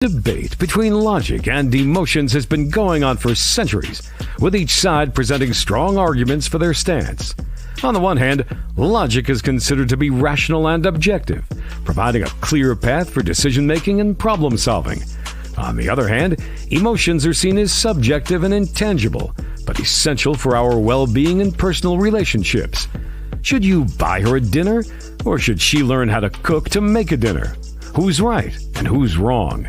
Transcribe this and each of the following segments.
Debate between logic and emotions has been going on for centuries, with each side presenting strong arguments for their stance. On the one hand, logic is considered to be rational and objective, providing a clear path for decision-making and problem-solving. On the other hand, emotions are seen as subjective and intangible, but essential for our well-being and personal relationships. Should you buy her a dinner, or should she learn how to cook to make a dinner? Who's right and who's wrong?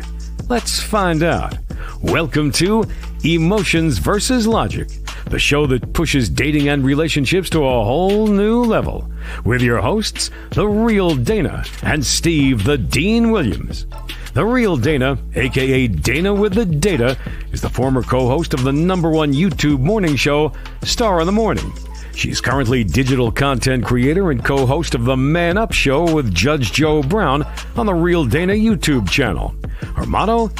Let's find out. Welcome to Emotions versus Logic, the show that pushes dating and relationships to a whole new level. With your hosts, The Real Dana and Steve the Dean Williams. The Real Dana, aka Dana with the Data, is the former co-host of the #1 YouTube morning show, Star in the Morning. She's currently digital content creator and co-host of the Man Up Show with Judge Joe Brown on the Real Dana YouTube channel. Her motto? F***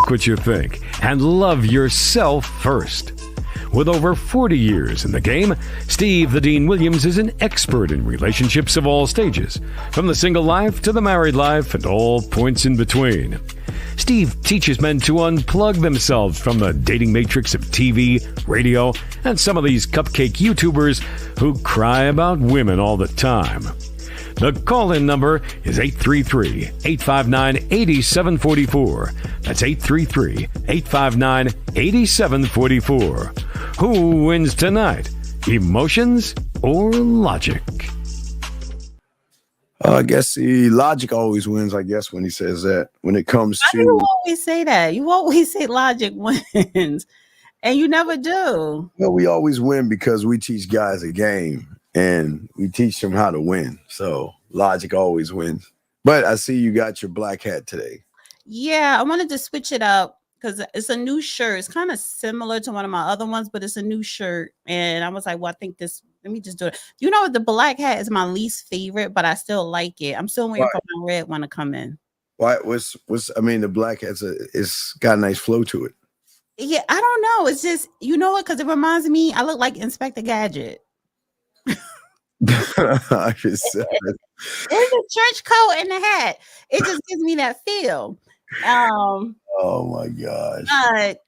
what you think and love yourself first. With over 40 years in the game, Steve the Dean Williams is an expert in relationships of all stages, from the single life to the married life and all points in between. Steve teaches men to unplug themselves from the dating matrix of TV, radio, and some of these cupcake YouTubers who cry about women all the time. The call-in number is 833-859-8744. That's 833-859-8744. Who wins tonight? Emotions or logic? I guess the logic always wins, I guess, when he says that. When it comes to... Why do you always say that? You always say logic wins, and you never do. Well, we always win because we teach guys a game, and we teach them how to win. So logic always wins. But I see you got your black hat today. Yeah, I wanted to switch it up because it's a new shirt. It's kind of similar to one of my other ones, but it's a new shirt. And I was like, well, I think this... Let me just do it. You know, the black hat is my least favorite, but I still like it. I'm still waiting for my red one to come in. Why? I mean, the black hat's it's got a nice flow to it. Yeah, I don't know. It's just, you know what? Because it reminds me, I look like Inspector Gadget. I just said it. It's a trench coat and the hat. It just gives me that feel. Oh my gosh. But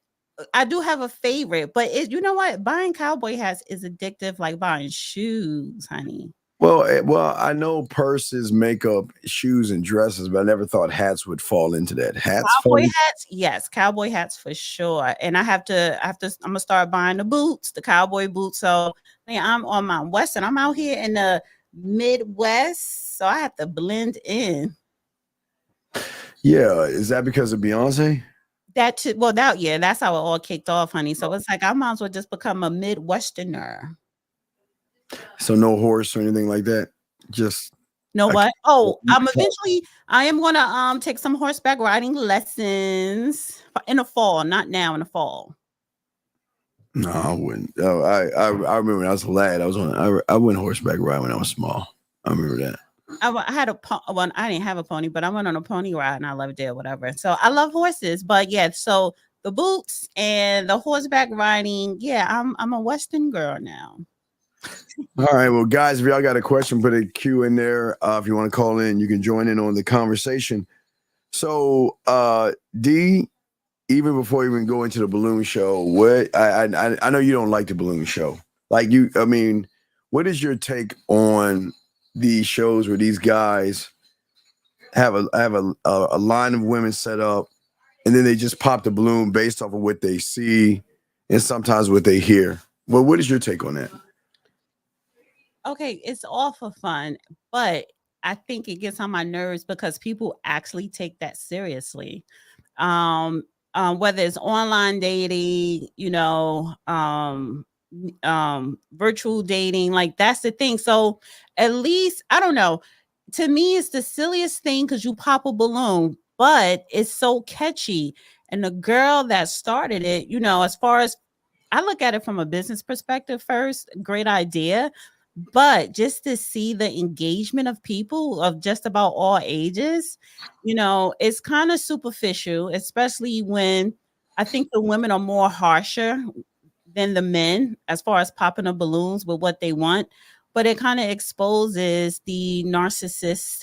I do have a favorite, but you know what? Buying cowboy hats is addictive, like buying shoes, honey. Well, I know purses, makeup, shoes, and dresses, but I never thought hats would fall into that. Cowboy hats, yes, cowboy hats for sure. And I'm gonna start buying the boots, the cowboy boots. So I'm on my Western. I'm out here in the Midwest, so I have to blend in. Yeah, is that because of Beyonce? That's how it all kicked off, honey. So it's like I might as well just become a Midwesterner. So no horse or anything like that. Just no what? Oh, I am gonna take some horseback riding lessons in the fall, not now, in the fall. No, I wouldn't. Oh, I remember when I was a lad. I went horseback ride when I was small. I remember that. I had I didn't have a pony, but I went on a pony ride and I loved it, whatever. So I love horses, but yeah, so the boots and the horseback riding, yeah, I'm a Western girl now. All right, well, guys, if y'all got a question, put a Q in there. If you want to call in, you can join in on the conversation. So, D, even before you even go into the balloon show, what I know you don't like the balloon show. Like what is your take on these shows where these guys have a line of women set up and then they just pop the balloon based off of what they see and sometimes what they hear? Well, what is your take on that? Okay, it's all for fun, but I think it gets on my nerves because people actually take that seriously. Whether it's online dating, virtual dating, like that's the thing. So at least, I don't know, to me it's the silliest thing because you pop a balloon, but it's so catchy. And the girl that started it, as far as I look at it from a business perspective first, great idea, but just to see the engagement of people of just about all ages, it's kind of superficial, especially when I think the women are more harsher than the men as far as popping up balloons with what they want, but it kind of exposes the narcissist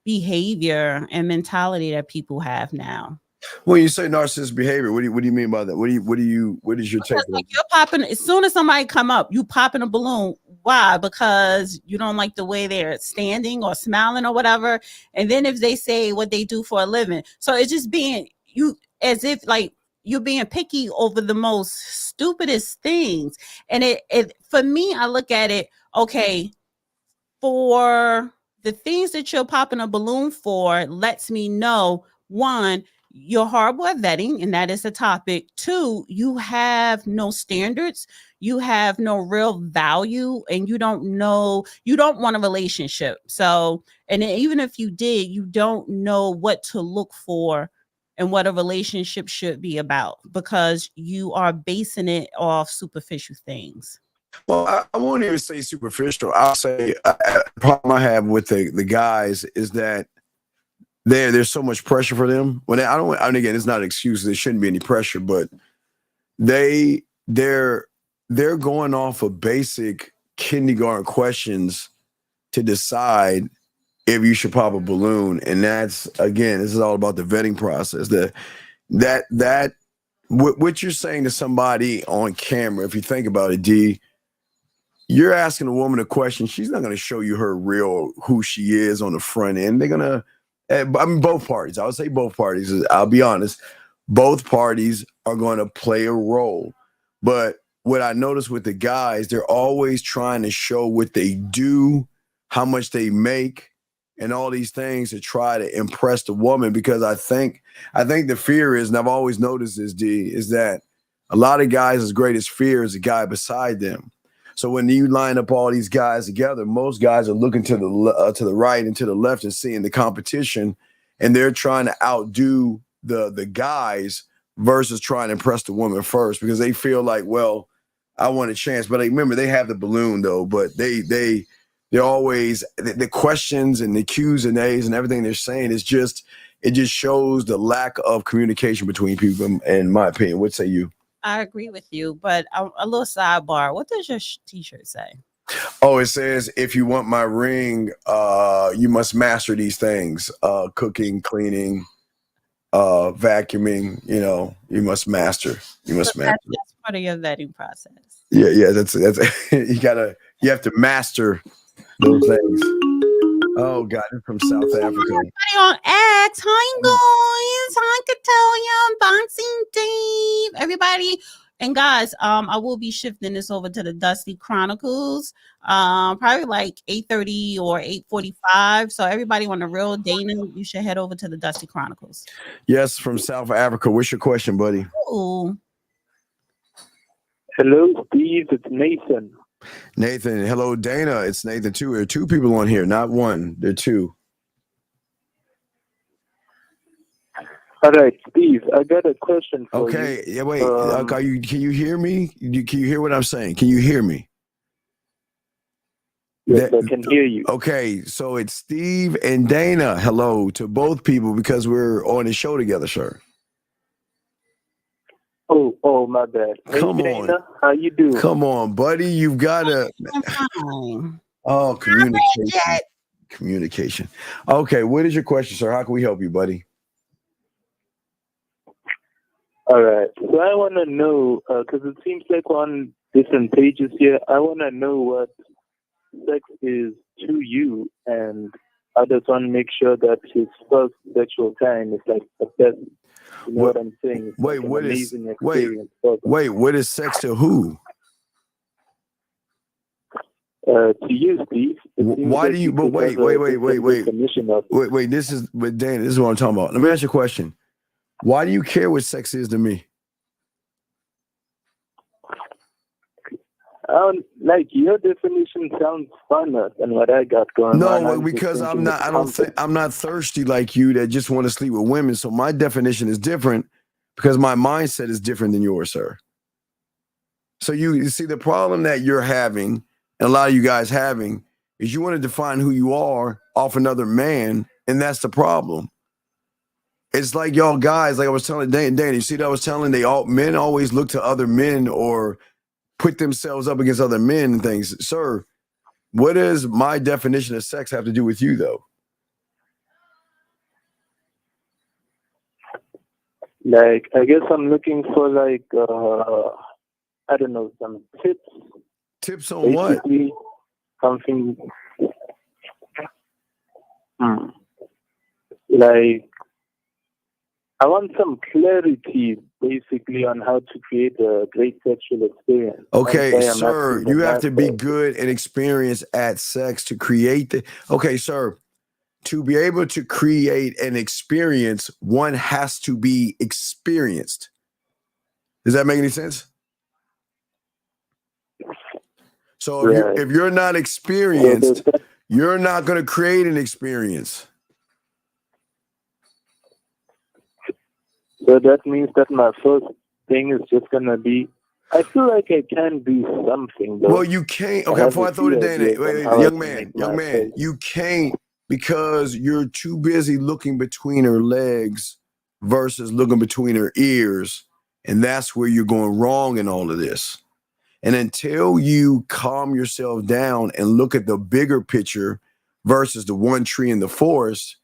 behavior and mentality that people have now. When you say narcissistic behavior, what do you mean by that? What is your take Because on like it? you're popping as soon as somebody come up, you popping a balloon. Why? Because you don't like the way they're standing or smiling or whatever. And then if they say what they do for a living, so it's just being you as if like you're being picky over the most stupidest things. And it for me, I look at it, okay, for the things that you're popping a balloon for lets me know one, you're horrible at vetting, and that is a topic. Two, you have no standards, you have no real value, and you don't know, you don't want a relationship. So, and then even if you did, you don't know what to look for and what a relationship should be about because you are basing it off superficial things. Well, I won't even say superficial. I'll say the problem I have with the guys is that there's so much pressure for them. When I don't, and again, it's not an excuse. There shouldn't be any pressure, but they they're they're going off of basic kindergarten questions to decide if you should pop a balloon, and that's again, this is all about the vetting process. That what you're saying to somebody on camera, if you think about it, D, you're asking a woman a question. She's not going to show you her real who she is on the front end. They're gonna, I mean, both parties. I would say both parties. I'll be honest. Both parties are going to play a role. But what I notice with the guys, they're always trying to show what they do, how much they make, and all these things to try to impress the woman. Because I think the fear is, and I've always noticed this, D, is that a lot of guys' greatest fear is the guy beside them. So when you line up all these guys together, most guys are looking to the right and to the left and seeing the competition, and they're trying to outdo the guys versus trying to impress the woman first because they feel like, well, I want a chance. But like, remember, they have the balloon though, but they're always the questions and the Q's and A's and everything they're saying is just it just shows the lack of communication between people. In my opinion, what say you? I agree with you, but a little sidebar. What does your t-shirt say? Oh, it says if you want my ring, you must master these things: cooking, cleaning, vacuuming. You must master. You So must master. that's part of your vetting process. Yeah, yeah. That's you have to master those things. Oh God, I'm from South Africa. Everybody on X. Hi guys. Hi Katoya. Boxing Dave. Everybody. And guys, I will be shifting this over to the Dusty Chronicles. Probably like 8:30 or 8:45. So everybody on the real Dana, you should head over to the Dusty Chronicles. Yes, from South Africa. What's your question, buddy? Ooh. Hello, Steve. It's Nathan. Nathan. Hello, Dana. It's Nathan too. There are two people on here, not one. There are two. All right, Steve. I got a question for you. Okay. Yeah. Wait. Can you hear me? Can you hear what I'm saying? Can you hear me? Yes, I can hear you. Okay. So it's Steve and Dana. Hello to both people because we're on the show together, sir. Oh, my bad. Hey, Come Dana, on. how you doing? Come on, buddy. You've got to. I'm fine. Oh, communication. Communication. Okay. What is your question, sir? How can we help you, buddy? All right. So I want to know, because it seems like we're on different pages here, I want to know what sex is to you, and I just want to make sure that his first sexual time is like the best. You know what I'm saying? It's Wait, like an what is amazing experience wait, what is sex to who? to you, Steve. Why do you? But wait. Wait. This is, but Dana, this is what I'm talking about. Let me ask you a question. Why do you care what sex is to me? Like your definition sounds funner than what I got going on. No, because I'm not. I don't think I'm not thirsty like you that just want to sleep with women. So my definition is different because my mindset is different than yours, sir. So you see the problem that you're having, and a lot of you guys having, is you want to define who you are off another man, and that's the problem. It's like y'all guys, like I was telling Danny, you see that I was telling men always look to other men or put themselves up against other men and things. Sir, what does my definition of sex have to do with you though? Like, I guess I'm looking for like I don't know, some tips. Tips on what? Basically, something like I want some clarity, basically, on how to create a great sexual experience. Okay, I'm sir, asking the you have to be master. good and experienced at sex to create the. Okay, sir, to be able to create an experience, one has to be experienced. Does that make any sense? So Right. if you're not So, experienced, you're not going to create an experience. so that means that my first thing is just gonna be. I feel like I can do something though. Well, you can't. Okay, before I throw it down, young man, you can't because you're too busy looking between her legs versus looking between her ears, and that's where you're going wrong in all of this. And until you calm yourself down and look at the bigger picture versus the one tree in the forest,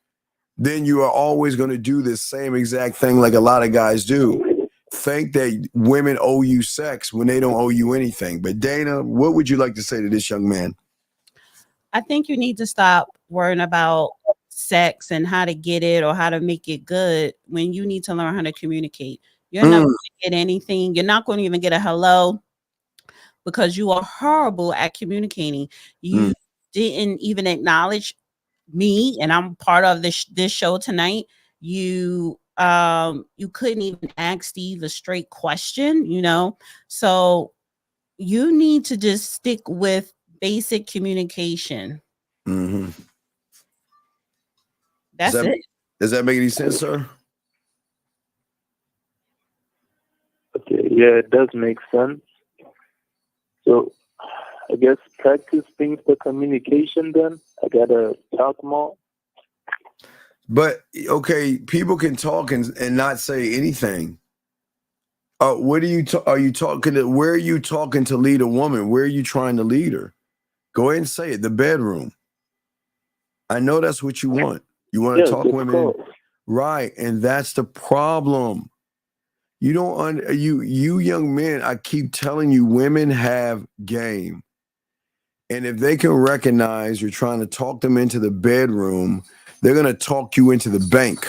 then you are always going to do this same exact thing like a lot of guys do. Think that women owe you sex when they don't owe you anything. But Dana, what would you like to say to this young man? I think you need to stop worrying about sex and how to get it or how to make it good when you need to learn how to communicate. You're never going to get anything. You're not going to even get a hello because you are horrible at communicating. You didn't even acknowledge me, and I'm part of this show tonight. You couldn't even ask Steve a straight question, So you need to just stick with basic communication. Mm-hmm. That's it. Does that make any sense, sir? Okay, yeah, it does make sense. So I guess practice things for communication then. I gotta talk more. But okay, people can talk and not say anything. What are you talking to? Where are you talking to lead a woman? Where are you trying to lead her? Go ahead and say it. The bedroom. I know that's what you want. You want to talk women, right? And that's the problem. You don't you young men. I keep telling you, women have game, and if they can recognize you're trying to talk them into the bedroom, they're gonna talk you into the bank,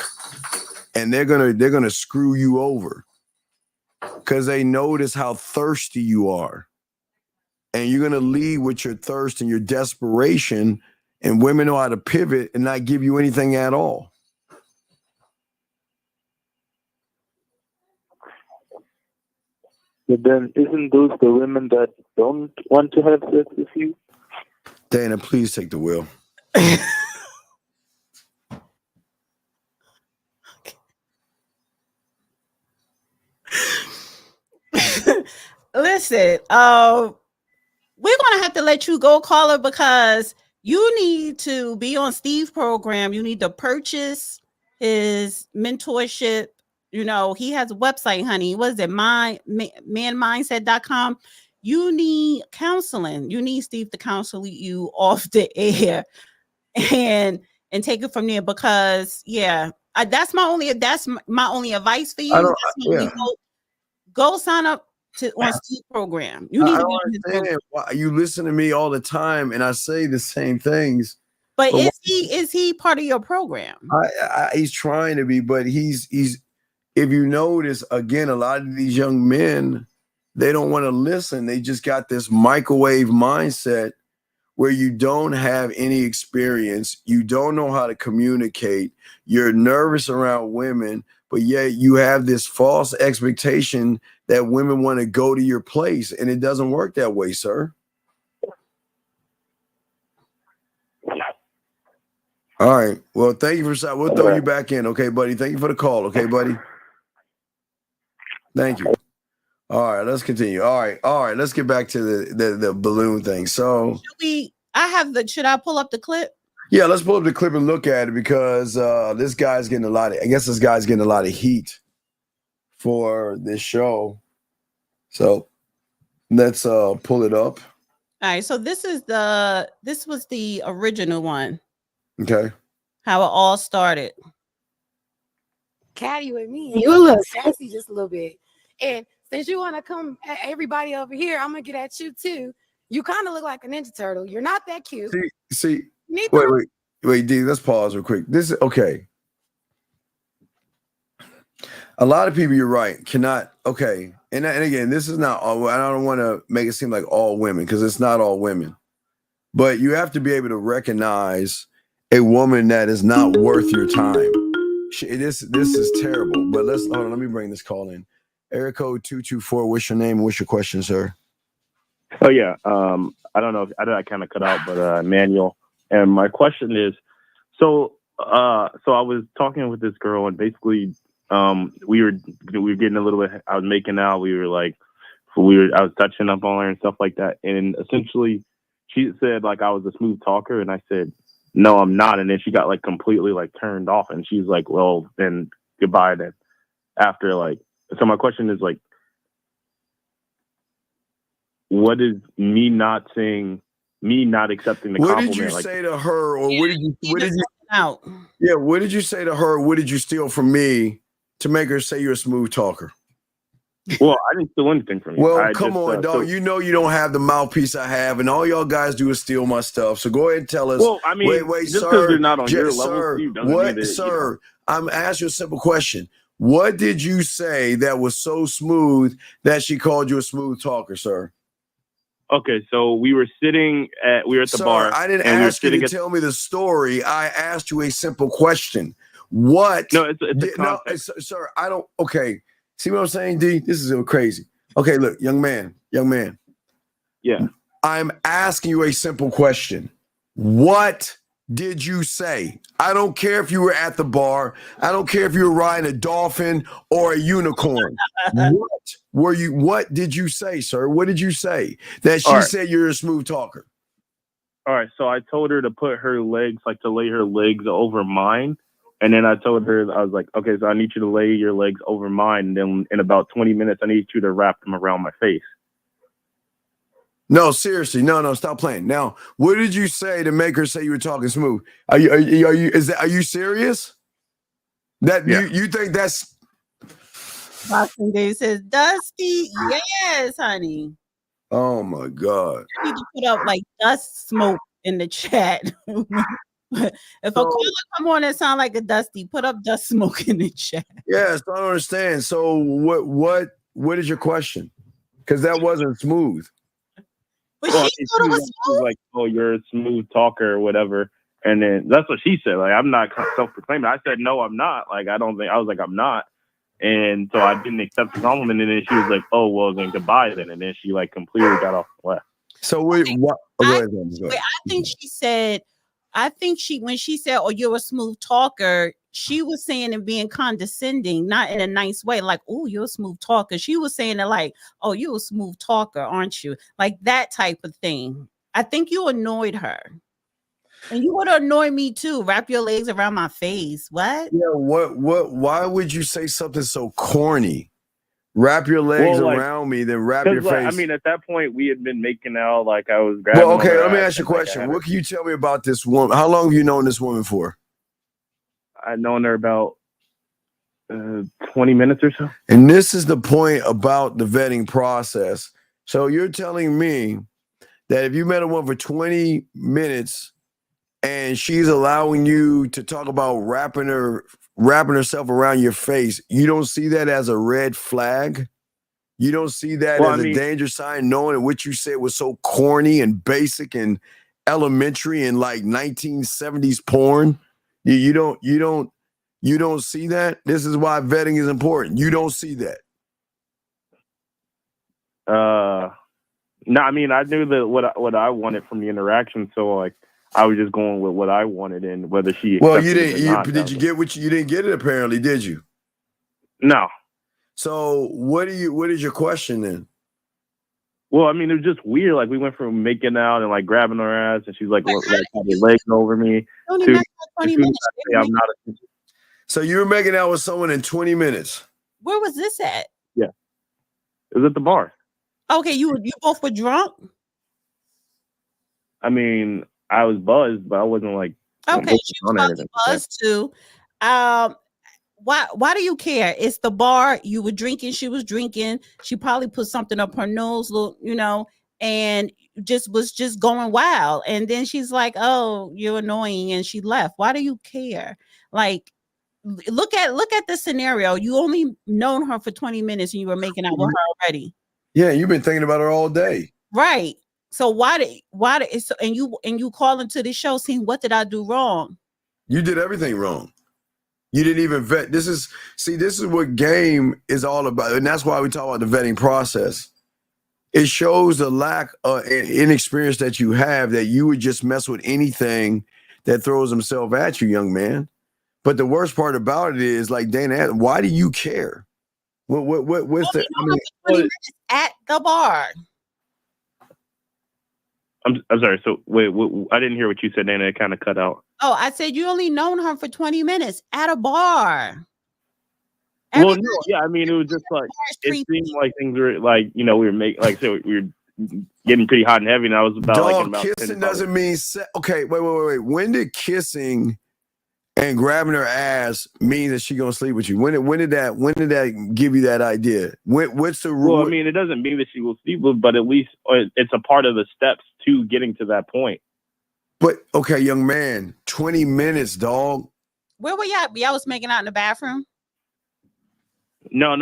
and they're gonna screw you over because they notice how thirsty you are. And you're going to lead with your thirst and your desperation, and women know how to pivot and not give you anything at all. But then isn't those the women that don't want to have sex with you? Dana, please take the wheel. Listen, we're gonna have to let you go, caller, because you need to be on Steve's program. You need to purchase his mentorship. He has a website, honey. What is it? Manmindset.com. You need counseling. You need Steve to counsel you off the air and take it from there, because that's my only advice for you. Go sign up on Steve's program. You need to be on his program. You listen to me all the time, and I say the same things. But is he part of your program? He's trying to be, but he's. If you notice, again, a lot of these young men, they don't want to listen. They just got this microwave mindset where you don't have any experience. You don't know how to communicate. You're nervous around women, but yet you have this false expectation that women want to go to your place, and it doesn't work that way, sir. All right. Well, thank you for. We'll throw you back in, okay, buddy. Thank you for the call, okay, buddy. Thank you. All right, let's continue. All right, let's get back to the balloon thing. So should I pull up the clip? Yeah, let's pull up the clip and look at it, because this guy's getting a lot of heat for this show. So let's pull it up. All right, so this was the original one. Okay. How it all started. catty with me. You a little sassy, just a little bit. And since you want to come at everybody over here, I'm gonna get at you too. You kind of look like a Ninja Turtle. You're not that cute. See. Wait, D. Let's pause real quick. This is okay. A lot of people, you're right, cannot. Okay, and again, this is not all. I don't want to make it seem like all women because it's not all women. But you have to be able to recognize a woman that is not worth your time. This is terrible. But hold on. Let me bring this call in. Area code 224. What's your name and what's your question, sir? Oh yeah. I don't know. I kind of cut out, but Manuel. And my question is, so I was talking with this girl, and basically, we were getting a little bit. I was making out. I was touching up on her and stuff like that. And essentially, she said like I was a smooth talker, and I said, no, I'm not. And then she got like completely like turned off, and she's like, well, then goodbye then. After like, so my question is like, what is me not accepting the compliment? What did you say to her, or what did you out? Yeah, what did you say to her? What did you steal from me to make her say you're a smooth talker? Well, I didn't steal anything from you. Well, come on, dog. You know you don't have the mouthpiece I have, and all y'all guys do is steal my stuff. So go ahead and tell us. Well, I mean, wait, just sir. because they're not on your Sir, level, what, sir? I'm asking you a simple question. What did you say that was so smooth that she called you a smooth talker, sir? Okay, so we were at the bar. I didn't ask you to tell me the story. I asked you a simple question. What? No, it's a context. No, sir, I don't. Okay. See what I'm saying, D? This is crazy. Okay, look, young man. Yeah. I'm asking you a simple question. What did you say? I don't care if you were at the bar. I don't care if you were riding a dolphin or a unicorn. What did you say, sir? What did you say? That she said you're a smooth talker. All right, so I told her to put her legs, like to lay her legs over mine. And then I told her, I was like, okay, so I need you to lay your legs over mine. And then in about 20 minutes, I need you to wrap them around my face. No, seriously. No, stop playing. Now, what did you say to make her say you were talking smooth? Are you serious? You think that's Boxing Day says, Dusty, yes, honey. Oh my God. You need to put up like dust smoke in the chat. If a caller come on and sound like a Dusty, put up dust smoke in the chat. Yes, I don't understand. So what is your question? Because that wasn't smooth. But she thought it was smooth. Like, oh, you're a smooth talker or whatever. And then that's what she said. Like, I'm not self-proclaiming. I said, no, I'm not. Like, I was like, I'm not. And so I didn't accept the compliment. And then she was like, oh, well, then goodbye then. And then she like completely got off the left. So what? I think when she said, oh, you're a smooth talker, she was saying and being condescending, not in a nice way, like, oh, you're a smooth talker. She was saying it like, oh, you're a smooth talker, aren't you? Like that type of thing. I think you annoyed her. And you would annoy me too. Wrap your legs around my face. What? Yeah, why would you say something so corny? Wrap your legs around me, then wrap your face. I mean, at that point, we had been making out. Like I was grabbing. Well, okay, let me ask you a question. What can you tell me about this woman? How long have you known this woman for? I've known her about 20 minutes or so. And this is the point about the vetting process. So you're telling me that if you met a woman for 20 minutes and she's allowing you to talk about wrapping herself around your face, you don't see that as a red flag? You don't see that as a danger sign, knowing that what you said was so corny and basic and elementary and like 1970s porn? You don't see that? This is why vetting is important. You don't see that. No, I mean, I knew that what I wanted from the interaction, so like I was just going with what I wanted and whether she. Well, you didn't. Did you get what you didn't get it? Apparently, did you? No. So what is your question then? Well, I mean, it was just weird. Like we went from making out and like grabbing her ass, and she's like had her legs over me. To, 20 minutes. I'm not a. So you were making out with someone in 20 minutes. Where was this at? Yeah, it was at the bar. Okay, you both were drunk. I mean, I was buzzed, but I wasn't like. Okay, she was buzzed too. Why do you care? It's the bar. You were drinking. She was drinking. She probably put something up her nose, and was just going wild. And then she's like, "Oh, you're annoying," and she left. Why do you care? Like, look at the scenario. You only known her for 20 minutes, and you were making out with her already. Yeah, you've been thinking about her all day. Right. So why and you call into the show saying, what did I do wrong? You did everything wrong. You didn't even vet. This is what game is all about. And that's why we talk about the vetting process. It shows the lack of inexperience that you have, that you would just mess with anything that throws himself at you, young man. But the worst part about it is, like Dana asked, why do you care? What's the 20 minutes at the bar? I'm sorry. So wait, I didn't hear what you said, Dana. It kind of cut out. Oh, I said you only known her for 20 minutes at a bar. Well, no, yeah. I mean, it was just like it seemed like things were like, we were making, like, so we were getting pretty hot and heavy, and I was about kissing doesn't mean okay. Wait. When did kissing and grabbing her ass mean that she gonna sleep with you? When did that give you that idea? What's the rule? Well, I mean, it doesn't mean that she will sleep with, but at least it's a part of the steps to getting to that point. But okay, young man, 20 minutes, dog. Where were y'all? Y'all was making out in the bathroom? No.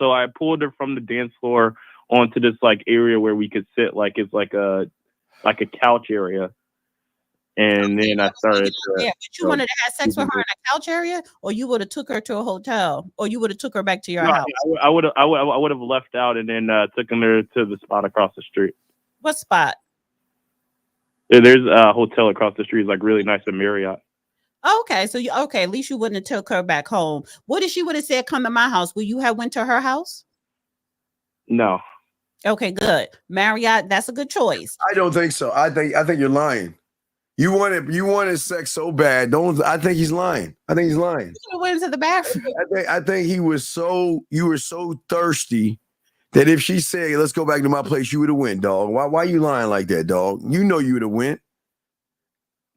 So I pulled her from the dance floor onto this like area where we could sit, like it's like a couch area. And then I started. But you wanted to have sex with her in a couch area, or you would have took her to a hotel, or you would have took her back to your house? I would have left out and then taken her to the spot across the street. What spot? There's a hotel across the street, like really nice and Marriott. Okay, so at least you wouldn't have took her back home. What if she would have said, "Come to my house"? Will you have went to her house? No. Okay, good. Marriott, that's a good choice. I don't think so. I think you're lying. You wanted sex so bad. I think he's lying. You went into the bathroom. I think you were so thirsty that if she said, "Let's go back to my place," you would have went, dog. Why you lying like that, dog? You know you would have went.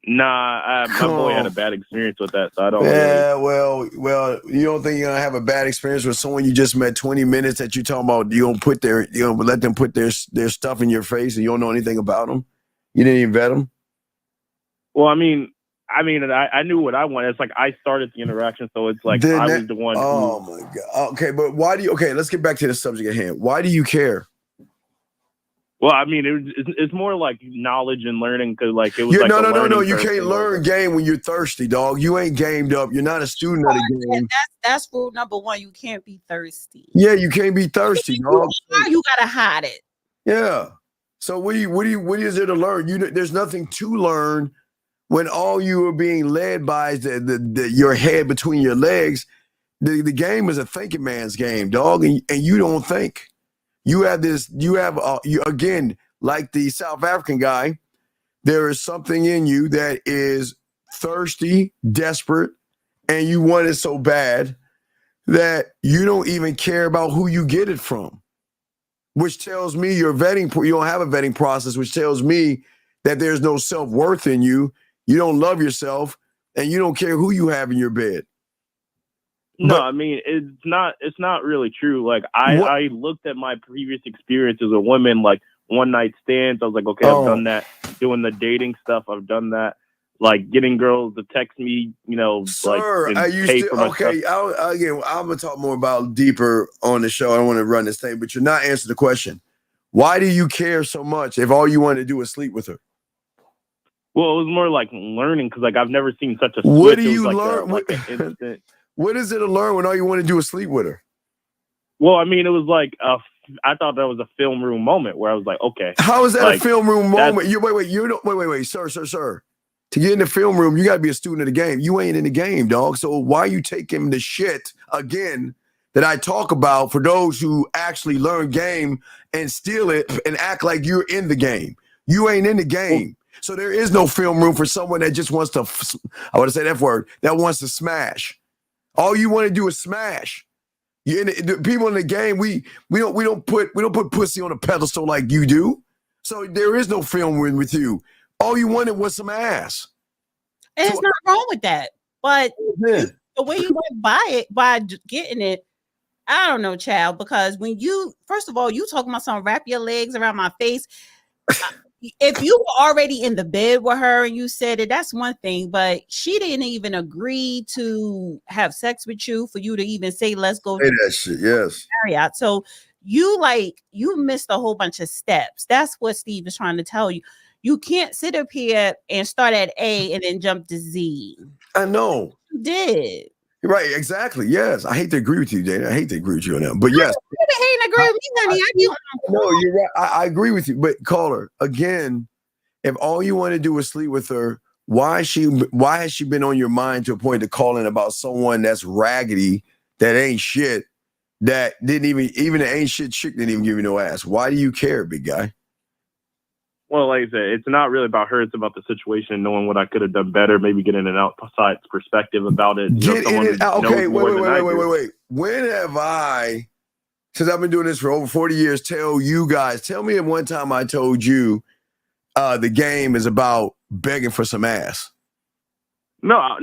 Nah, my boy had a bad experience with that, so I don't. Yeah, well, you don't think you're gonna have a bad experience with someone you just met 20 minutes that you talking about? You don't let them put their stuff in your face, and you don't know anything about them. You didn't even vet them. Well, I mean, I knew what I wanted. It's like I started the interaction, so it's like I was the one. Oh my god. Okay, but why do you? Okay, let's get back to the subject at hand. Why do you care? Well, I mean, it's more like knowledge and learning, because like it was no. You can't learn game when you're thirsty, dog. You ain't gamed up. You're not a student of the game. That's rule number one. You can't be thirsty. Yeah, you can't be thirsty, dog. You gotta hide it. Yeah. So what is there to learn? There's nothing to learn when all you are being led by is your head between your legs. The game is a thinking man's game, dog, and you don't think. You have again, like the South African guy, there is something in you that is thirsty, desperate, and you want it so bad that you don't even care about who you get it from, which tells me you don't have a vetting process, which tells me that there's no self-worth in you. You don't love yourself, and you don't care who you have in your bed. No, I mean, it's not really true. Like I looked at my previous experience as a woman, like one night stands. I was like, okay, I've done that. Doing the dating stuff, I've done that. Like getting girls to text me, Sir, like okay. I'm gonna talk more about deeper on the show. I don't want to run this thing, but you're not answering the question. Why do you care so much if all you want to do is sleep with her? Well, it was more like learning, because like I've never seen such a switch. What do you learn? Instant. What is it to learn when all you want to do is sleep with her? Well, I mean, it was like I thought that was a film room moment where I was like, okay. How is that a film room moment? Wait, sir. To get in the film room, you got to be a student of the game. You ain't in the game, dog. So why you taking the shit again that I talk about for those who actually learn game and steal it and act like you're in the game? You ain't in the game. So there is no film room for someone that just wants to, I want to say that word, that wants to smash. All you want to do is smash. The people in the game, we don't put pussy on a pedestal like you do. So there is no film room with you. All you wanted was some ass. And it's not wrong with that. But the way you went by it, by getting it, I don't know, child. Because when you, first of all, you talking about something, wrap your legs around my face. If you were already in the bed with her and you said it, that's one thing. But she didn't even agree to have sex with you for you to even say, let's go. Say that shit, yes. Marriott. So you missed a whole bunch of steps. That's what Steve is trying to tell you. You can't sit up here and start at A and then jump to Z. I know. You did. Right, exactly. Yes. I hate to agree with you, Jada. I hate to agree with you on that. But yes. You hate to agree with me, honey. No, you're right. I agree with you. But caller, again, if all you want to do is sleep with her, why has she been on your mind to a point to call in about someone that's raggedy, that ain't shit, that didn't even the ain't shit chick didn't even give you no ass? Why do you care, big guy? Well, like I said, it's not really about her. It's about the situation, knowing what I could have done better, maybe getting an outside perspective about it. Get in it. Okay, wait. When have I, since I've been doing this for over 40 years, tell me at one time I told you the game is about begging for some ass? No.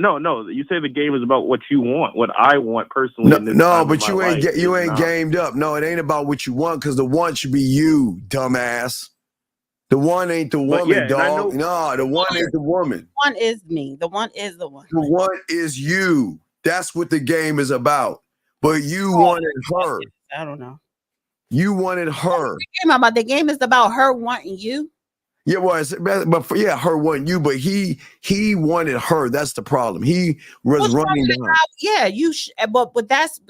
You say the game is about what you want, what I want personally. No, but you ain't gamed up. No, it ain't about what you want, because the one should be you, dumbass. The one ain't the woman, dog. No, the one ain't the woman. The one is me. The one is the one. The one is you. That's what the game is about. But you wanted her. I don't know. You wanted her. The game is about her wanting you. Yeah, well, her wanting you, but he wanted her. That's the problem. He was running down. Yeah, you. But that's.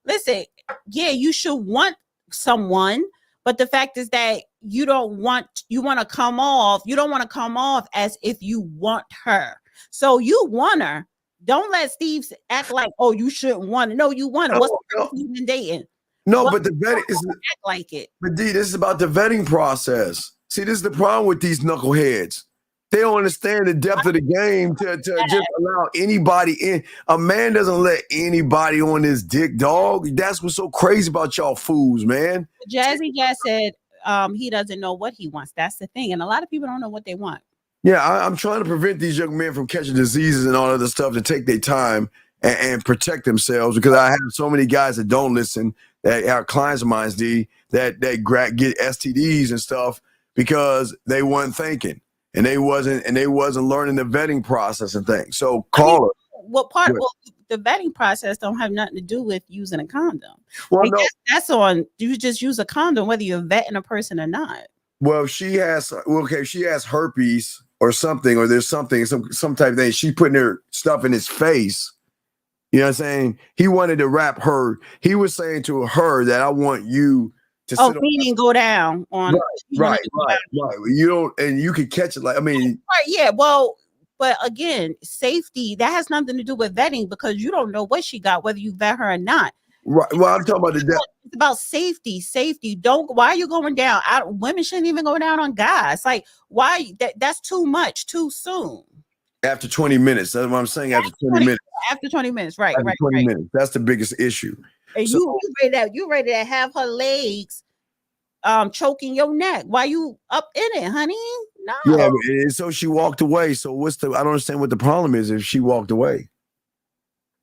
Listen. Yeah, you should want someone, but the fact is that you want to come off. You don't want to come off as if you want her. So you want her. Don't let Steve act like, oh, you shouldn't want it. No, you want it. What's the you been dating? No, but the vetting is act like it. But D, this is about the vetting process. See, this is the problem with these knuckleheads. They don't understand the depth of the game to just allow anybody in. A man doesn't let anybody on his dick, dog. That's what's so crazy about y'all fools, man. Jazzy Jazz said he doesn't know what he wants. That's the thing. And a lot of people don't know what they want. Yeah, I'm trying to prevent these young men from catching diseases and all other stuff, to take their time and protect themselves, because I have so many guys that don't listen, that are clients of mine, D, that get STDs and stuff because they weren't thinking. And they wasn't learning the vetting process and things. So call her. The vetting process don't have nothing to do with using a condom. Well, no. That's on, you just use a condom whether you're vetting a person or not. Well, if she has herpes or something, or there's something, some type of thing, she putting her stuff in his face. You know what I'm saying? He wanted to wrap her. He was saying to her that I want you to sit meaning go down on right. You don't, and you can catch it. Right, yeah. Well, but again, safety, that has nothing to do with vetting, because you don't know what she got, whether you vet her or not. Right. Well, I'm talking about it's about safety. Why are you going down? Women shouldn't even go down on guys. Like, why? That's too much, too soon. After 20 minutes. That's what I'm saying. After 20 minutes. After 20 minutes, right. After 20 minutes. That's the biggest issue. And you ready to have her legs choking your neck while you up in it, honey? No. Yeah, and so she walked away. So I don't understand what the problem is if she walked away.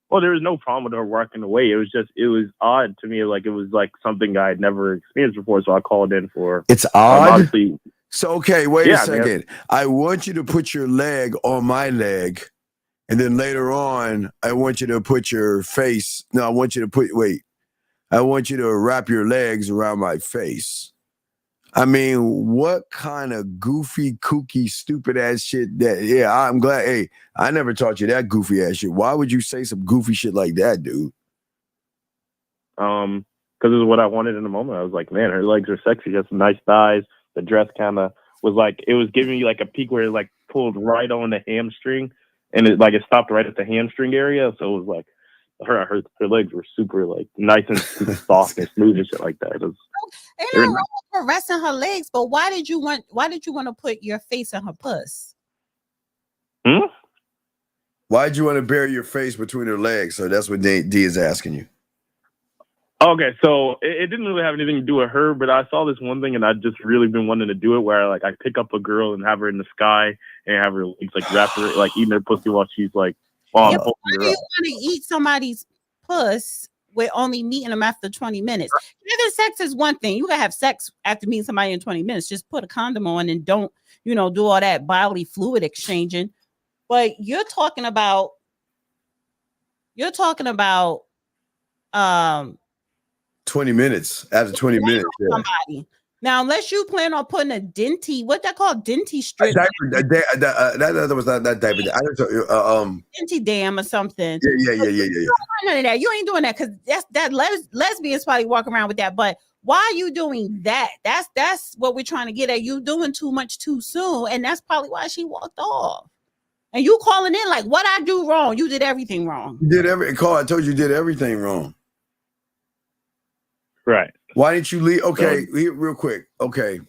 Well, there was no problem with her walking away. It was odd to me. Like, it was like something I had never experienced before. So I called in for. It's odd. So, okay, wait a second. Man. I want you to put your leg on my leg. And then later on, I want you to put your face. No, I want you to wrap your legs around my face. I mean, what kind of goofy, kooky, stupid ass shit I'm glad. Hey, I never taught you that goofy ass shit. Why would you say some goofy shit like that, dude? Because it was what I wanted in the moment. I was like, man, her legs are sexy. She has some nice thighs. The dress kind of was like, it was giving you like a peak where it like pulled right on the hamstring, and it stopped right at the hamstring area. So it was like, her legs were super like nice and soft and smooth and shit like that. Ain't no wrong with her resting her legs, but why did you want to put your face on her puss? Why did you want to bury your face between her legs? So that's what D is asking you. Okay, so it didn't really have anything to do with her, but I saw this one thing and I'd just really been wanting to do it, where I pick up a girl and have her in the sky and have her legs like wrap her, like eating her pussy while while Yeah, I'm but holding why her do you up. want to eat somebody's puss with only meeting them after 20 minutes? Having sex is one thing. You can have sex after meeting somebody in 20 minutes. Just put a condom on and don't, do all that bodily fluid exchanging. But you're talking about um 20 minutes. After 20 minutes, yeah. somebody. Now, unless you plan on putting a denty, what they call denty A strip, diaper, that was not that diaper. I just, denty dam or something. yeah. None of that. You ain't doing that because that lesbians probably walk around with that. But why are you doing that? That's what we're trying to get at. You doing too much too soon, and that's probably why she walked off. And you calling in like, what I do wrong? You did everything wrong. You did I told you did everything wrong. Right. Why didn't you leave? Okay, real quick. Okay.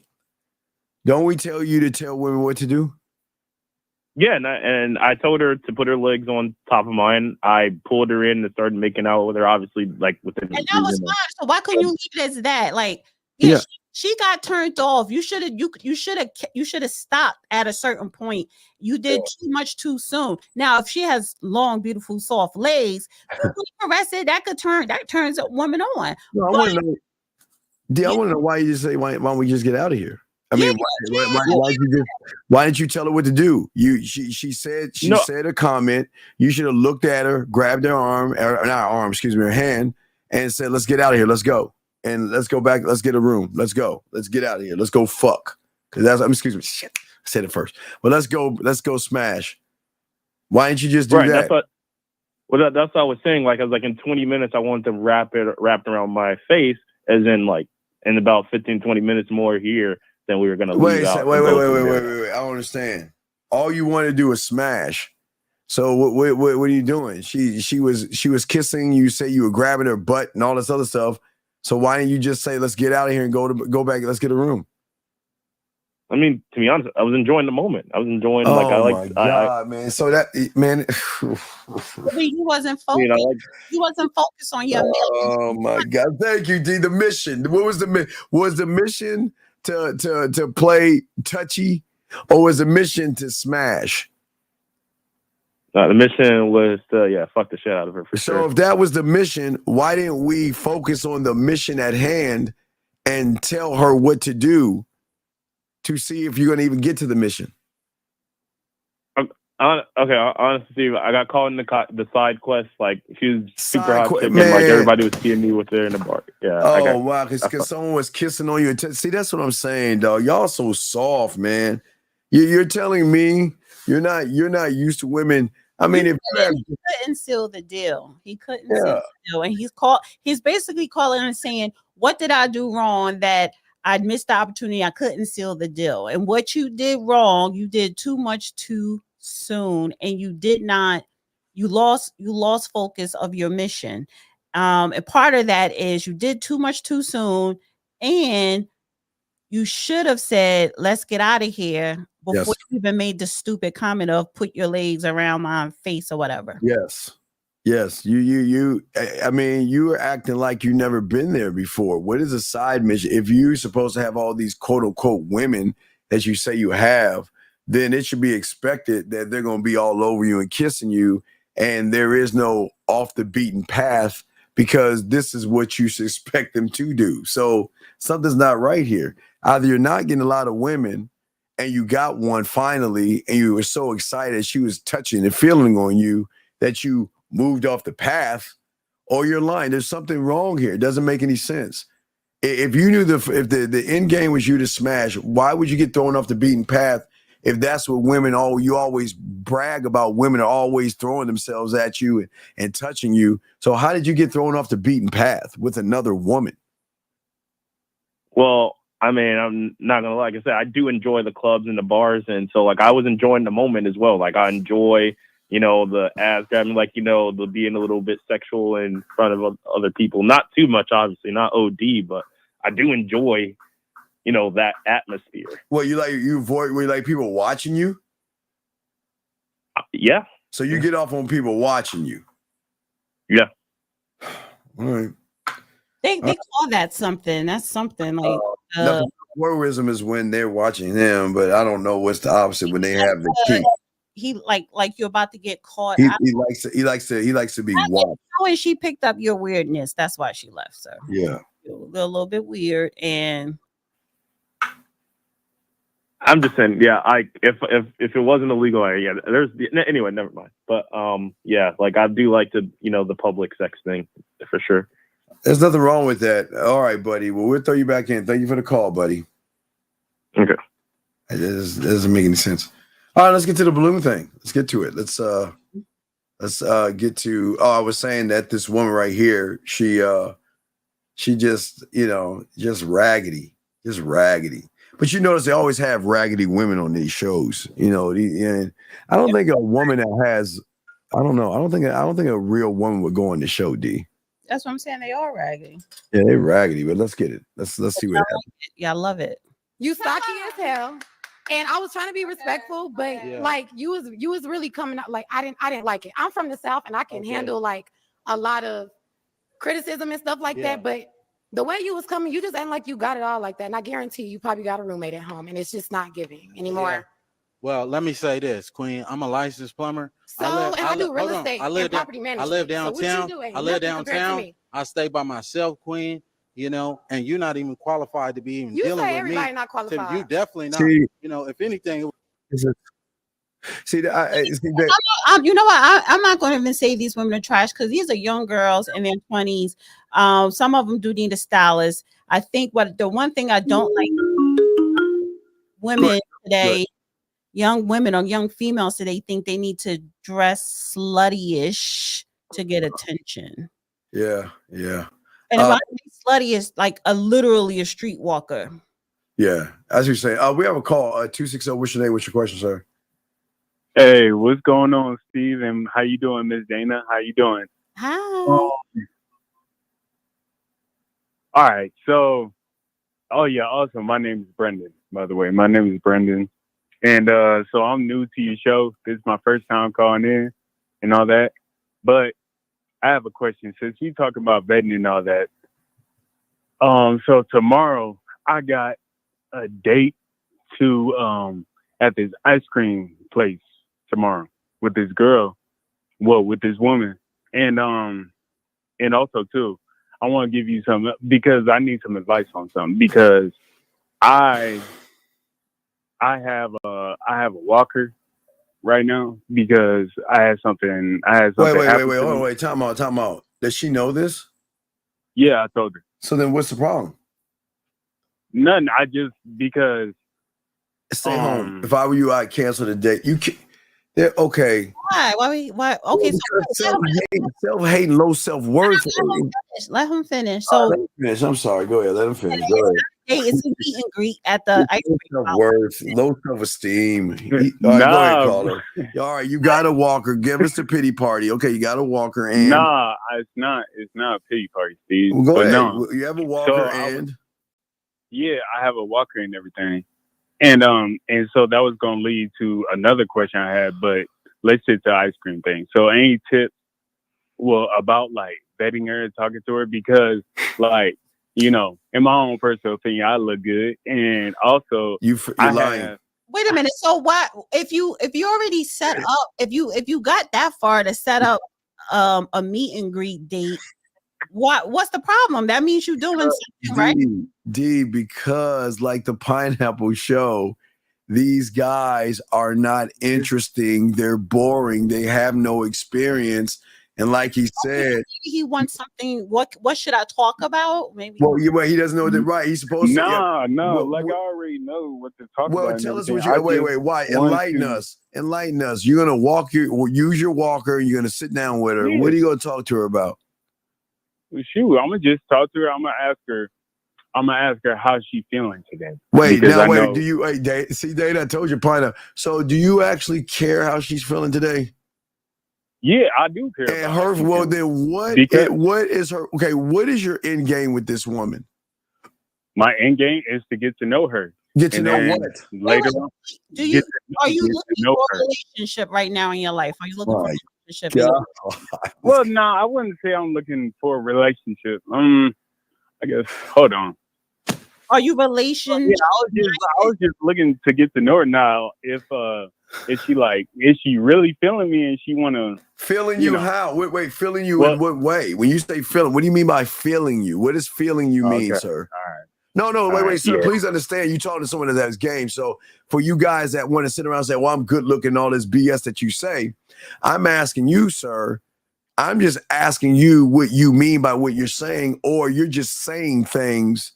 Don't we tell you to tell women what to do? Yeah, and I told her to put her legs on top of mine. I pulled her in and started making out with her, obviously, like within. And that was fine. So why couldn't you leave it as that? Like, Yeah. she got turned off. You should have stopped at a certain point. You did too much too soon. Now, if she has long, beautiful, soft legs, you can caress it. That turns a woman on. No, I want to know. I want to know why you just say why don't we just get out of here? I mean, why didn't you tell her what to do? She said a comment. You should have looked at her, grabbed her her hand, and said, "Let's get out of here. Let's go, and let's go back. Let's get a room. Let's go. Let's get out of here. Let's go fuck." Because excuse me, shit. I said it first, but let's go smash. Why didn't you just do that? That's what I was saying. Like I was like, in 20 minutes, I wanted to wrap it around my face, as in like in about 15, 20 minutes more here. Then we were gonna wait. I don't understand. All you want to do is smash. So what are you doing? She was kissing. You say you were grabbing her butt and all this other stuff. So why didn't you just say let's get out of here and go back? Let's get a room. I mean, to be honest, I was enjoying the moment. I was enjoying man. So that man, you wasn't focused. You wasn't focused on your mission. Oh my God! Thank you, D. The mission. What was the mission? Was the mission to play touchy, or was the mission to smash? The mission was to fuck the shit out of her. So if that was the mission, why didn't we focus on the mission at hand and tell her what to do to see if you're going to even get to the mission? Honestly, I got caught in the side quest. Like she was super hot, chick, and man. like everybody was seeing me with her in the bar. Yeah. Oh wow, because someone was kissing on you. See, that's what I'm saying, dog. Y'all so soft, man. You're telling me you're not used to women. I mean, he couldn't seal the deal. He couldn't seal the deal, and he's basically calling and saying, "What did I do wrong that I missed the opportunity? I couldn't seal the deal, and what you did wrong, you did too much too soon, and you lost focus of your mission. And part of that is you did too much too soon, and you should have said, let's get out of here before you even made the stupid comment of put your legs around my face or whatever. Yes. I mean, you were acting like you never been there before. What is a side mission? If you're supposed to have all these quote unquote women that you say you have, then it should be expected that they're going to be all over you and kissing you. And there is no off the beaten path because this is what you should expect them to do. So something's not right here. Either you're not getting a lot of women and you got one finally, and you were so excited she was touching and feeling on you that you moved off the path, or you're lying. There's something wrong here. It doesn't make any sense. If you knew if the end game was you to smash, why would you get thrown off the beaten path? If that's what women you always brag about, women are always throwing themselves at you and touching you. So how did you get thrown off the beaten path with another woman? Well, I mean, I'm not gonna lie. Like I said, I do enjoy the clubs and the bars, and so like I was enjoying the moment as well. Like I enjoy, the ass grabbing, like the being a little bit sexual in front of other people. Not too much, obviously, not OD, but I do enjoy, that atmosphere. Well, you like people watching you? Yeah. So you get off on people watching you? Yeah. All right. They call that something. That's something like voyeurism is when they're watching them, but I don't know what's the opposite when they have the key. he like you're about to get caught. He likes to be watched. When she picked up your weirdness, that's why she left, sir. Yeah. You're a little bit weird, and I'm just saying, yeah. If it wasn't illegal, anyway, never mind. But yeah, like I do like to, the public sex thing for sure. There's nothing wrong with that. All right, buddy. Well, we'll throw you back in. Thank you for the call, buddy. Okay. That doesn't make any sense. All right, let's get to the balloon thing. Let's get to it. Let's get to. Oh, I was saying that this woman right here, she just just raggedy. But you notice they always have raggedy women on these shows. And I don't think a woman that has, I don't know. I don't think a real woman would go on the show, D. that's what I'm saying. They are raggedy. Yeah, they're raggedy, but let's get it. Let's see what happens. Yeah, I love it. You stocky as hell. And I was trying to be respectful, but like you was really coming out like I didn't like it. I'm from the South and I can handle like a lot of criticism and stuff like that. But the way you was coming, you just ain't like you got it all like that. And I guarantee you probably got a roommate at home and it's just not giving anymore. Yeah. Well, let me say this, Queen. I'm a licensed plumber. I do real estate and property management. I live downtown. So I stay by myself, Queen. And you're not even qualified to be even you dealing say with everybody me. not qualified. You definitely not. See, If anything. See, You know what? I'm not going to even say these women are trash because these are young girls in their 20s. Some of them do need a stylist. I think the one thing I don't like women today, young women or young females today, think they need to dress slutty-ish to get attention. Yeah. And if I say slutty is like literally a streetwalker. Yeah, as you say. We have a call. 260. What's your name? What's your question, sir? Hey, what's going on, Steve? And how you doing, Miss Dana? How you doing? Hi. All right. So, also, my name is Brendan, by the way. My name is Brendan. And so I'm new to your show. This is my first time calling in and all that. But I have a question. Since you talk about vetting and all that, so tomorrow I got a date to at this ice cream place tomorrow with this girl, with this woman, and also too, I want to give you some because I need some advice on something because I have a walker right now because I had something. Wait. Time out. Does she know this? Yeah, I told her. So then what's the problem? None. Because stay home. If I were you, I'd cancel the date. You can't. Okay. Why? Okay. So self-hate, low self-worth. Let him finish. So let him finish. I'm sorry. Go ahead. Let him finish. Go ahead. Hey, it's a meet and greet at the ice cream. Self-worth, low self-esteem. All right, go ahead, caller. All right, you got a walker. Give us the pity party. Okay, you got a walker and it's not a pity party, Steve. Well, go ahead. No. You have a walker and I have a walker and everything. And so that was gonna lead to another question I had, but let's hit the ice cream thing. So any tips about like vetting her and talking to her because like in my own personal opinion, I look good, and also you're lying. Wait a minute. So what if you already set up? If you got that far to set up a meet and greet date, what's the problem? That means you're doing something right. D, because like the Pineapple Show, these guys are not interesting. They're boring. They have no experience. And like he said, maybe he wants something. What should I talk about? Maybe. Well, he doesn't know that, right? He's supposed to. No. I already know what to talk about. Well, tell us what you. Wait. Why? Enlighten us. You're gonna use your walker. You're gonna sit down with her. Yeah. What are you gonna talk to her about? Well, shoot, I'm gonna just talk to her. I'm gonna ask her how she's feeling today. Do you? See, Dave, I told you, Pineapple. So, do you actually care how she's feeling today? Yeah, I do care. And her, well, then what is her? Okay, what is your end game with this woman? My end game is to get to know her. Get to know what? Later on. Are you looking for a relationship right now in your life? Are you looking for a relationship? Well, no, I wouldn't say I'm looking for a relationship. I guess. Hold on. Are you relationship? Yeah, I was just looking to get to know her now. If is she really feeling me and she want to feeling you how? Wait, feeling you in what way? When you say feeling, what do you mean by feeling you? What does feeling you mean, sir? All right. No, wait, sir. Yeah. Please understand. You talking to someone that has game. So for you guys that want to sit around and say, "Well, I'm good looking," all this BS that you say, I'm asking you, sir. I'm just asking you what you mean by what you're saying, or you're just saying things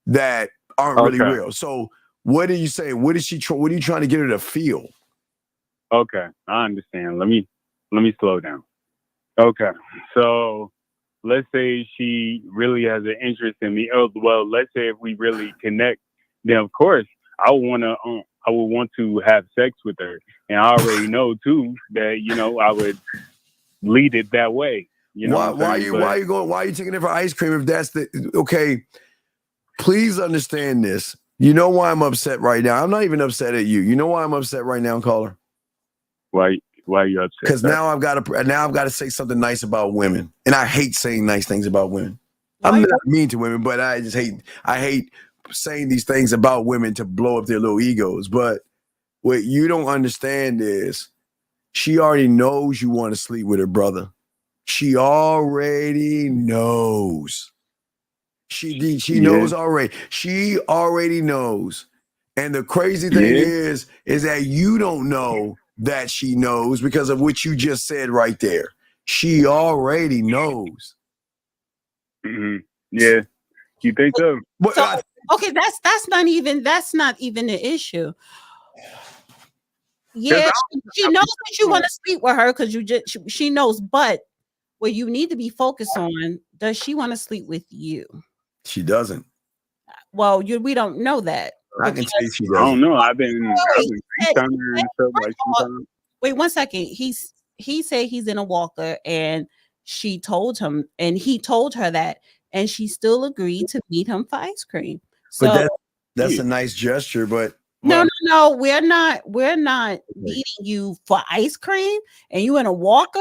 that aren't really real. So what are you saying? What is she? What are you trying to get her to feel? Okay, I understand. Let me slow down. Okay, so let's say she really has an interest in me. Oh, well, let's say if we really connect, then of course I would want to have sex with her, and I already know too that I would lead it that way. Why are you taking it for ice cream if that's the okay? Please understand this. You know why I'm upset right now? I'm not even upset at you. You know why I'm upset right now, caller? Why are you upset? Because now I've got to say something nice about women, and I hate saying nice things about women. I'm not mean to women, but I hate saying these things about women to blow up their little egos. But what you don't understand is she already knows you want to sleep with her brother. She already knows. She knows already. She already knows. And the crazy thing is that you don't know that she knows because of what you just said right there. She already knows. Mm-hmm. Yeah, you think so? Okay, that's not even the issue. Yeah, she knows that you want to sleep with her because she knows, but what you need to be focused on, does she want to sleep with you? She doesn't. Well, we don't know that. I can tell you she doesn't. I don't know. I've been FaceTiming her and stuff like sometimes. Wait 1 second. He said he's in a walker and she told him and he told her that and she still agreed to meet him for ice cream. So but that's a nice gesture, but no, we're not meeting you for ice cream and you in a walker.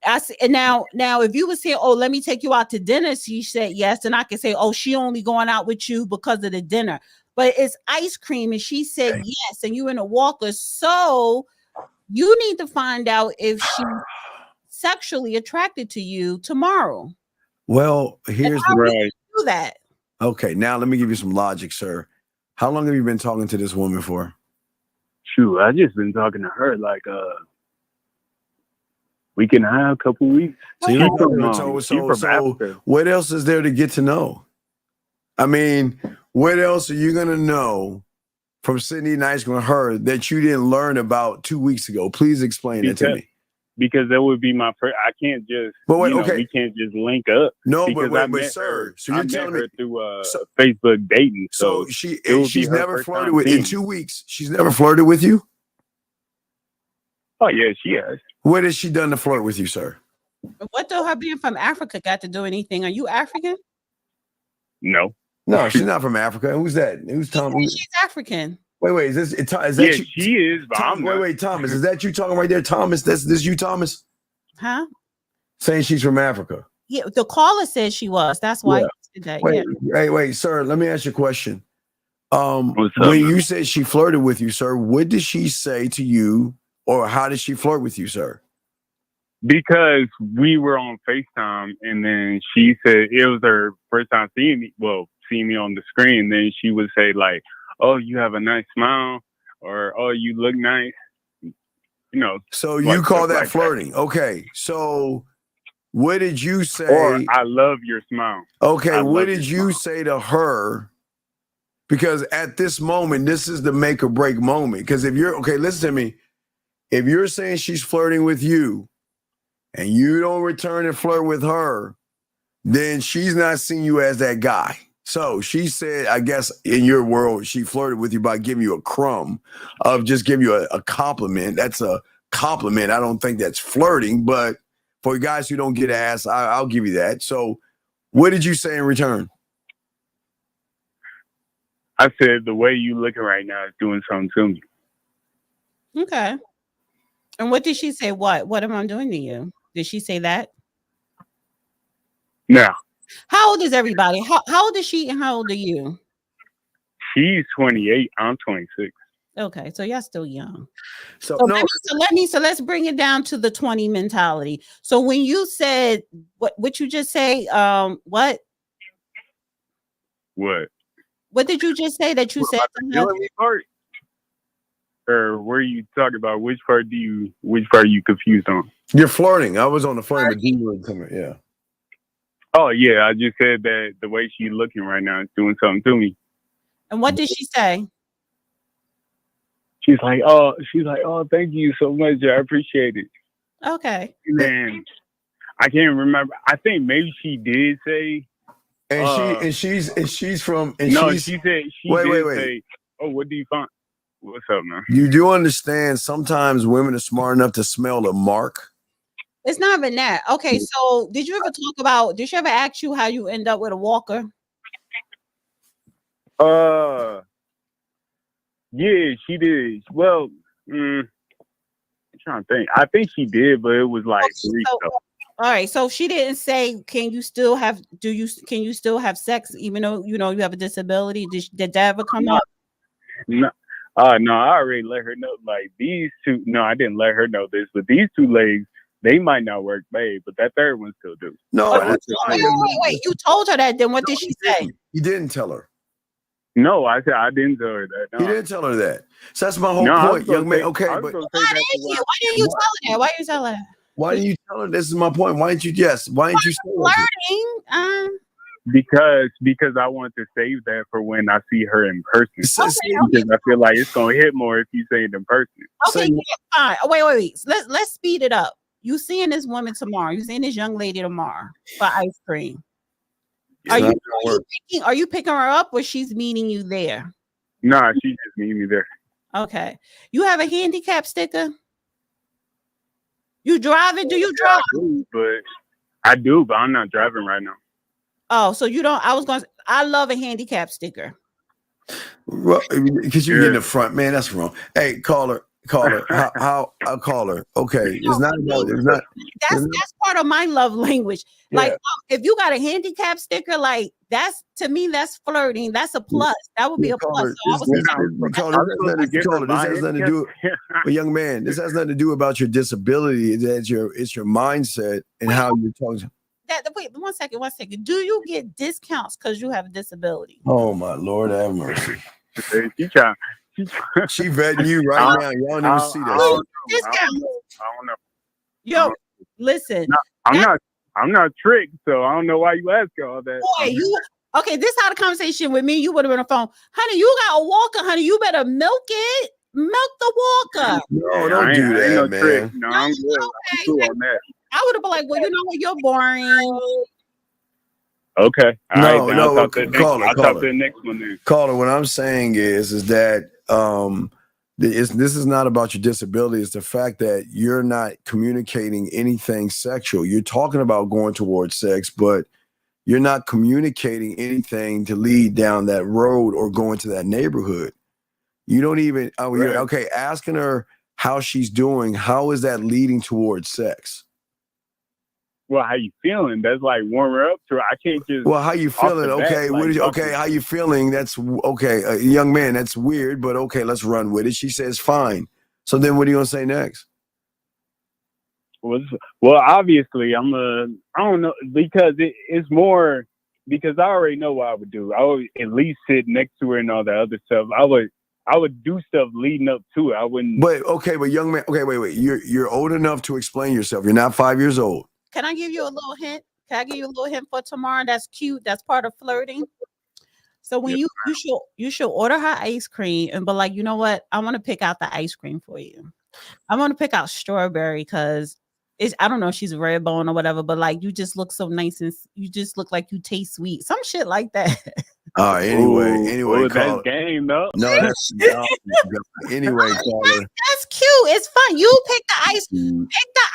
I see, and now if you would say, "Oh, let me take you out to dinner," she said yes, and I can say, "Oh, she only going out with you because of the dinner." But it's ice cream, and she said yes, and you in a walker, so you need to find out if she's sexually attracted to you tomorrow. Well, here's the right. Do that. Okay, now let me give you some logic, sir. How long have you been talking to this woman for? Shoot, I just been talking to her like week and a half, couple weeks. So what else is there to get to know? I mean, what else are you gonna know from sitting eating ice cream with her that you didn't learn about 2 weeks ago? Please explain it to me. Because that would be my first. I can't just. But wait, we can't just link up. No, because but sir, so you're telling me through Facebook dating. So she's never flirted with in 2 weeks. She's never flirted with you. Oh yeah, she has. What has she done to flirt with you, sir? What do her being from Africa got to do anything? Are you African? No, she's not from Africa. Who's that? Who's Tom? She's African. Wait, is that you? She is. But Tom, wait, Thomas, is that you talking right there, Thomas? This you, Thomas? Huh? Saying she's from Africa. Yeah, the caller said she was. That's why I said that. Wait, sir. Let me ask you a question. When you said she flirted with you, sir, what did she say to you, or how did she flirt with you, sir? Because we were on FaceTime, and then she said it was her first time seeing me. Well, seeing me on the screen. Then she would say like, "Oh, you have a nice smile," or "Oh, you look nice." So you call that flirting? That. Okay. So what did you say? Or I love your smile. Okay. What did you say to her? Because at this moment, this is the make or break moment. Because if you're listen to me. If you're saying she's flirting with you and you don't return and flirt with her, then she's not seeing you as that guy. So she said, I guess in your world, she flirted with you by giving you a crumb of just giving you a compliment. That's a compliment. I don't think that's flirting, but for guys who don't get ass, I'll give you that. So what did you say in return? I said, the way you looking right now is doing something to me. Okay. And what did she say? What am I doing to you? Did she say that? No. How old is everybody? How old is she and how old are you? She's 28. I'm 26. Okay, so y'all still young. So So no, let's bring it down to the 20 mentality. So when you said what you just say, what did you just say that you What said about the killing me part? Or were you talking about which part are you confused on? you're flirting. I was on the flirting, but you were coming. Yeah. Oh yeah, I just said that the way she's looking right now is doing something to me. And what did she say? She's like, oh, thank you so much. I appreciate it. Okay. And then I can't remember. I think maybe she did say. And she's from. And No, she's, she said wait. say, oh, what do you find? What's up, man? You do understand sometimes women are smart enough to smell a mark. It's not even that. Okay, so did you ever ask you how you end up with a walker? Yeah, she did. Well, I'm trying to think. I think she did, but it was like three stuff. All right, so she didn't say, can you still have sex even though you have a disability? Did that ever come up? No, no, I already let her know. Like these two, no, I didn't let her know this, but these two legs, they might not work, babe, but that third one still do. No, wait. You told her that. Then what did she say? You didn't tell her. No, I said I didn't tell her that. No. He didn't tell her that. So that's my whole point, young man. Okay, but why didn't you tell her that? Why didn't you tell her that? Why didn't you tell her? This is my point. Why didn't you? Yes. Why didn't you say that? Because I want to save that for when I see her in person. Because I feel like it's gonna hit more if you say it in person. Okay, fine. Oh, wait. Let's speed it up. You seeing this woman tomorrow? You seeing this young lady tomorrow for ice cream? Are you picking her up or she's meeting you there? Nah, she just meeting me there. Okay. You have a handicap sticker? You driving? Do you drive? I do, but I'm not driving right now. Oh, so you don't? I love a handicap sticker. Well, because you get in the front, man. That's wrong. Hey, caller. How I'll call her. Okay, it's not about. It's not. That's part of my love language. Yeah. Like, if you got a handicap sticker, like that's to me, that's flirting. That's a plus. That would be a plus. This has nothing to do. But young man, this has nothing to do about your disability. It's your mindset and how you're talking. Wait, one second. Do you get discounts because you have a disability? Oh my Lord, have mercy. She vetting you right now. Y'all don't even see that. I don't know. Yo, listen. I'm not tricked, so I don't know why you ask all that. Boy, okay, this how the conversation with me. You would have been on the phone. Honey, you got a walker, honey. You better milk it. Milk the walker. No, don't do that, man. Trick. No, I'm good. Okay. I'm cool on that. I would have been like, well, you know what? You're boring. Okay. I'll talk to the next one then. Caller, what I'm saying is that this is not about your disability. It's the fact that you're not communicating anything sexual. You're talking about going towards sex, but you're not communicating anything to lead down that road or go into that neighborhood. You don't even, okay, asking her how she's doing, how is that leading towards sex? Well, how you feeling? That's like warm her up to her. I can't just. Well, how you feeling? Okay, how you feeling? That's okay, young man. That's weird, but okay, let's run with it. She says fine. So then, what are you gonna say next? Well, obviously, I don't know, because it's more because I already know what I would do. I would at least sit next to her and all that other stuff. I would do stuff leading up to it. I wouldn't. But young man. Okay, wait. You're old enough to explain yourself. You're not 5 years old. Can I give you a little hint? Can I give you a little hint for tomorrow? That's cute. That's part of flirting. So when you should order her ice cream and be like, you know what? I want to pick out the ice cream for you. I want to pick out strawberry because I don't know if she's a red bone or whatever, but like you just look so nice and you just look like you taste sweet. Some shit like that. All right. Anyway, that's game though. No, that's anyway, caller. That's cute. It's fun. You pick the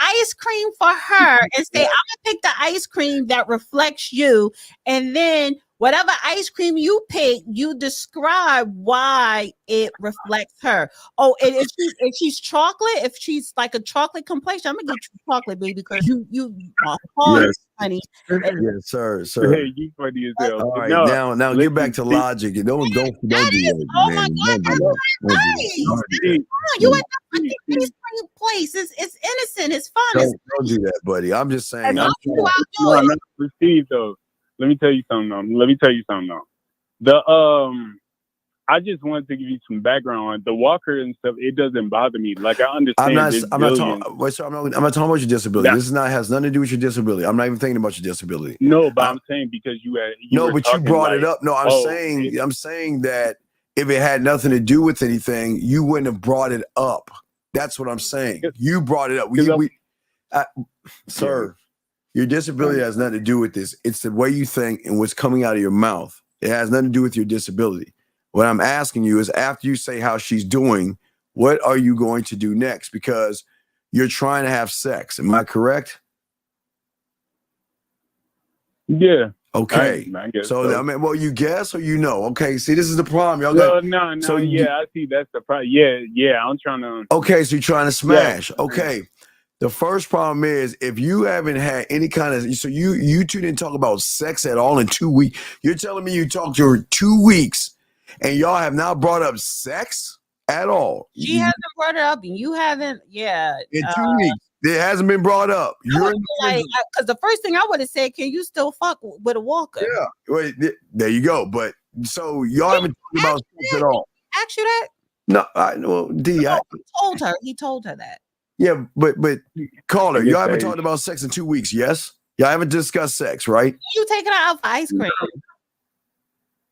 ice cream for her and say, I'm gonna pick the ice cream that reflects you. And then Whatever ice cream you pick, you describe why it reflects her. Oh, and if she's chocolate, if she's like a chocolate complexion, I'm gonna get you chocolate, baby, because you are hard, Yes. honey. Yes, sir. Hey, you funny as hell. All But right, no, now get back to listen, logic. And don't do that, Oh my man. God, Don't do that. Don't do that. nice. Don't do see, that. You at the see, ice cream place. It's innocent. It's fun. It's Don't do that, buddy. I'm just saying. as long I'm as you trying- outdo it. no, but Steve, though, let me tell you something. The I just wanted to give you some background on the walker and stuff. It doesn't bother me. Like I understand. I'm not talking. Wait, so I'm not talking about your disability. Yeah. This is not has nothing to do with your disability. I'm not even thinking about your disability. No, but I'm saying because you No, but you brought it up. No, I'm oh, saying that if it had nothing to do with anything, you wouldn't have brought it up. That's what I'm saying. You brought it up. Sir, your disability has nothing to do with this. It's the way you think and what's coming out of your mouth. It has nothing to do with your disability. What I'm asking you is, after you say how she's doing, what are you going to do next? Because you're trying to have sex. Am I correct? Yeah. Okay. I guess So I mean, well, you guess or you know. Okay. See, this is the problem. Y'all well, got. no. So I see. That's the problem. Yeah. I'm trying to. Okay, so you're trying to smash. Yeah. Okay. The first problem is if you haven't had any kind of, so you two didn't talk about sex at all in 2 weeks. You're telling me you talked to her 2 weeks and y'all have not brought up sex at all. She hasn't brought it up, and you haven't. Yeah, in 2 weeks. It hasn't been brought up. You're like, because the first thing I would have said, can you still fuck with a walker? Yeah. Wait, there you go. But so y'all haven't talked about sex at all. Ask you that? No, I know. D. He told her that. Yeah, but caller, y'all haven't talked about sex in 2 weeks, yes? Y'all haven't discussed sex, right? You taking her out for ice cream.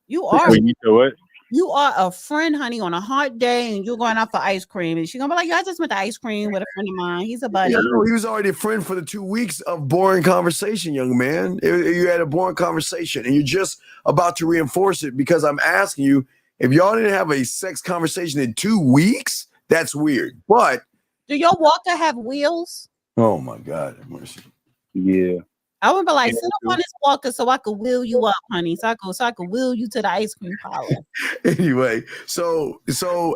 You are. Wait, you know what? You are a friend, honey, on a hot day, and you're going out for ice cream. And she's gonna be like, "Yeah, I just went to ice cream with a friend of mine. He's a buddy." Yeah, no, he was already a friend for the 2 weeks of boring conversation, young man. You had a boring conversation, and you're just about to reinforce it because I'm asking you if y'all didn't have a sex conversation in 2 weeks. That's weird. But do your walker have wheels? Oh my God, have mercy. Yeah. I would be like, sit up on this walker so I could wheel you up, honey. So I could wheel you to the ice cream parlor. Anyway, so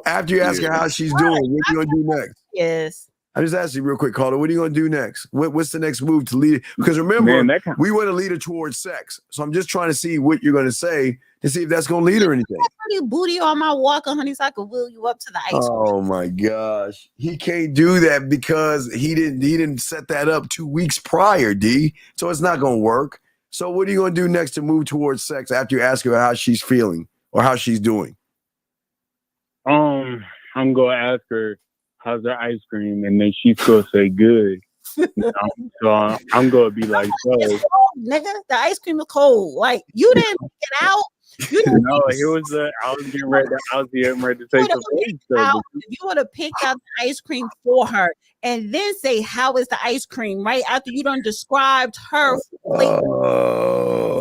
after you ask her how she's doing, what are you gonna do next? Yes. I just asked you real quick, caller. What are you gonna do next? What's the next move to lead it? Because remember, we want to lead her towards sex. So I'm just trying to see what you're gonna say to see if that's gonna lead her anything. Pretty booty on my walker, honey, so I could wheel you up to the ice cream. Oh my gosh, he can't do that because he didn't set that up 2 weeks prior, D. So it's not gonna work. So what are you gonna do next to move towards sex after you ask her how she's feeling or how she's doing? I'm gonna ask her how's her ice cream, and then she's gonna say good. So I'm gonna be like, cold, nigga, the ice cream is cold. Like you didn't get out. You didn't it was. I was getting ready. I was getting ready to say something. If you would have picked out the ice cream for her and then say, "How is the ice cream?" Right after you done described her.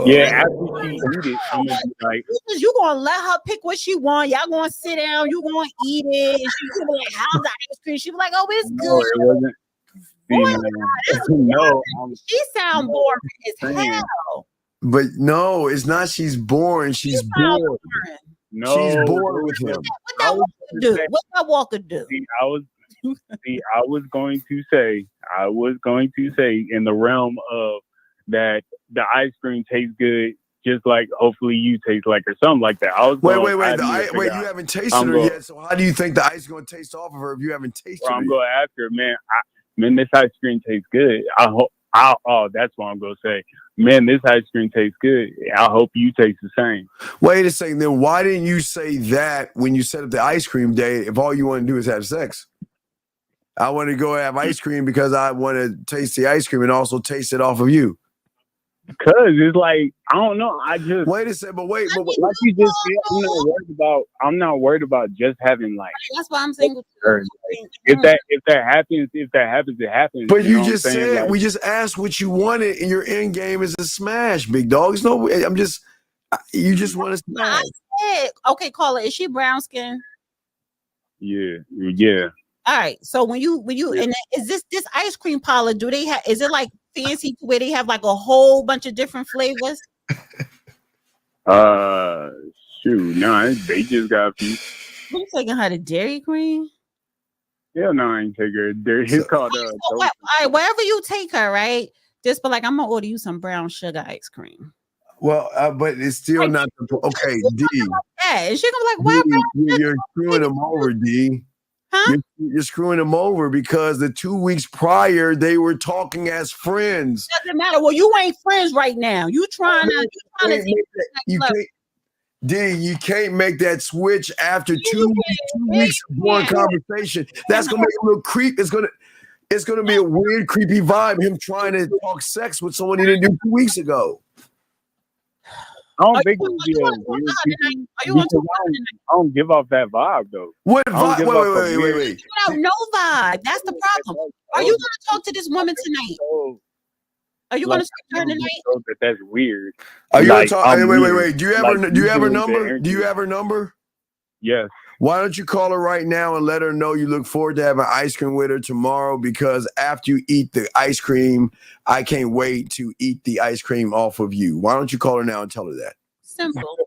Yeah, after she eat it, I'm gonna be like, you gonna let her pick what she want. Y'all gonna sit down. You gonna eat it. And she gonna be like, "How's the ice cream?" She be like, "Oh, it's good." No, it wasn't. No, she sound boring as hell. But no, it's not. She's boring. She's bored. No, she's bored with him. What that walker do? What that walker do? I was going to say in the realm of that the ice cream tastes good, just like hopefully you taste like or something like that. I was wait. You haven't tasted her yet. So how do you think the ice is going to taste off of her if you haven't tasted her? I'm going to ask her, man, this ice cream tastes good. That's what I'm going to say. Man, this ice cream tastes good. I hope you taste the same. Wait a second. Then why didn't you say that when you set up the ice cream date if all you want to do is have sex? I want to go have ice cream because I want to taste the ice cream and also taste it off of you. Because it's like, I don't know. I just wait a second, but wait, like you just said, I'm not worried about just having like. That's why I'm saying. If that happens, it happens. But you just said, we just asked what you wanted, and your end game is a smash, big dog. It's no, you just want to smash. Okay, caller, is she brown skin? Yeah. All right. So when you and is this ice cream parlor? Do they have? Is it like fancy where they have like a whole bunch of different flavors? Shoot, no, they just got a few. You taking her to Dairy Queen? Yeah, no, I ain't take her. It's called So all right, wherever you take her, right? Just be like, I'm gonna order you some brown sugar ice cream. Well, but it's still not the okay, D. And she gonna be like, why? You're screwing them over, D. Huh? You're screwing them over because the 2 weeks prior they were talking as friends. Doesn't matter. Well, you ain't friends right now. You trying to you can't make that switch after 2 weeks of boring conversation. That's gonna make a little creep. It's gonna be a weird, creepy vibe. Him trying to talk sex with someone he didn't do 2 weeks ago. I don't think it would be a weird creepy. I don't give off that vibe though. What vibe? Wait. You don't know vibe. That's the problem. Are you gonna talk to this woman tonight? Are you gonna speak to her tonight? That's weird. Are you gonna talk? Wait. Do you have her number? Do you have her number? Yes. Why don't you call her right now and let her know you look forward to having ice cream with her tomorrow? Because after you eat the ice cream, I can't wait to eat the ice cream off of you. Why don't you call her now and tell her that? Simple.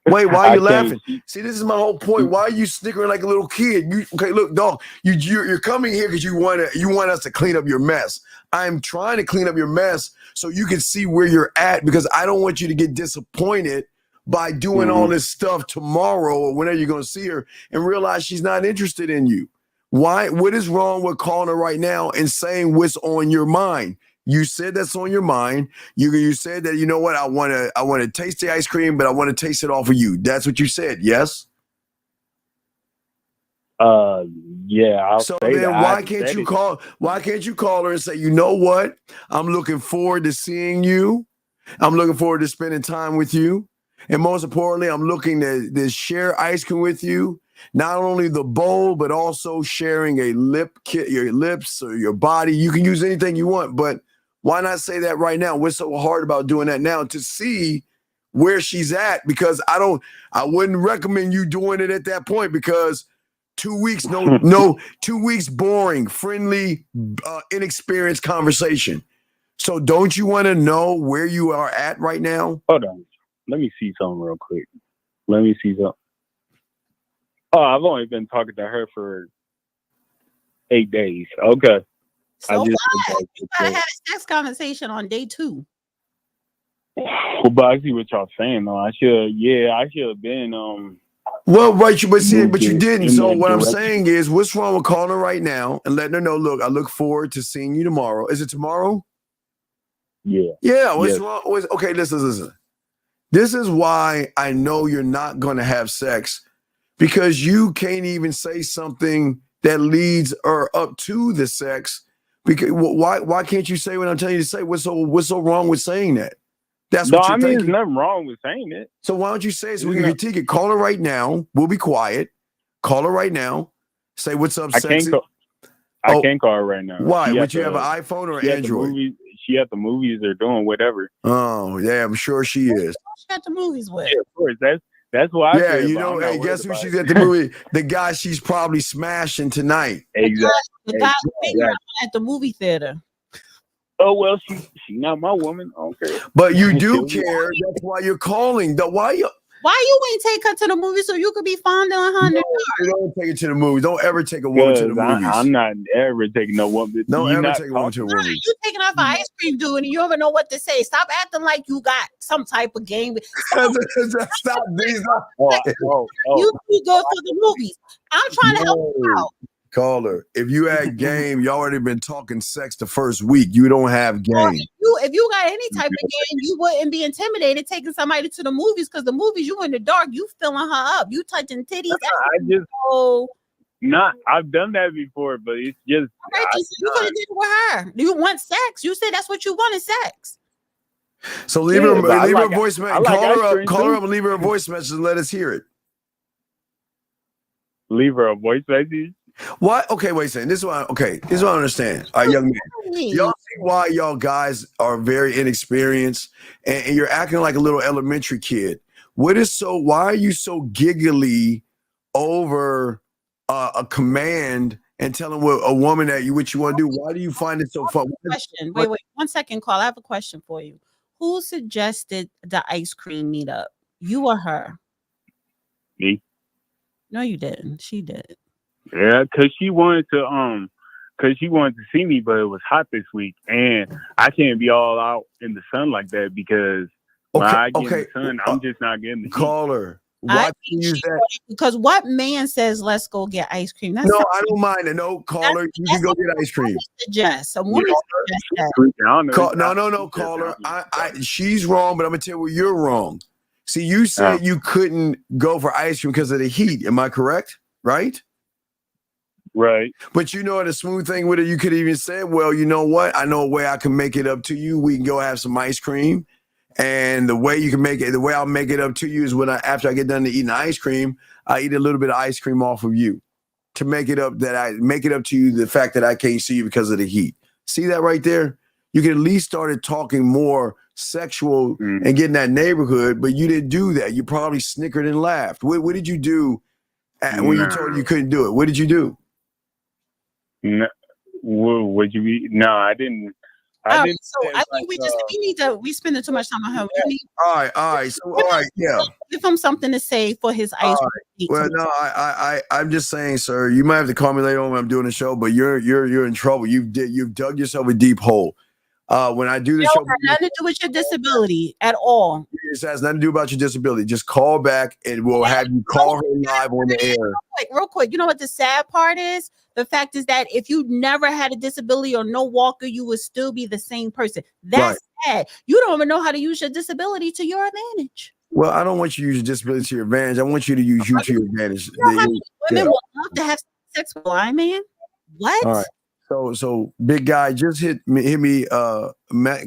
Wait, why are you laughing? See, this is my whole point. Why are you snickering like a little kid? Okay, look, dog, you're coming here because you want us to clean up your mess. I'm trying to clean up your mess so you can see where you're at, because I don't want you to get disappointed by doing all this stuff tomorrow or whenever you're going to see her and realize she's not interested in you. Why? What is wrong with calling her right now and saying what's on your mind? You said that's on your mind. You said that, you know what, I want to taste the ice cream, but I want to taste it off of you. That's what you said, yes? Yeah. So then why can't you call her and say, you know what? I'm looking forward to seeing you. I'm looking forward to spending time with you. And most importantly, I'm looking to share ice cream with you. Not only the bowl, but also sharing a your lips or your body. You can use anything you want, but why not say that right now? What's so hard about doing that now to see where she's at? Because I wouldn't recommend you doing it at that point, because 2 weeks, 2 weeks, boring, friendly, inexperienced conversation. So don't you want to know where you are at right now? Hold on. Let me see something real quick. Oh, I've only been talking to her for 8 days. Okay. So you gotta have a sex conversation on day 2. Well, but I see what y'all saying though. I should have been Well, right, but you didn't. So what I'm saying is, what's wrong with calling her right now and letting her know, look, I look forward to seeing you tomorrow. Is it tomorrow? Yeah. Yeah. What's wrong? Okay, listen. This is why I know you're not going to have sex, because you can't even say something that leads her up to the sex. Because why can't you say what I'm telling you to say? What's so wrong with saying that? That's what you're thinking. There's nothing wrong with saying it. So why don't you say it so we can critique it? Call her right now. We'll be quiet. Call her right now. Say what's up, sexy. I can't call her right now. Why? Would you have an iPhone or Android? She at the movies or doing whatever. Oh, yeah, I'm sure she is. She at the movies with. Yeah, of course. That's why. Yeah, you know. Hey, guess who she's at the movie? The guy she's probably smashing tonight. Exactly. The guy at the movie theater. Oh well, she not my woman. Okay. But you do care. That's why you're calling. Why you ain't take her to the movie so you could be fondling her? No, you don't take it to the movies. Don't ever take a woman to the movies. I'm not ever taking no woman. Don't ever take a woman to the movies. You taking her for ice cream, dude, and you don't even know what to say. Stop acting like you got some type of game. Stop these. You be good for the movies. I'm trying to help you out. Caller, if you had game, you already been talking sex the first week. You don't have game. Well, if you got any type of game, you wouldn't be intimidated taking somebody to the movies, because the movies, you in the dark, you filling her up, you touching titties. I've done that before, but it's just. Right, so you could have did it with her. You want sex? You said that's what you wanted, sex. So leave her a voice message. Call her up and leave her a voice message and let us hear it. Leave her a voice message. Why? Okay, wait a second. This is what I understand. All right, young man. Y'all see why y'all guys are very inexperienced and you're acting like a little elementary kid. Why are you so giggly over a command and telling a woman what you want to do? Why do you find it so fun? Question. Wait, 1 second, call. I have a question for you. Who suggested the ice cream meetup? You or her? Me. No, you didn't. She did. Yeah, because she wanted to see me, but it was hot this week, and I can't be all out in the sun like that because when I get in the sun, I'm just not getting the heat. Caller, why do you use that? Because what man says, "Let's go get ice cream"? That's no, I don't mind it. No, caller, you can go get ice cream. Suggest a woman suggest that. No, caller. She's wrong, but I'm gonna tell you where you're wrong. See, you said you couldn't go for ice cream because of the heat. Am I correct? Right. Right. But you know, the smooth thing with it, you could even say, well, you know what? I know a way I can make it up to you. We can go have some ice cream. And the way you can make it, the way I'll make it up to you is when after I get done eating the ice cream, I eat a little bit of ice cream off of you to make it up to you, the fact that I can't see you because of the heat. See that right there? You can at least started talking more sexual and get in that neighborhood, but you didn't do that. You probably snickered and laughed. What did you do when you told you couldn't do it? What did you do? No, would you be? No, I didn't. I didn't. So I think we spending too much time on him. All right. So yeah. Give him something to say for his ice cream. Well, no, I'm just saying, sir. You might have to call me later on when I'm doing the show, but you're in trouble. You've dug yourself a deep hole. When I do the show, nothing to do with your disability at all. It has nothing to do about your disability. Just call back and we'll have you call her live on the air. Real quick. You know what the sad part is? The fact is that if you never had a disability or no walker, you would still be the same person. That's sad. You don't even know how to use your disability to your advantage. Well, I don't want you to use your disability to your advantage. I want you to use you to your advantage. You know how many women would love to have sex with a blind man? What? All right. So big guy, just hit me,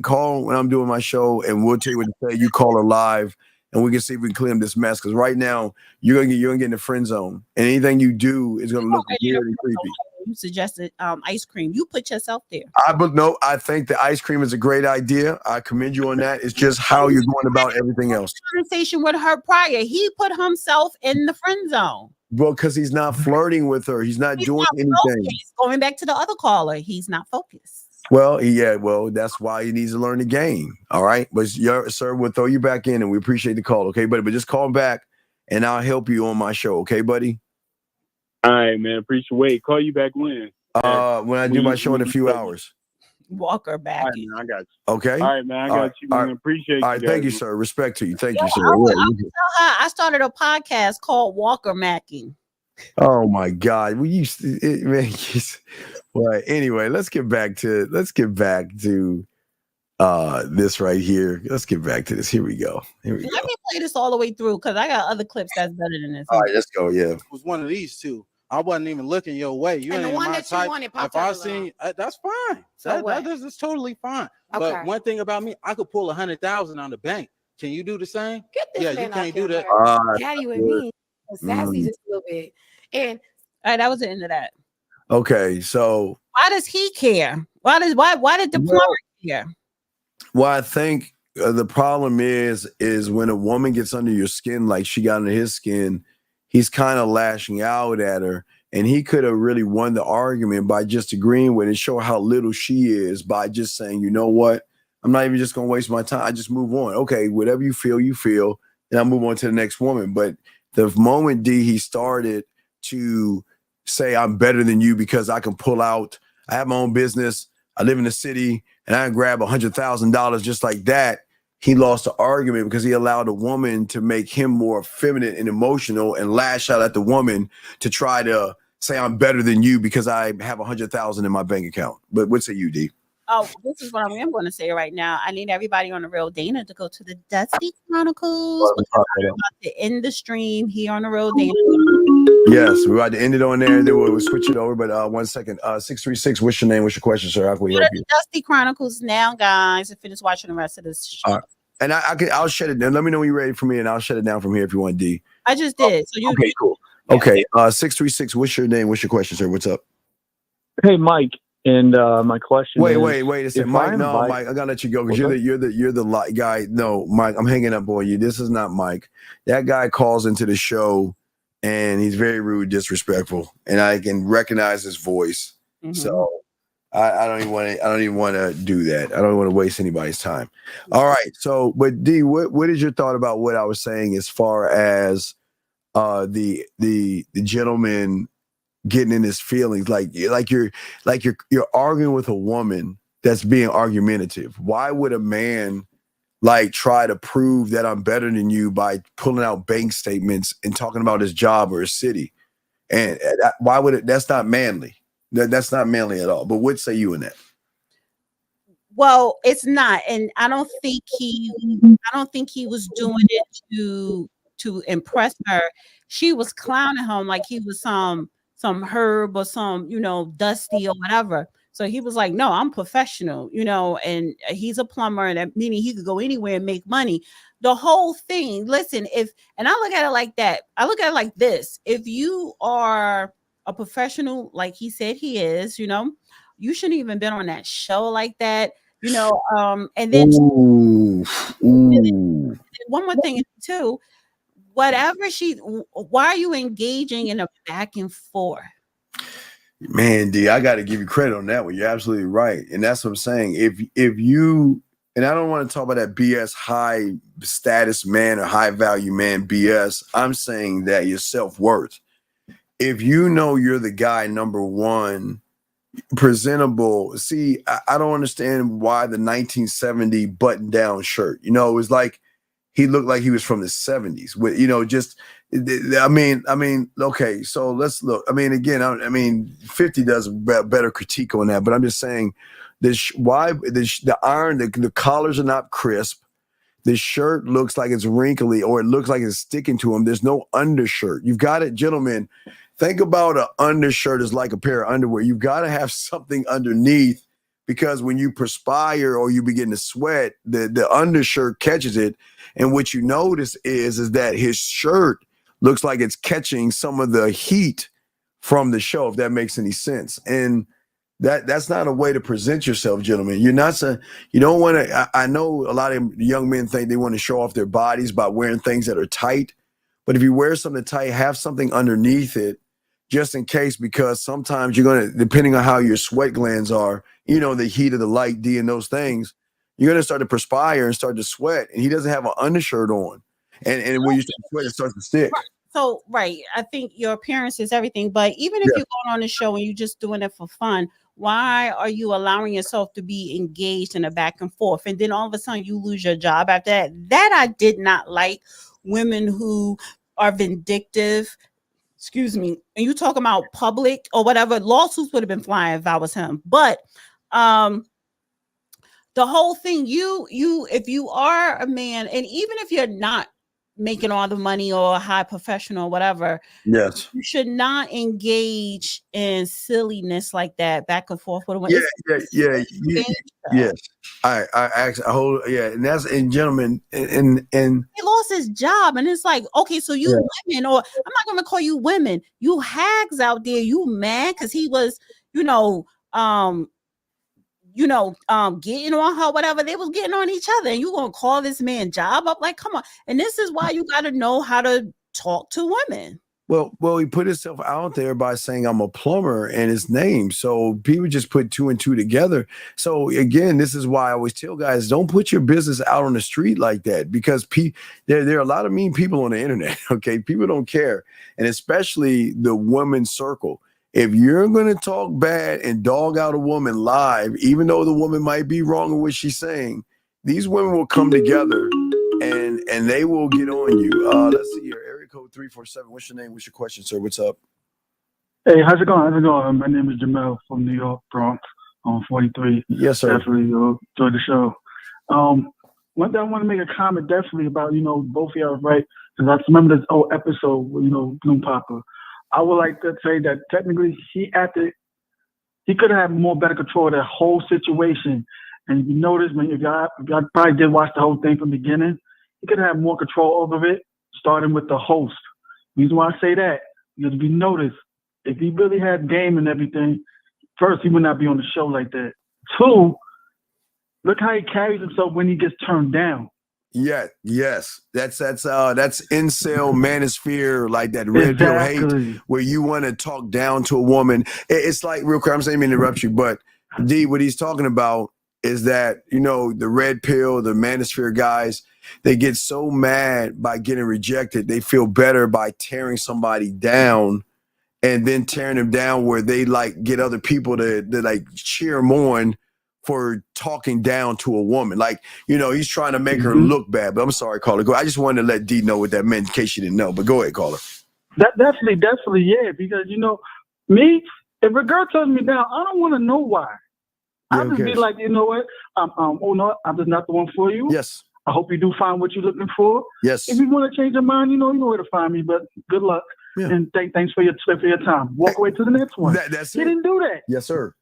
call when I'm doing my show, and we'll tell you what to say. You call her live, and we can see if we can clear this mess. Because right now you're gonna get in the friend zone, and anything you do is gonna look weird and creepy. You suggested ice cream. You put yourself there. I think the ice cream is a great idea. I commend you on that. It's just how you're going about everything else. Conversation with her prior, he put himself in the friend zone. Well, because he's not flirting with her. He's not doing anything. Focused. Going back to the other caller, he's not focused. Well, that's why he needs to learn the game. All right. But sir, we'll throw you back in and we appreciate the call. Okay, buddy. But just call back and I'll help you on my show. Okay, buddy? All right, man. Appreciate call you back when? When I do my show in a few hours. Walker back. All right, man, I got you. Okay. All right, man. I got you. Man. Appreciate you. All right, thank you, sir. Respect to you. Thank you, sir. I started a podcast called Walker Macking. Oh my God. Well, anyway, let's get back to this right here. Let's get back to this. Here we go. Let me play this all the way through because I got other clips that's better than this. All right, let's go. Yeah. It was one of these two. I wasn't even looking your way. You ain't my type. If I seen, that's fine. That's totally fine. Okay. But one thing about me, I could pull 100,000 on the bank. Can you do the same? Get this man you can't do that. Daddy with me, sassy just a little bit. And all right, that was the end of that. Okay, so why does he care? Why did the plumber care? Well, I think the problem is when a woman gets under your skin, like she got under his skin, he's kind of lashing out at her, and he could have really won the argument by just agreeing with it, show how little she is by just saying, you know what, I'm not even just gonna waste my time. I just move on. Okay, whatever you feel, and I move on to the next woman. But the moment he started to say I'm better than you because I can pull out, I have my own business, I live in the city, and I can grab $100,000 just like that, he lost the argument because he allowed a woman to make him more feminine and emotional and lash out at the woman to try to say I'm better than you because I have $100,000 in my bank account. But what say you, D? Oh, this is what I'm going to say right now. I need everybody on the Real Dana to go to the Dusty Chronicles. We're about to end the stream here on the Real Dana. Yes, we're about to end it on there. Then we'll switch it over. But 1 second. 636, what's your name? What's your question, sir? How can we help you? Dusty Chronicles now, guys. And finish watching the rest of this show. And I'll shut it down. Let me know when you're ready for me, and I'll shut it down from here if you want, D. I just did. So okay, cool. Okay, 636, what's your name? What's your question, sir? What's up? Hey, Mike. And my question wait is, a second, Mike. No, Mike, I gotta let you go because you're the guy. No, Mike, I'm hanging up on you. This is not Mike. That guy calls into the show and he's very rude, disrespectful, and I can recognize his voice. Mm-hmm. So I don't even want to do that. I don't want to waste anybody's time. All right. So, but D, what is your thought about what I was saying as far as the gentleman getting in his feelings, like you're arguing with a woman that's being argumentative? Why would a man like try to prove that I'm better than you by pulling out bank statements and talking about his job or his city? And why would it? That's not manly. That's not manly at all. But what say you in that? Well, it's not, and I don't think he was doing it to impress her. She was clowning him like he was some herb or some, dusty or whatever. So he was like, no, I'm professional, and he's a plumber, and that meaning he could go anywhere and make money. The whole thing, listen, and I look at it like that. I look at it like this. If you are a professional, like he said he is, you shouldn't even been on that show like that, and then Ooh. one more thing too, why are you engaging in a back and forth? Man, D, I got to give you credit on that one. You're absolutely right. And that's what I'm saying. If you, and I don't want to talk about that BS high status man or high value man BS. I'm saying that your self-worth. If you know you're the guy, number one, presentable. See, I don't understand why the 1970 button down shirt, it was like, he looked like he was from the 70s with, okay, so let's look. Again, 50 does a better critique on that, but I'm just saying the iron, the collars are not crisp. The shirt looks like it's wrinkly, or it looks like it's sticking to him. There's no undershirt. You've got it, gentlemen. Think about an undershirt is like a pair of underwear. You've got to have something underneath, because when you perspire or you begin to sweat, the undershirt catches it. And what you notice is that his shirt looks like it's catching some of the heat from the show, if that makes any sense. And that's not a way to present yourself, gentlemen. You don't want to. I know a lot of young men think they want to show off their bodies by wearing things that are tight. But if you wear something tight, have something underneath it, just in case, because sometimes you're going to, depending on how your sweat glands are, the heat of the light, D, and those things, you're going to start to perspire and start to sweat. And he doesn't have an undershirt on. And when you start to sweat, it starts to stick. So, right. I think your appearance is everything. But even if you're going on the show and you're just doing it for fun, why are you allowing yourself to be engaged in a back and forth? And then all of a sudden you lose your job after that. That I did not like. Women who are vindictive, excuse me, and you talk about public or whatever, lawsuits would have been flying if I was him. But the whole thing, if you are a man, and even if you're not making all the money or a high professional or whatever, yes, you should not engage in silliness like that, back and forth with a woman. Yes. I hold, and that's, and gentlemen, and he lost his job, and it's like, okay, so you women, or I'm not gonna call you women, you hags out there, you mad because he was, getting on her, whatever, they was getting on each other, and you gonna call this man job up? Like, come on. And this is why you got to know how to talk to women. Well, he put himself out there by saying I'm a plumber and his name. So people just put two and two together. So again, this is why I always tell guys, don't put your business out on the street like that, because there are a lot of mean people on the internet. Okay. People don't care. And especially the women's circle. If you're going to talk bad and dog out a woman live, even though the woman might be wrong in what she's saying, these women will come together and they will get on you. Let's see here. Area code 347. What's your name? What's your question, sir? What's up? Hey, how's it going? My name is Jamel from New York, Bronx, on 43. Yes, sir. Definitely enjoy the show. One thing I want to make a comment definitely about, both of y'all, right? Because I remember this old episode with, Bloom Papa. I would like to say that technically he could have had more better control of that whole situation. And if you notice, if y'all probably did watch the whole thing from the beginning, he could have more control over it, starting with the host. The reason why I say that, because if you notice, if he really had game and everything, first, he would not be on the show like that. Two, look how he carries himself when he gets turned down. Yeah, yes. That's incel manosphere, like that red pill hate, where you want to talk down to a woman. It's like, real quick, I'm saying to interrupt you, but D, what he's talking about is that, you know, the red pill, the manosphere guys, they get so mad by getting rejected. They feel better by tearing somebody down and then tearing them down where they like get other people to like cheer them on for talking down to a woman. Like, you know, he's trying to make her look bad. But I'm sorry, caller. I just wanted to let D know what that meant in case you didn't know. But go ahead, caller. That definitely, yeah. Because, you know, me, if a girl turns me down, I don't want to know why. I'll just be like, you know what? Oh no, I'm just not the one for you. Yes. I hope you do find what you're looking for. Yes. If you want to change your mind, you know where to find me. But good luck. Yeah. And thanks for your time. Walk away to the next one. That's he it. Didn't do that. Yes, sir.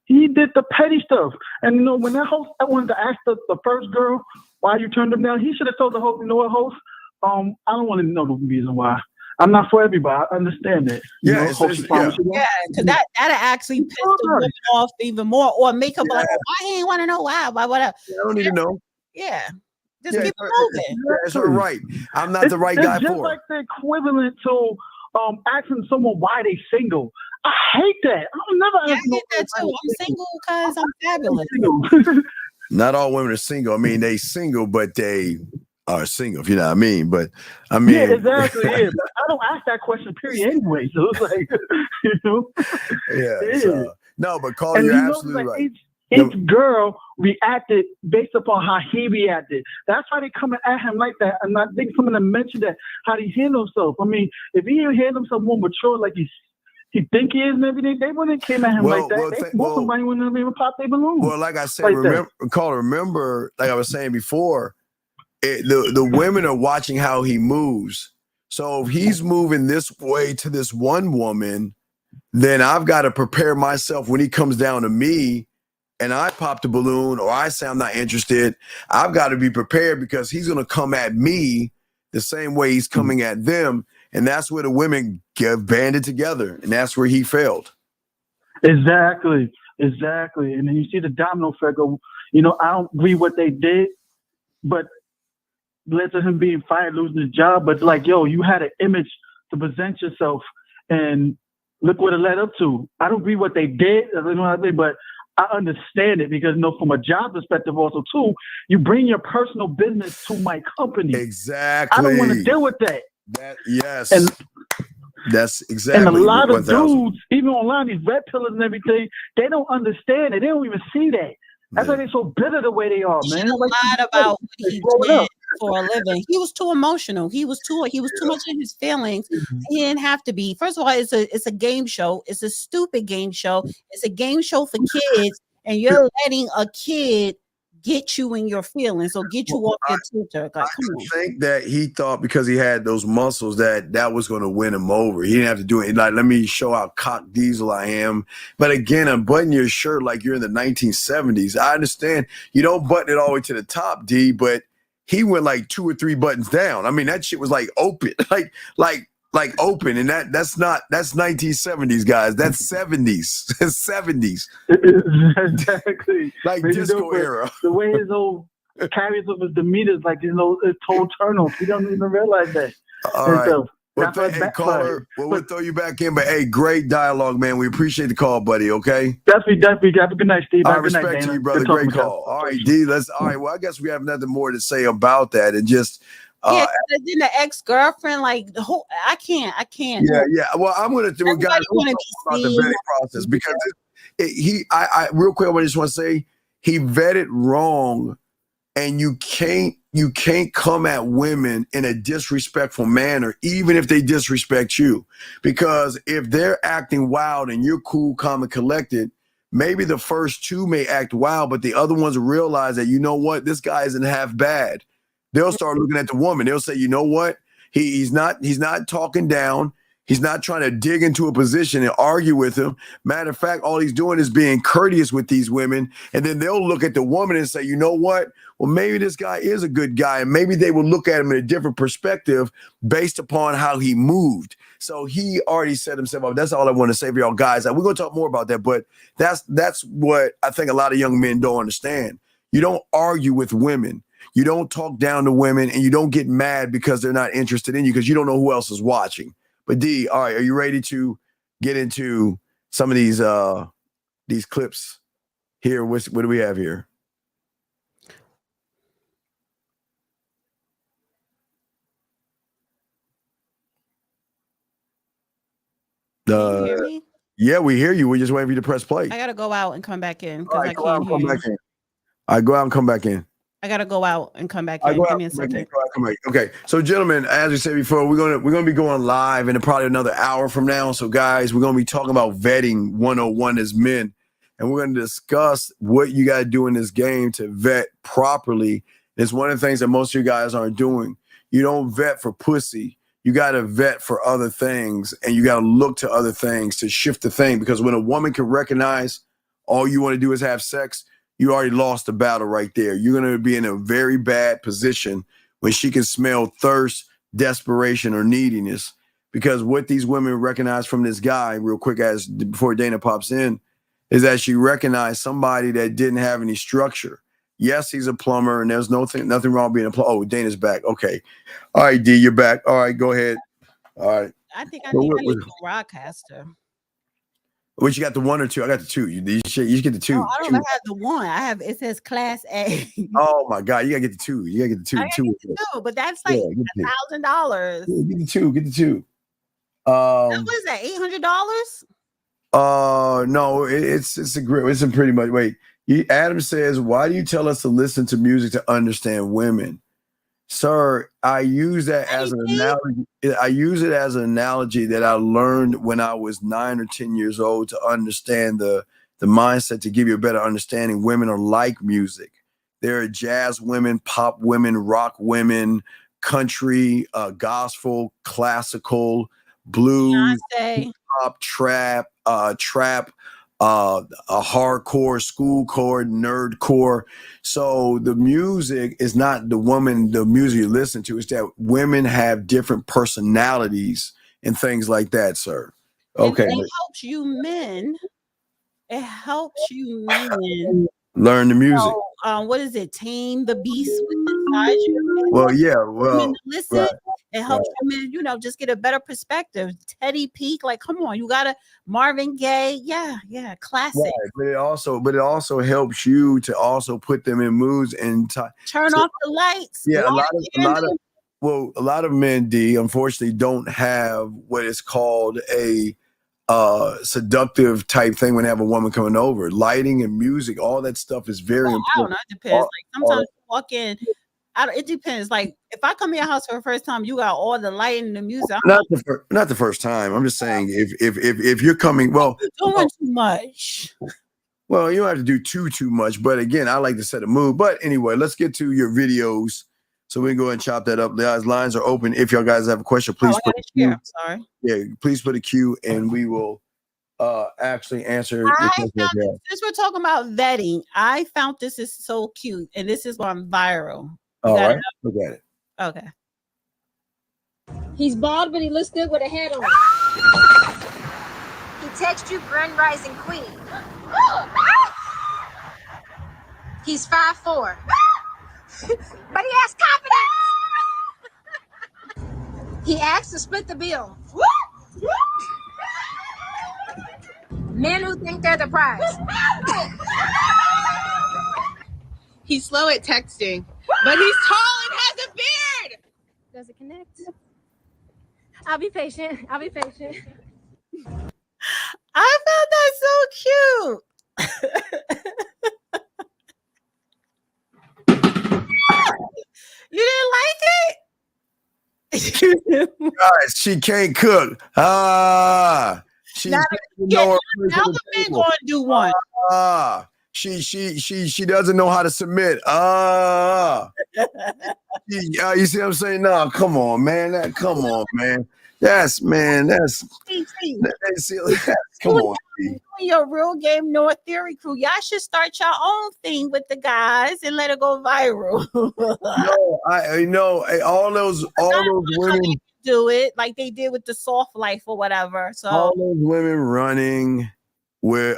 He did the petty stuff. And you know, when that host, I wanted to ask the first girl why you turned him down. He should have told the host, you know what, host? I don't want to know the reason why. I'm not for everybody. I understand that. Yeah, because that actually pissed the woman off even more, or make her like, why he ain't want to know why whatever. I don't need to know. Yeah, just keep moving. Yeah, that's all right. I'm not the right guy for it. It's just like the equivalent to asking someone why they single. I hate that. I'm never asking. I hate that too. I'm single because I'm fabulous. Not all women are single. I mean, they single, but they are single, if you know what I mean. But I mean, yeah, exactly. Yeah, but I don't ask that question, period, anyway. So it's like, you know, yeah. No, but Carl, you're absolutely right. Each girl reacted based upon how he reacted. That's why they coming at him like that. And I think someone to mention that how he handled himself. I mean, if he handled himself more mature, like he think he is and everything, they wouldn't came at him like that. Somebody wouldn't even pop their balloon. Well, like I said, remember, like I was saying before, the women are watching how he moves. So if he's moving this way to this one woman, then I've got to prepare myself when he comes down to me and I pop the balloon or I say I'm not interested. I've got to be prepared because he's going to come at me the same way he's coming at them. And that's where the women get banded together. And that's where he failed. Exactly. And then you see the domino effect of, you know, I don't agree what they did, but led to him being fired, losing his job. But like, yo, you had an image to present yourself and look what it led up to. I don't agree what they did, you know what I mean? But I understand it because, you know, from a job perspective also too, you bring your personal business to my company. Exactly. I don't want to deal with that. Yes. And that's exactly. And a lot of dudes, even online, these red pillars and everything, they don't understand it. They don't even see that. That's why they're so bitter the way they are, man. He lied about what he did for a living. He was too emotional. He was too much in his feelings. He didn't have to be. First of all, it's a game show. It's a stupid game show. It's a game show for kids, and you're letting a kid get you in your feelings or get you off your Twitter. Like, I think that he thought because he had those muscles that was going to win him over. He didn't have to do it. Like, let me show how cock diesel I am. But again, unbutton your shirt like you're in the 1970s. I understand you don't button it all the way to the top, D, but he went like 2 or 3 buttons down. I mean, that shit was like open, like open. And that's 1970s, guys. That's 70s. 70s. Exactly. Like disco era. The way his old carries of his demeanor is like, you know, it's total turn off. You don't even realize that. All right. Caller, we'll throw you back in. But hey, great dialogue, man. We appreciate the call, buddy. Okay. Definitely. Have a good night, Steve. I respect you, brother. Great call. All right, D. All right. Well, I guess we have nothing more to say about that. And just then the ex-girlfriend, like the whole, I can't. Yeah. Well, I'm gonna do guys about the vetting process because real quick, I just want to say he vetted wrong, and you can't come at women in a disrespectful manner, even if they disrespect you, because if they're acting wild and you're cool, calm, and collected, maybe the first 2 may act wild, but the other ones realize that, you know what, this guy isn't half bad. They'll start looking at the woman. They'll say, you know what? He's not talking down. He's not trying to dig into a position and argue with him. Matter of fact, all he's doing is being courteous with these women. And then they'll look at the woman and say, you know what? Well, maybe this guy is a good guy. And maybe they will look at him in a different perspective based upon how he moved. So he already set himself up. That's all I want to say for y'all guys. We're going to talk more about that, but that's what I think a lot of young men don't understand. You don't argue with women. You don't talk down to women, and you don't get mad because they're not interested in you because you don't know who else is watching. But D, all right, are you ready to get into some of these clips Here, what do we have here? Can you hear me? Yeah, we hear you. We're just waiting for you to press play. I gotta go out and come back in because Right, I can't hear you. All right, go out and come back in. I gotta go out and come back in. Give me a second. Okay, so gentlemen, as we said before, we're gonna be going live in probably another hour from now. So guys, we're gonna be talking about vetting 101 as men, and we're gonna discuss what you gotta do in this game to vet properly. It's one of the things that most of you guys aren't doing. You don't vet for pussy. You gotta vet for other things, and you gotta look to other things to shift the thing. Because when a woman can recognize all you want to do is have sex, you already lost the battle right there. You're going to be in a very bad position when she can smell thirst, desperation, or neediness. Because what these women recognize from this guy, real quick, as before Dana pops in, is that she recognized somebody that didn't have any structure. Yes, he's a plumber, and there's nothing wrong being a plumber. Oh, Dana's back. Okay. All right, D, you're back. All right, go ahead. All right. I think I need a broadcaster. Which you got the 1 or 2? I got the 2. You get the 2. No, I don't have the 1. It says Class A. Oh my God, you gotta get the 2. You gotta get the 2. I gotta get the 2, but that's like $1,000. Get the 2. Get the 2. What is that? $800? No, it's a great. It's a pretty much. Wait, Adam says, "Why do you tell us to listen to music to understand women?" Sir, I use that as an analogy. I use it as an analogy that I learned when I was 9 or 10 years old to understand the mindset, to give you a better understanding. Women are like music. There are jazz women, pop women, rock women, country, gospel, classical, blues, hip-hop, trap, a hardcore, schoolcore, nerdcore. So the music is not the music you listen to. It's that women have different personalities and things like that, sir. Okay. And it helps you men. It helps you men learn the music. What is it? Tame the beast inside you. Well, yeah. Well, listen. Right. It helps you men, just get a better perspective. Teddy Peak, like, come on, you gotta Marvin Gaye, yeah, classic. Right. But it also helps you to also put them in moods and turn off the lights. Yeah, a lot of men, D, unfortunately, don't have what is called a seductive type thing when they have a woman coming over. Lighting and music, all that stuff is very important. I don't know, it depends. Sometimes you walk in. It depends. Like if I come in your house for the first time, you got all the lighting and the music. Not the first time. I'm just saying if you're coming, you're doing too much. Well, you don't have to do too much. But again, I like to set a mood. But anyway, let's get to your videos so we can go ahead and chop that up. The lines are open. If y'all guys have a question, please put a Q. I'm sorry. Yeah, please put a Q and we will actually answer. Since we're talking about vetting, I found this is so cute, and this is gone viral. All right, look at it. Okay. He's bald, but he looks good with a hat on. He texts you Grand Rising Queen. He's 5'4". But he has confidence. He asks to split the bill. Men who think they're the prize. He's slow at texting, but he's tall and has a beard. Does it connect? I'll be patient. I found that so cute. You didn't like it? Guys, she can't cook. She's now the men going to do one. She doesn't know how to submit. You see what I'm saying? No, come on, man. Come on, man. That's come on. Your Real Game North Theory crew, y'all should start your own thing with the guys and let it go viral. No, I know all those women do it like they did with the Soft Life or whatever. So all those women running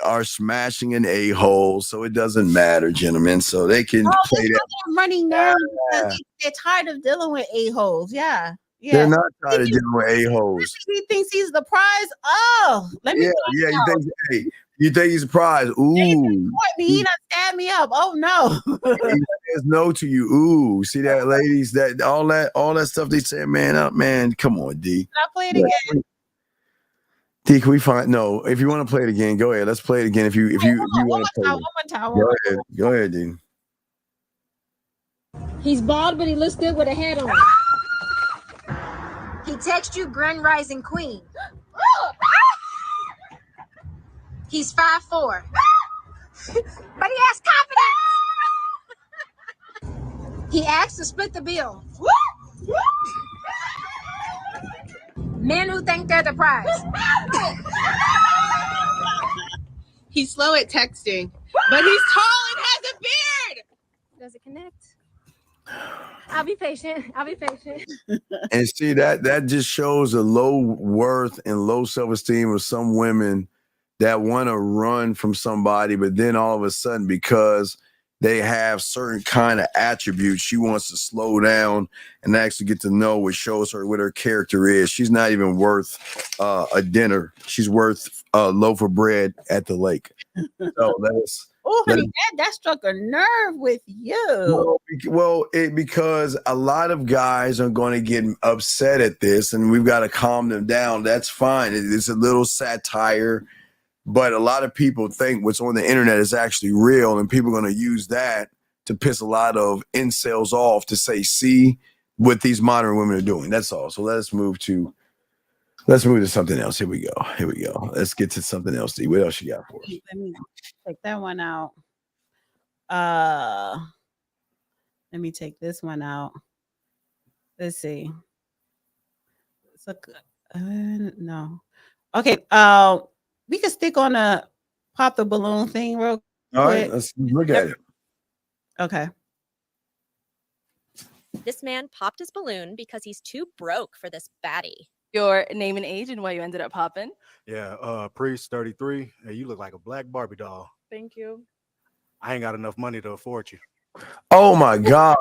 are smashing an a-hole, so it doesn't matter, gentlemen. So they can play that. They're running now because they're tired of dealing with a-holes. Yeah. They're not tired of dealing with a-holes. He thinks he's the prize. Oh, let me. Yeah. He thinks, hey, You think he's surprised? Ooh. He done stabbed me up. Oh no. He says no to you. Ooh. See that, ladies? That all that stuff they say, man, up, man. Come on, D. Can I play it again? D, can we find no? If you want to play it again, go ahead. Let's play it again. If you want to play it. One more time. Go ahead, D. He's bald, but he looks good with a hat on. He texts you Grand Rising Queen. He's 5'4". But he has confidence. He asks to split the bill. Men who think they're the prize. He's slow at texting, but he's tall and has a beard. Does it connect? I'll be patient. And see that just shows a low worth and low self-esteem of some women that want to run from somebody, but then all of a sudden, because they have certain kind of attributes, she wants to slow down and actually get to know what shows her what her character is. She's not even worth a dinner. She's worth a loaf of bread at the lake. So that's. Oh, honey, that struck a nerve with you. Well, because a lot of guys are going to get upset at this, and we've got to calm them down. That's fine. It's a little satire, but a lot of people think what's on the internet is actually real, and people are going to use that to piss a lot of incels off to say, see what these modern women are doing. That's all. So let's move to something else. Here we go. Let's get to something else. D, what else you got for us? Let me take that one out. Let me take this one out. Let's see. No. Okay. We can stick on the pop the balloon thing real quick. All right, let's look at it. Okay. This man popped his balloon because he's too broke for this baddie. Your name and age and why you ended up popping. Yeah, Priest 33. Hey, you look like a black Barbie doll. Thank you. I ain't got enough money to afford you. Oh my God.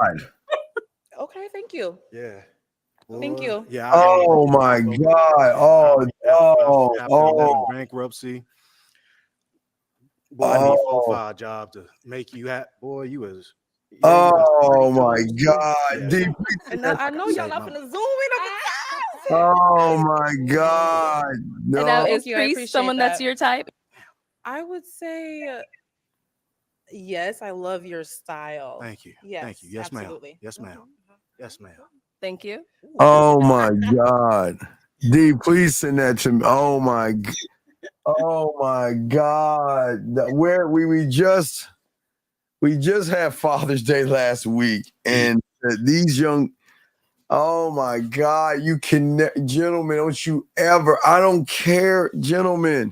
Okay, thank you. Yeah. Thank you. Yeah. Oh my God. Oh. Bankruptcy. Boy, I need 4-5 jobs to make you happy. Boy, you was. Oh my God. Yeah. And I know y'all not gonna zoom in. Oh my God. No. And now is Priest someone that's your type? I would say yes. I love your style. Thank you. Yes, Thank you. Yes, absolutely. ma'am. Yes, ma'am. Yes, ma'am. Thank you. Oh my God. D, please send that to me. Oh my God. Where we just had Father's Day last week, and these young. Oh my God, you can, gentlemen, don't you ever, I don't care, gentlemen,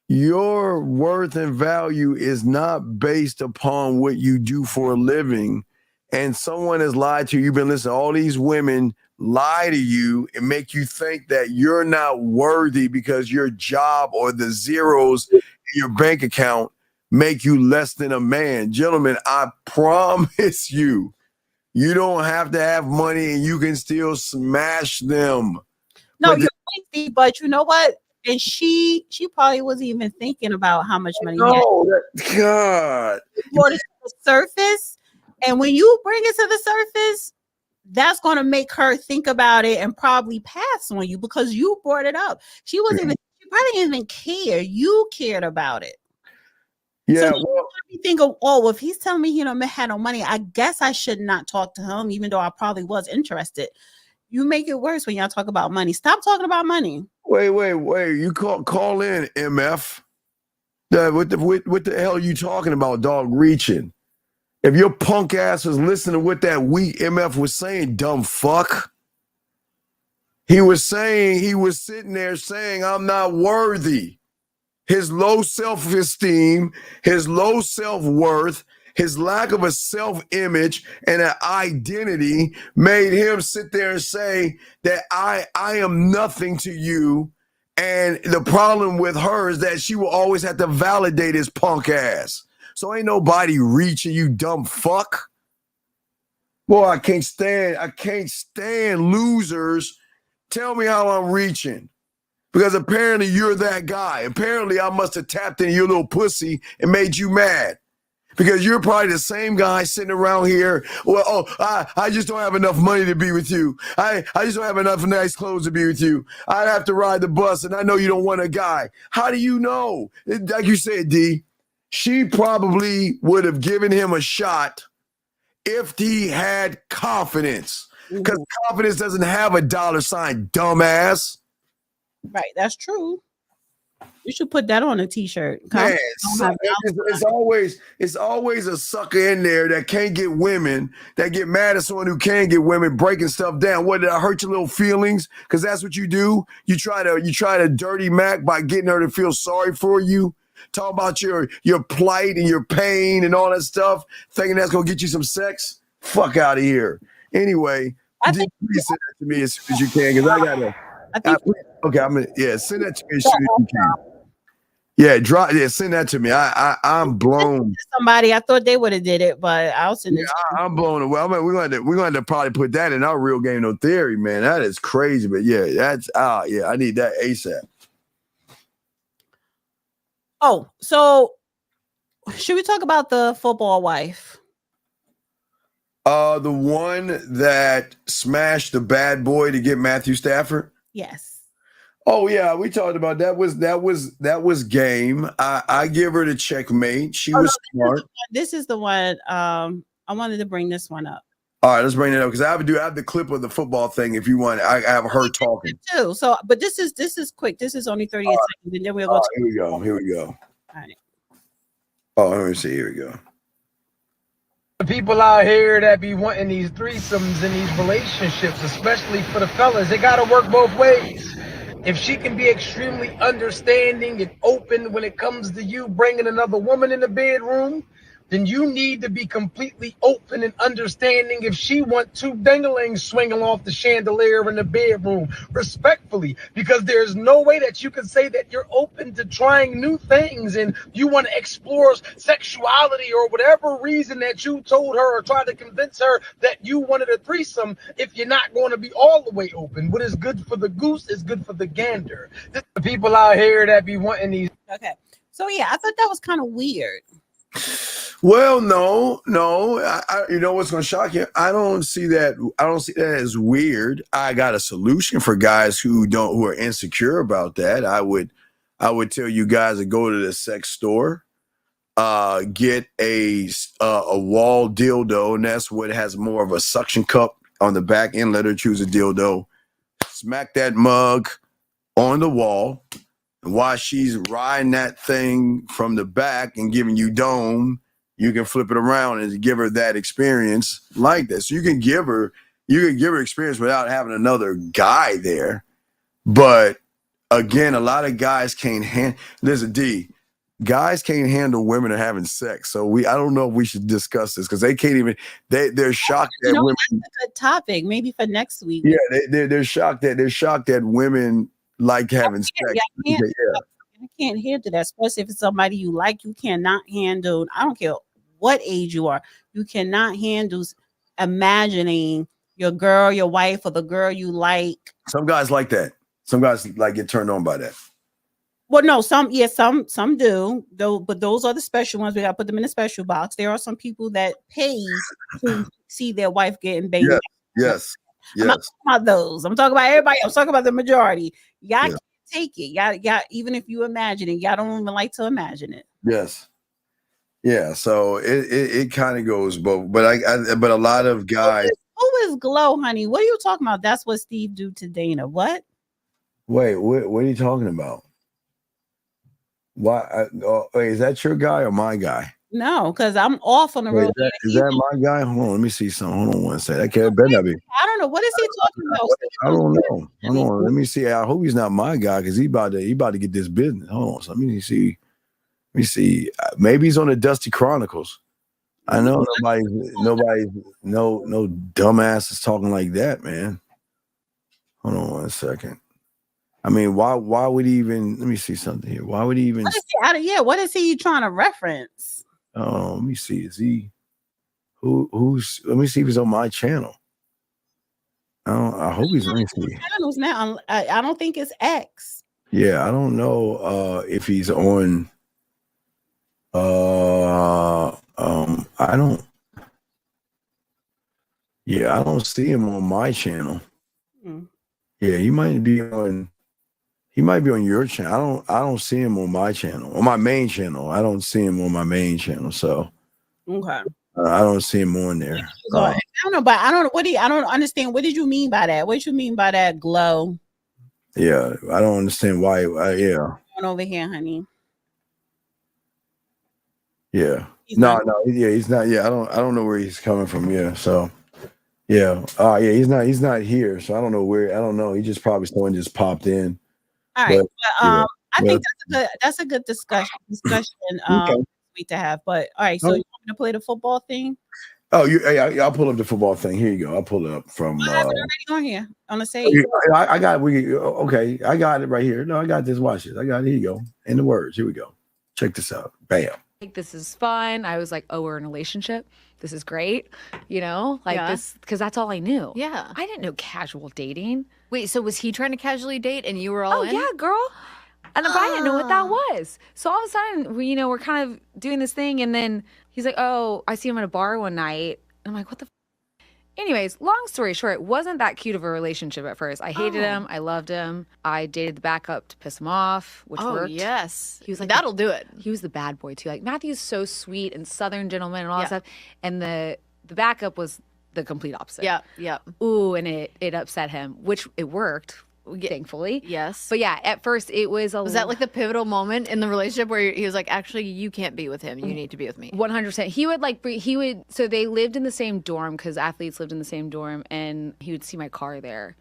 your worth and value is not based upon what you do for a living. And someone has lied to you. You've been listening to all these women lie to you and make you think that you're not worthy because your job or the zeros in your bank account make you less than a man. Gentlemen, I promise you, you don't have to have money and you can still smash them. No, you're right, Steve, but you know what? And she probably wasn't even thinking about how much money. God. You brought it to the surface, and when you bring it to the surface, that's going to make her think about it and probably pass on you because you brought it up. She probably didn't even care. You cared about it. Yeah, so you think of, oh, if he's telling me he don't had no money, I guess I should not talk to him, even though I probably was interested. You make it worse when y'all talk about money. Stop talking about money. Wait. You call in, MF. What the hell are you talking about, dog? Reaching. If your punk ass was listening to what that weak MF was saying, dumb fuck. He was sitting there saying, I'm not worthy. His low self-esteem, his low self-worth, his lack of a self-image and an identity made him sit there and say that I am nothing to you. And the problem with her is that she will always have to validate his punk ass. So ain't nobody reaching, you dumb fuck. Boy, I can't stand losers. Tell me how I'm reaching. Because apparently you're that guy. Apparently I must have tapped in your little pussy and made you mad. Because you're probably the same guy sitting around here. Well, I just don't have enough money to be with you. I just don't have enough nice clothes to be with you. I'd have to ride the bus, and I know you don't want a guy. How do you know? Like you said, D, she probably would have given him a shot if he had confidence. Because confidence doesn't have a $sign, dumbass. Right, that's true. You should put that on a t-shirt. Man, it's always a sucker in there that can't get women, that get mad at someone who can get women, breaking stuff down. What, did I hurt your little feelings? Because that's what you do. You try to dirty Mac by getting her to feel sorry for you. Talk about your plight and your pain and all that stuff, thinking that's gonna get you some sex. Fuck out of here. Anyway, please send that to me as soon as you can, because I'm gonna send that to me as soon as you can. Yeah, send that to me. I'm blown. Somebody, I thought they would have did it, but I'll send it. Yeah, I'm blown away. I mean, we're going to probably put that in our Real Game No Theory, man. That is crazy, but yeah, that's I need that ASAP. Oh, so should we talk about the football wife? The one that smashed the bad boy to get Matthew Stafford? Yes. Oh yeah, we talked about that. Was game. I give her the checkmate. She was smart. This is the one. I wanted to bring this one up. All right, let's bring it up because I have the clip of the football thing. If you want, I have her talking too. So, but this is quick. This is only 38 seconds, and then we'll go. Here we go. All right. Oh, let me see. Here we go. The people out here that be wanting these threesomes and these relationships, especially for the fellas, it got to work both ways. If she can be extremely understanding and open when it comes to you bringing another woman in the bedroom, then you need to be completely open and understanding if she want two dinglings swinging off the chandelier in the bedroom, respectfully, because there's no way that you can say that you're open to trying new things and you want to explore sexuality or whatever reason that you told her or tried to convince her that you wanted a threesome if you're not going to be all the way open. What is good for the goose is good for the gander. This is the people out here that be wanting these. Okay. So yeah, I thought that was kind of weird. Well, no. You know what's going to shock you? I don't see that as weird. I got a solution for guys who are insecure about that. I would tell you guys to go to the sex store, get a wall dildo, and that's what has more of a suction cup on the back end. Let her choose a dildo. Smack that mug on the wall. And while she's riding that thing from the back and giving you dome, you can flip it around and give her that experience like that. So you can give her experience without having another guy there. But again, a lot of guys can't handle. Listen, D, guys can't handle women are having sex. So I don't know if we should discuss this because they can't even. They're shocked that women. That's a good topic, maybe for next week. Yeah, they're shocked that women like having sex. I can't handle that, especially if it's somebody you like. You cannot handle. I don't care what age you are. You cannot handle imagining your girl, your wife, or the girl you like. Some guys like that. Some guys get turned on by that. Well, no, some do. Though, but those are the special ones. We got to put them in a special box. There are some people that pay to see their wife getting banged. Yes. I'm not talking about those. I'm talking about everybody. I'm talking about the majority. Y'all can't take it. Y'all, even if you imagine it, y'all don't even like to imagine it. Yes. Yeah. So it kind of goes both. But but a lot of guys. Who is Glow, honey? What are you talking about? That's what Steve do to Dana. What? Wait, what are you talking about? Why? Wait, is that your guy or my guy? No, because I'm off on the road. Is that my guy? Hold on, let me see something. Hold on one second. That can't better not be. I don't know. What is he talking about? I don't know. Hold on. Let me see. I hope he's not my guy because he about to get this business. Hold on. So let me see. Let me see. Maybe he's on the Dusty Chronicles. I know nobody, no dumbass is talking like that, man. Hold on one second. I mean, why would he even? Let me see something here. Why would he even? What is he trying to reference? Oh, let me see. Is he who's? Let me see if he's on my channel. I hope he's on channels now. I don't think it's X. Yeah, I don't know if he's on. I don't. Yeah, I don't see him on my channel. Mm. Yeah, he might be on. He might be on your channel. I don't see him on my channel, on my main channel. I don't see him on my main channel. So Okay. I don't see him on there. I don't know, but I don't know I don't understand. What did you mean by that? What did you mean by that glow? Yeah, I don't understand why. Yeah, Going over here, honey. yeah. He's No, not. no, yeah, he's not. Yeah, I don't know where he's coming from. Yeah, so yeah, yeah, he's not here. So I don't know where. I don't know. He just probably someone just popped in. All right. But, yeah, I think that's a good discussion. Okay. Sweet to have. But all right, so you want me to play the football thing? Oh, yeah, I'll pull up the football thing. Here you go. I'll pull it up from. I have it already on here on the stage. I got. Okay. I got it right here. No, I got this. Watch this. I got it. Here you go. In the words. Here we go. Check this out. Bam. Like, this is fun. I was like, oh, we're in a relationship. This is great. You know, like this, because that's all I knew. Yeah. I didn't know casual dating. Wait, so was he trying to casually date and you were all in? Yeah, girl. And I didn't know what that was. So all of a sudden, we're kind of doing this thing. And then he's like, oh, I see him at a bar one night. And I'm like, what the Anyways, long story short, it wasn't that cute of a relationship at first. I hated him. I loved him. I dated the backup to piss him off, which worked. Yes. He was like, that'll do it. He was the bad boy too. Like, Matthew's so sweet and Southern gentleman and all that stuff. And the backup was the complete opposite. Yeah, yeah. Ooh, and it upset him, which it worked, thankfully. Yes. But yeah, at first it was Was that like the pivotal moment in the relationship where he was like, actually, you can't be with him. You need to be with me? 100%. He would, so they lived in the same dorm because athletes lived in the same dorm, and he would see my car there.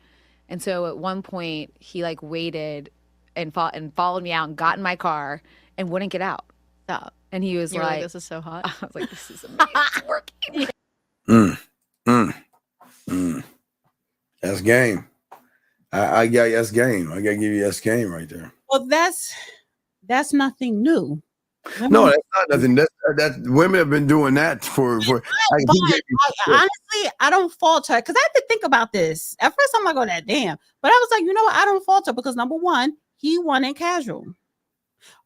And so at one point he like waited and followed me out and got in my car and wouldn't get out. Stop. And he was like, like, this is so hot. I was like, this is amazing. It's working. That's game. I got that's game. I gotta give you that's game right there. Well, that's nothing new. No, that's not nothing. That women have been doing that for. Honestly, I don't fault her because I had to think about this. At first, I'm like, "Oh, that damn," but I was like, you know what? I don't fault her because number one, he wanted casual.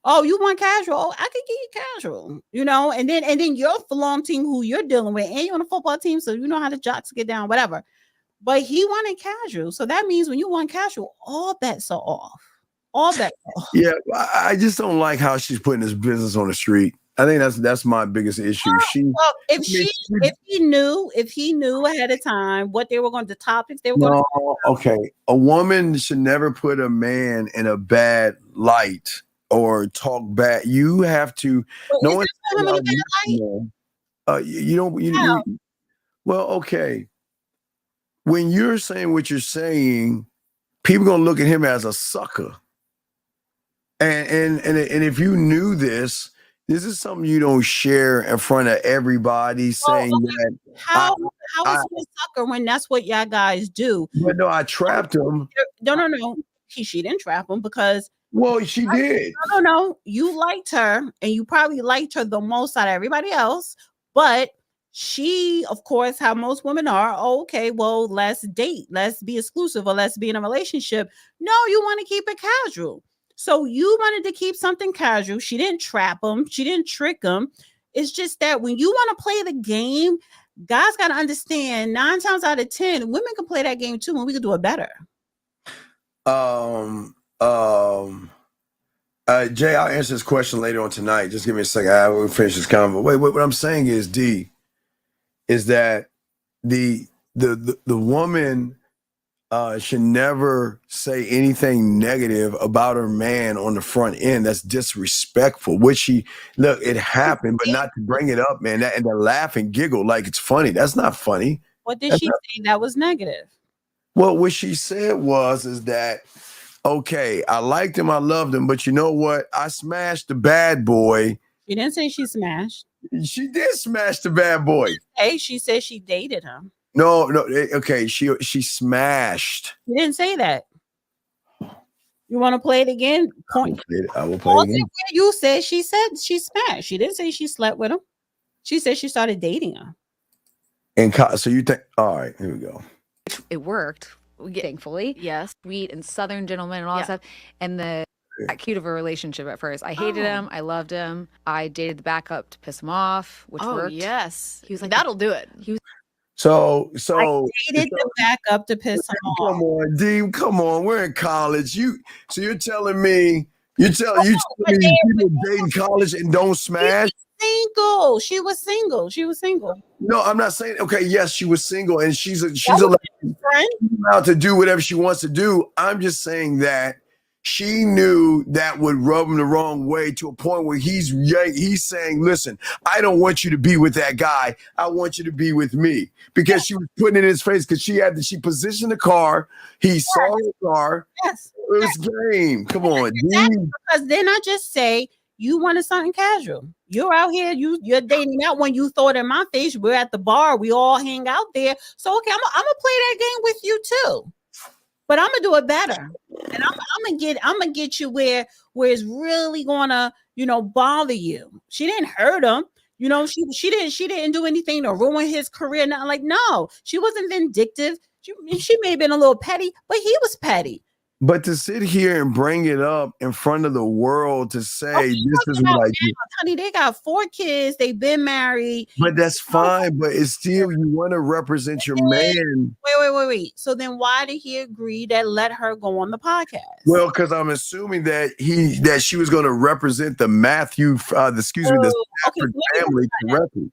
Oh, you want casual? Oh, I could give you casual, and then you're flaunting who you're dealing with, and you're on a football team, so you know how the jocks get down, whatever. But he wanted casual, so that means when you want casual, all bets are off. All bets are off. Yeah, I just don't like how she's putting this business on the street. I think that's my biggest issue. If he knew ahead of time what they were going to, the topics they were going to. Okay, a woman should never put a man in a bad light or talk bad. You have to. No one. You don't. Well, okay. When you're saying what you're saying, people gonna look at him as a sucker. And if you knew this is something you don't share in front of everybody, saying that how is he a sucker when that's what y'all guys do? But no, I trapped him. No. She didn't trap him because she did. No. You liked her, and you probably liked her the most out of everybody else, but she, of course, how most women are, okay, well, let's date, let's be exclusive, or let's be in a relationship. No, you want to keep it casual. So you wanted to keep something casual. She didn't trap him. She didn't trick him. It's just that when you want to play the game, guys got to understand 9 times out of 10, women can play that game too, and we can do it better. Jay, I'll answer this question later on tonight. Just give me a second. I will finish this convo. Wait, what I'm saying is, D, is that the woman should never say anything negative about her man on the front end. That's disrespectful. It happened, but not to bring it up, man. And to laugh and giggle like it's funny. That's not funny. What did she say that was negative? Well, what she said is that, okay, I liked him, I loved him, but you know what? I smashed the bad boy. She didn't say she smashed. She did smash the bad boy. Hey, she said she dated him. No. Okay, she smashed. She didn't say that. You want to play it again? I will play it again. You said she smashed. She didn't say she slept with him. She said she started dating him. And so you think? All right, here we go. It worked, thankfully. Yes. Sweet and Southern gentleman and all that stuff. And that cute of a relationship at first. I hated him. I loved him. I dated the backup to piss him off, which worked. Yes. He was like, that'll do it. He was. So I dated the backup to piss him off. Come on, D. Come on, we're in college. So you're telling me people date in college and don't smash? Single. She was single. No, I'm not saying. Okay, yes, she was single, and she's allowed to do whatever she wants to do. I'm just saying that she knew that would rub him the wrong way to a point where he's saying, "Listen, I don't want you to be with that guy. I want you to be with me," because she was putting it in his face. Because she positioned the car. He saw the car. Yes, it was game. Come on, because then I just say. You wanted something casual. You're out here. You're dating out when you throw it in my face. We're at the bar. We all hang out there. So okay, I'm gonna play that game with you too, but I'm gonna do it better. And I'm gonna get you where it's really gonna bother you. She didn't hurt him. She didn't do anything to ruin his career. Nothing like no. She wasn't vindictive. She may have been a little petty, but he was petty. But to sit here and bring it up in front of the world to say this is what I do. Honey, they got 4 kids. They've been married. But that's fine. But it's still, you want to represent your man. Wait. So then why did he agree that let her go on the podcast? Well, because I'm assuming that she was going to represent the the Stafford family correctly.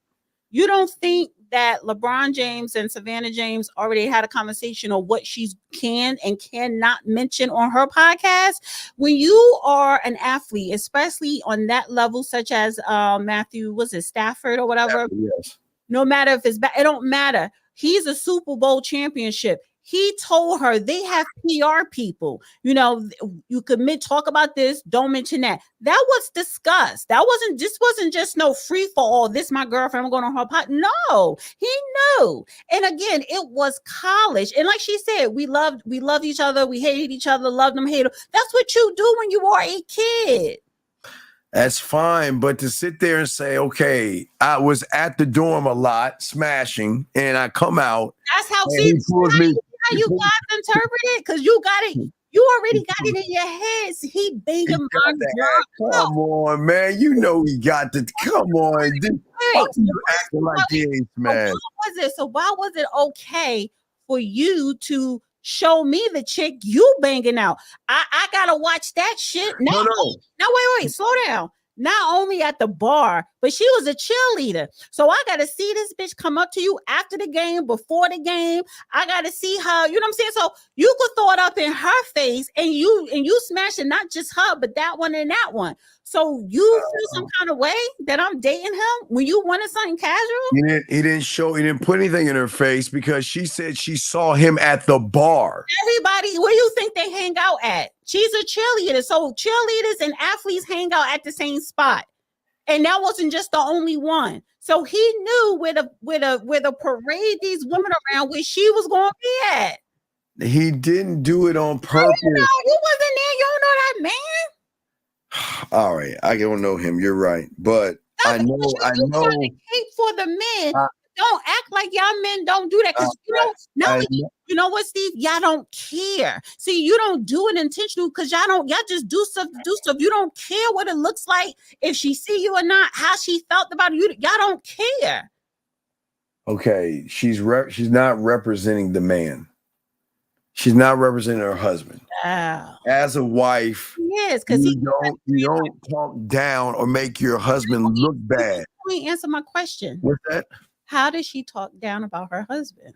You don't think that LeBron James and Savannah James already had a conversation on what she can and cannot mention on her podcast? When you are an athlete, especially on that level, such as Matthew, Stafford or whatever, yes. No matter if it's it don't matter. He's a Super Bowl championship. He told her they have PR people. You could talk about this, don't mention that. That was discussed. This wasn't just no free for all. This my girlfriend, I'm going on her pot. No, he knew. And again, it was college. And like she said, we loved each other. We hated each other, loved them, hated them. That's what you do when you are a kid. That's fine, but to sit there and say, okay, I was at the dorm a lot, smashing, and I come out. That's how you guys interpret it, because you got it. You already got it in your head. He banging my girl. Come on, man. You know he got the. Come on, dude. Why you acting like he ain't smashed? So why was it okay for you to show me the chick you banging out? I gotta watch that shit. No, wait, slow down. Not only at the bar, but she was a cheerleader. So I got to see this bitch come up to you after the game, before the game. I got to see her, you know what I'm saying? So you could throw it up in her face and you smash it, not just her, but that one and that one. So you feel some kind of way that I'm dating him when you wanted something casual? He didn't put anything in her face because she said she saw him at the bar. Everybody, where you think they hang out at? She's a cheerleader. So cheerleaders and athletes hang out at the same spot. And that wasn't just the only one. So he knew where the parade these women around where she was going to be at. He didn't do it on purpose. You wasn't there. You don't know that man. All right, I don't know him. You're right, but I know. Hate for the men. Don't act like y'all men don't do that, because you know what, Steve? Y'all don't care. See, you don't do it intentional because y'all just do stuff. You don't care what it looks like, if she see you or not, how she felt about you. Y'all don't care. Okay, she's not representing the man. She's not representing her husband. Wow. As a wife, yes, because you don't talk down or make your husband look bad. Let me answer my question. What's that? How does she talk down about her husband?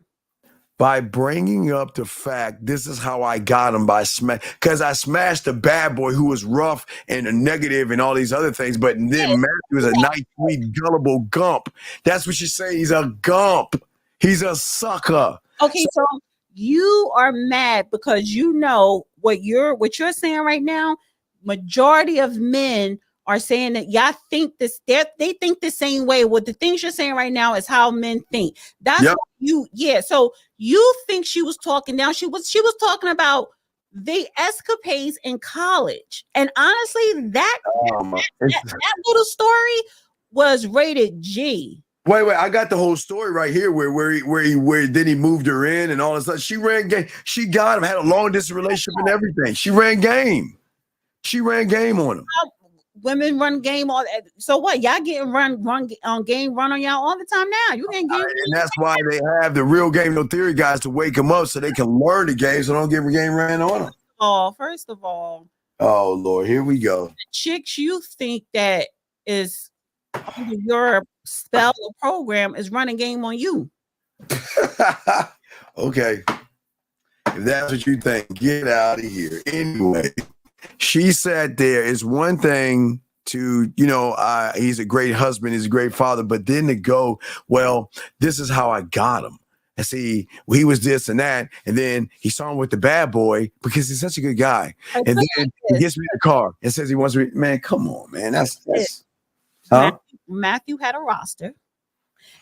By bringing up the fact, this is how I got him, because I smashed a bad boy who was rough and a negative and all these other things. But then Matthew was a nice, sweet, gullible gump. That's what she's saying. He's a gump. He's a sucker. Okay, so you are mad because you know what you're saying right now. Majority of men are saying that y'all think this. They think the same way. What the things you're saying right now is how men think. That's what So you think she was talking down? She was talking about the escapades in college, and honestly, that little story was rated G. Wait, I got the whole story right here where then he moved her in and all this stuff. She ran game. She got him, had a long distance relationship and everything. She ran game. She ran game on him. Women run game all. So what? Y'all getting run on game run on y'all all the time now. You getting game, and that's why they have the real game no theory guys to wake them up so they can learn the game, so don't get a game ran on them. Oh, first of all. Oh Lord, here we go. Chicks, you think that is under your spell or program is running game on you? Okay, if that's what you think, get out of here. Anyway, she said there is one thing to, he's a great husband, he's a great father, but then to go, well, this is how I got him. And see, he was this and that, and then he saw him with the bad boy because he's such a good guy. And then he gets me in the car and says he wants me. Man, come on, man. That's huh? Matthew had a roster.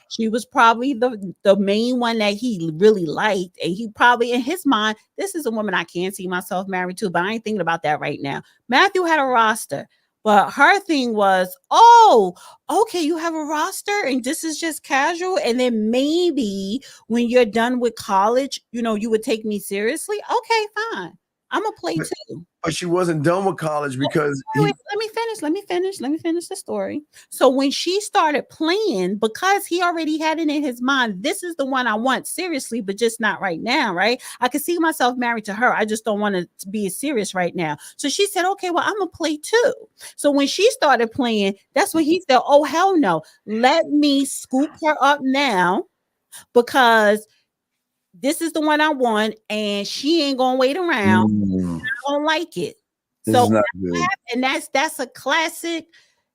She was probably the main one that he really liked. And he probably, in his mind, this is a woman I can't see myself married to, but I ain't thinking about that right now. Matthew had a roster. But her thing was, oh, okay, you have a roster and this is just casual. And then maybe when you're done with college, you would take me seriously. Okay, fine. I'm going to play too. But she wasn't done with college because Wait, let me finish the story. So when she started playing, because he already had it in his mind, this is the one I want seriously, but just not right now, right? I could see myself married to her. I just don't want to be serious right now. So she said, okay, well, I'm gonna play too. So when she started playing, that's when he said, oh, hell no. Let me scoop her up now because this is the one I want, and she ain't gonna wait around. I don't like it. So and that's a classic.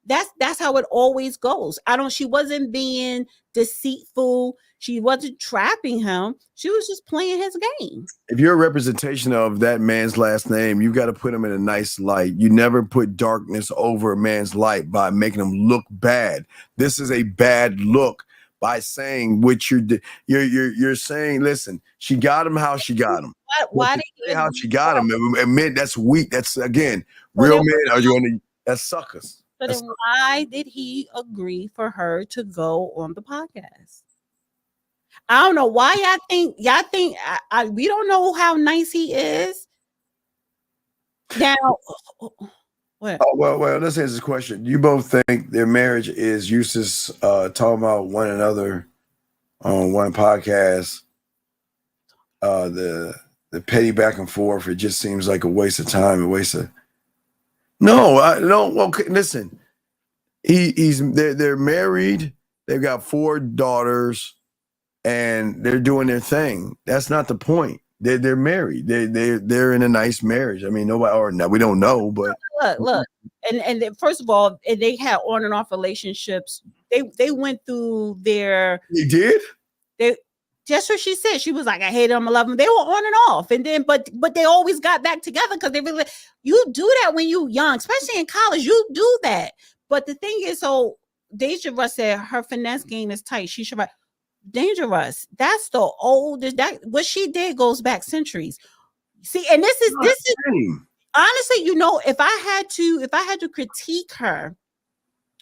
That's how it always goes. She wasn't being deceitful. She wasn't trapping him. She was just playing his game. If you're a representation of that man's last name, you got to put him in a nice light. You never put darkness over a man's light by making him look bad. This is a bad look. By saying what you're saying, listen, she got him how she got him. Why did you say how she got him? Men, that's weak. That's again, real men are going to that's suckers. So then why did he agree for her to go on the podcast? I don't know why y'all think we don't know how nice he is. Now what? Oh, well, let's answer this question. You both think their marriage is useless talking about one another on one podcast? The petty back and forth, it just seems like a waste of time, No. Okay, listen. They're married. They've got 4 daughters, and they're doing their thing. That's not the point. They're married. They're in a nice marriage. I mean, nobody or no, we don't know, but look. And first of all, they had on and off relationships. They went through their. They did. Just what she said. She was like, I hate them, I love them. They were on and off, and then but they always got back together because they really. You do that when you young, especially in college. You do that. But the thing is, so Deja Russ said her finesse game is tight. She should write. Dangerous. That's the oldest. That what she did goes back centuries. See, and this is honestly, if I had to critique her,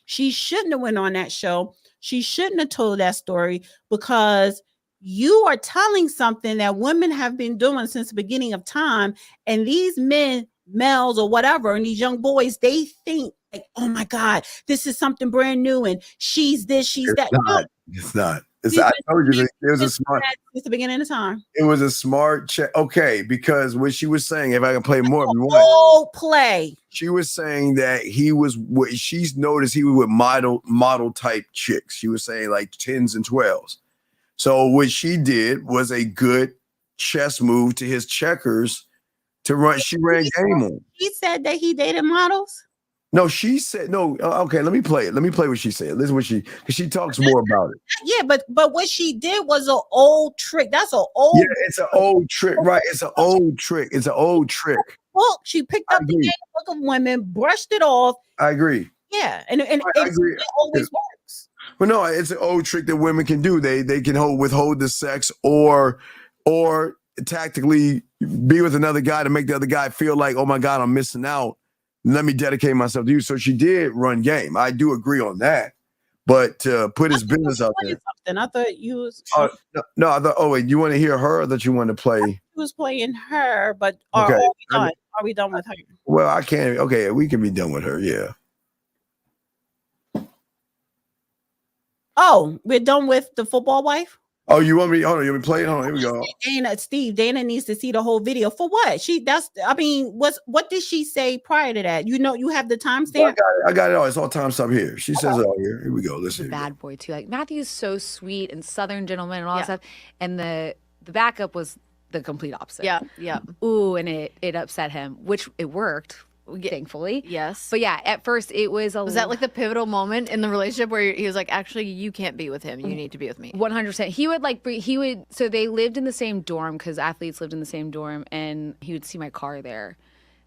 she shouldn't have went on that show. She shouldn't have told that story because you are telling something that women have been doing since the beginning of time, and these males or whatever, and these young boys, they think like, oh my God, this is something brand new, and she's this, she's that. It's not. I told you it was a smart. It's the beginning of time. It was a smart check. Okay, because what she was saying, if I can play more, if you want. Oh, play. She was saying that he was. She's noticed he was with model type chicks. She was saying like 10s and 12s. So what she did was a good chess move to his checkers to run. She ran game on. He said that he dated models. No, she said no. Okay, let me play it. Let me play what she said. Listen, because she talks more about it. Yeah, but what she did was an old trick. That's an old. Yeah, it's an old trick, right? It's an old trick. It's an old trick. Book. She picked up the game book of women, brushed it off. I agree. Yeah, and I agree. It always works. Well, no, it's an old trick that women can do. They can withhold the sex or tactically be with another guy to make the other guy feel like, oh my God, I'm missing out. Let me dedicate myself to you. So she did run game. I do agree on that. but put his business out there. Something. I thought you was. No, I thought. Oh wait, you want to hear her, or that you want to play? He was playing her, but Okay. are we done? Are we done with her? Well, I can't. Okay, we can be done with her. Yeah. Oh, we're done with the football wife. Oh, you want me? Hold on, you want me to play it? Hold on, here we go. Dana needs to see the whole video for what? What did she say prior to that? You know, you have the timestamp. I got it all. It's all time stuff here. She says it all here. Here we go. Listen. He's a bad boy too. Like Matthew's so sweet and Southern gentleman and all that stuff. And the backup was the complete opposite. Yeah. Ooh, and it upset him, which it worked. Thankfully. Yes. But yeah, at first it was Was that like the pivotal moment in the relationship where he was like, actually, you can't be with him. You need to be with me. 100%. So they lived in the same dorm because athletes lived in the same dorm, and he would see my car there.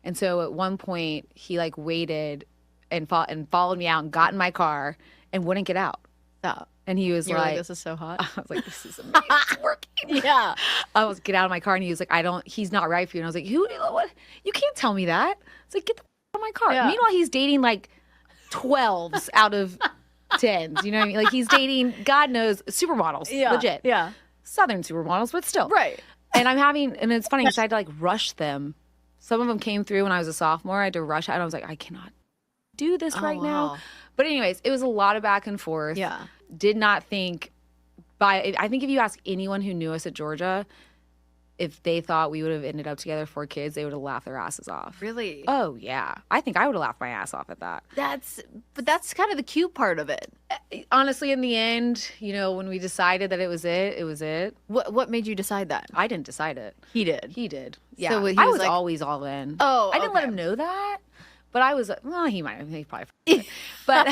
And so at one point he like waited and followed me out and got in my car and wouldn't get out. Stop. And he was like, this is so hot. I was like, this is amazing. It's working. Yeah. I was get out of my car, and he was like, he's not right for you. And I was like, what? You can't tell me that. It's like, get the out of my car. Yeah. Meanwhile, he's dating like 12s out of 10s. You know what I mean? Like he's dating, God knows, supermodels. Yeah. Legit. Yeah. Southern supermodels, but still. Right. And it's funny because I had to like rush them. Some of them came through when I was a sophomore. I had to rush out. I was like, I cannot do this right now. But anyways, it was a lot of back and forth. Yeah. Did not think I think if you ask anyone who knew us at Georgia, if they thought we would have ended up together 4 kids, they would have laughed their asses off. Really? Oh yeah. I think I would have laughed my ass off at that. That's kind of the cute part of it. Honestly, in the end, when we decided that it was it. What made you decide that? I didn't decide it. He did. He did. Yeah. So he I was was like, always all in. Oh, I didn't let him know that. But I was, he probably, but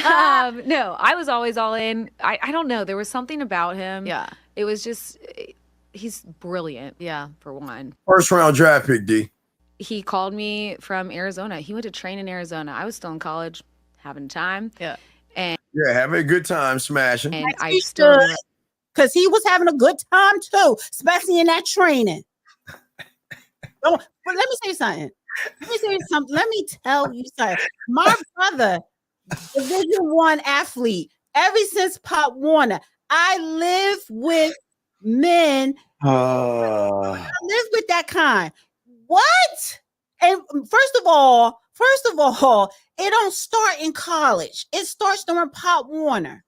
no, I was always all in. I don't know. There was something about him. Yeah. It was just, he's brilliant. Yeah. For one. First round draft pick, D. He called me from Arizona. He went to train in Arizona. I was still in college, having time. Yeah. And yeah, having a good time, smashing. And I still, because he was having a good time too, especially in that training. But let me say something. Let me tell you something. My brother, Division I athlete, ever since Pop Warner, I live with men. I live with that kind. What? And first of all, it don't start in college. It starts during Pop Warner.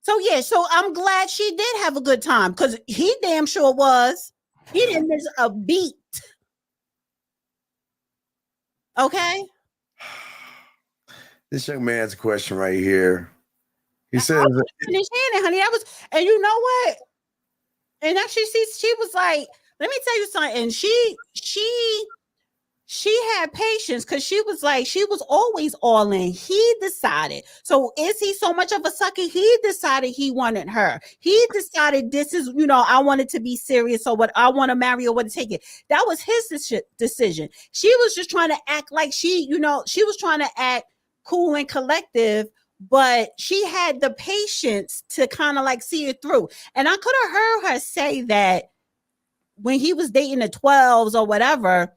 So yeah, so I'm glad she did have a good time because he damn sure was. He didn't miss a beat. Okay. This young man's question right here. He says, honey, and you know what? And actually, she was like, let me tell you something. She had patience because she was always all in. He decided. So is he so much of a sucker? He decided he wanted her. He decided this is, I wanted to be serious. So what I want to marry or what to take it. That was his decision. She was just trying to act like she was trying to act cool and collective, but she had the patience to kind of like see it through. And I could have heard her say that when he was dating the 12s or whatever,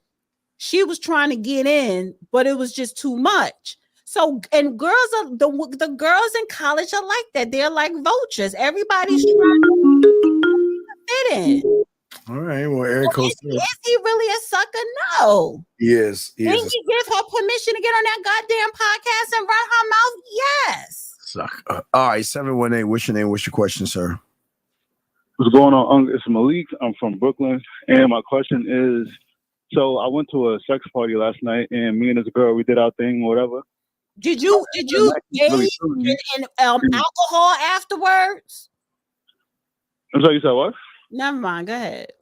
she was trying to get in, but it was just too much. So, and girls are the girls in college are like that. They're like vultures. Everybody's trying to fit in. All right. Well, Eric is he really a sucker? No. He is. Did he give her permission to get on that goddamn podcast and run her mouth? Yes. Sucker. All right. 718. What's your name? What's your question, sir? What's going on? It's Malik. I'm from Brooklyn, and my question is. So I went to a sex party last night, and me and this girl, we did our thing, whatever. Did you engage in alcohol afterwards? I'm sorry, you said what? Never mind. Go ahead.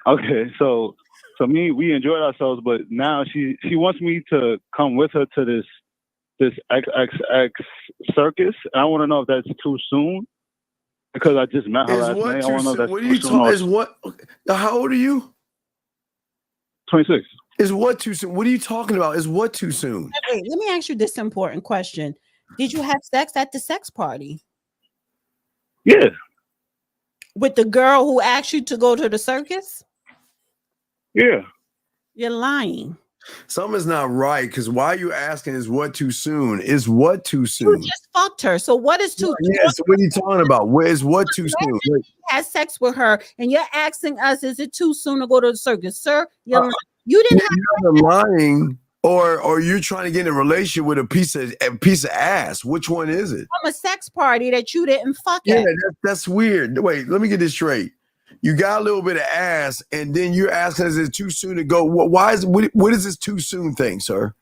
Okay, so we enjoyed ourselves, but now she wants me to come with her to this XXX circus. And I want to know if that's too soon because I just met her last night. I want to know if that's too soon. Is what? How old are you? 26. Is what too soon? What are you talking about? Is what too soon? Wait, let me ask you this important question. Did you have sex at the sex party? Yeah. With the girl who asked you to go to the circus? Yeah. You're lying. Something's not right because why are you asking is what too soon? Is what too You soon? just fucked her. So what is too Yeah, so what are you talking about? Where is what too soon? You had sex with her and you're asking us, is it too soon to go to the circus? Sir, you didn't have you're either lying or you're trying to get in a relationship with a piece of ass. Which one is it? from a sex party that you didn't fuck Yeah, at. that's weird. Wait, let me get this straight. You got a little bit of ass, and then you're asking, is it too soon to go? Why is what is this too soon thing, sir?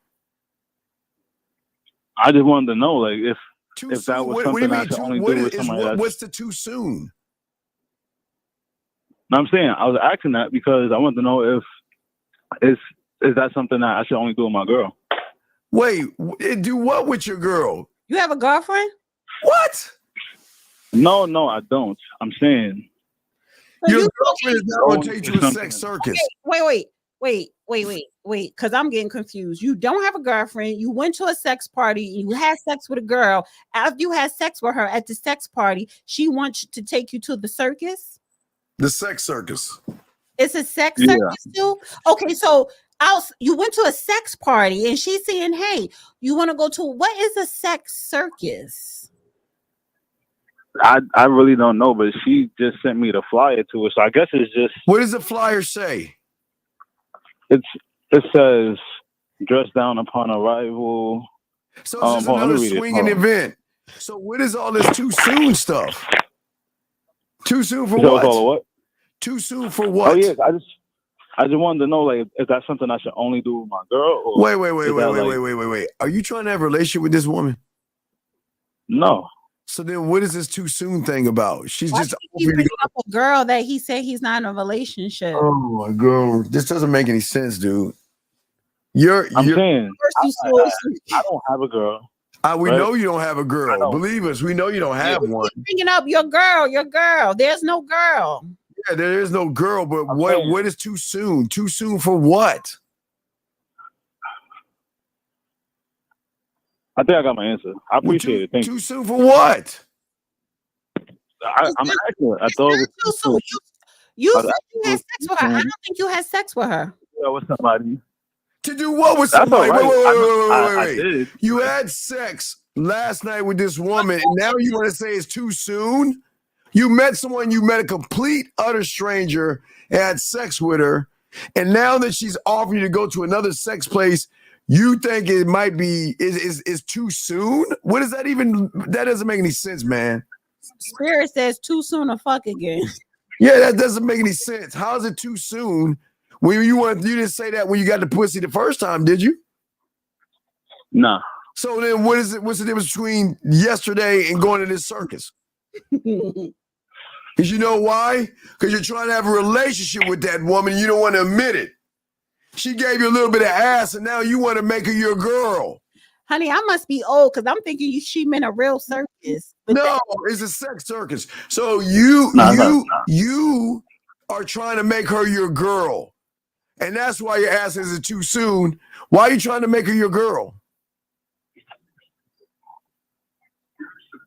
I just wanted to know, like, if Too that soon? was What do you something I mean? should only What do with is somebody that's. what's the too soon? No, I'm saying I was asking that because I want to know if is that something that I should only do with my girl. Wait, do what with your girl? You have a girlfriend? What? No, I don't. I'm saying your girlfriend is not going to take you to a sex circus. Okay, wait, because I'm getting confused. You don't have a girlfriend. You went to a sex party. You had sex with a girl. After you had sex with her at the sex party, she wants to take you to the circus? The sex circus. It's a sex circus too? Okay, so you went to a sex party and she's saying, hey, you want to go to, what is a sex circus? I really don't know, but she just sent me the flyer to it, so I guess it's just. What does the flyer say? It says dress down upon arrival. So it's just another swinging event. So what is all this too soon stuff? Too soon for what? What? Too soon for what? Oh yeah, I just wanted to know, like, if that's something I should only do with my girl. Or wait. Are you trying to have a relationship with this woman? No. So then what is this too soon thing about? She's Why just he bring up a girl that he said he's not in a relationship. Oh my God. This doesn't make any sense, dude. I'm saying I don't have a girl. We know you don't have a girl. Believe us, we know you don't have one. Bringing up your girl. There's no girl. Yeah, there is no girl, but what is too soon? Too soon for what? I think I got my answer. I appreciate it. Thank you. Too soon for what? I'm asking. I thought it was too soon. You said you had sex with her. I don't think you had sex with her. Yeah, with somebody. To do what with That's somebody? all right. Wait. I did. You had sex last night with this woman, and now you want to say it's too soon? You met someone, you met a complete, utter stranger, and had sex with her, and now that she's offering you to go to another sex place, you think it might be is too soon? What is that even? That doesn't make any sense, man. Spirit says too soon to fuck again. Yeah, that doesn't make any sense. How is it too soon? When you didn't say that when you got the pussy the first time, did you? Nah. So then what's the difference between yesterday and going to this circus? Because you know why? Because you're trying to have a relationship with that woman and you don't want to admit it. She gave you a little bit of ass and now you want to make her your girl. Honey, I must be old because I'm thinking she meant a real circus. No, it's a sex circus. So you are trying to make her your girl. And that's why you're asking, is it too soon? Why are you trying to make her your girl?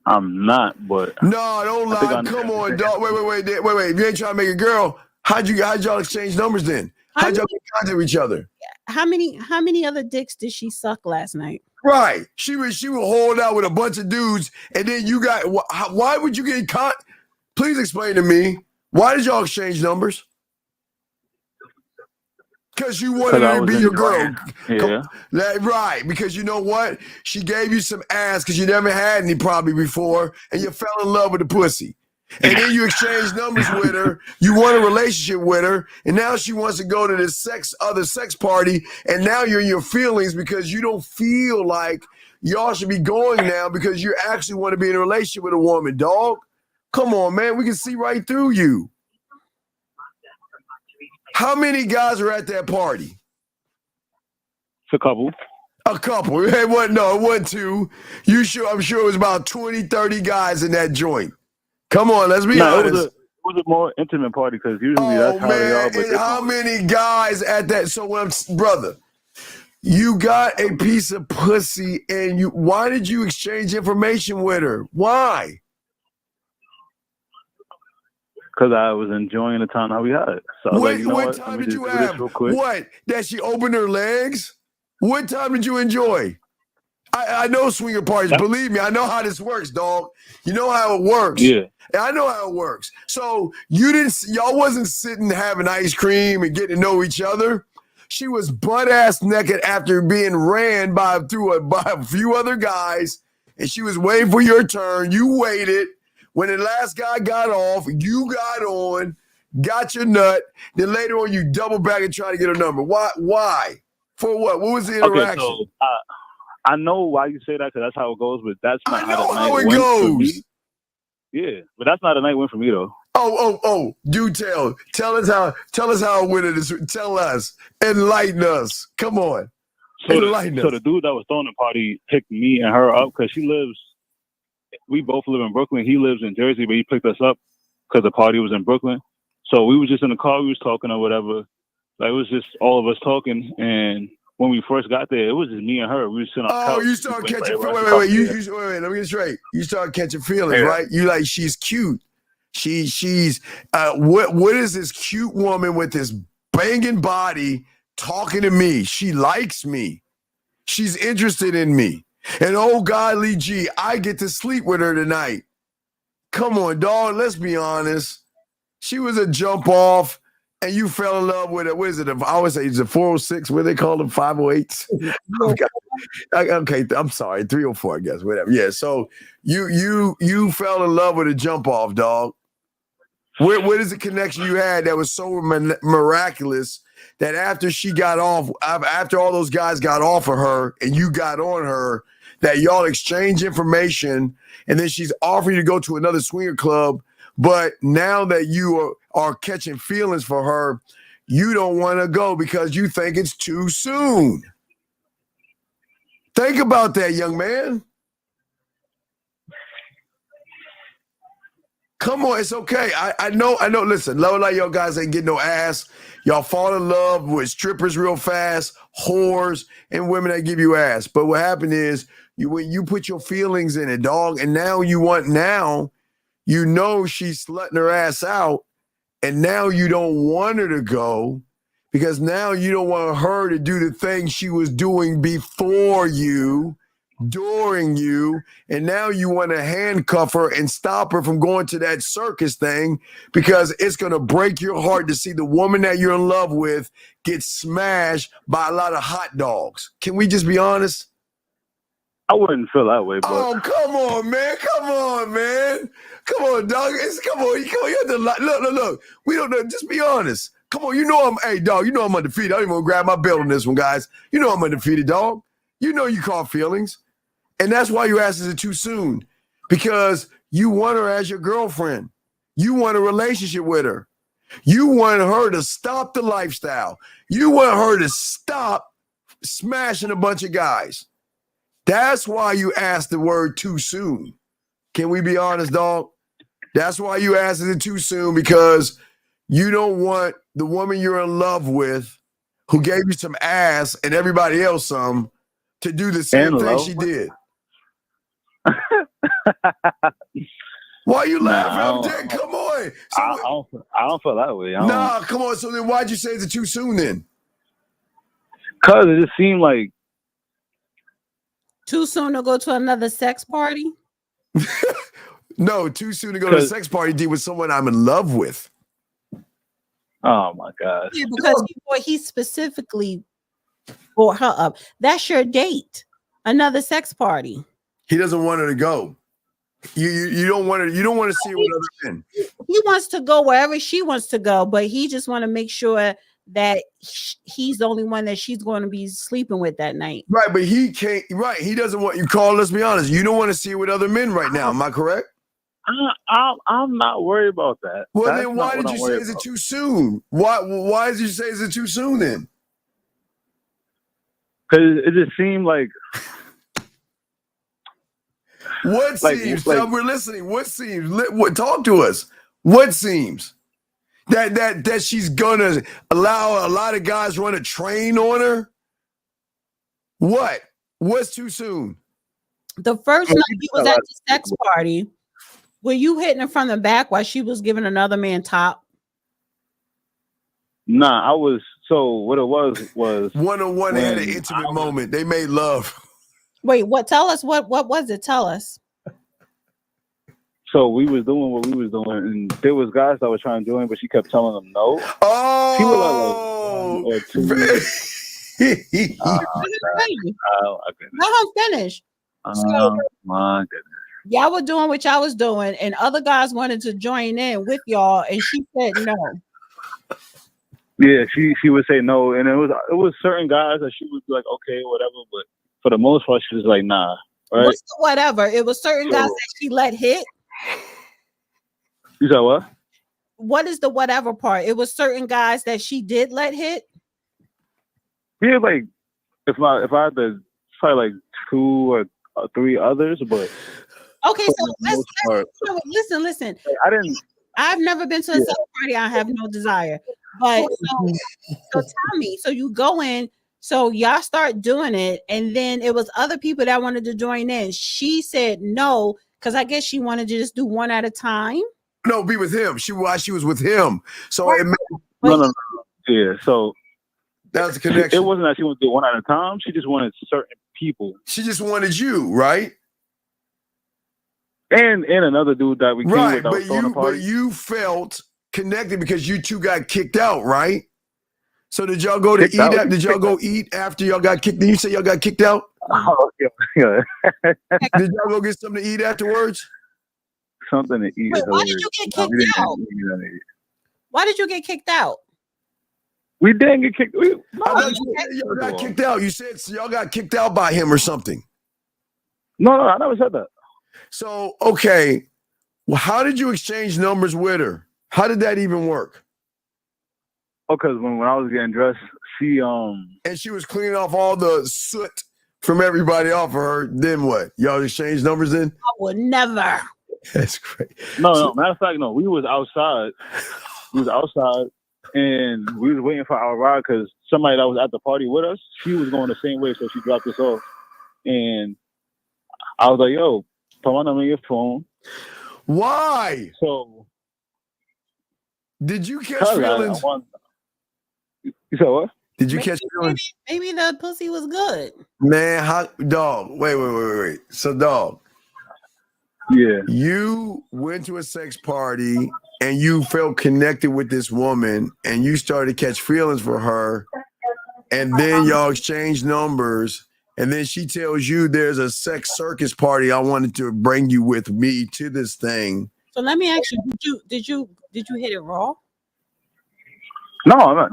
I'm not, but no, don't lie. Come on, dog. Wait. If you ain't trying to make a girl, how'd y'all exchange numbers then? How'd y'all get contact with each other? How many other dicks did she suck last night? Right. She would hold out with a bunch of dudes, and then you got. Why would you get caught? Please explain to me. Why did y'all exchange numbers? Because you wanted her to be your girl. Yeah. Right. Because you know what? She gave you some ass because you never had any probably before, and you fell in love with the pussy. And then you exchanged numbers with her. You want a relationship with her, and now she wants to go to this other sex party, and now you're in your feelings because you don't feel like y'all should be going now because you actually want to be in a relationship with a woman, dog. Come on, man. We can see right through you. How many guys are at that party? It's a couple. A couple. It wasn't two. I'm sure it was about 20, 30 guys in that joint. Come on, let's be honest. It was a more intimate party because usually that's how they are. But how many guys at that? So brother, you got a piece of pussy and why did you exchange information with her? Why? because I was enjoying the time that we had. So I was like, you know what? Time Let me did just you do this have? real quick. What? That she opened her legs? What time did you enjoy? I know swinger parties. Believe me, I know how this works, dog. You know how it works. Yeah. I know how it works. So y'all wasn't sitting having ice cream and getting to know each other. She was butt ass naked after being ran by a few other guys, and she was waiting for your turn. You waited. When the last guy got off, you got on, got your nut. Then later on, you double back and try to get her number. Why? For what? What was the interaction? Okay, so I know why you say that because that's how it goes, but that's not how the night it went goes. for me. Yeah, but that's not a night went for me though. Oh! Do tell us how it went. Tell us, enlighten us. Come on, enlighten us. So the dude that was throwing the party picked me and her up because we both live in Brooklyn. He lives in Jersey, but he picked us up because the party was in Brooklyn. So we was just in the car, we was talking or whatever. Like it was just all of us talking, and when we first got there, it was just me and her. We were sitting on the couch. You started catching wait. Let me get straight. You started catching feelings, right? You like she's cute. She's what is this cute woman with this banging body talking to me? She likes me. She's interested in me. And oh golly gee, I get to sleep with her tonight. Come on, dog. Let's be honest. She was a jump off. And you fell in love with it. What is it? I always say it's a 406. What do they call them? 508s. Okay, I'm sorry, 304, I guess. Whatever. Yeah. So you fell in love with a jump off, dog. What is the connection you had that was so miraculous that after she got off, after all those guys got off of her and you got on her, that y'all exchange information, and then she's offering you to go to another swinger club. But now that you are catching feelings for her, you don't want to go because you think it's too soon. Think about that, young man. Come on, it's okay. I know. Listen, love like y'all guys ain't getting no ass. Y'all fall in love with strippers real fast, whores, and women that give you ass. But what happened is when you put your feelings in it, dog, and now you know she's slutting her ass out, and now you don't want her to go because now you don't want her to do the thing she was doing before you, during you, and now you want to handcuff her and stop her from going to that circus thing because it's going to break your heart to see the woman that you're in love with get smashed by a lot of hot dogs. Can we just be honest? I wouldn't feel that way, but come on, man. Come on, dog. Come on. You have to look. We don't know. Just be honest. Come on. Hey, dog. You know I'm undefeated. I don't even want to grab my belt on this one, guys. You know I'm undefeated, dog. You know you caught feelings. And that's why you asked, is it too soon? Because you want her as your girlfriend. You want a relationship with her. You want her to stop the lifestyle. You want her to stop smashing a bunch of guys. That's why you asked the word too soon. Can we be honest, dog? That's why you asked it too soon, because you don't want the woman you're in love with, who gave you some ass and everybody else some, to do the same thing she did. Why are you laughing? Come on. I don't feel that way. Come on. So then why'd you say it's too soon then? Because it just seemed like too soon to go to another sex party? No, too soon to go to a sex party D with someone I'm in love with. Oh my God. Yeah, because he specifically brought her up. That's your date. Another sex party. He doesn't want her to go. You don't want to see her with other men. He wants to go wherever she wants to go, but he just want to make sure that he's the only one that she's going to be sleeping with that night. Right, but he can't. Right, he doesn't want you. Carl, let's be honest. You don't want to see her with other men right now. Am I correct? I'm not worried about that. Well, then why did you say is it too soon? Why did you say is it too soon then? Because it just seemed like. What seems? We're listening. What seems? Talk to us. What seems? That she's gonna allow a lot of guys run a train on her? What's too soon? The first night he was at the sex party, Were you hitting her from the back while she was giving another man top? Nah, I was. So what it was one-on-one. They had an intimate moment. They made love. Wait, what? Tell us what was it? Tell us. So we was doing what we was doing, and there was guys that were trying to join, but she kept telling them no. Oh, she was like 1 or 2. Let her finish. So, My goodness. y'all were doing what y'all was doing, and other guys wanted to join in with y'all, and she said no. Yeah, she would say no, and it was certain guys that she would be like, okay, whatever, but for the most part, she was like, nah. Right? What's the whatever? It was certain guys that she let hit. You said what? What is the whatever part? It was certain guys that she did let hit. Yeah, like if I had to try like 2 or 3 others, but okay, so listen. I've never been to a sex party. I have no desire. But so tell me. So you go in. So y'all start doing it, and then it was other people that wanted to join in. She said no because I guess she wanted to just do one at a time. No, be with him. She was with him. So it no. Yeah, so that was the connection. It wasn't that she wanted to do one at a time. She just wanted certain people. She just wanted you, right? And another dude that we came with that was throwing a party. But you felt connected because you two got kicked out, right? So did y'all go to eat? Did y'all go eat after y'all got kicked? Did you say y'all got kicked out? Oh, yeah. Did y'all go get something to eat afterwards? Something to eat. Wait, why did you get kicked out? Why did you get kicked out? We didn't get kicked. Y'all got kicked out. You said y'all got kicked out by him or something. No, I never said that. So, okay. Well, how did you exchange numbers with her? How did that even work? Oh, because when I was getting dressed, she and she was cleaning off all the soot from everybody off of her. Then what? Y'all exchanged numbers then? I would never. That's great. No. Matter of fact, no. We was outside. And we was waiting for our ride because somebody that was at the party with us, she was going the same way, so she dropped us off. And I was like, yo, put my number on your phone. Why? So did you catch feelings? You said what? Did you catch feelings? Maybe the pussy was good. Man, dog. Wait. So, dog. Yeah. You went to a sex party and you felt connected with this woman and you started to catch feelings for her. And then y'all exchanged numbers. And then she tells you there's a sex circus party. I wanted to bring you with me to this thing. So let me ask you, did you hit it raw? No. Hell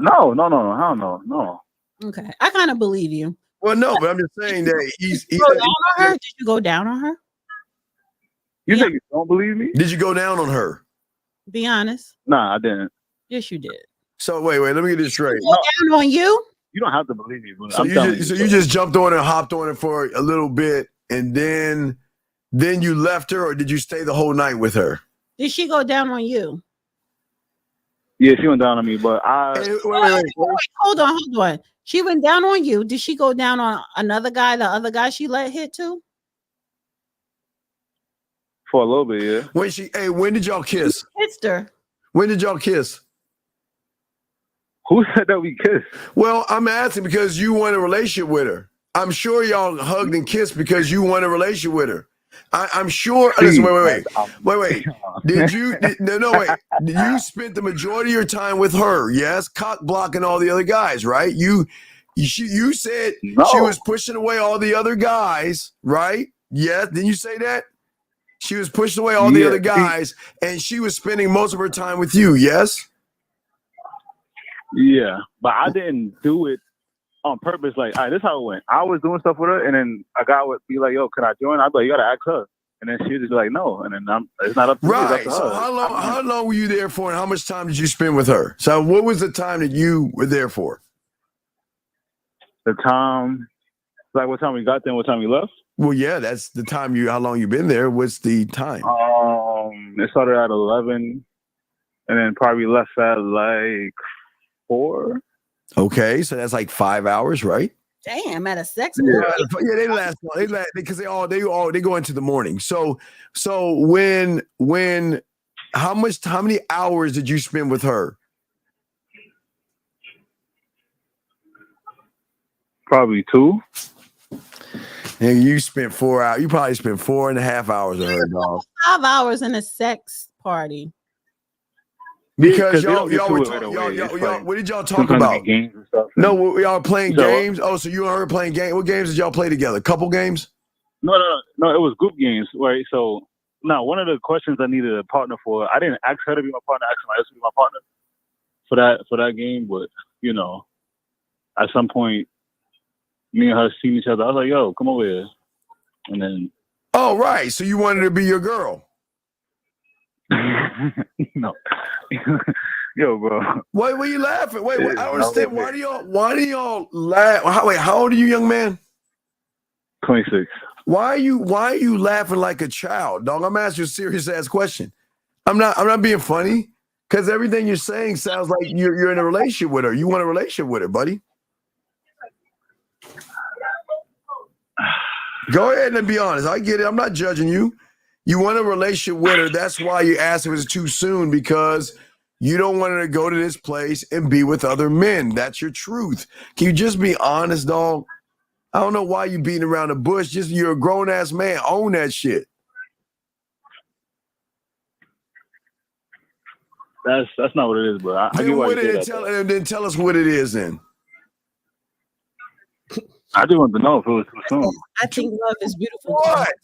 no. Okay. I kind of believe you. Well, no, but I'm just saying that he's go down on her? Did you go down on her? You think you don't believe me? Did you go down on her? Be honest. Nah, I didn't. Yes, you did. So wait, let me get this straight. Go down on you? You don't have to believe me. But so you just jumped on and hopped on it for a little bit, and then you left her, or did you stay the whole night with her? Did she go down on you? Yeah, she went down on me, but wait, hold on. She went down on you. Did she go down on another guy? The other guy she let hit too? For a little bit, yeah. When did y'all kiss? You kissed her. When did y'all kiss? Who said that we kissed? Well, I'm asking because you want a relationship with her. I'm sure y'all hugged and kissed because you want a relationship with her. I'm sure. Listen, wait. Did you? Wait. You spent the majority of your time with her, yes, cock blocking all the other guys, right? You said she was pushing away all the other guys, right? Yes. Didn't you say that? She was pushing away all the other guys, and she was spending most of her time with you, yes? Yeah, but I didn't do it on purpose. Like, all right, this is how it went. I was doing stuff with her, and then a guy would be like, yo, can I join? I'd be like, you got to ask her. And then she'd just be like, no. And then it's not up to me. Right. It's up to So her. how long were you there for, and how much time did you spend with her? So what was the time that you were there for? The time, like what time we got there and what time we left? Well, yeah, that's the time how long you've been there. What's the time? It started at 11 and then probably left at like 4. Okay, so that's like 5 hours, right? Damn, at a sex Yeah, party. yeah, they last because they go into the morning. So when how many hours did you spend with her? Probably 2. And you spent 4 hours. You probably spent 4.5 hours with her, dog. 5 hours in a sex party. Because they y'all don't get were to it right away. y'all what did y'all talk Sometimes about? it be games and stuff. No, y'all playing So, games. Oh, so you and her playing games. What games did y'all play together? Couple games? No. It was group games, right? So now one of the questions I needed a partner for, I didn't ask her to be my partner. I asked somebody else to be my partner for that game. But you know, at some point, me and her seen each other. I was like, "Yo, come over here," and then. Oh, right. So you wanted to be your girl. No. Yo, bro. Why were you laughing? Wait, I don't understand. Why do y'all laugh? How old are you, young man? 26. Why are you laughing like a child, dog? I'm asking you a serious ass question. I'm not being funny, because everything you're saying sounds like you're in a relationship with her. You want a relationship with her, buddy. Go ahead and be honest. I get it. I'm not judging you. You want a relationship with her. That's why you asked if it's too soon, because you don't want her to go to this place and be with other men. That's your truth. Can you just be honest, dog? I don't know why you beating around the bush. Just you're a grown ass man. Own that shit. That's not what it is, bro. I get why you say that. Then tell us what it is then. I just want to know if it was too soon. I think love is beautiful. What?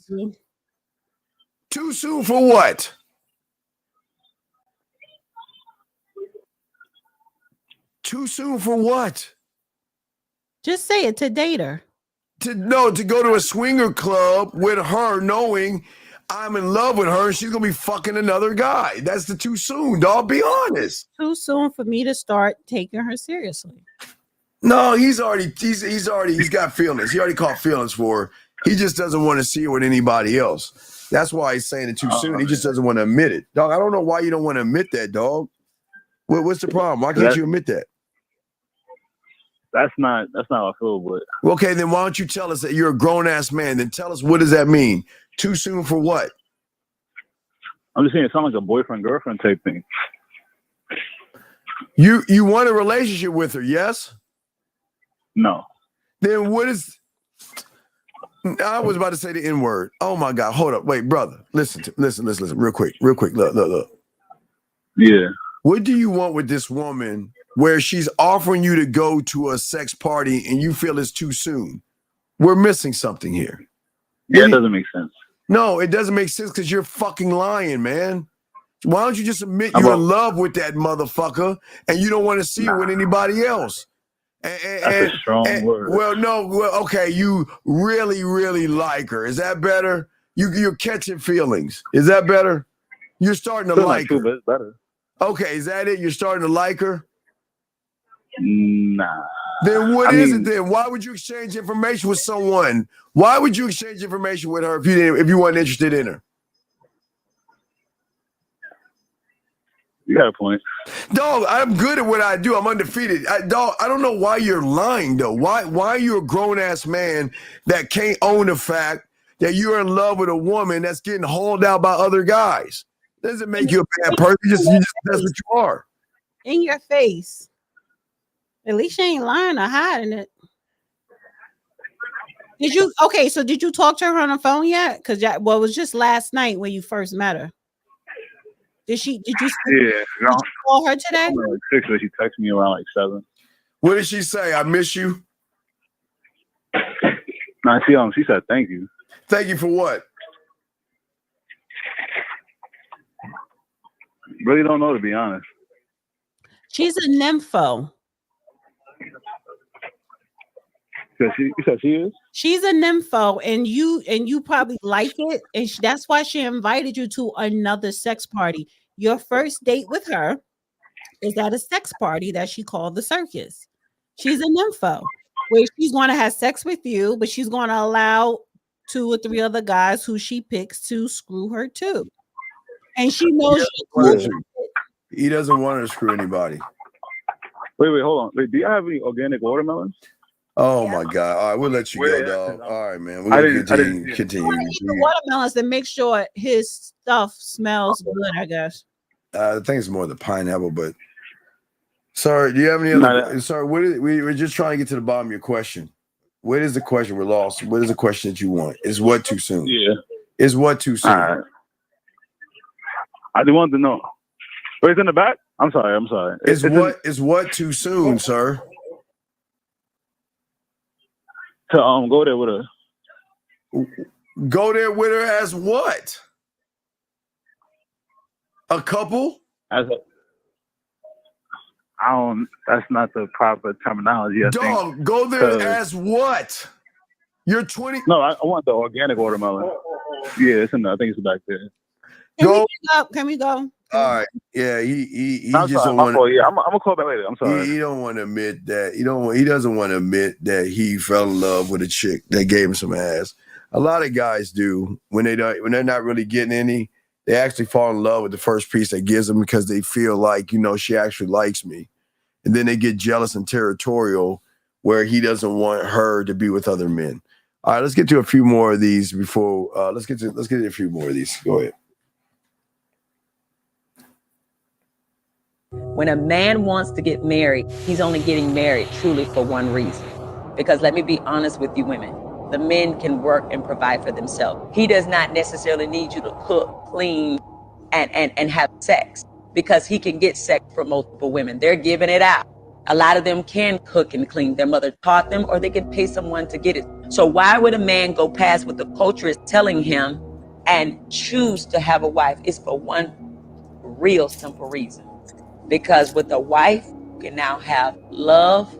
Too soon for what? Too soon for what? Just say it, to date her. To go to a swinger club with her, knowing I'm in love with her and she's gonna be fucking another guy. That's the too soon, dog. Be honest. Too soon for me to start taking her seriously. No, he's got feelings. He already caught feelings for her. He just doesn't want to see her with anybody else. That's why he's saying it too soon. He just doesn't want to admit it. Dog, I don't know why you don't want to admit that, dog. What's the problem? Why can't you admit that? That's not how I feel, but okay, then why don't you tell us that you're a grown ass man? Then tell us, what does that mean? Too soon for what? I'm just saying it sounds like a boyfriend-girlfriend type thing. You want a relationship with her, yes? No. Then what is... I was about to say the N-word. Oh my God, hold up. Wait, brother. Listen, real quick. Look. Yeah. What do you want with this woman where she's offering you to go to a sex party and you feel it's too soon? We're missing something here. Yeah, it doesn't make sense. No, it doesn't make sense because you're fucking lying, man. Why don't you just admit you're in love with that motherfucker and you don't want to see her with anybody else? That's a strong word. Okay, you really, really like her. Is that better? You're catching feelings. Is that better? You're starting to like her. But it's better. Okay, is that it? You're starting to like her? Nah. Then what is it then? Why would you exchange information with someone? Why would you exchange information with her if you weren't interested in her? You got a point. Dog, I'm good at what I do. I'm undefeated. Dog, I don't know why you're lying, though. Why are you a grown-ass man that can't own the fact that you're in love with a woman that's getting hauled out by other guys? Doesn't make you a bad person. That's what you are. In your face. At least she ain't lying or hiding it. Did you talk to her on the phone yet? Because it was just last night when you first met her. Did you call her today? I'm like 6, so she texted me around like 7. What did she say? I miss you. Nah, she said thank you. Thank you for what? Really don't know, to be honest. She's a nympho. You said she is? She's a nympho, and you probably like it, and that's why she invited you to another sex party. Your first date with her is at a sex party that she called the circus. She's a nympho, where she's going to have sex with you, but she's going to allow 2 or 3 other guys who she picks to screw her too. And she knows he doesn't want her to screw anybody. Wait, hold on. Wait, do you have any organic watermelons? Oh my God! All right, we'll let you go, dog. All right, man. We're I gonna didn't continue. Eat the watermelons and make sure his stuff smells good, I guess. I think it's more the pineapple, but sorry. Do you have any other? Sorry, we're just trying to get to the bottom of your question. What is the question? We're lost. What is the question that you want? Is what too soon? Yeah. Is what too soon? All right. I just wanted to know. Wait, it's in the back? I'm sorry. Is what too soon, sir? To go there with her. Go there with her as what? A couple? As a, I don't. That's not the proper terminology. I Dog, think. go there as what? You're 20. No, I want the organic watermelon. Yeah, it's in the, I think it's back there. Can we go? All right. Yeah, he I'm just sorry, don't want. Yeah, I'm gonna call back later. I'm sorry. He don't want to admit that. He doesn't want to admit that he fell in love with a chick that gave him some ass. A lot of guys do when they're not really getting any. They actually fall in love with the first piece that gives them because they feel like, she actually likes me. And then they get jealous and territorial where he doesn't want her to be with other men. All right, let's get to a few more of these before let's get to a few more of these. Go ahead. When a man wants to get married, he's only getting married truly for one reason. Because let me be honest with you women, the men can work and provide for themselves. He does not necessarily need you to cook, clean, and have sex, because he can get sex from multiple women. They're giving it out. A lot of them can cook and clean. Their mother taught them, or they can pay someone to get it. So why would a man go past what the culture is telling him and choose to have a wife? It's for one real simple reason. Because with a wife, you can now have love,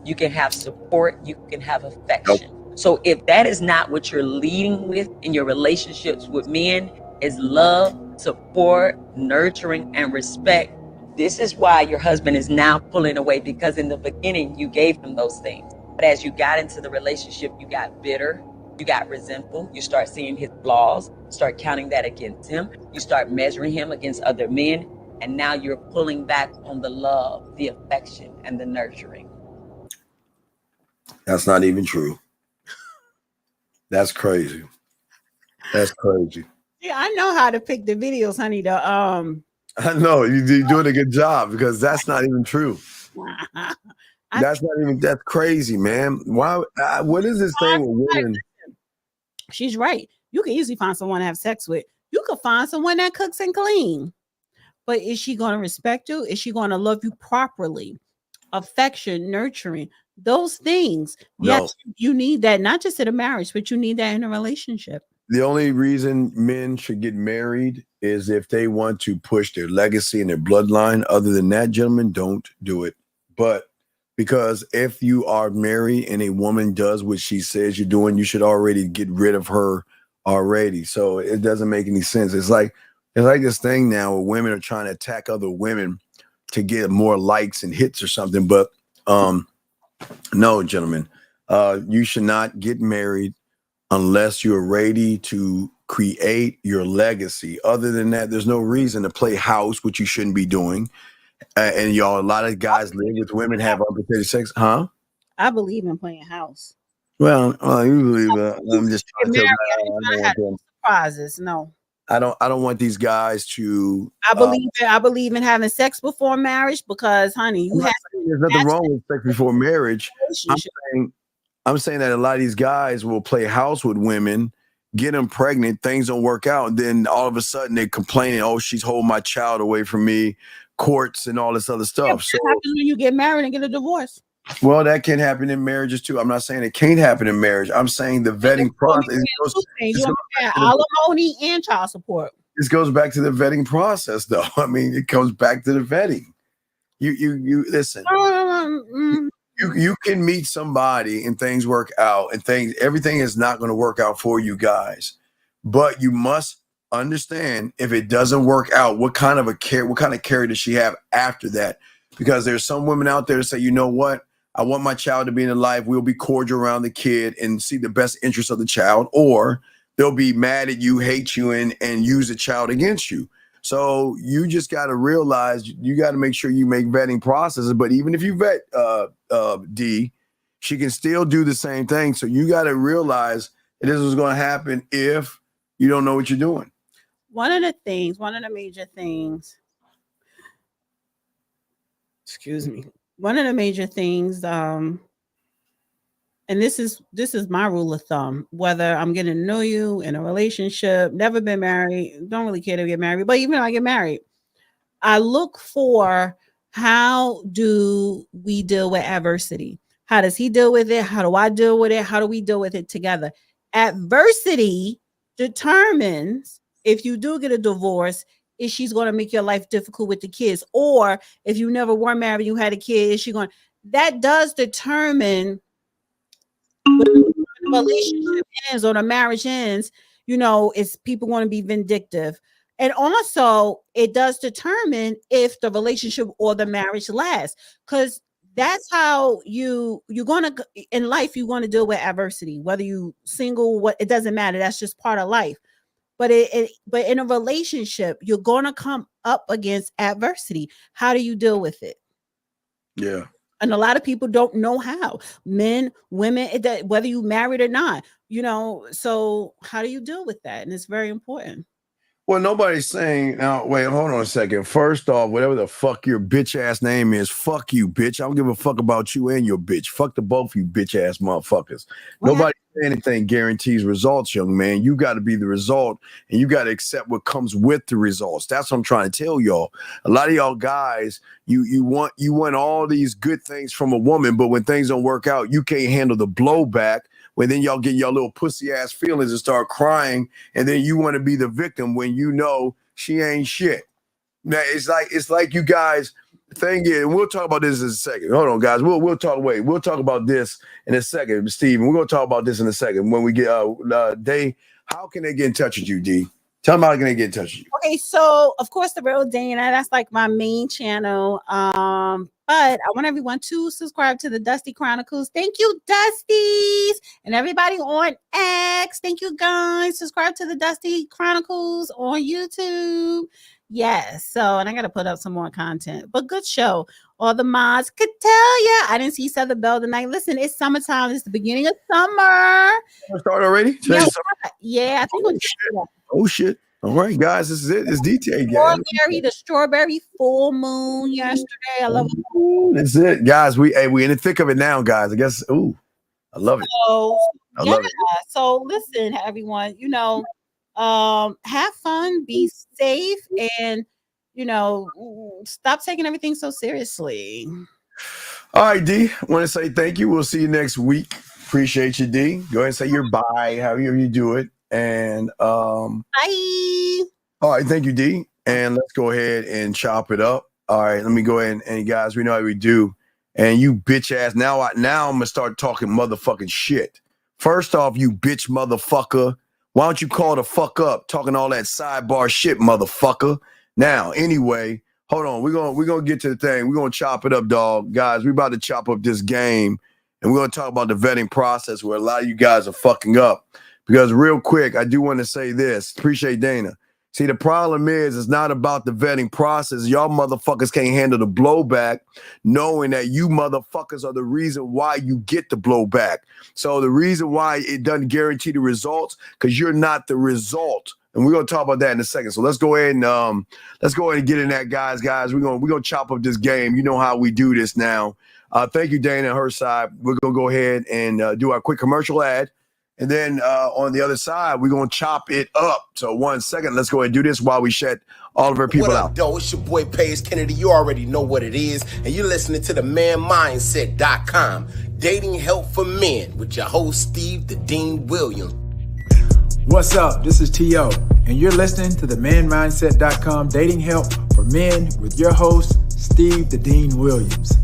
you can have support, you can have affection. So if that is not what you're leading with in your relationships with men, is love, support, nurturing, and respect, this is why your husband is now pulling away, because in the beginning, you gave him those things. But as you got into the relationship, you got bitter, you got resentful, you start seeing his flaws, start counting that against him, you start measuring him against other men, and now you're pulling back on the love, the affection, and the nurturing. That's not even true. That's crazy. That's crazy. Yeah, I know how to pick the videos, honey. I know you're doing a good job, because that's not even true. That's crazy, man. Why? What is this thing with women? She's right. You can easily find someone to have sex with. You could find someone that cooks and clean. But is she going to respect you? Is she going to love you properly? Affection, nurturing, those things. No. Yes, you need that, not just in a marriage, but you need that in a relationship. The only reason men should get married is if they want to push their legacy and their bloodline. Other than that, gentlemen, don't do it. But because if you are married and a woman does what she says you're doing, you should already get rid of her already. So it doesn't make any sense. It's like this thing now where women are trying to attack other women to get more likes and hits or something. But no, gentlemen, you should not get married unless you're ready to create your legacy. Other than that, there's no reason to play house, which you shouldn't be doing. And y'all, a lot of guys live with women, have unprotected sex, huh? I believe in playing house. Well, you believe I'm just trying to tell surprises. No. I don't want these guys to. I believe in having sex before marriage, because, honey, there's nothing wrong with sex before marriage. I'm saying that a lot of these guys will play house with women, get them pregnant, things don't work out, and then all of a sudden they're complaining, "Oh, she's holding my child away from me," courts and all this other stuff. Yeah, so happens when you get married and get a divorce. Well, that can happen in marriages too. I'm not saying it can't happen in marriage. I'm saying the vetting process. Alimony and child support. This goes back to the vetting process, though. I mean, it comes back to the vetting. You listen. You can meet somebody and things work out, and everything is not going to work out for you guys. But you must understand, if it doesn't work out, what kind of care does she have after that? Because there's some women out there that say, you know what? I want my child to be in the life. We'll be cordial around the kid and see the best interest of the child, or they'll be mad at you, hate you, and use the child against you. So you just got to realize you got to make sure you make vetting processes. But even if you vet, D, She can still do the same thing. So you got to realize that this is going to happen if you don't know what you're doing. One of the major things, one of the major things, and this is my rule of thumb, whether I'm getting to know you in a relationship, never been married, don't really care to get married, but even if I get married, I look for how do we deal with adversity? How does he deal with it? How do I deal with it? How do we deal with it together? Adversity determines if you do get a divorce, is she's going to make your life difficult with the kids? Or if you never were married, you had a kid, is she going? That does determine when the relationship ends or the marriage ends. Is people going to be vindictive? And also, it does determine if the relationship or the marriage lasts, because that's how you're going to, in life, you're going to deal with adversity, whether you single, it doesn't matter. That's just part of life. But but in a relationship, you're going to come up against adversity. How do you deal with it? Yeah. And a lot of people don't know how. Men, women, whether you married or not, so how do you deal with that? And it's very important. Well, nobody's saying, now, wait, hold on a second. First off, whatever the fuck your bitch ass name is, fuck you, bitch. I don't give a fuck about you and your bitch. Fuck the both of you bitch ass motherfuckers. Nobody anything guarantees results, young man. You got to be the result, and you got to accept what comes with the results. That's what I'm trying to tell y'all. A lot of y'all guys, you want all these good things from a woman, but when things don't work out, you can't handle the blowback. When then y'all get your little pussy ass feelings and start crying, and then you want to be the victim when you know she ain't shit. Now it's like you guys. The thing is, and we'll talk about this in a second. Hold on, guys. We'll talk. Wait, we'll talk about this in a second, Steve. We're gonna talk about this in a second when we get Day. How can they get in touch with you, D? Tell them how can they get in touch with you. Okay, so of course the Real Dana, that's like my main channel. But I want everyone to subscribe to the Dusty Chronicles. Thank you, Dusties, and everybody on X. Thank you, guys. Subscribe to the Dusty Chronicles on YouTube. Yes. So, and I got to put up some more content, but good show. All the mods could tell ya. I didn't see Southern Belle tonight. Listen, it's summertime. It's the beginning of summer. Start already? Yeah, I think Oh shit. All right, guys, this is it. It's DTA the strawberry full moon yesterday. I love it. That's it, guys. We in the thick of it now, guys. I guess. Ooh, I love it. So, I love it. So listen, everyone. Have fun, be safe, and stop taking everything so seriously. All right, D. Want to say thank you. We'll see you next week. Appreciate you, D. Go ahead and say your bye, however you do it. And bye. All right, thank you, D. And let's go ahead and chop it up. All right, let me go ahead and guys, we know how we do. And you bitch ass. Now I'm gonna start talking motherfucking shit. First off, you bitch motherfucker. Why don't you call the fuck up talking all that sidebar shit, motherfucker? Now, anyway, hold on. We're gonna get to the thing. We're gonna chop it up, dog. Guys, we're about to chop up this game, and we're gonna talk about the vetting process where a lot of you guys are fucking up. Because real quick, I do want to say this. Appreciate Dana. See, the problem is it's not about the vetting process. Y'all motherfuckers can't handle the blowback, knowing that you motherfuckers are the reason why you get the blowback. So the reason why it doesn't guarantee the results, because you're not the result. And we're gonna talk about that in a second. So let's go ahead and get in that, guys. We're gonna chop up this game. You know how we do this now. Thank you, Dana, her side. We're gonna go ahead and do our quick commercial ad. And then on the other side, we're going to chop it up. So 1 second, let's go ahead and do this while we shut all of our people out. What up, though? It's your boy, Paige Kennedy. You already know what it is. And you're listening to the manmindset.com. Dating help for men with your host, Steve the Dean Williams. What's up? This is T.O. And you're listening to the manmindset.com dating help for men with your host, Steve the Dean Williams.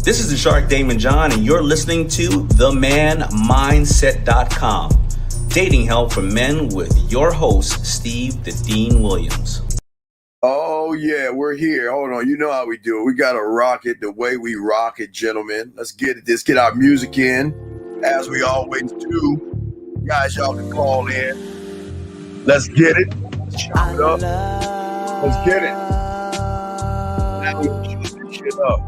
This is the Shark Damon John, and you're listening to themanmindset.com. Dating help for men with your host, Steve the Dean Williams. Oh, yeah, we're here. Hold on. You know how we do it. We got to rock it the way we rock it, gentlemen. Let's get it. Let's get our music in, as we always do. Guys, y'all can call in. Let's get it. Let's chop it up. Let's get it. Now we keep this shit up.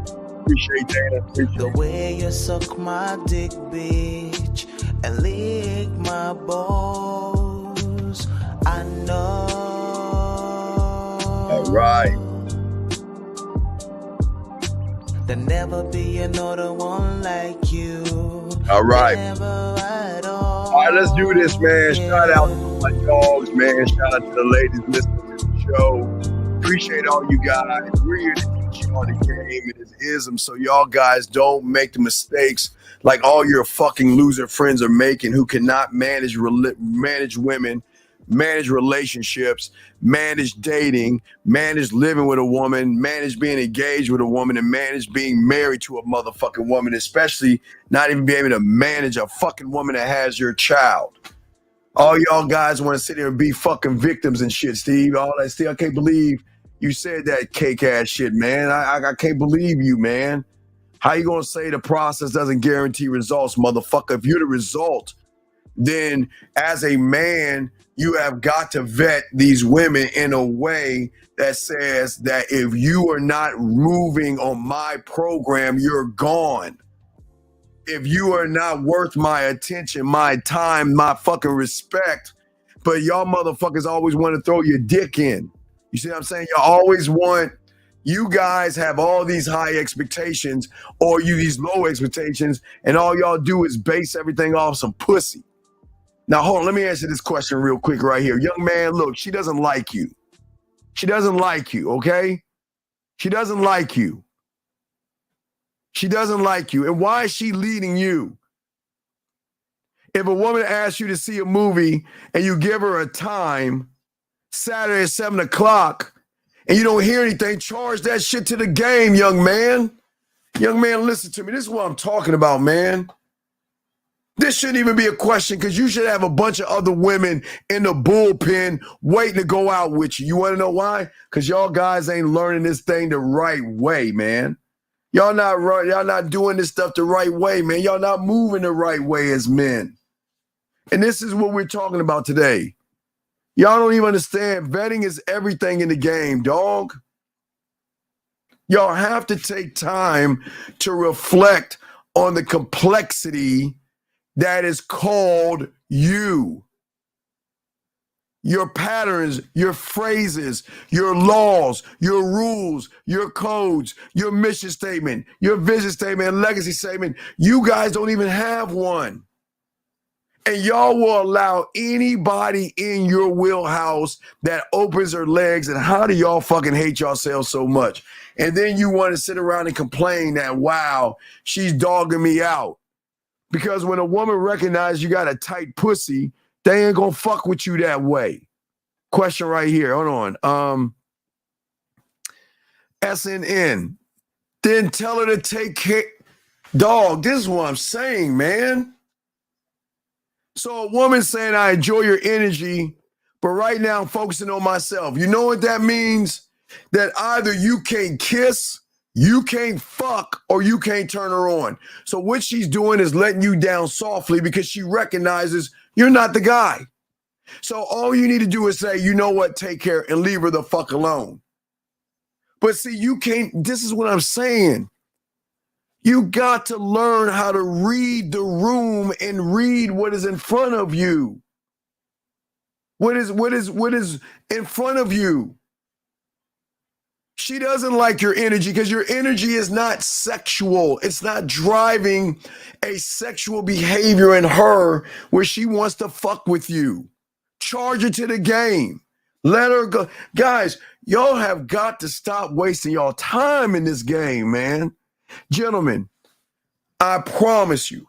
Appreciate Dana. Appreciate the way you suck my dick, bitch, and lick my balls. I know. All right. There'll never be another one like you. All right. Never at all. All right, let's do this, man. Shout out to my dogs, man. Shout out to the ladies listening to the show. Appreciate all you guys. We're here to teach you all the game and its isms so y'all guys don't make the mistakes like all your fucking loser friends are making who cannot manage women, manage relationships, manage dating, manage living with a woman, manage being engaged with a woman, and manage being married to a motherfucking woman, especially not even being able to manage a fucking woman that has your child. All y'all guys want to sit here and be fucking victims and shit, Steve. All that, Steve, I can't believe you said that cake ass shit, man. I can't believe you, man. How you gonna say the process doesn't guarantee results, motherfucker? If you're the result, then as a man, you have got to vet these women in a way that says that if you are not moving on my program, you're gone. If you are not worth my attention, my time, my fucking respect, but y'all motherfuckers always want to throw your dick in. You see what I'm saying? You guys have all these high expectations or these low expectations, and all y'all do is base everything off some pussy. Now, hold on, let me answer this question real quick right here. Young man, look, she doesn't like you. She doesn't like you, okay? She doesn't like you. She doesn't like you. And why is she leading you? If a woman asks you to see a movie and you give her a time, Saturday at 7 o'clock, and you don't hear anything, charge that shit to the game, young man. Young man, listen to me. This is what I'm talking about, man. This shouldn't even be a question because you should have a bunch of other women in the bullpen waiting to go out with you. You want to know why? Because y'all guys ain't learning this thing the right way, man. Y'all not doing this stuff the right way, man. Y'all not moving the right way as men. And this is what we're talking about today. Y'all don't even understand. Vetting is everything in the game, dog. Y'all have to take time to reflect on the complexity that is called you. Your patterns, your phrases, your laws, your rules, your codes, your mission statement, your vision statement, and legacy statement. You guys don't even have one. And y'all will allow anybody in your wheelhouse that opens their legs. And how do y'all fucking hate yourselves so much? And then you want to sit around and complain that, wow, she's dogging me out. Because when a woman recognizes you got a tight pussy, they ain't gonna fuck with you that way. Question right here. Hold on. SNN. Then tell her to take care. Dog, this is what I'm saying, man. So a woman saying, I enjoy your energy, but right now I'm focusing on myself. You know what that means? That either you can't kiss, you can't fuck, or you can't turn her on. So what she's doing is letting you down softly because she recognizes you're not the guy. So all you need to do is say, you know what, take care and leave her the fuck alone. But see, you can't, this is what I'm saying. You got to learn how to read the room and read what is in front of you. What is in front of you? She doesn't like your energy because your energy is not sexual. It's not driving a sexual behavior in her where she wants to fuck with you. Charge her to the game. Let her go. Guys, y'all have got to stop wasting y'all time in this game, man. Gentlemen, I promise you,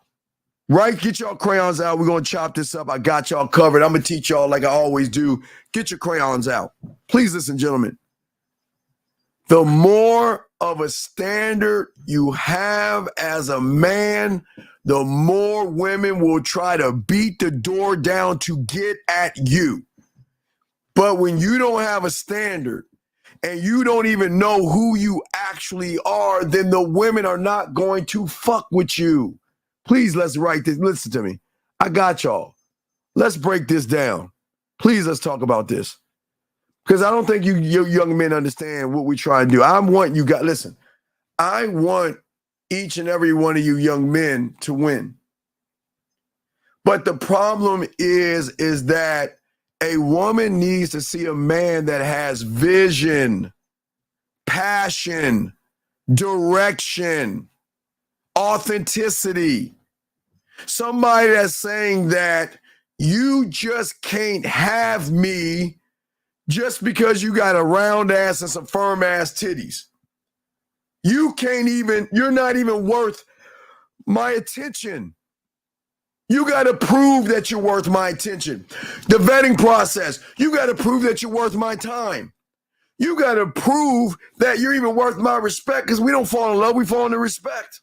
right? Get y'all crayons out. We're going to chop this up. I got y'all covered. I'm going to teach y'all like I always do. Get your crayons out. Please listen, gentlemen. The more of a standard you have as a man, the more women will try to beat the door down to get at you. But when you don't have a standard and you don't even know who you actually are, then the women are not going to fuck with you. Please, let's write this. Listen to me. I got y'all. Let's break this down. Please, let's talk about this. Because I don't think you young men understand what we try to do. I want you guys, listen, I want each and every one of you young men to win. But the problem is that a woman needs to see a man that has vision, passion, direction, authenticity. Somebody that's saying that you just can't have me just because you got a round ass and some firm ass titties. You're not even worth my attention. You got to prove that you're worth my attention. The vetting process, you got to prove that you're worth my time. You got to prove that you're even worth my respect, because we don't fall in love, we fall into respect.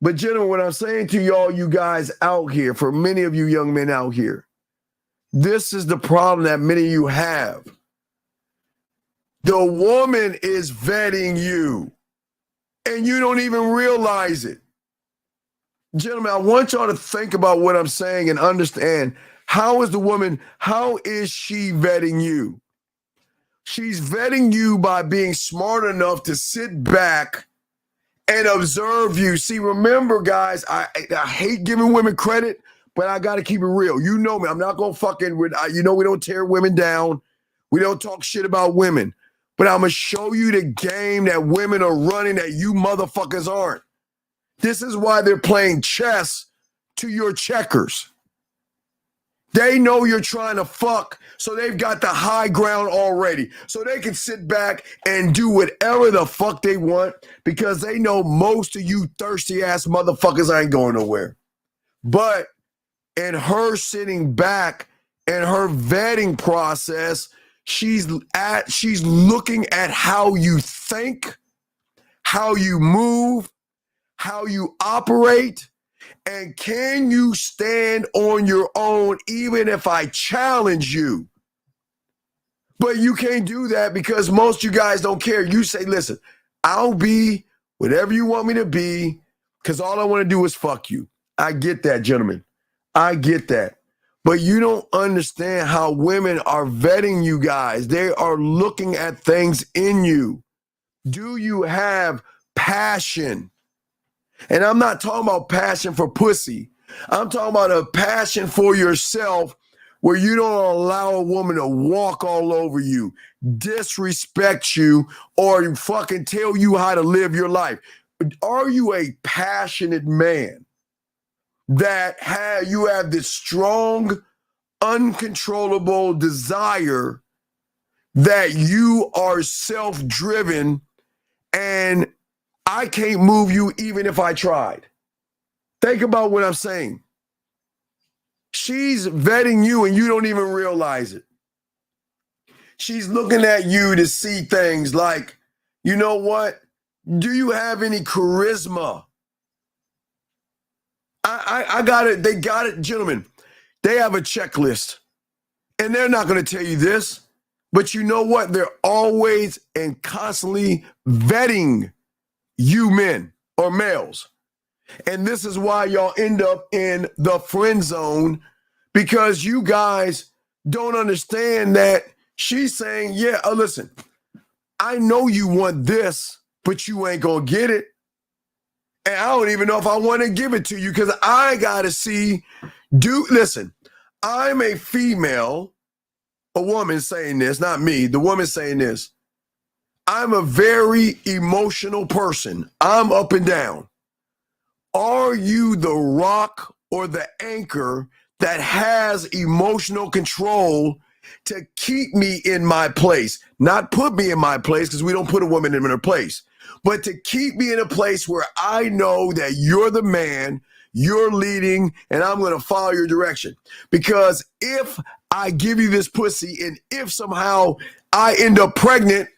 But gentlemen, what I'm saying to y'all, you guys out here, for many of you young men out here, this is the problem that many of you have. The woman is vetting you, and you don't even realize it. Gentlemen, I want y'all to think about what I'm saying and understand, how is she vetting you? She's vetting you by being smart enough to sit back and observe you. See, remember, guys, I hate giving women credit, but I got to keep it real. You know me. I'm not going to fucking, we don't tear women down. We don't talk shit about women. But I'm going to show you the game that women are running that you motherfuckers aren't. This is why they're playing chess to your checkers. They know you're trying to fuck, so they've got the high ground already. So they can sit back and do whatever the fuck they want, because they know most of you thirsty ass motherfuckers ain't going nowhere. But in her sitting back and her vetting process, she's looking at how you think, how you move, how you operate, and can you stand on your own even if I challenge you? But you can't do that because most of you guys don't care. You say, listen, I'll be whatever you want me to be, because all I want to do is fuck you. I get that, gentlemen. I get that. But you don't understand how women are vetting you guys. They are looking at things in you. Do you have passion? And I'm not talking about passion for pussy. I'm talking about a passion for yourself, where you don't allow a woman to walk all over you, disrespect you, or fucking tell you how to live your life. Are you a passionate man that you have this strong, uncontrollable desire that you are self-driven and I can't move you even if I tried? Think about what I'm saying. She's vetting you and you don't even realize it. She's looking at you to see things like, you know what? Do you have any charisma? I got it. They got it, gentlemen. They have a checklist. And they're not going to tell you this, but you know what? They're always and constantly vetting you men or males. And this is why y'all end up in the friend zone, because you guys don't understand that she's saying, yeah, listen, I know you want this, but you ain't going to get it. And I don't even know if I want to give it to you, because I got to see, listen, I'm a female, a woman saying this, not me, the woman saying this. I'm a very emotional person. I'm up and down. Are you the rock or the anchor that has emotional control to keep me in my place? Not put me in my place, because we don't put a woman in her place, but to keep me in a place where I know that you're the man, you're leading, and I'm going to follow your direction. Because if I give you this pussy and if somehow I end up pregnant,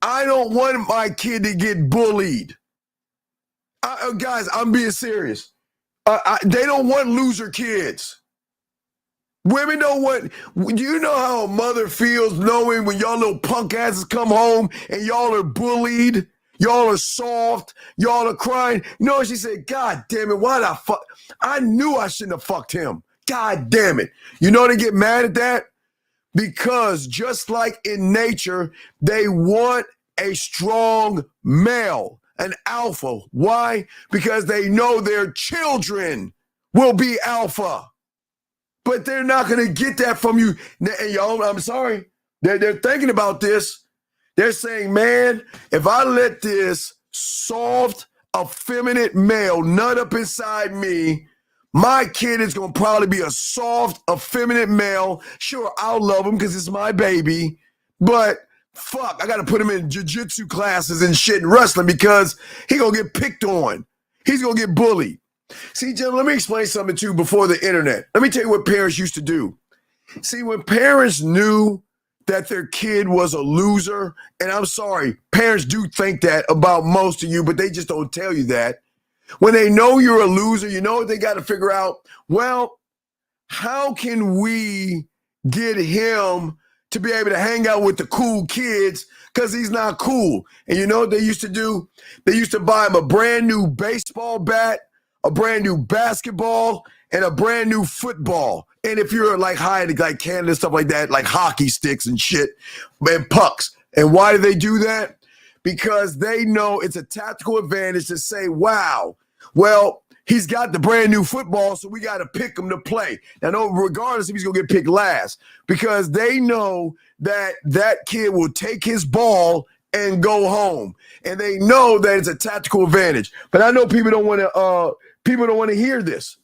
I don't want my kid to get bullied. Guys, I'm being serious. They don't want loser kids. Women don't want, do you know how a mother feels knowing when y'all little punk asses come home and y'all are bullied? Y'all are soft. Y'all are crying. No, she said, God damn it, why did I fuck? I knew I shouldn't have fucked him. God damn it. You know they get mad at that? Because just like in nature, they want a strong male. an alpha. Why? Because they know their children will be alpha. But they're not going to get that from you. And y'all, I'm sorry. They're thinking about this. They're saying, man, if I let this soft, effeminate male nut up inside me, my kid is going to probably be a soft, effeminate male. Sure, I'll love him because it's my baby. But fuck, I got to put him in jiu-jitsu classes and shit and wrestling because he going to get picked on. He's going to get bullied. See, Jim, let me explain something to you before the internet. Let me tell you what parents used to do. See, when parents knew that their kid was a loser, and I'm sorry, parents do think that about most of you, but they just don't tell you that. When they know you're a loser, you know what they got to figure out? Well, how can we get him to be able to hang out with the cool kids because he's not cool? And you know what they used to do? They used to buy him a brand new baseball bat, a brand new basketball, and a brand new football. And if you're like high in like Canada, stuff like that, like hockey sticks and shit, and pucks. And why do they do that? Because they know it's a tactical advantage to say, wow, well, he's got the brand new football, so we got to pick him to play. Now, regardless if he's going to get picked last, because they know that that kid will take his ball and go home. And they know that it's a tactical advantage. But I know people don't want to hear this.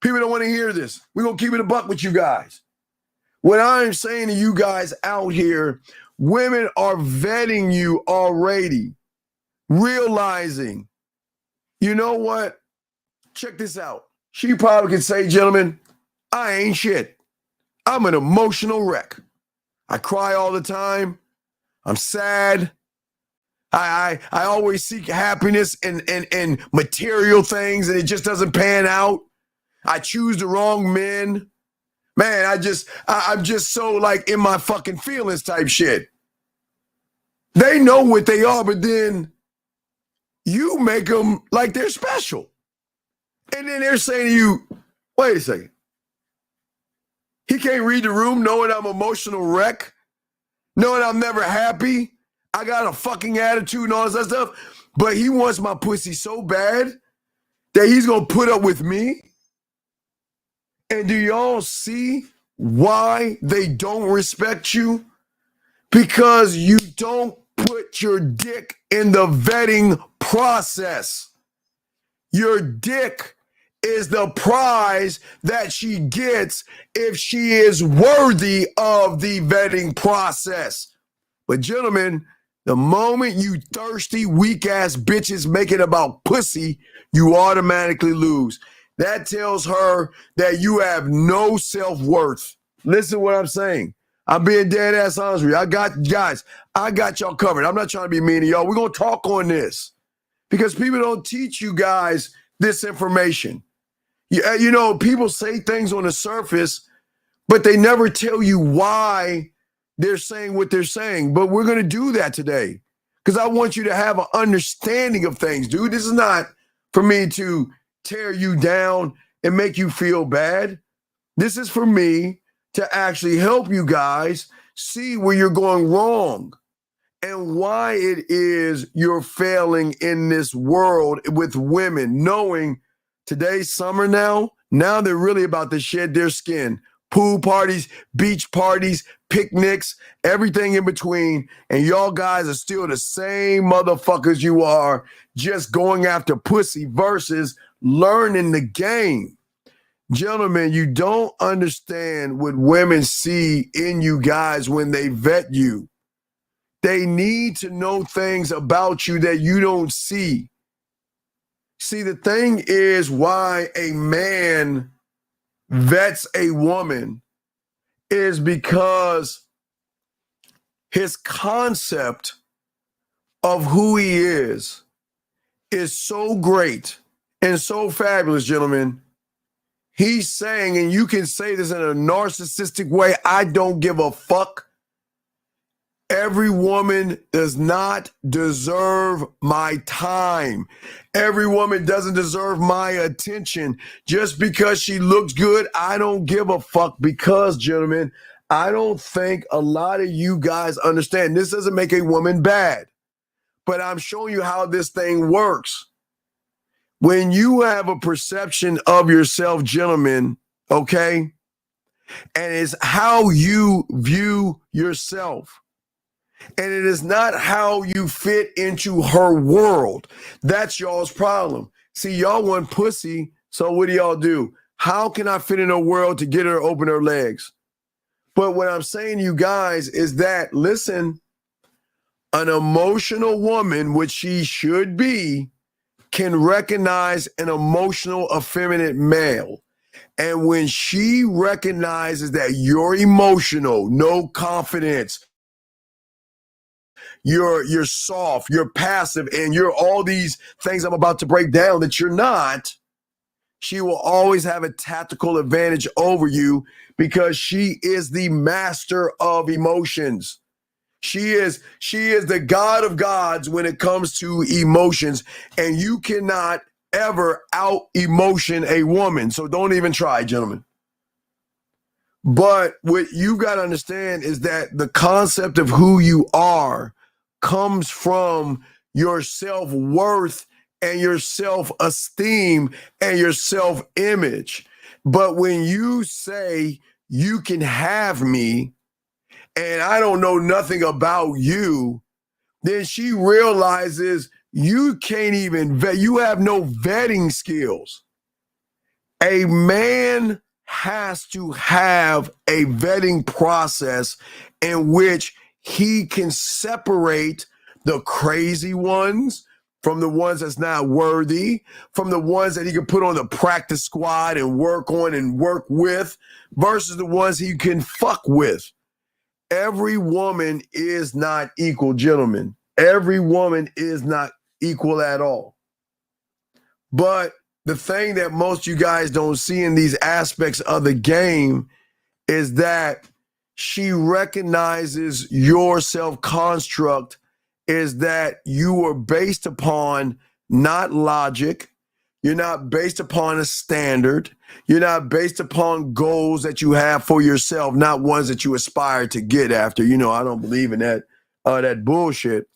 People don't want to hear this. We're going to keep it a buck with you guys. What I'm saying to you guys out here, women are vetting you already, realizing, you know what? Check this out. She probably can say, gentlemen, I ain't shit. I'm an emotional wreck. I cry all the time. I'm sad. I always seek happiness in material things, and it just doesn't pan out. I choose the wrong men. Man, I'm just so like in my fucking feelings type shit. They know what they are, but then you make them like they're special. And then they're saying to you, wait a second. He can't read the room knowing I'm emotional wreck, knowing I'm never happy. I got a fucking attitude and all this stuff. But he wants my pussy so bad that he's going to put up with me. And do y'all see why they don't respect you? Because you don't put your dick in the vetting process. Your dick is the prize that she gets if she is worthy of the vetting process. But gentlemen, the moment you thirsty, weak-ass bitches make it about pussy, you automatically lose. That tells her that you have no self-worth. Listen to what I'm saying. I'm being dead ass honest with you. I got y'all covered. I'm not trying to be mean to y'all. We're going to talk on this because people don't teach you guys this information. You know, people say things on the surface, but they never tell you why they're saying what they're saying. But we're going to do that today because I want you to have an understanding of things, dude. This is not for me to tear you down and make you feel bad. This is for me to actually help you guys see where you're going wrong and why it is you're failing in this world with women, knowing today's summer now they're really about to shed their skin. Pool parties, beach parties, picnics, everything in between. And y'all guys are still the same motherfuckers you are, just going after pussy versus learning the game. Gentlemen, you don't understand what women see in you guys when they vet you. They need to know things about you that you don't see. See, the thing is why a man vets a woman is because his concept of who he is so great and so fabulous, gentlemen. He's saying, and you can say this in a narcissistic way, I don't give a fuck. Every woman does not deserve my time. Every woman doesn't deserve my attention. Just because she looks good, I don't give a fuck because, gentlemen, I don't think a lot of you guys understand. This doesn't make a woman bad. but I'm showing you how this thing works. When you have a perception of yourself, gentlemen, okay, and it's how you view yourself, and it is not how you fit into her world. That's y'all's problem. See, y'all want pussy, so what do y'all do? How can I fit in her world to get her to open her legs? But what I'm saying to you guys is that, listen, an emotional woman, which she should be, can recognize an emotional, effeminate male. And when she recognizes that you're emotional, no confidence, you're soft, you're passive, and you're all these things I'm about to break down that you're not, she will always have a tactical advantage over you because she is the master of emotions. She is the God of gods when it comes to emotions, and you cannot ever out emotion a woman. So don't even try, gentlemen. But what you got to understand is that the concept of who you are comes from your self-worth and your self-esteem and your self-image. But when you say you can have me, and I don't know nothing about you, then she realizes you can't even vet. You have no vetting skills. A man has to have a vetting process in which he can separate the crazy ones from the ones that's not worthy, from the ones that he can put on the practice squad and work on and work with, versus the ones he can fuck with. Every woman is not equal, gentlemen. Every woman is not equal at all. But the thing that most of you guys don't see in these aspects of the game is that she recognizes your self-construct is that you are based upon not logic. You're not based upon a standard. You're not based upon goals that you have for yourself, not ones that you aspire to get after. You know, I don't believe in that bullshit.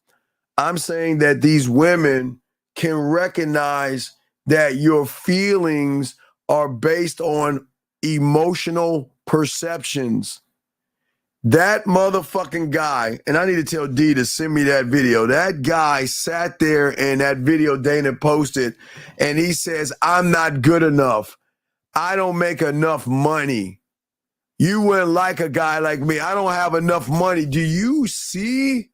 I'm saying that these women can recognize that your feelings are based on emotional perceptions. That motherfucking guy, and I need to tell D to send me that video. That guy sat there in that video Dana posted, and he says, I'm not good enough. I don't make enough money. You wouldn't like a guy like me. I don't have enough money. Do you see?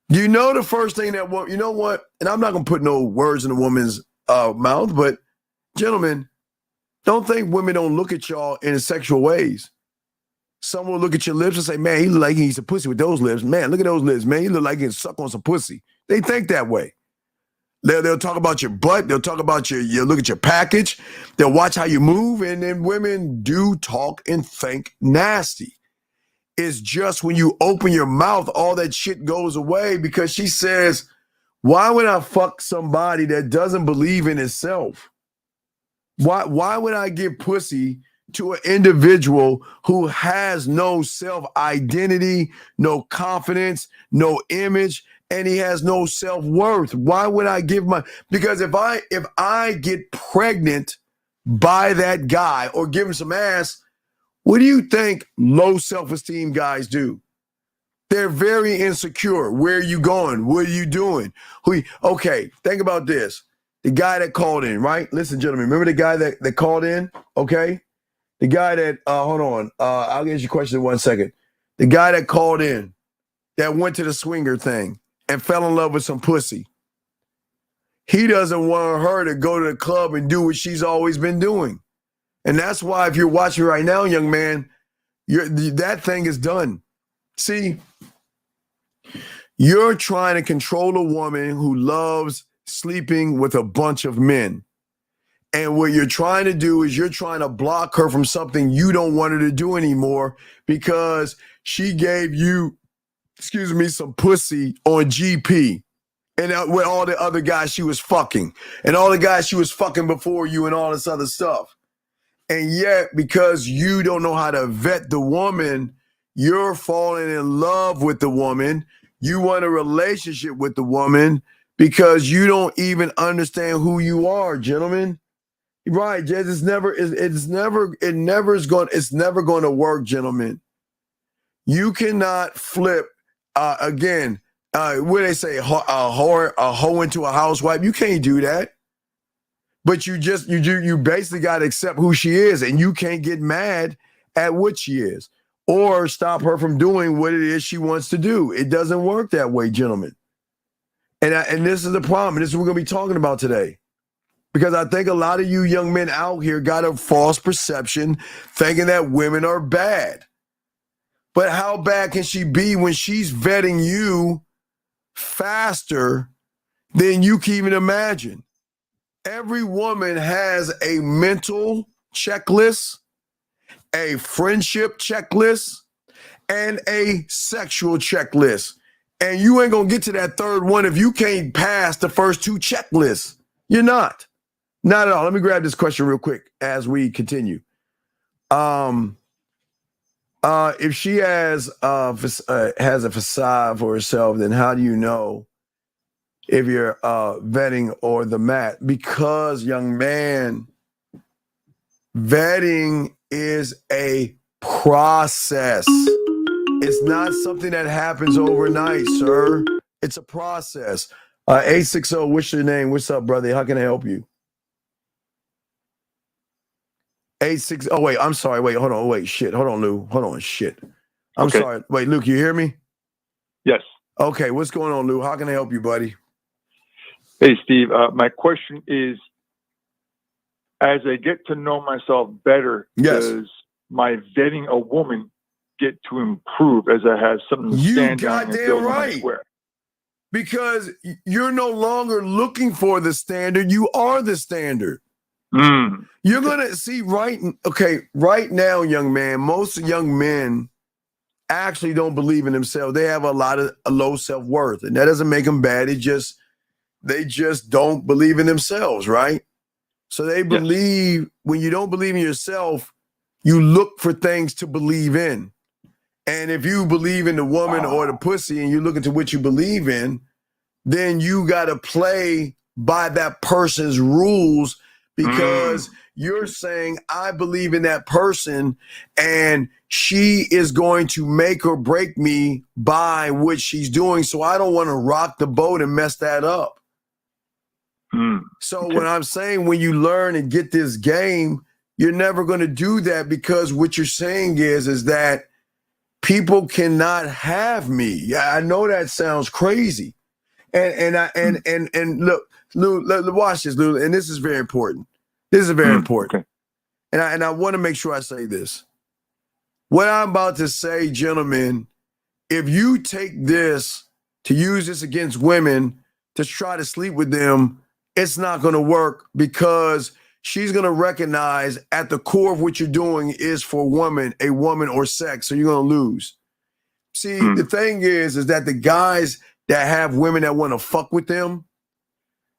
Do you know the first thing that, you know what? And I'm not going to put no words in a woman's mouth, but gentlemen, don't think women don't look at y'all in sexual ways. Someone will look at your lips and say, man, he look like he's a pussy with those lips. Man, look at those lips, man. He look like he can suck on some pussy. They think that way. They'll talk about your butt. They'll talk about you look at your package. They'll watch how you move. And then women do talk and think nasty. It's just when you open your mouth, all that shit goes away because she says, why would I fuck somebody that doesn't believe in itself? Why would I give pussy to an individual who has no self-identity, no confidence, no image, and he has no self-worth? Why would I give because if I get pregnant by that guy or give him some ass, what do you think low self-esteem guys do? They're very insecure. Where are you going? What are you doing? Okay, think about this. The guy that called in, right? Listen, gentlemen, remember the guy that called in? Okay? The guy that, hold on. I'll get your question in 1 second. The guy that called in, that went to the swinger thing and fell in love with some pussy. He doesn't want her to go to the club and do what she's always been doing. And that's why if you're watching right now, young man, that thing is done. See, you're trying to control a woman who loves sleeping with a bunch of men. And what you're trying to do is you're trying to block her from something you don't want her to do anymore because she gave you, some pussy on GP. And with all the other guys she was fucking. And all the guys she was fucking before you and all this other stuff. And yet, because you don't know how to vet the woman, you're falling in love with the woman. You want a relationship with the woman because you don't even understand who you are, gentlemen. Right, Jez, it's never going to work, gentlemen. You cannot flip again. What do they say? A hoe into a housewife. You can't do that. But you basically got to accept who she is, and you can't get mad at what she is or stop her from doing what it is she wants to do. It doesn't work that way, gentlemen. And this is the problem. And this is what we're going to be talking about today. Because I think a lot of you young men out here got a false perception thinking that women are bad. But how bad can she be when she's vetting you faster than you can even imagine? Every woman has a mental checklist, a friendship checklist, and a sexual checklist. And you ain't going to get to that third one if you can't pass the first two checklists. You're not. Not at all. Let me grab this question real quick as we continue. If she has a facade for herself, then how do you know if you're vetting or the mat? Because, young man, vetting is a process. It's not something that happens overnight, sir. It's a process. 860, what's your name? What's up, brother? How can I help you? 86. Oh, wait, I'm sorry. Wait, hold on. Wait, shit. Hold on, Lou. Hold on, shit. I'm sorry. Wait, Luke, you hear me? Yes. Okay, what's going on, Lou? How can I help you, buddy? Hey, Steve. My question is, as I get to know myself better, does my vetting a woman get to improve as I have something to stand on and build on my square? Because you're no longer looking for the standard. You are the standard. You're going to see right now, young man, most young men actually don't believe in themselves. They have a lot of low self-worth, and that doesn't make them bad. They just don't believe in themselves, right? So they believe, when you don't believe in yourself, you look for things to believe in. And if you believe in the woman or the pussy and you look into what you believe in, then you got to play by that person's rules, because you're saying, I believe in that person and she is going to make or break me by what she's doing. So I don't want to rock the boat and mess that up. So when I'm saying, when you learn and get this game, you're never going to do that, because what you're saying is that people cannot have me. Yeah, I know that sounds crazy. And look, Lou, watch this, Lou, and this is very important. This is very important. And I want to make sure I say this. What I'm about to say, gentlemen, if you take this to use this against women to try to sleep with them, it's not going to work, because she's going to recognize at the core of what you're doing is for a woman or sex. So you're going to lose. See, the thing is that the guys that have women that want to fuck with them,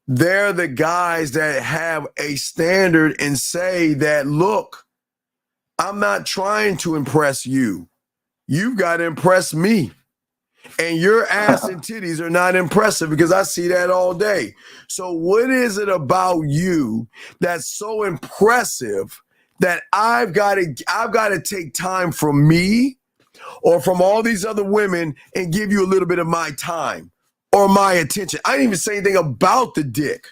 they're the guys that have a standard and say that, look, I'm not trying to impress you. You've got to impress me. And your ass and titties are not impressive, because I see that all day. So what is it about you that's so impressive that I've got to take time from me or from all these other women and give you a little bit of my time or my attention? I didn't even say anything about the dick.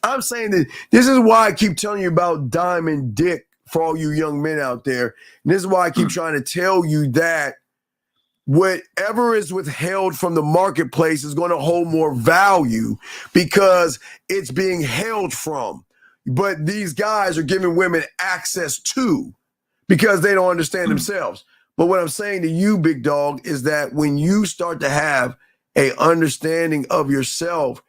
I'm saying that this is why I keep telling you about diamond dick for all you young men out there. And this is why I keep trying to tell you that whatever is withheld from the marketplace is going to hold more value, because it's being held from. But these guys are giving women access to, because they don't understand themselves. But what I'm saying to you, big dog, is that when you start to have a understanding of yourself,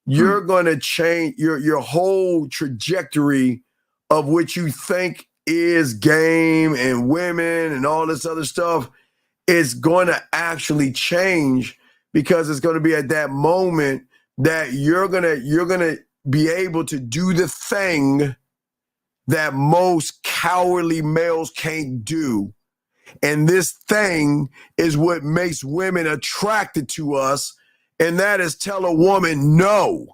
you're going to change your whole trajectory of what you think is game and women and all this other stuff. Is going to actually change, because it's going to be at that moment that you're going to be able to do the thing that most cowardly males can't do. And this thing is what makes women attracted to us. And that is tell a woman no.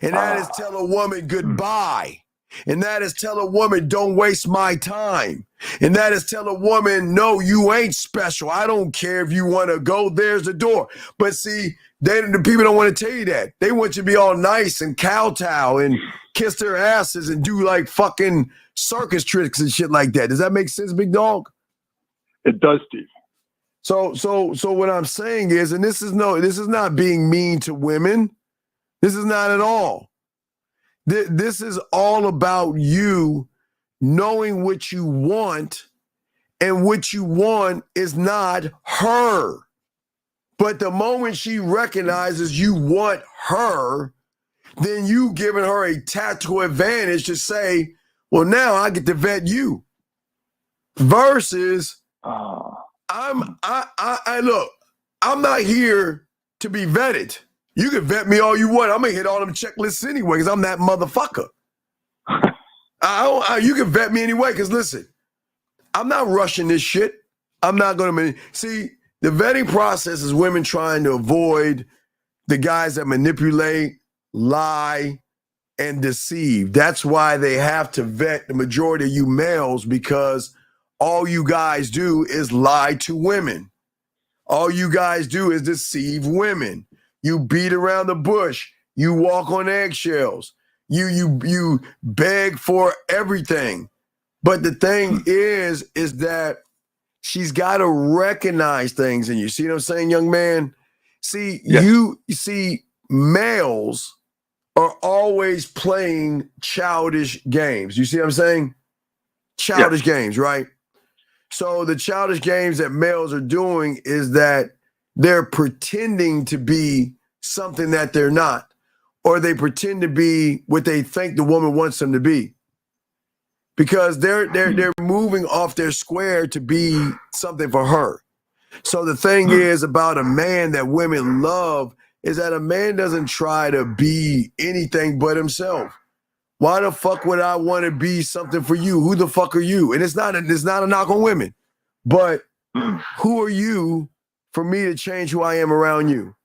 And that is tell a woman goodbye. And that is tell a woman don't waste my time. And that is tell a woman, no, you ain't special. I don't care if you want to go, there's the door. But see, the people don't want to tell you that. They want you to be all nice and kowtow and kiss their asses and do like fucking circus tricks and shit like that. Does that make sense, big dog? It does, Steve. So what I'm saying is, and this is not being mean to women. This is not at all. This is all about you knowing what you want, and what you want is not her. But the moment she recognizes you want her, then you giving her a tactical advantage to say, well, now I get to vet you. Versus, look, I'm not here to be vetted. You can vet me all you want. I'm gonna hit all them checklists anyway, because I'm that motherfucker. You can vet me anyway, because listen, I'm not rushing this shit. I'm not gonna see the vetting process is women trying to avoid the guys that manipulate, lie, and deceive. That's why they have to vet the majority of you males, because all you guys do is lie to women. All you guys do is deceive women. You beat around the bush. You walk on eggshells. You beg for everything. But the thing is that she's got to recognize things in you. See what I'm saying, young man? See, yes. you see, males are always playing childish games. You see what I'm saying? Childish games, right? So the childish games that males are doing is that they're pretending to be something that they're not, or they pretend to be what they think the woman wants them to be, because they're moving off their square to be something for her. So the thing is about a man that women love is that a man doesn't try to be anything but himself. Why the fuck would I want to be something for you? Who the fuck are you? And it's not a knock on women, but who are you for me to change who I am around you?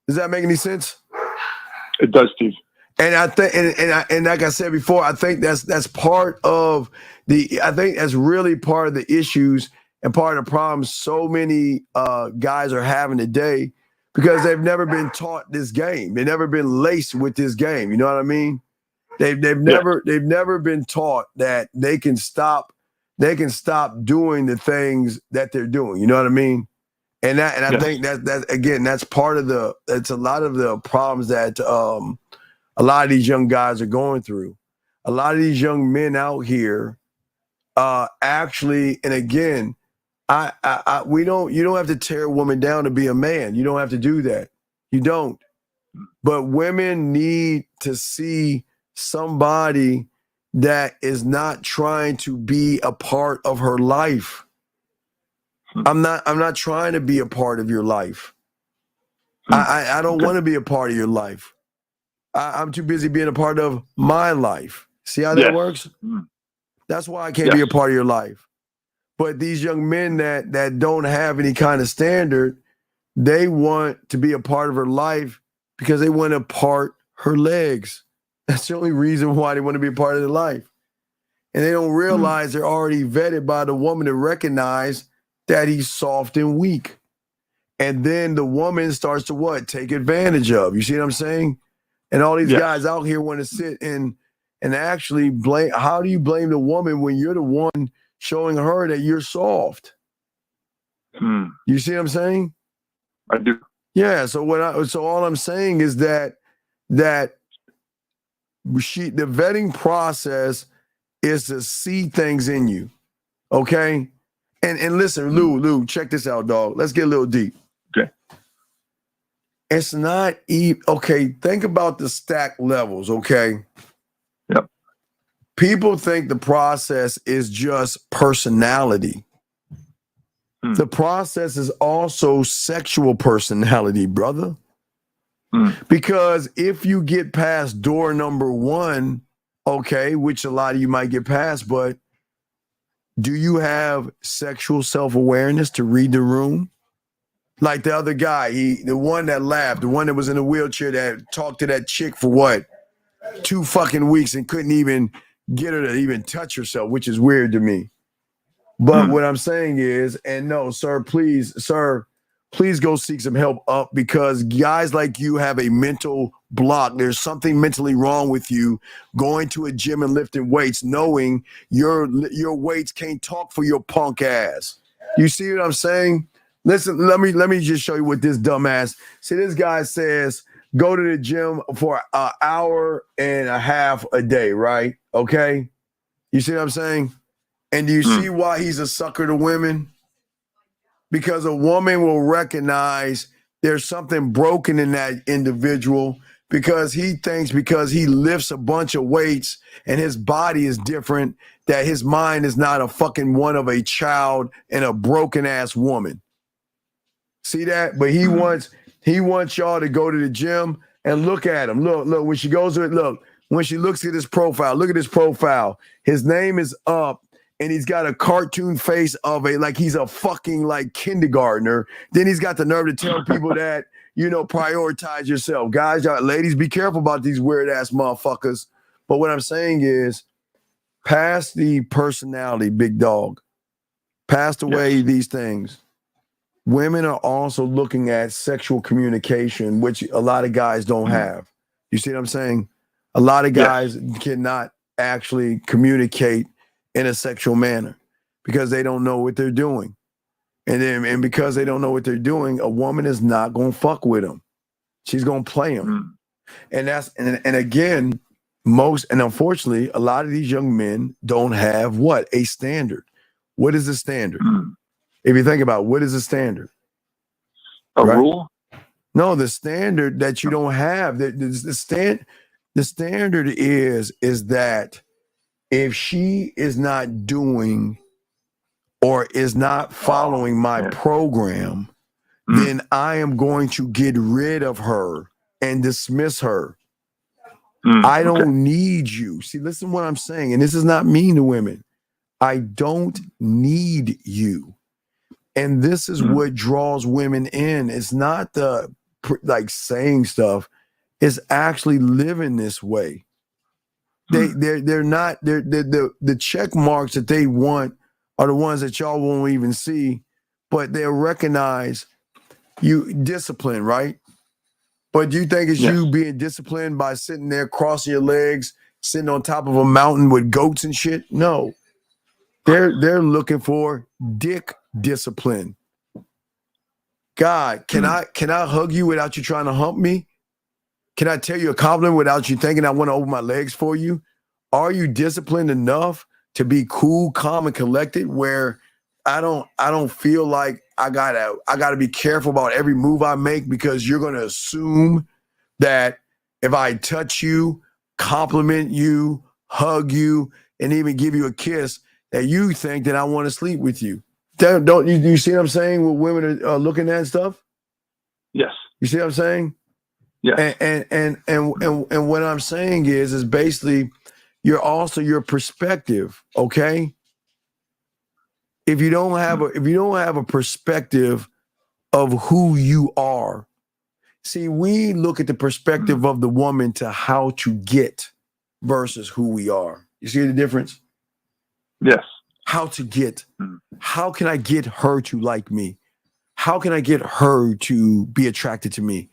Does that make any sense? It does, Steve. And I think, and like I said before, I think that's part of I think that's really part of the issues and part of the problems so many guys are having today, because they've never been taught this game. They've never been laced with this game. You know what I mean? They've never been taught that they can stop doing the things that they're doing. You know what I mean? And I think that again, that's part of that's a lot of the problems that a lot of these young guys are going through. A lot of these young men out here actually, and again, you don't have to tear a woman down to be a man. You don't have to do that. You don't. But women need to see somebody that is not trying to be a part of her life. I'm not trying to be a part of your life. I don't want to be a part of your life. I'm too busy being a part of my life. See how that works? That's why I can't be a part of your life. But these young men that don't have any kind of standard, they want to be a part of her life because they want to part her legs. That's the only reason why they want to be a part of their life. And they don't realize they're already vetted by the woman to recognize that he's soft and weak. And then the woman starts to what? Take advantage of. You see what I'm saying? And all these guys out here want to sit and actually blame. How do you blame the woman when you're the one showing her that you're soft? You see what I'm saying? I do. Yeah. So all I'm saying is that the vetting process is to see things in you. Okay. And listen, Lou, check this out, dog. Let's get a little deep. Okay. It's not okay. Think about the stack levels. Okay. Yep. People think the process is just personality. The process is also sexual personality, brother. Because if you get past door number one, okay, which a lot of you might get past, but do you have sexual self-awareness to read the room? Like the other guy, the one that laughed, the one that was in a wheelchair that talked to that chick for what? 2 fucking weeks and couldn't even get her to even touch herself, which is weird to me. But what I'm saying is, and no, sir, please go seek some help up, because guys like you have a mental block. There's something mentally wrong with you going to a gym and lifting weights, knowing your weights can't talk for your punk ass. You see what I'm saying? Listen, let me just show you what this dumbass. See, this guy says go to the gym for an hour and a half a day, right? Okay. You see what I'm saying? And do you see why he's a sucker to women? Because a woman will recognize there's something broken in that individual, because he thinks because he lifts a bunch of weights and his body is different, that his mind is not a fucking one of a child and a broken ass woman. See that? But he wants y'all to go to the gym and look at him. Look, when she goes to it, look, when she looks at his profile, look at his profile. His name is up and he's got a cartoon face of like he's a fucking like kindergartner. Then he's got the nerve to tell people that, prioritize yourself. Guys, ladies, be careful about these weird ass motherfuckers. But what I'm saying is, past the personality, big dog, passed away these things. Women are also looking at sexual communication, which a lot of guys don't have. You see what I'm saying? A lot of guys cannot actually communicate in a sexual manner because they don't know what they're doing. And because they don't know what they're doing, a woman is not going to fuck with them. She's going to play them. And again, unfortunately, a lot of these young men don't have what? A standard. What is the standard? If you think about it, what is the standard? A rule? No, the standard that you don't have. The standard is that if she is not doing or is not following my program, then I am going to get rid of her and dismiss her. I don't need you. See, listen to what I'm saying. And this is not mean to women. I don't need you. And this is what draws women in. It's not the saying stuff. It's actually living this way. They're not the check marks that they want are the ones that y'all won't even see, but they'll recognize you discipline, right? But do you think it's you being disciplined by sitting there crossing your legs, sitting on top of a mountain with goats and shit? No. They're looking for dick discipline. God, can I hug you without you trying to hump me? Can I tell you a compliment without you thinking I want to open my legs for you? Are you disciplined enough to be cool, calm, and collected where I don't feel like I gotta be careful about every move I make because you're gonna assume that if I touch you, compliment you, hug you, and even give you a kiss, that you think that I want to sleep with you. Don't you see what I'm saying? What women are looking at stuff? Yes. You see what I'm saying? Yes. And what I'm saying is basically you're also your perspective, okay? If you don't have a perspective of who you are, see, we look at the perspective of the woman to how to get versus who we are. You see the difference? Yes. How to get. How can I get her to like me? How can I get her to be attracted to me?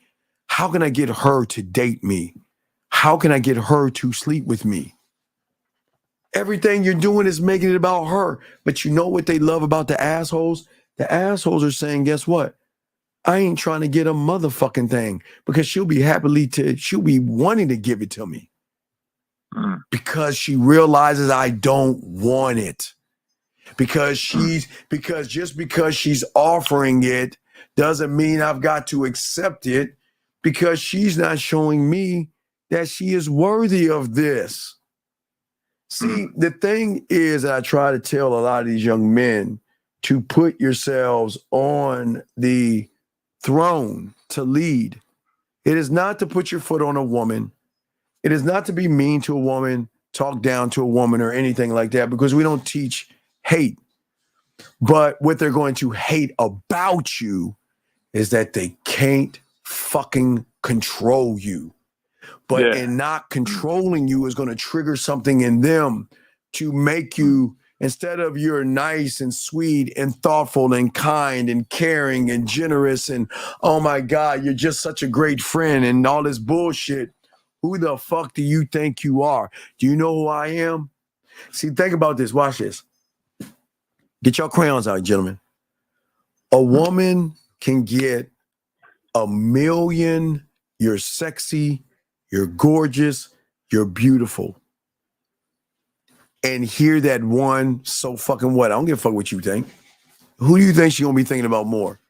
How can I get her to date me? How can I get her to sleep with me? Everything you're doing is making it about her. But you know what they love about the assholes? The assholes are saying, guess what? I ain't trying to get a motherfucking thing because she'll be wanting to give it to me because she realizes I don't want it. Because just because she's offering it doesn't mean I've got to accept it because she's not showing me that she is worthy of this. See, the thing is, I try to tell a lot of these young men to put yourselves on the throne to lead. It is not to put your foot on a woman. It is not to be mean to a woman, talk down to a woman or anything like that, because we don't teach hate. But what they're going to hate about you is that they can't fucking control you. But in not controlling you is going to trigger something in them to make you, instead of you're nice and sweet and thoughtful and kind and caring and generous and, oh my God, you're just such a great friend and all this bullshit. Who the fuck do you think you are? Do you know who I am? See, think about this. Watch this. Get your crayons out, gentlemen. A woman can get 1,000,000, you're sexy, you're gorgeous, you're beautiful. And hear that one, so fucking what? I don't give a fuck what you think. Who do you think she's gonna be thinking about more?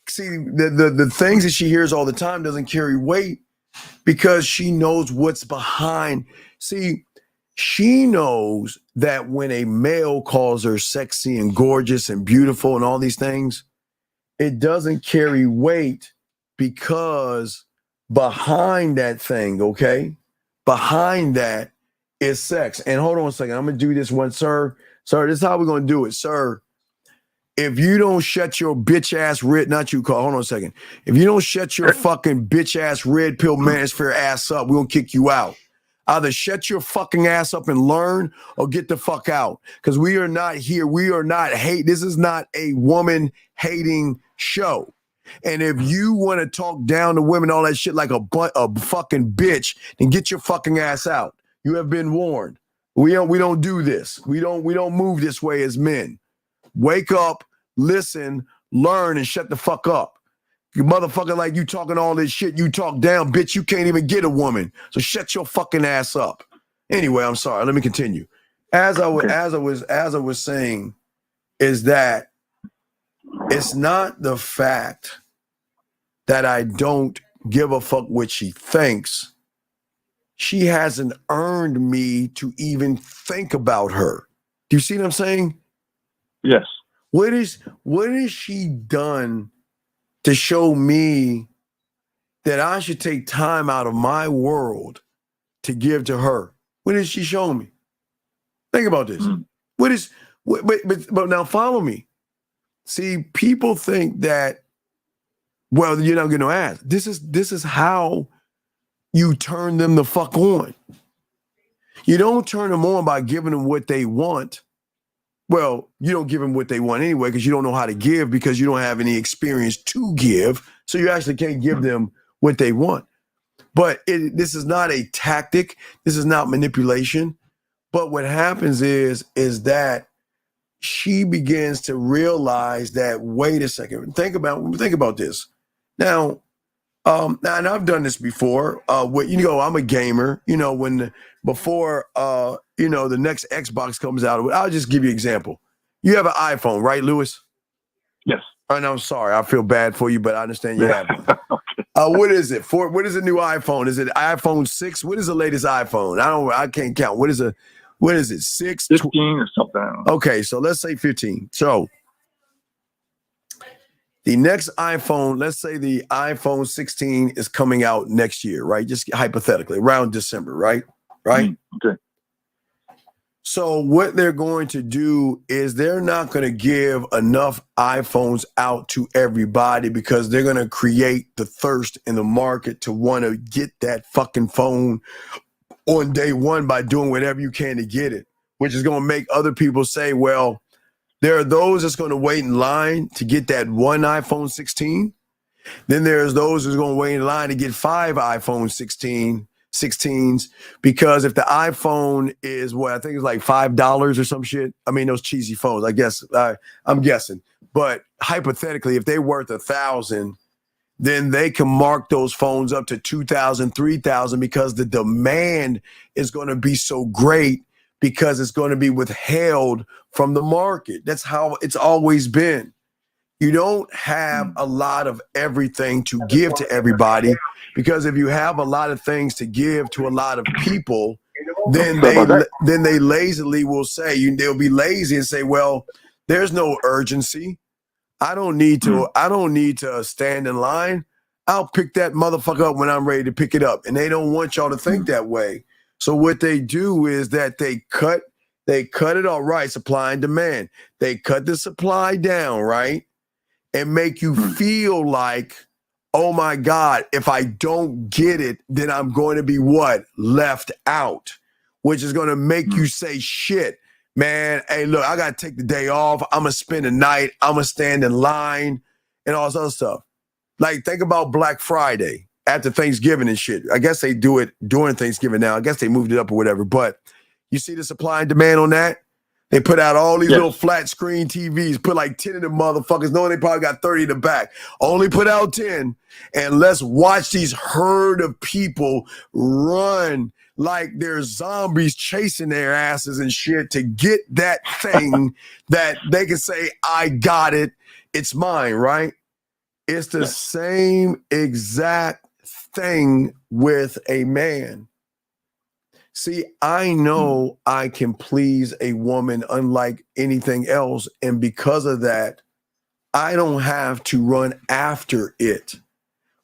See, the things that she hears all the time doesn't carry weight because she knows what's behind. See, she knows that when a male calls her sexy and gorgeous and beautiful and all these things, it doesn't carry weight because behind that thing, okay? Behind that is sex. And hold on a second. I'm going to do this one, sir. Sir, this is how we're going to do it, sir. If you don't shut your bitch ass red, not you, Carl, hold on a second. If you don't shut your fucking bitch ass red pill manosphere ass up, we're going to kick you out. Either shut your fucking ass up and learn or get the fuck out. Because we are not here. We are not hate. This is not a woman hating show. And if you want to talk down to women, all that shit like a fucking bitch, then get your fucking ass out. You have been warned. We don't do this. We don't move this way as men. Wake up, listen, learn, and shut the fuck up. You motherfucker, like you talking all this shit, you talk down, bitch, you can't even get a woman. So shut your fucking ass up. Anyway, I'm sorry. Let me continue. As I was saying, is that it's not the fact that I don't give a fuck what she thinks. She hasn't earned me to even think about her. Do you see what I'm saying? Yes. What is she done to show me that I should take time out of my world to give to her? What has she shown me? Think about this. But now follow me. See, people think that, well, you're not going to ask. This is how you turn them the fuck on. You don't turn them on by giving them what they want. Well, you don't give them what they want anyway because you don't know how to give because you don't have any experience to give. So you actually can't give them what they want. But this is not a tactic. This is not manipulation. But what happens is that she begins to realize that, wait a second, think about this. Now, and I've done this before. I'm a gamer. Before the next Xbox comes out, I'll just give you an example. You have an iPhone, right, Lewis? Yes. And I'm sorry, I feel bad for you, but I understand you have one. What is it? What is the new iPhone? Is it iPhone 6? What is the latest iPhone? I can't count. What is it? 6? 15 or something. Okay, so let's say 15. So the next iPhone, let's say the iPhone 16 is coming out next year, right? Just hypothetically, around December, right? Right? Okay. So what they're going to do is they're not going to give enough iPhones out to everybody because they're going to create the thirst in the market to want to get that fucking phone on day one by doing whatever you can to get it, which is going to make other people say, well, there are those that's going to wait in line to get that one iPhone 16. Then there's those who's going to wait in line to get 5 iPhone 16s, because if the iPhone is I think it's like $5 or some shit. I mean, those cheesy phones, I guess, I'm guessing. But hypothetically, if they're worth $1,000, then they can mark those phones up to $2,000, $3,000 because the demand is going to be so great because it's going to be withheld from the market. That's how it's always been. You don't have a lot of everything to give to everybody, because if you have a lot of things to give to a lot of people, then they lazily will say, they'll be lazy and say, well, there's no urgency. I don't need to stand in line. I'll pick that motherfucker up when I'm ready to pick it up. And they don't want y'all to think that way. So what they do is that they cut They cut it all right, supply and demand. They cut the supply down, right? And make you feel like, oh my God, if I don't get it, then I'm going to be what? Left out, which is going to make you say shit. Man, hey, look, I got to take the day off. I'm going to spend the night. I'm going to stand in line and all this other stuff. Like, think about Black Friday after Thanksgiving and shit. I guess they do it during Thanksgiving now. I guess they moved it up or whatever. But you see the supply and demand on that? They put out all these little flat screen TVs, put like 10 of them motherfuckers, knowing they probably got 30 in the back. Only put out 10, and let's watch these herd of people run like they're zombies chasing their asses and shit to get that thing that they can say, I got it, it's mine, right? It's the same exact thing with a man. See, I know I can please a woman unlike anything else. And because of that, I don't have to run after it.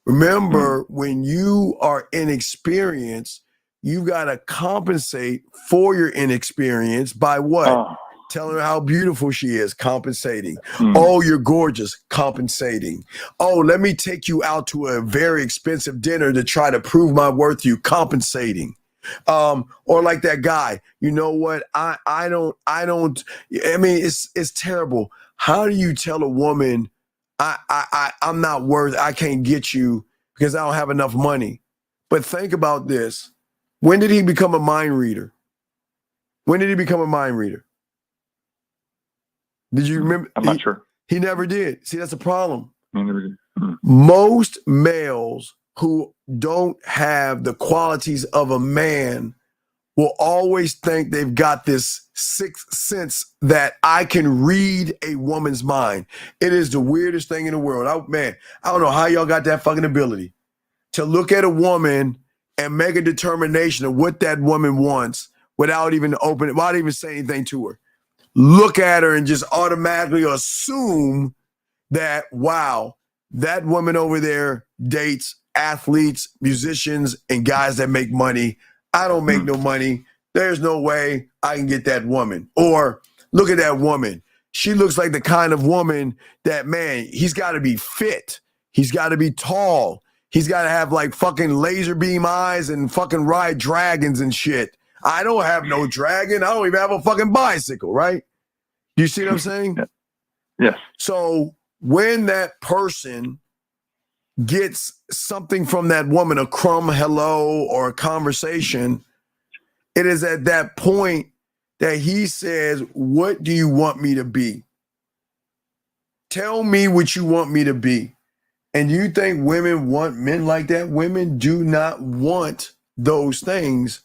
Remember, when you are inexperienced, you got to compensate for your inexperience by what? Telling her how beautiful she is, compensating. Oh, you're gorgeous, compensating. Oh, let me take you out to a very expensive dinner to try to prove my worth to you, compensating. Or like that guy, you know what? I mean, it's terrible. How do you tell a woman, I'm not worth, I can't get you because I don't have enough money? But think about this. When did he become a mind reader? When did he become a mind reader? Did you remember? I'm not sure. He never did. See, that's a problem. He never did. Most males who don't have the qualities of a man will always think they've got this sixth sense that I can read a woman's mind. It is the weirdest thing in the world. I don't know how y'all got that fucking ability to look at a woman and make a determination of what that woman wants without even saying anything to her. Look at her and just automatically assume that, wow, that woman over there dates athletes, musicians, and guys that make money. I don't make no money. There's no way I can get that woman. Or look at that woman. She looks like the kind of woman that, man, he's got to be fit. He's got to be tall. He's got to have like fucking laser beam eyes and fucking ride dragons and shit. I don't have no dragon. I don't even have a fucking bicycle, right? You see what I'm saying? Yes. So when that person gets something from that woman, a crumb hello or a conversation, it is at that point that he says, what do you want me to be? Tell me what you want me to be. And you think women want men like that? Women do not want those things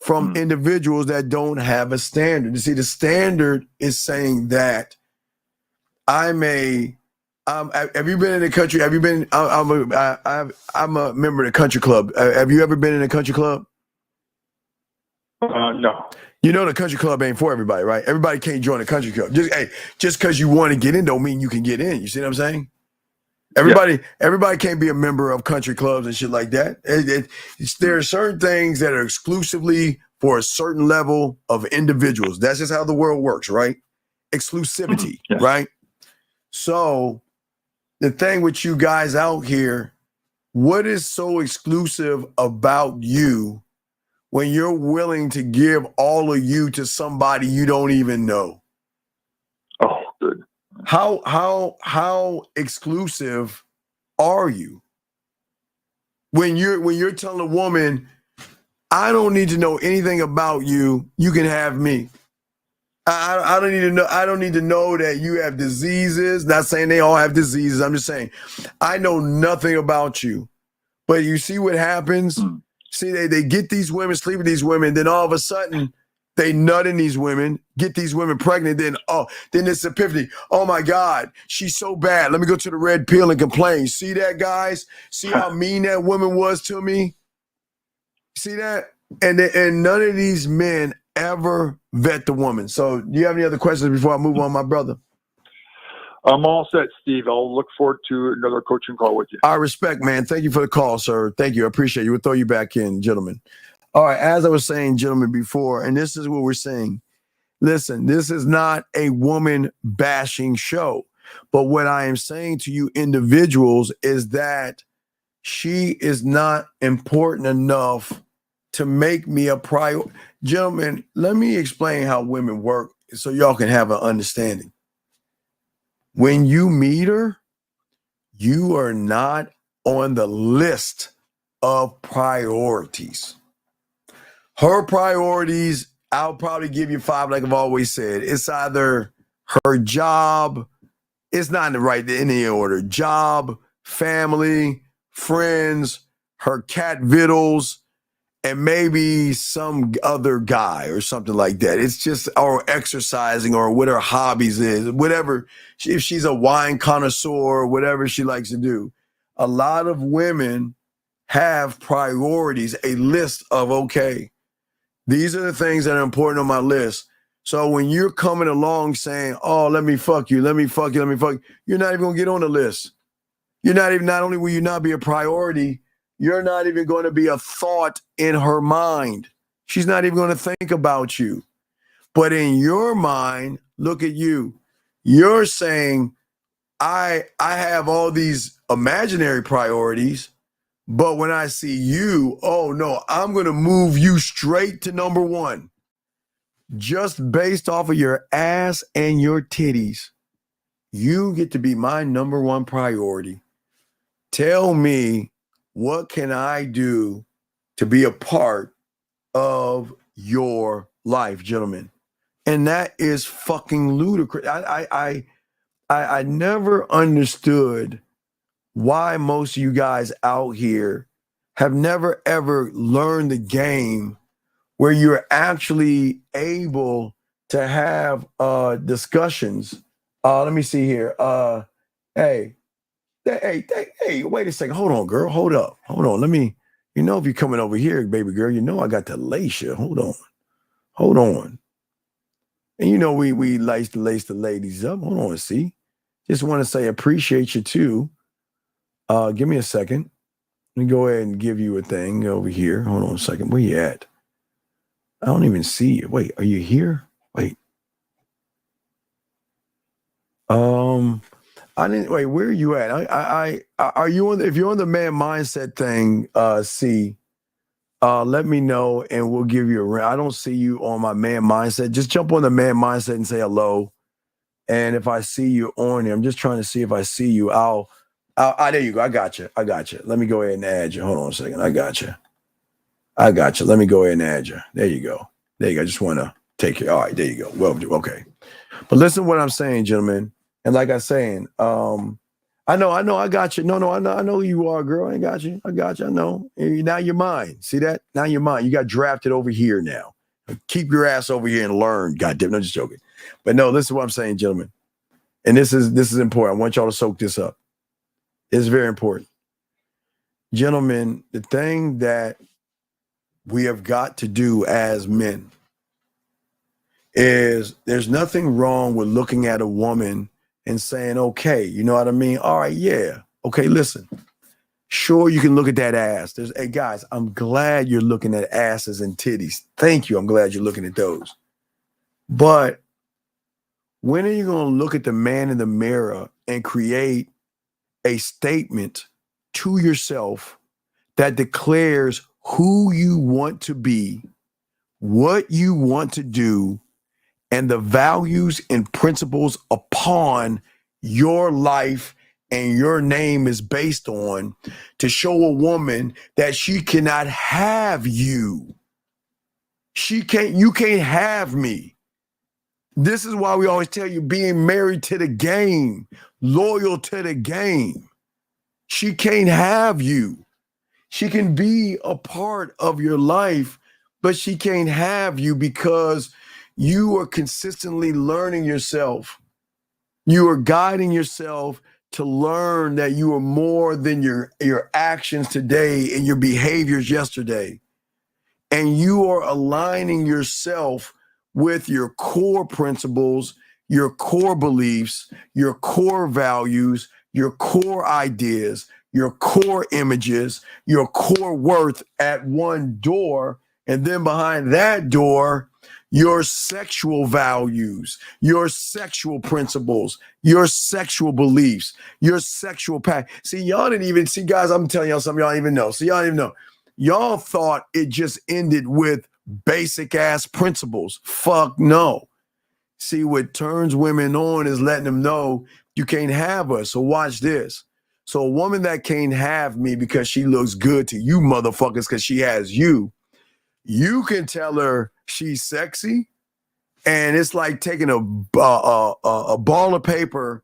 from individuals that don't have a standard. You see, the standard is saying that have you been in the country? Have you been? I'm a member of the country club. Have you ever been in a country club? No. You know the country club ain't for everybody, right? Everybody can't join a country club. Just because you want to get in don't mean you can get in. You see what I'm saying? Everybody can't be a member of country clubs and shit like that. There are certain things that are exclusively for a certain level of individuals. That's just how the world works, right? Exclusivity, right? So the thing with you guys out here, what is so exclusive about you when you're willing to give all of you to somebody you don't even know? Oh, good. How exclusive are you? When you're telling a woman, I don't need to know anything about you, you can have me. I don't need to know. I don't need to know that you have diseases. Not saying they all have diseases. I'm just saying I know nothing about you. But you see what happens? See, they get these women, sleep with these women, then all of a sudden they nut in these women, get these women pregnant, then it's epiphany. Oh my God, she's so bad. Let me go to the red pill and complain. See that, guys? See how mean that woman was to me? See that? And none of these men ever vet the woman. So do you have any other questions before I move on, my brother? I'm all set, Steve. I'll look forward to another coaching call with you. I respect, man. Thank you for the call, sir. Thank you. I appreciate you. We'll throw you back in, gentlemen. All right. As I was saying, gentlemen, before, and this is what we're saying. Listen, this is not a woman bashing show. But what I am saying to you individuals is that she is not important enough to make me a priority. Gentlemen, let me explain how women work so y'all can have an understanding. When you meet her, you are not on the list of priorities. Her priorities, I'll probably give you 5, like I've always said. It's either her job, it's not in the right in any order. Job, family, friends, her cat vittles, and maybe some other guy or something like that. It's just, or exercising or what her hobbies is, whatever. If she's a wine connoisseur, whatever she likes to do. A lot of women have priorities, a list of, okay, these are the things that are important on my list. So when you're coming along saying, oh, let me fuck you, let me fuck you, let me fuck you, you're not even gonna get on the list. You're not even, not only will you not be a priority, you're not even going to be a thought in her mind. She's not even going to think about you. But in your mind, look at you. You're saying, I have all these imaginary priorities, but when I see you, oh no, I'm going to move you straight to number one. Just based off of your ass and your titties, you get to be my number one priority. Tell me, what can I do to be a part of your life, gentlemen? And that is fucking ludicrous. I never understood why most of you guys out here have never ever learned the game where you're actually able to have discussions. Let me see here. Hey, wait a second. Hold on, girl. Hold up. Hold on. Let me, if you're coming over here, baby girl, I got to lace you. Hold on. Hold on. And we lace the ladies up. Hold on, see. Just want to say appreciate you too. Give me a second. Let me go ahead and give you a thing over here. Hold on a second. Where you at? I don't even see you. Wait, are you here? Wait. I didn't wait. Where are you at? Are you on? If you're on the man mindset thing, let me know and we'll give you a ring. I don't see you on my man mindset. Just jump on the man mindset and say hello. And if I see you on here, I'm just trying to see if I see you. There you go. I got you. Let me go ahead and add you. Hold on a second. I got you. Let me go ahead and add you. There you go. I just want to take it. All right. There you go. Well, okay. But listen to what I'm saying, gentlemen. And like I'm saying, I know, I got you. No, I know who you are, girl. I got you. I know. And now you're mine. See that? Now you're mine. You got drafted over here now. Keep your ass over here and learn. Goddamn, no, just joking. But no, this is what I'm saying, gentlemen. And this is important. I want y'all to soak this up. It's very important. Gentlemen, the thing that we have got to do as men is there's nothing wrong with looking at a woman and saying, okay, you know what I mean? All right, yeah. Okay, listen. Sure, you can look at that ass. Hey, guys, I'm glad you're looking at asses and titties. Thank you. I'm glad you're looking at those. But when are you going to look at the man in the mirror and create a statement to yourself that declares who you want to be, what you want to do, and the values and principles upon your life and your name is based on, to show a woman that she cannot have you. You can't have me. This is why we always tell you, being married to the game, loyal to the game. She can't have you. She can be a part of your life, but she can't have you because you are consistently learning yourself. You are guiding yourself to learn that you are more than your actions today and your behaviors yesterday. And you are aligning yourself with your core principles, your core beliefs, your core values, your core ideas, your core images, your core worth at one door. And then behind that door, your sexual values, your sexual principles, your sexual beliefs, your sexual path. See, y'all didn't even see, guys. I'm telling y'all something y'all don't even know. So y'all didn't even know. Y'all thought it just ended with basic ass principles. Fuck no. See, what turns women on is letting them know you can't have us. So watch this. So a woman that can't have me because she looks good to you motherfuckers because she has you, you can tell her she's sexy, and it's like taking a ball of paper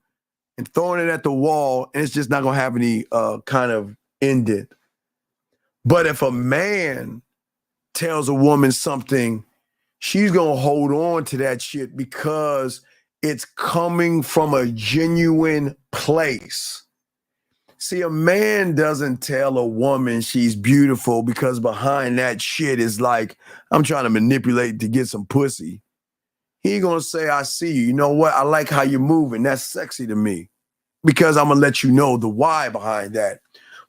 and throwing it at the wall, and it's just not gonna have any kind of indent. But if a man tells a woman something, she's gonna hold on to that shit because it's coming from a genuine place. See, a man doesn't tell a woman she's beautiful because behind that shit is like, I'm trying to manipulate to get some pussy. He ain't gonna say, I see you. You know what? I like how you're moving. That's sexy to me. Because I'm gonna let you know the why behind that.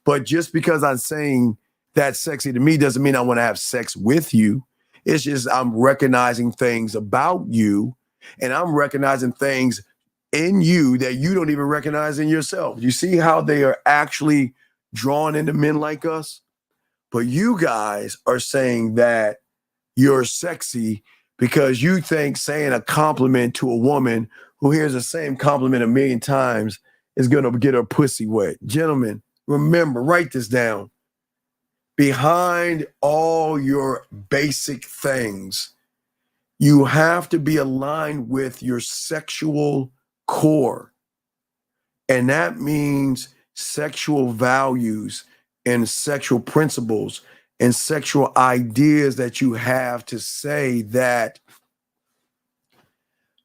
But just because I'm saying that's sexy to me doesn't mean I want to have sex with you. It's just I'm recognizing things about you, and I'm recognizing things in you that you don't even recognize in yourself. You see how they are actually drawn into men like us? But you guys are saying that you're sexy because you think saying a compliment to a woman who hears the same compliment a million times is going to get her pussy wet. Gentlemen, remember, write this down. Behind all your basic things, you have to be aligned with your sexual core. And that means sexual values and sexual principles and sexual ideas that you have to say that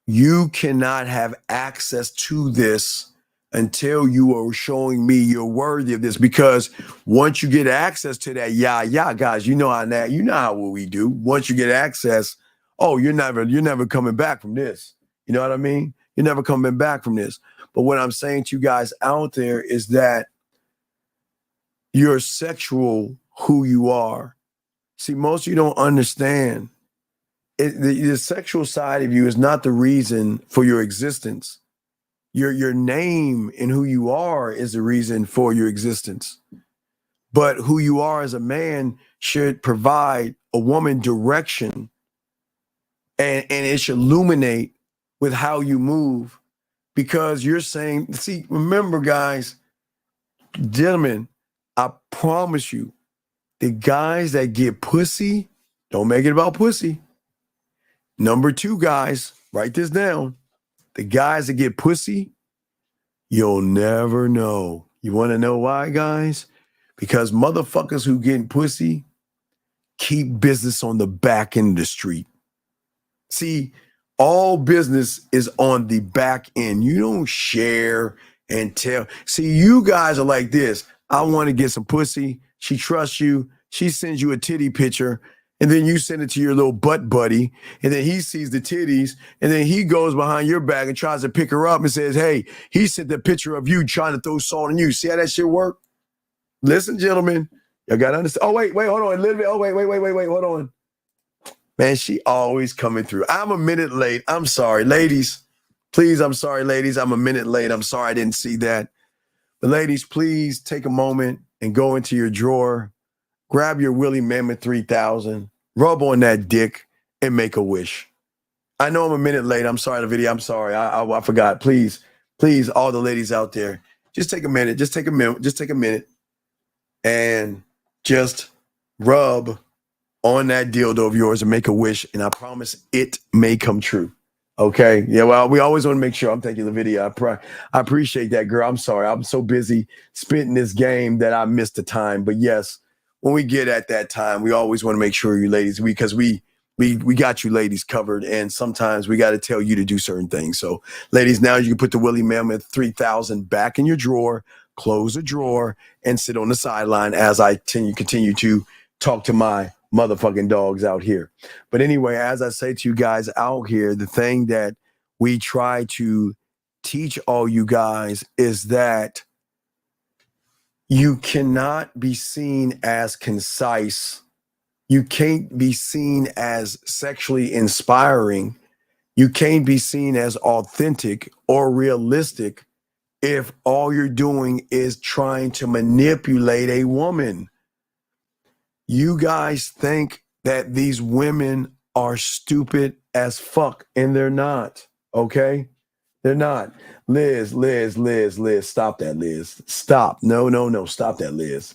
you cannot have access to this until you are showing me you're worthy of this. Because once you get access to that, guys, you know how what we do. Once you get access, oh, you're never coming back from this. You know what I mean? You're never coming back from this. But what I'm saying to you guys out there is that you're sexual who you are. See, most of you don't understand. The sexual side of you is not the reason for your existence. Your name and who you are is the reason for your existence. But who you are as a man should provide a woman direction, and it should illuminate with how you move, because you're saying, see, remember, guys, gentlemen, I promise you, the guys that get pussy, don't make it about pussy. Number 2, guys, write this down. The guys that get pussy, you'll never know. You want to know why, guys? Because motherfuckers who get pussy keep business on the back end of the street. See, all business is on the back end. You don't share and tell. See, you guys are like this. I want to get some pussy. She trusts you. She sends you a titty picture, and then you send it to your little butt buddy, and then he sees the titties, and then he goes behind your back and tries to pick her up and says, hey, he sent the picture of you trying to throw salt on you. See how that shit work? Listen, gentlemen, you got to understand. Oh, wait, hold on. A little bit. Oh, wait, hold on. Man, she always coming through. I'm a minute late. I'm sorry, ladies. Please, I'm sorry, ladies. I'm a minute late. I'm sorry I didn't see that. But ladies, please take a moment and go into your drawer, grab your Willie Mammoth 3000, rub on that dick, and make a wish. I know I'm a minute late. I'm sorry, the video. I'm sorry. I forgot. Please, all the ladies out there, just take a minute. Just take a minute and just rub on that dildo of yours and make a wish, and I promise it may come true. Okay? Yeah, well, we always want to make sure. I'm taking the video. I appreciate that, girl. I'm sorry. I'm so busy spitting this game that I missed the time. But yes, when we get at that time, we always want to make sure you ladies, because we got you ladies covered, and sometimes we got to tell you to do certain things. So, ladies, now you can put the Willie Mammoth 3000 back in your drawer, close the drawer, and sit on the sideline as I continue to talk to my motherfucking dogs out here. But anyway, as I say to you guys out here, the thing that we try to teach all you guys is that you cannot be seen as concise You can't be seen as sexually inspiring. You can't be seen as authentic or realistic if all you're doing is trying to manipulate a woman. You guys think that these women are stupid as fuck, and they're not, okay? They're not. Liz, stop that, Liz. Stop. No, stop that, Liz.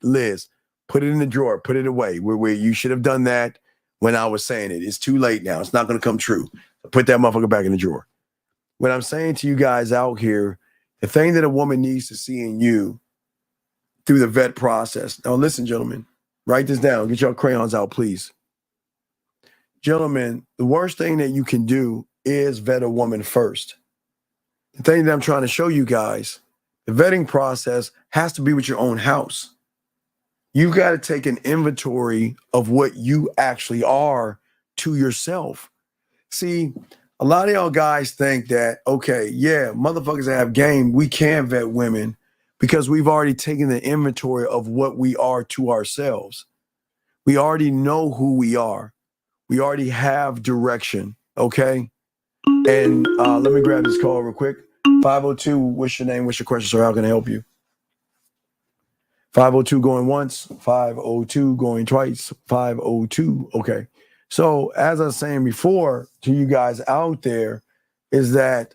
Liz, put it in the drawer, put it away. Where you should have done that when I was saying it. It's too late now. It's not going to come true. Put that motherfucker back in the drawer. What I'm saying to you guys out here, the thing that a woman needs to see in you through the vet process. Now, listen, gentlemen, write this down. Get your crayons out, please. Gentlemen, the worst thing that you can do is vet a woman first. The thing that I'm trying to show you guys, the vetting process has to be with your own house. You've got to take an inventory of what you actually are to yourself. See, a lot of y'all guys think that, okay, yeah, motherfuckers that have game, we can vet women because we've already taken the inventory of what we are to ourselves. We already know who we are. We already have direction, okay? And let me grab this call real quick. 502, what's your name? What's your question, sir? How can I help you? 502 going once, 502 going twice, 502. Okay. So as I was saying before to you guys out there is that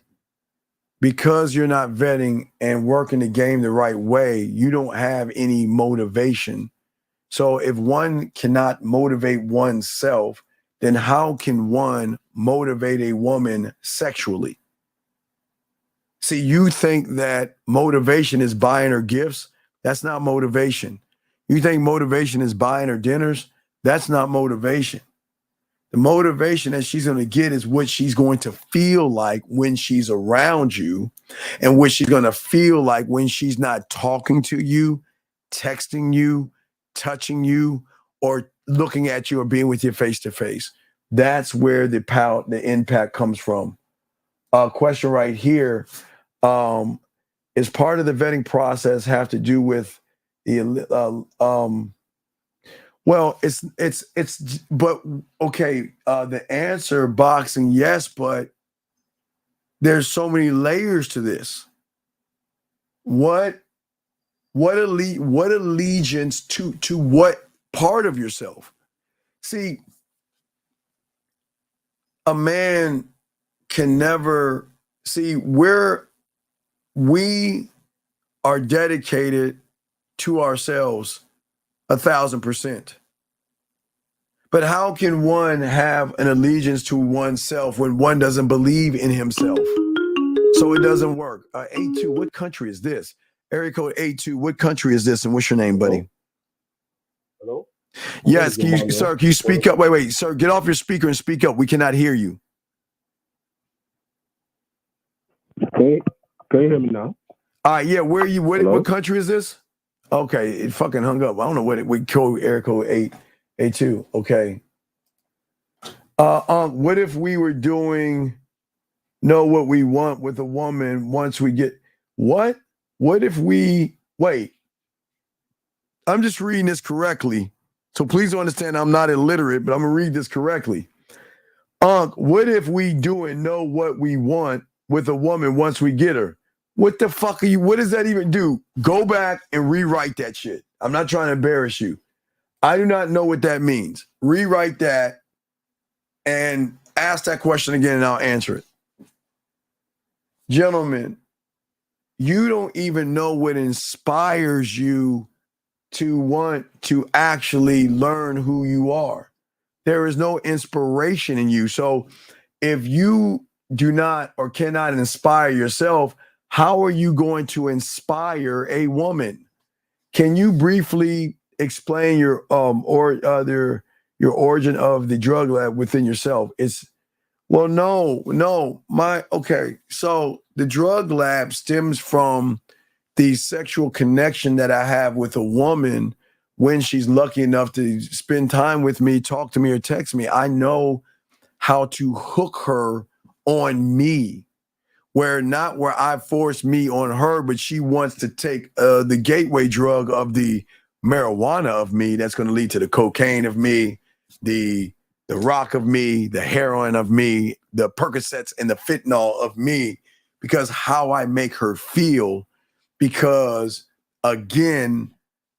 because you're not vetting and working the game the right way, you don't have any motivation. So if one cannot motivate oneself, then how can one motivate a woman sexually? See, you think that motivation is buying her gifts. That's not motivation. You think motivation is buying her dinners. That's not motivation. The motivation that she's going to get is what she's going to feel like when she's around you and what she's going to feel like when she's not talking to you, texting you, touching you, or looking at you or being with you face to face. That's where the impact comes from. Question right here. Is part of the vetting process have to do with the well, but okay, the answer boxing, yes, but there's so many layers to this. What allegiance to what part of yourself? See, a man can never see where we are dedicated to ourselves 1,000%. But how can one have an allegiance to oneself when one doesn't believe in himself? So it doesn't work. A2, what country is this? Area code A2, what country is this? And what's your name, buddy? Hello? Yes, sir, can you speak up? Wait, sir, get off your speaker and speak up. We cannot hear you. Can you hear me now? All right, yeah, where are you? What country is this? Okay, it fucking hung up. I don't know what area code A2. Okay. What if we were doing know what we want with a woman once we get what? What if we wait? I'm just reading this correctly. So please understand I'm not illiterate, but I'm gonna read this correctly. What if we do and know what we want with a woman once we get her? What the fuck are you? What does that even do? Go back and rewrite that shit. I'm not trying to embarrass you. I do not know what that means. Rewrite that and ask that question again and I'll answer it. Gentlemen, you don't even know what inspires you to want to actually learn who you are. There is no inspiration in you. So if you do not or cannot inspire yourself, how are you going to inspire a woman? Can you briefly explain your origin of the drug lab within yourself? Okay. So the drug lab stems from the sexual connection that I have with a woman when she's lucky enough to spend time with me, talk to me, or text me. I know how to hook her on me, where I force me on her, but she wants to take the gateway drug of the marijuana of me that's going to lead to the cocaine of me, the rock of me, the heroin of me, the Percocets and the fentanyl of me, because how I make her feel, because again,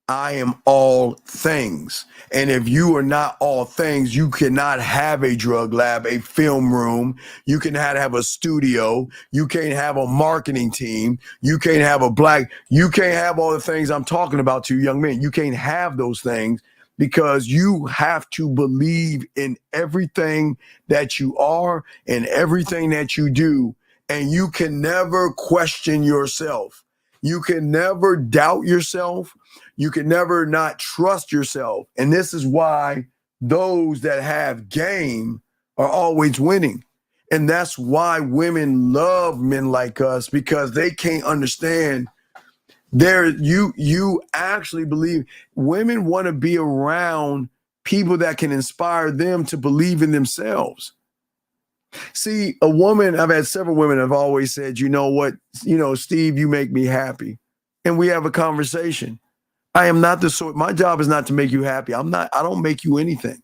I am all things. And if you are not all things, you cannot have a drug lab, a film room. You cannot have a studio. You can't have a marketing team. You can't have you can't have all the things I'm talking about to you young men. You can't have those things because you have to believe in everything that you are and everything that you do. And you can never question yourself. You can never doubt yourself. You can never not trust yourself. And this is why those that have game are always winning. And that's why women love men like us, because they can't understand you actually believe. Women want to be around people that can inspire them to believe in themselves. See, I've had several women have always said, you know what, Steve, you make me happy. And we have a conversation. I am not the sort, my job is not to make you happy. I don't make you anything.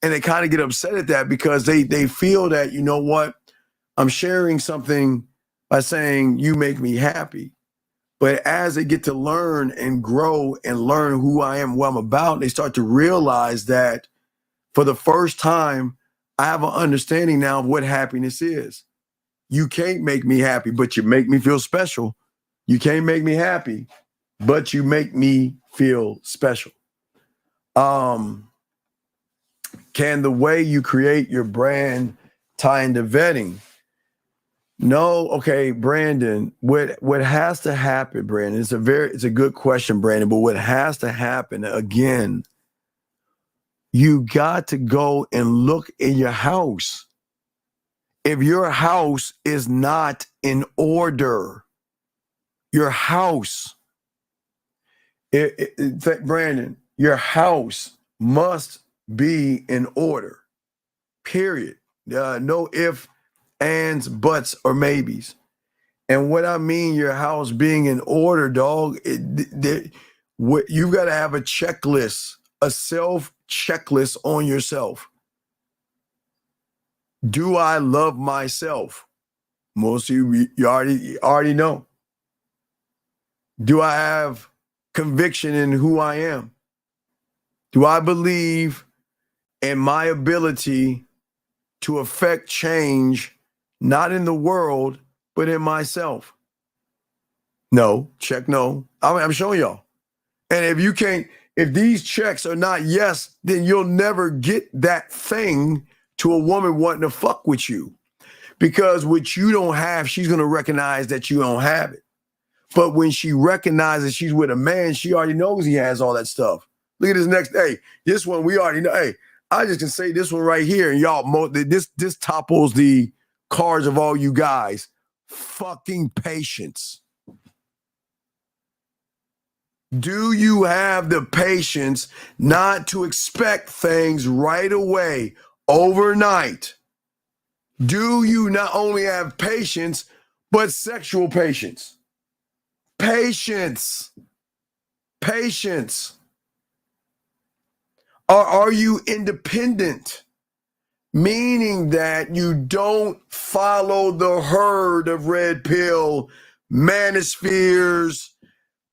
And they kind of get upset at that because they feel that, you know what, I'm sharing something by saying you make me happy. But as they get to learn and grow and learn who I am, what I'm about, they start to realize that for the first time, I have an understanding now of what happiness is. You can't make me happy, but you make me feel special. You can't make me happy, but you make me feel special. Can the way you create your brand tie into vetting? No. Okay, Brandon, what has to happen, Brandon, it's a good question, Brandon, but what has to happen, again, you got to go and look in your house. If your house is not in order, your house, Brandon, your house must be in order, period. No ifs, ands, buts, or maybes. And what I mean, your house being in order, dog, you've got to have a checklist, a self checklist on yourself. Do I love myself? Most of you already know. Do I have conviction in who I am? Do I believe in my ability to affect change, not in the world, but in myself? No, check no. I'm showing y'all. And if these checks are not yes, then you'll never get that thing to a woman wanting to fuck with you. Because what you don't have, she's going to recognize that you don't have it. But when she recognizes she's with a man, she already knows he has all that stuff. Look at this next. Hey, this one we already know. Hey, I just can say this one right here, and y'all, this topples the cards of all you guys. Fucking patience. Do you have the patience not to expect things right away, overnight? Do you not only have patience, but sexual patience? Patience. Are you independent? Meaning that you don't follow the herd of red pill, manospheres,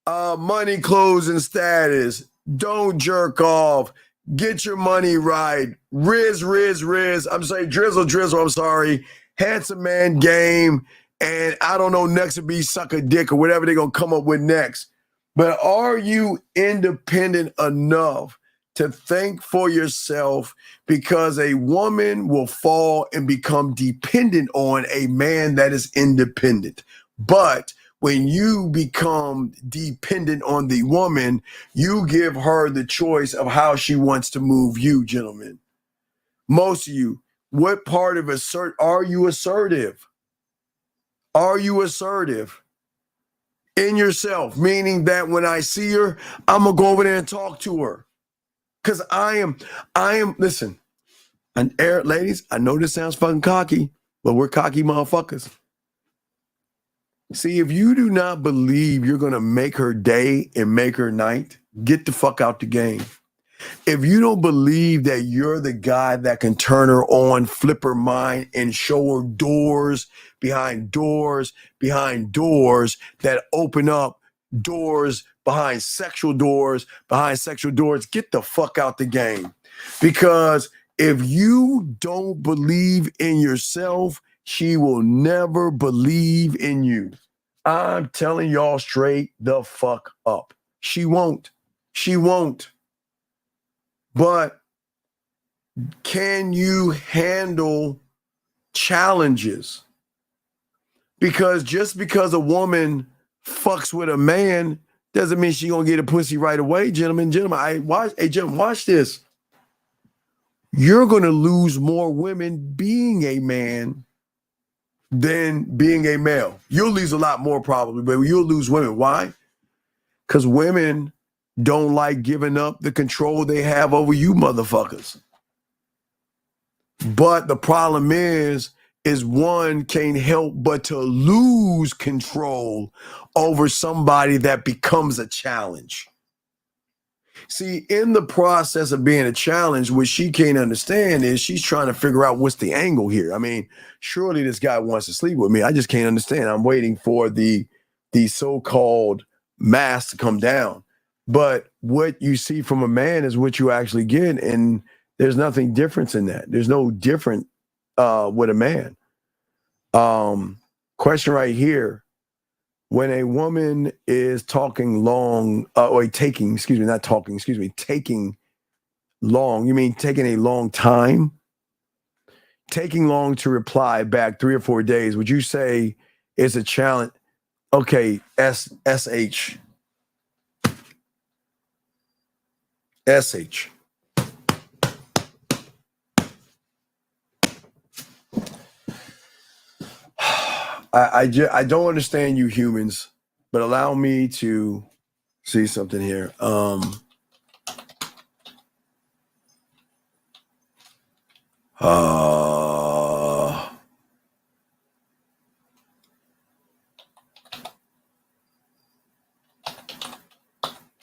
money, clothes, and status. Don't jerk off. Get your money right. Riz. I'm saying drizzle. I'm sorry. Handsome man game. And I don't know, next would be suck a dick or whatever they're going to come up with next. But are you independent enough to think for yourself? Because a woman will fall and become dependent on a man that is independent. But when you become dependent on the woman, you give her the choice of how she wants to move you, gentlemen. Most of you, what part of are you assertive? Are you assertive in yourself? Meaning that when I see her, I'm going to go over there and talk to her. Because I am, listen, and ladies, I know this sounds fucking cocky, but we're cocky motherfuckers. See, if you do not believe you're going to make her day and make her night, get the fuck out the game. If you don't believe that you're the guy that can turn her on, flip her mind, and show her doors behind doors behind doors that open up doors behind sexual doors, get the fuck out the game. Because if you don't believe in yourself, she will never believe in you. I'm telling y'all straight the fuck up. She won't. She won't. But can you handle challenges? Because just because a woman fucks with a man doesn't mean she gonna get a pussy right away, gentlemen. Gentlemen, watch this. You're gonna lose more women being a man than being a male. You'll lose a lot more probably, but you'll lose women. Why? Because women don't like giving up the control they have over you motherfuckers. But the problem is one can't help but to lose control over somebody that becomes a challenge. See, in the process of being a challenge, what she can't understand is she's trying to figure out what's the angle here. I mean, surely this guy wants to sleep with me. I just can't understand. I'm waiting for the so-called mask to come down. But what you see from a man is what you actually get, and there's nothing different in that. There's no different with a man. Question right here. When a woman is talking long, taking long, you mean taking a long time? Taking long to reply back 3 or 4 days, would you say is a challenge? Okay, SH. I don't understand you humans, but allow me to see something here. Hold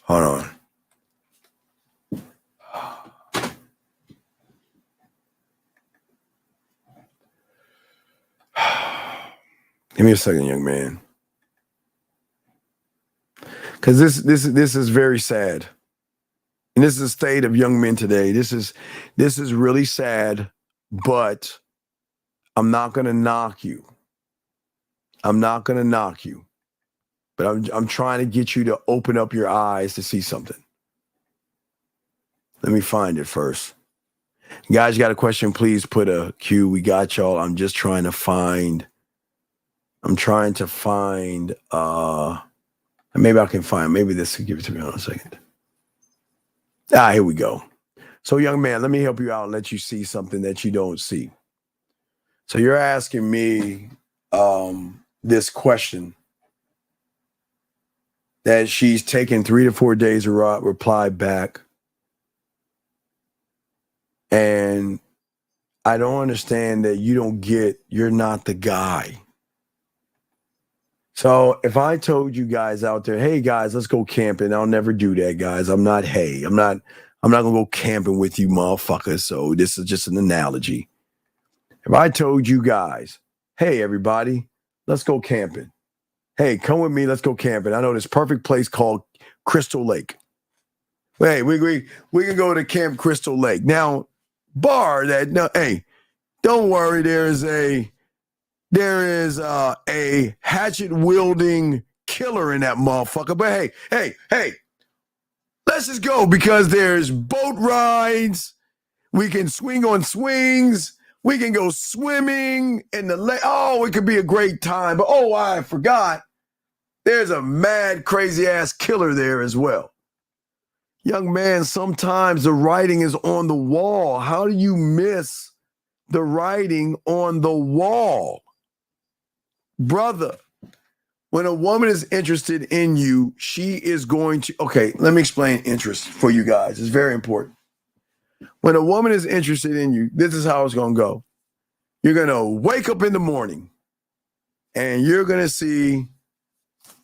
on. Give me a second, young man. Because this is very sad. And this is the state of young men today. This is really sad, but I'm not gonna knock you. But I'm trying to get you to open up your eyes to see something. Let me find it first. Guys, you got a question, please put a Q. We got y'all. I'm trying to find, maybe I can find, maybe this will give it to me on a second. Here we go. So young man, let me help you out and let you see something that you don't see. So you're asking me this question that she's taken 3 to 4 days to reply back. And I don't understand that you're not the guy. So if I told you guys out there, hey guys, let's go camping. I'll never do that, guys. I'm not gonna go camping with you motherfuckers. So this is just an analogy. If I told you guys, hey everybody, let's go camping. Hey, come with me, let's go camping. I know this perfect place called Crystal Lake. Hey, we can go to Camp Crystal Lake. Now, hey, don't worry, there is a hatchet wielding killer in that motherfucker. But hey, let's just go because there's boat rides. We can swing on swings. We can go swimming in the lake. Oh, it could be a great time. But I forgot. There's a mad, crazy ass killer there as well. Young man, sometimes the writing is on the wall. How do you miss the writing on the wall? Brother, when a woman is interested in you, she is going to, okay, let me explain interest for you guys. It's very important. When a woman is interested in you, this is how it's going to go. You're going to wake up in the morning and you're going to see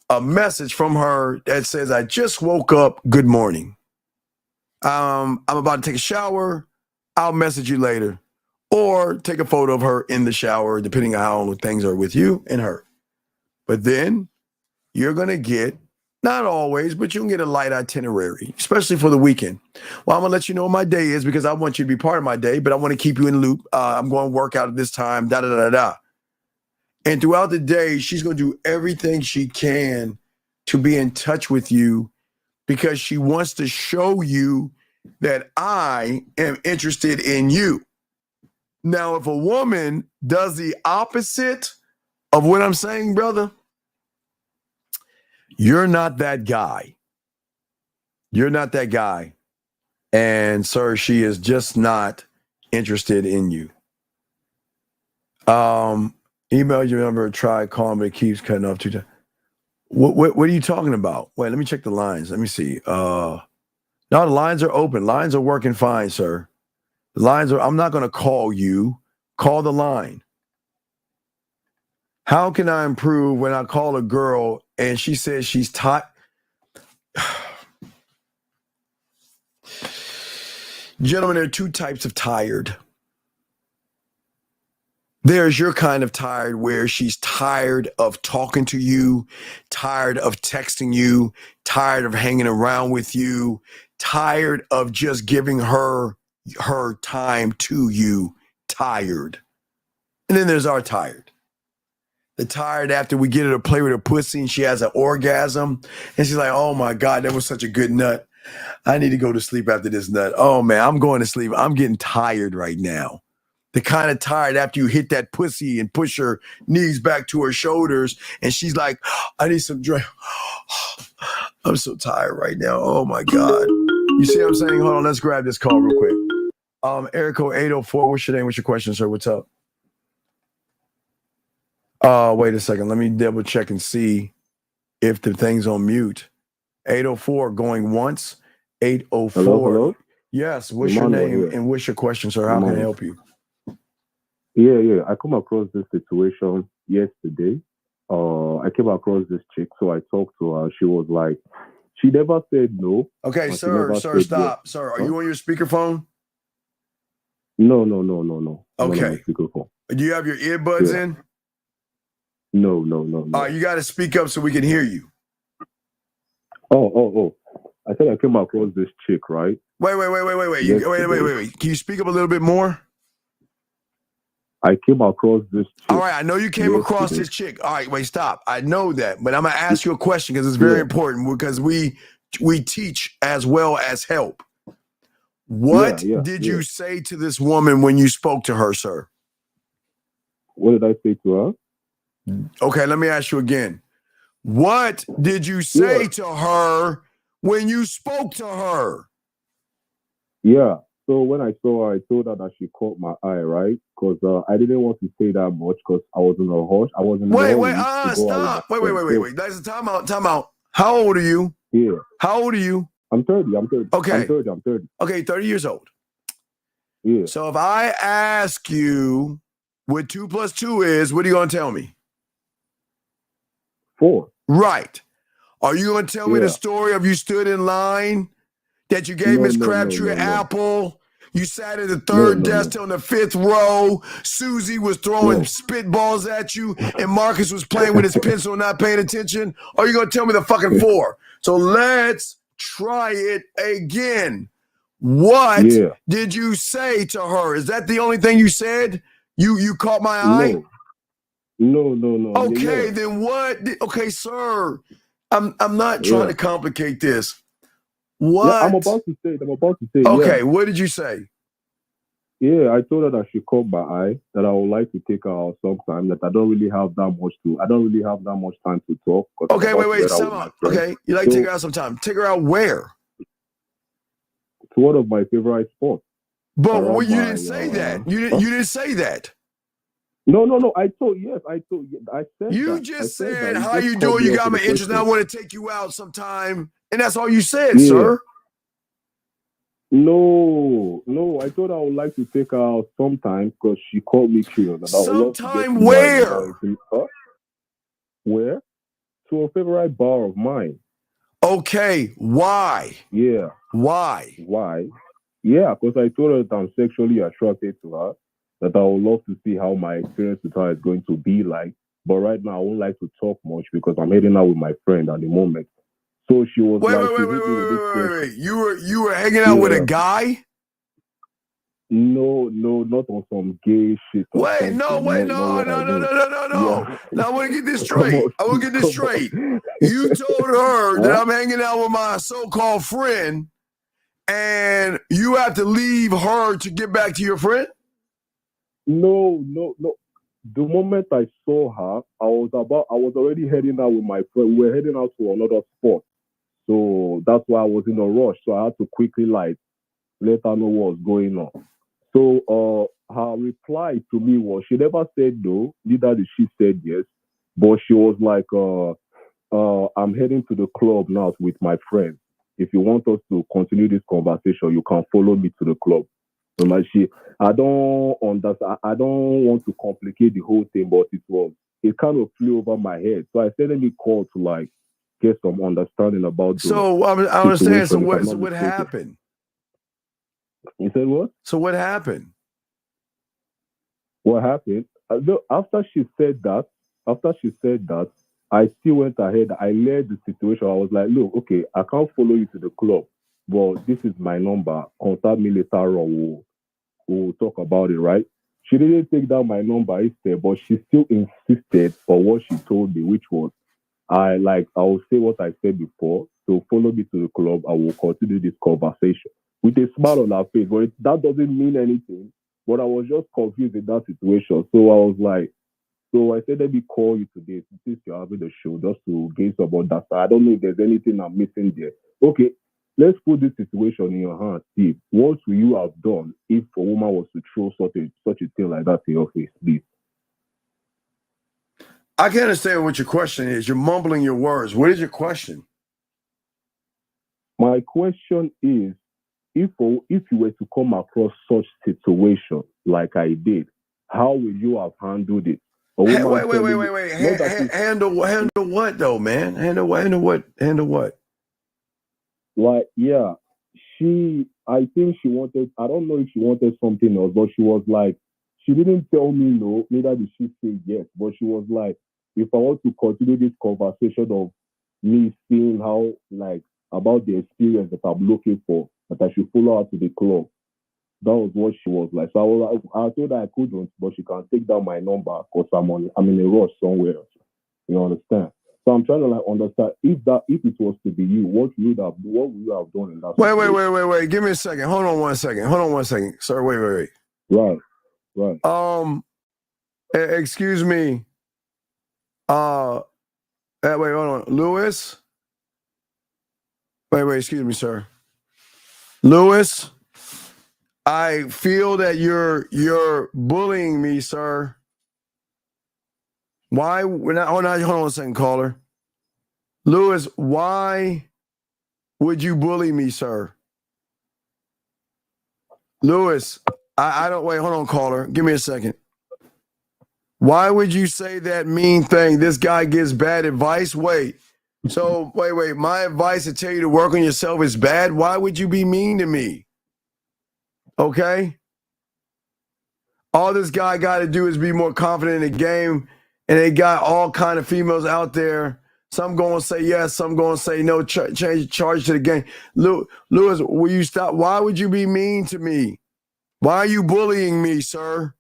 a message from her that says, I just woke up, good morning. I'm about to take a shower. I'll message you later. Or take a photo of her in the shower, depending on how things are with you and her. But then you're going to get, not always, but you can get a light itinerary, especially for the weekend. Well, I'm going to let you know what my day is because I want you to be part of my day, but I want to keep you in the loop. I'm going to work out at this time, da-da-da-da. And throughout the day, she's going to do everything she can to be in touch with you because she wants to show you that I am interested in you. Now, if a woman does the opposite of what I'm saying, brother, you're not that guy. You're not that guy. And, sir, she is just not interested in you. Email your number, try calling, but it keeps cutting off 2 times. What are you talking about? Wait, let me check the lines. Let me see. No, the lines are open. Lines are working fine, sir. The lines are, I'm not going to call you. Call the line. How can I improve when I call a girl and she says she's tired? Gentlemen, there are 2 types of tired. There's your kind of tired where she's tired of talking to you, tired of texting you, tired of hanging around with you, tired of just giving her time to you, tired. And then there's our tired. The tired after we get her to play with her pussy and she has an orgasm and she's like, oh my God, that was such a good nut. I need to go to sleep after this nut. Oh man, I'm going to sleep. I'm getting tired right now. The kind of tired after you hit that pussy and push her knees back to her shoulders and she's like, I need some drink. I'm so tired right now. Oh my God. You see what I'm saying? Hold on, let's grab this call real quick. Eric 804, what's your name? What's your question, sir? What's up? Wait a second. Let me double check and see if the thing's on mute. 804 going once. 804. Hello? Yes. What's your name and what's your question, sir? How can I help you? Yeah. I come across this situation yesterday. I came across this chick, so I talked to her. She was like, she never said no. Okay, sir, stop. Yes. Sir, are you on your speakerphone? No. Okay. Speakerphone. Do you have your earbuds in? No. You got to speak up so we can hear you. Oh. I said I came across this chick, right? Wait. Wait. Can you speak up a little bit more? I came across this chick. All right, I know you came across this chick. All right, wait, stop. I know that, but I'm going to ask you a question because it's very important because we teach as well as help. What did you say to this woman when you spoke to her, sir? What did I say to her? Okay, let me ask you again. What did you say to her when you spoke to her? Yeah. So when I saw her, I told her that she caught my eye, right? Because I didn't want to say that much because I was in a rush. I wasn't. Stop. Wait. That's a time out. How old are you? Yeah. How old are you? I'm 30. Okay. I'm 30. Okay, 30 years old. Yeah. So if I ask you what 2 + 2 is, what are you going to tell me? 4. Right. Are you going to tell me the story of you stood in line, that you gave Miss Crabtree an apple, you sat at the third desk on the 5th row, Susie was throwing spitballs at you, and Marcus was playing with his pencil and not paying attention? Or are you going to tell me the fucking 4? So let's try it again. What did you say to her? Is that the only thing you said? You caught my eye? No. Okay, then what? Okay, sir. I'm not trying to complicate this. What? Yeah, I'm about to say. Okay, what did you say? Yeah, I told her that she caught my eye, that I would like to take her out sometime, that I don't really have that much time to talk. Okay, wait, okay, you like to take her out sometime. Take her out where? To one of my favorite spots. But you didn't say that. You didn't say that. No. I said you just said, how you doing? You got my interest. Now I want to take you out sometime. And that's all you said, sir. No. I thought I would like to take her out sometime because she called me cute. Sometime where? Where? to a favorite bar of mine. Okay, why? Yeah. Why? Why? Yeah, because I told her that I'm sexually attracted to her, that I would love to see how my experience with her is going to be like. But right now, I won't like to talk much because I'm heading out with my friend at the moment. So she was Wait. You were hanging out with a guy? No, not on some gay shit. No. No. Now I want to get this straight. You told her that I'm hanging out with my so-called friend, and you have to leave her to get back to your friend? No. The moment I saw her, I was already heading out with my friend. We were heading out to another spot. So that's why I was in a rush. So I had to quickly let her know what was going on. So her reply to me was, she never said no, neither did she said yes. But she was like, I'm heading to the club now with my friend. If you want us to continue this conversation, you can follow me to the club. And I don't understand. I don't want to complicate the whole thing, but it kind of flew over my head. So I said, let me call to get some understanding about. So I understand. So what happened? You said what? So what happened? What happened? After she said that, I still went ahead. I led the situation. I was like, look, okay, I can't follow you to the club, but this is my number. Contact me later on. We'll talk about it, right? She didn't take down my number instead, but she still insisted on what she told me, which was, I will say what I said before. So follow me to the club. I will continue this conversation with a smile on her face. But that doesn't mean anything. But I was just confused in that situation. So I was like, so I said, let me call you today since you're having the show, just to gain some understanding. I don't know if there's anything I'm missing there. Okay, let's put this situation in your hands, Steve. What will you have done if a woman was to throw such a thing like that in your face, please? I can't understand what your question is. You're mumbling your words. What is your question? My question is, if you were to come across such situation like I did, how would you have handled it? Wait. Handle what though, man? Handle what? Like, yeah, I think she wanted, I don't know if she wanted something else, but she was like, she didn't tell me no, neither did she say yes, but she was like, if I want to continue this conversation of me seeing how, about the experience that I'm looking for, that I should follow her to the club. That was what she was like. So I told her I couldn't, but she can take down my number because I'm in a rush somewhere. You understand? So I'm trying to understand if it was to be you, what would you have done in that situation? Wait. Give me a second. Hold on one second. Sir, wait. Right. Excuse me. Wait, hold on. Lewis? Wait, excuse me, sir. Lewis, I feel that you're bullying me, sir. Why? Hold on a second, caller. Lewis, why would you bully me, sir? Lewis, I don't, wait, hold on, caller. Give me a second. Why would you say that mean thing? This guy gives bad advice? Wait. So, wait. My advice to tell you to work on yourself is bad? Why would you be mean to me? Okay? All this guy got to do is be more confident in the game, and they got all kind of females out there. Some going to say yes, some going to say no, change charge to the game. Lewis, will you stop? Why would you be mean to me? Why are you bullying me, sir?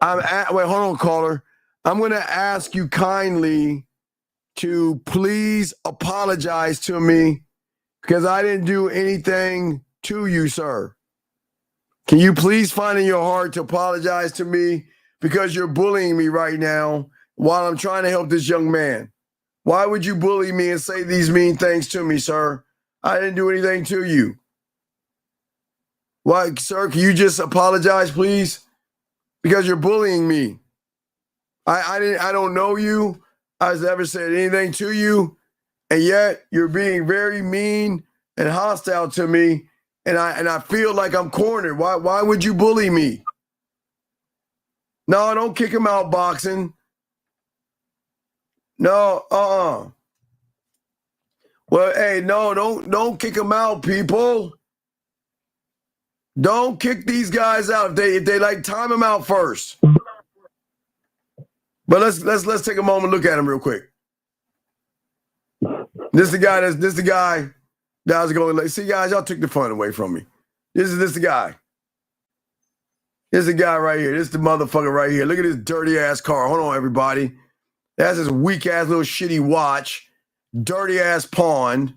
Wait, hold on, caller. I'm going to ask you kindly to please apologize to me because I didn't do anything to you, sir. Can you please find in your heart to apologize to me because you're bullying me right now while I'm trying to help this young man? Why would you bully me and say these mean things to me, sir? I didn't do anything to you. Why, sir, can you just apologize, please? Because you're bullying me. I don't know you. I've never said anything to you. And yet you're being very mean and hostile to me. And I feel like I'm cornered. Why would you bully me? No, don't kick him out boxing. No, Well, hey, no, don't kick them out, people. Don't kick these guys out. If they like, time them out first. But let's take a moment and look at him real quick. This the guy that was going like, see, guys, y'all took the fun away from me. This the guy. This the guy right here. This the motherfucker right here. Look at this dirty ass car. Hold on, everybody. That's his weak ass little shitty watch. Dirty ass pawn.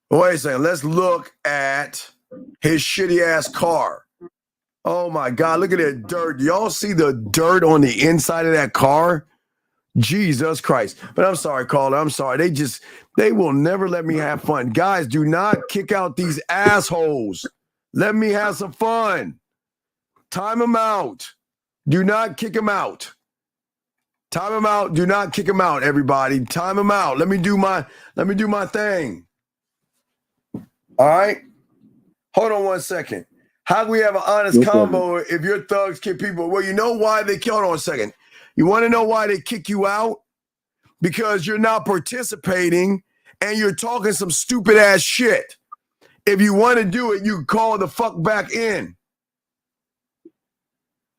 Wait a second. Let's look at his shitty ass car. Oh my God. Look at that dirt. Y'all see the dirt on the inside of that car? Jesus Christ. But I'm sorry, caller. I'm sorry. They will never let me have fun. Guys, do not kick out these assholes. Let me have some fun. Time them out. Do not kick them out. Time them out. Do not kick them out, everybody. Time them out. Let me do my thing. All right? Hold on 1 second. How can we have an honest combo if your thugs kick people? Well, you know why they hold on a second. You want to know why they kick you out? Because you're not participating and you're talking some stupid ass shit. If you want to do it, you call the fuck back in.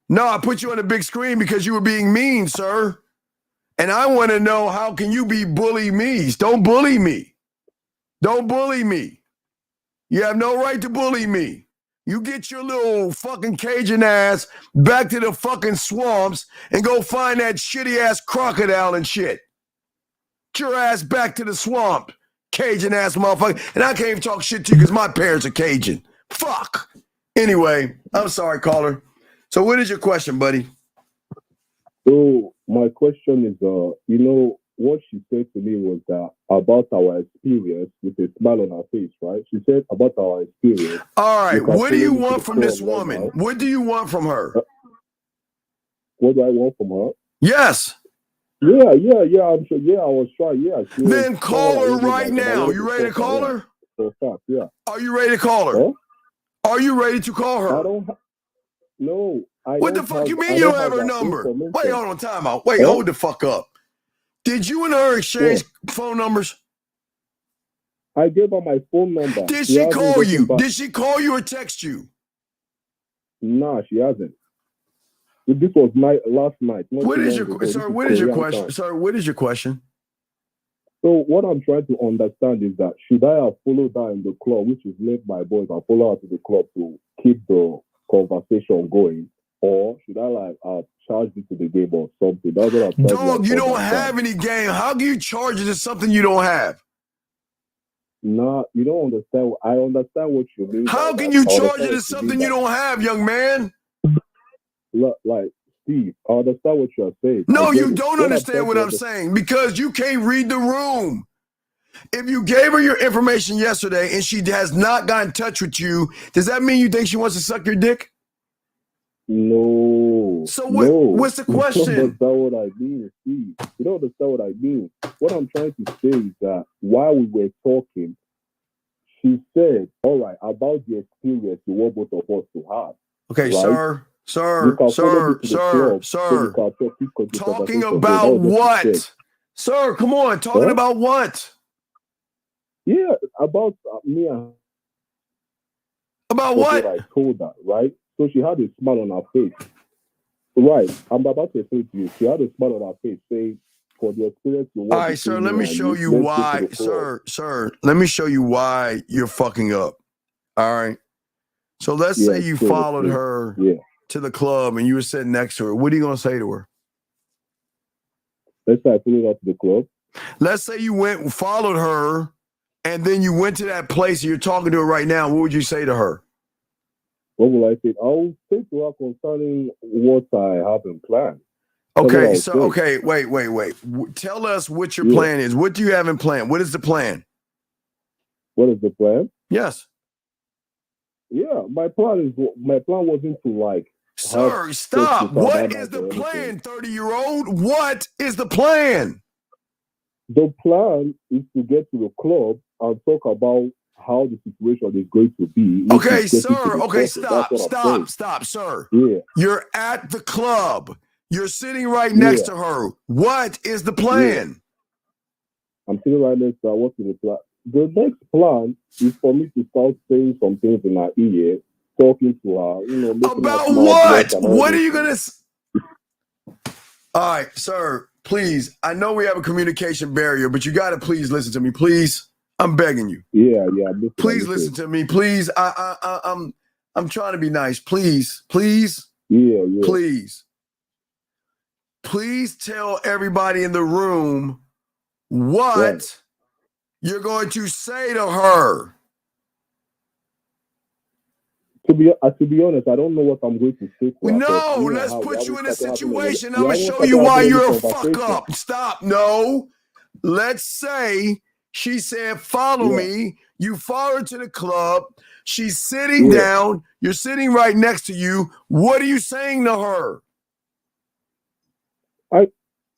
No, I put you on the big screen because you were being mean, sir. And I want to know, how can you be bully me? Don't bully me. Don't bully me. You have no right to bully me. You get your little fucking Cajun ass back to the fucking swamps and go find that shitty ass crocodile and shit. Get your ass back to the swamp, Cajun ass motherfucker. And I can't even talk shit to you because my parents are Cajun. Fuck. Anyway, I'm sorry, caller. So what is your question, buddy? So my question is, what she said to me was that about our experience with a smile on her face, right? She said about our experience. All right. What do you want from this woman? Right, what do you want from her? What do I want from her? Yes. Yeah. I'm sure. Yeah, I was trying. Yeah. Then call her right now. You ready to call her? Yeah. Are you ready to call her? Huh? Are you ready to call her? No. What the fuck you mean you don't have her number? Wait, hold on, time out. Wait, hold the fuck up. Did you and her exchange phone numbers? I gave her my phone number. Did she call you? Did she call you or text you? Nah, she hasn't. This was last night. What is your question? Sir, what is your question? Sir, what is your question? So what I'm trying to understand is that should I have followed her in the club, which is led my boys, and follow her to the club to keep the conversation going? Or should I charge it to the game or something? That's what I'm Dog, you don't have any game. How can you charge it to something you don't have? Nah, you don't understand. I understand what you mean. How can you charge it to something you don't have, young man? Like, Steve, I understand what you're saying. No, you don't understand what I'm saying because you can't read the room. If you gave her your information yesterday and she has not got in touch with you, does that mean you think she wants to suck your dick? No. So what's the question? You don't understand what I mean, Steve. You don't understand what I mean. What I'm trying to say is that while we were talking, she said, all right, about the experience you want both of us to have. Okay, right? Sir. Talking about what? Sir, come on. Talking about what? Yeah, about me and about what? I told her, right? So she had a smile on her face. Right. I'm about to say to you, she had a smile on her face saying, for the experience you want. All right, sir, let me show you why. Sir, let me show you why you're fucking up. All right. So let's say you followed her to the club and you were sitting next to her. What are you going to say to her? Let's say I followed her to the club. Let's say you went and followed her and then you went to that place and you're talking to her right now. What would you say to her? What will I say? I will say to her concerning what I have in plan. Okay, so okay, wait. Tell us what your plan is. What do you have in plan? What is the plan? What is the plan? Yes. Yeah, my plan wasn't to Sir, stop. What is the plan, 30-year-old? What is the plan? The plan is to get to the club and talk about how the situation is going to be. Okay, sir. Okay, stop, sir. Yeah. You're at the club. You're sitting right next to her. What is the plan? I'm sitting right next to her. What's the plan? The next plan is for me to start saying some things in her ear, talking to her, making about her smile. what? What are you gonna? All right, sir. Please, I know we have a communication barrier, but you got to please listen to me, please. I'm begging you. Yeah. Please listen to me, please. I'm trying to be nice, please, please. Yeah. Please tell everybody in the room what you're going to say to her. To be honest, I don't know what I'm going to say to her. No, let's put you in a situation. I'm going to show you why you're a fuck up. Stop. No. Let's say she said, follow me. You follow her to the club. She's sitting down. You're sitting right next to you. What are you saying to her?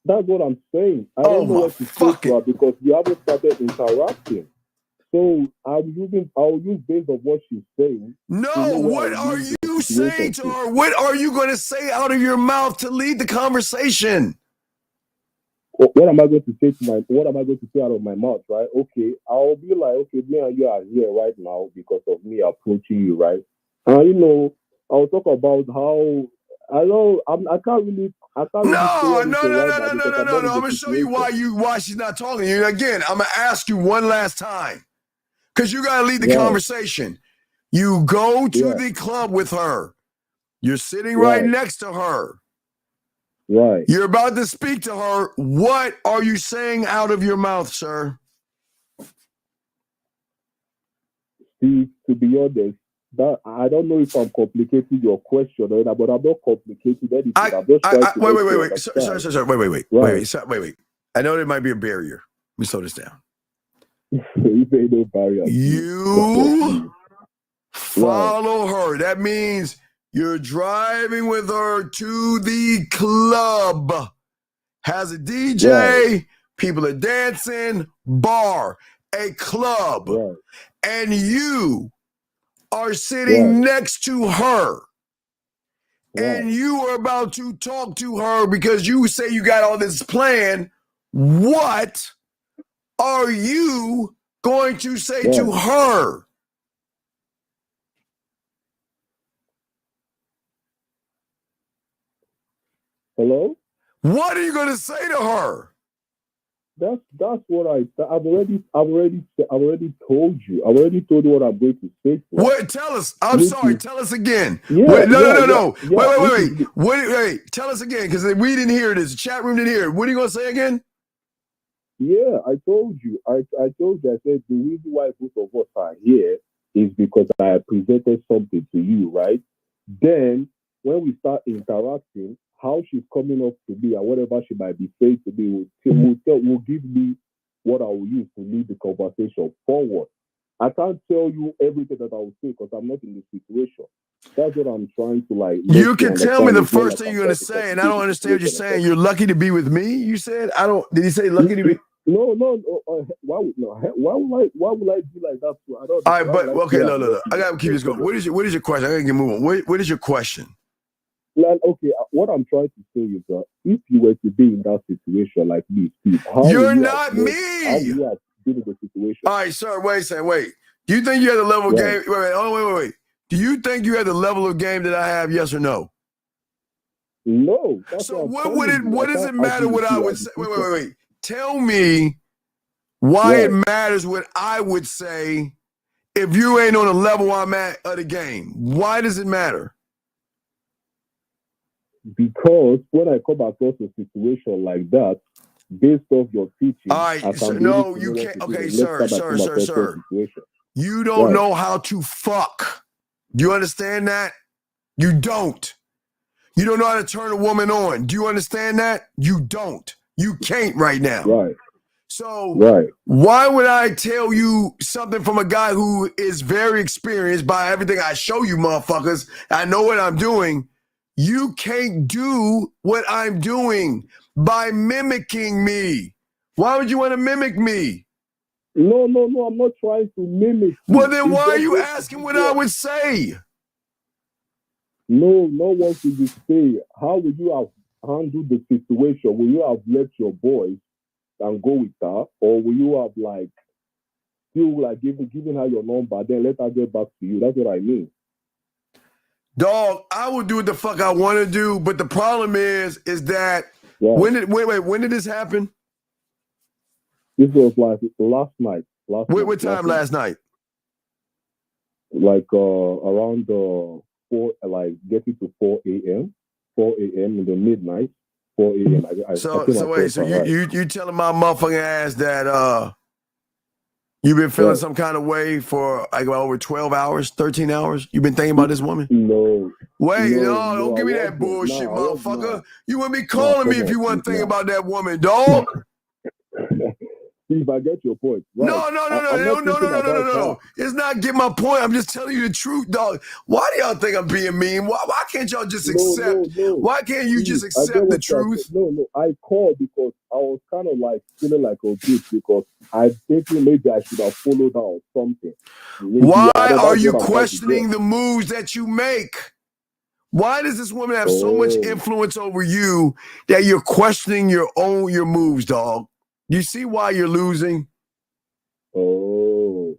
That's what I'm saying. I don't know what to say to her because we haven't started interacting. So I'll use based on what she's saying. No, what are you saying to her? What are you going to say out of your mouth to lead the conversation? What am I going to say out of my mouth, right? Okay, I'll be like, okay, me and you are here right now because of me approaching you, right? And I'll talk about how I can't really. No. I'm going to show you why she's not talking to you. Again, I'm going to ask you one last time because you got to lead the conversation. You go to the club with her. You're sitting right next to her. Right. You're about to speak to her. What are you saying out of your mouth, sir? See, to be honest, that I don't know if I'm complicating your question, but I'm not complicating anything. I'm just trying to wait. Sir, wait. I know there might be a barrier. Let me slow this down. You say no barrier. You follow her. That means you're driving with her to the club. Has a DJ, people are dancing, bar, a club. Right. And you are sitting next to her. And you are about to talk to her because you say you got all this plan. What are you going to say to her? Hello? What are you going to say to her? That's what I've already told you. I've already told you what I'm going to say. What? Tell us. I'm sorry. Tell us again. No. Wait. Tell us again because we didn't hear this. The chat room didn't hear it. What are you going to say again? Yeah, I told you. I told you. I said the reason why both of us are here is because I presented something to you, right? Then when we start interacting, how she's coming up to me and whatever she might be saying to me will give me what I will use to lead the conversation forward. I can't tell you everything that I will say because I'm not in the situation. That's what I'm trying to like. You can tell me the first thing you're going to say, and I don't understand what you're saying. You're lucky to be with me. You said I don't. Did he say lucky to be? No. Why would I be like that? I don't. All right, but okay, no. I gotta keep this going. What is your question? I gotta get moving. What is your question? Okay, what I'm trying to say is that if you were to be in that situation like me, Steve, you're not me. How would you have been in the situation? All right, sir. Wait. Do you think you had the level of game? Wait. Do you think you had the level of game that I have? Yes or no? No. So what does it matter what I would say? Wait. Tell me why it matters what I would say if you ain't on the level I'm at of the game. Why does it matter? Because when I come across a situation like that, based off your teaching, all right, you can't. Okay, sir. You don't know how to fuck. Do you understand that? You don't. You don't know how to turn a woman on. Do you understand that? You don't. You can't right now. Right. So why would I tell you something from a guy who is very experienced by everything I show you, motherfuckers? I know what I'm doing. You can't do what I'm doing by mimicking me. Why would you want to mimic me? No, I'm not trying to mimic you. Well, then why are you asking what I would say? No, what would you say? How would you have handled the situation? Will you have left your boys and go with her, or will you have like still like giving her your number, then let her get back to you? That's what I mean. Dog, I will do what the fuck I want to do, but the problem is that when did this happen? This was like last night. What time last night? Like around 4, like getting to 4 a.m. 4 a.m. in the midnight. 4 a.m. So you telling my motherfucking ass that you've been feeling some kind of way for like over 12 hours, 13 hours? You've been thinking about this woman? No. Wait, no, don't give me that bullshit, motherfucker. You wouldn't be calling me if you wasn't thinking about that woman, dog. Steve, I get your point. Right. No. It's not get my point. I'm just telling you the truth, dog. Why do y'all think I'm being mean? Why can't y'all just accept? Why can't you just accept the truth? No. I called because I was kind of like feeling like a bitch because I think maybe I should have followed her or something. Maybe why are you questioning the moves that you make? Why does this woman have so much influence over you that you're questioning your moves, dog? You see why you're losing? You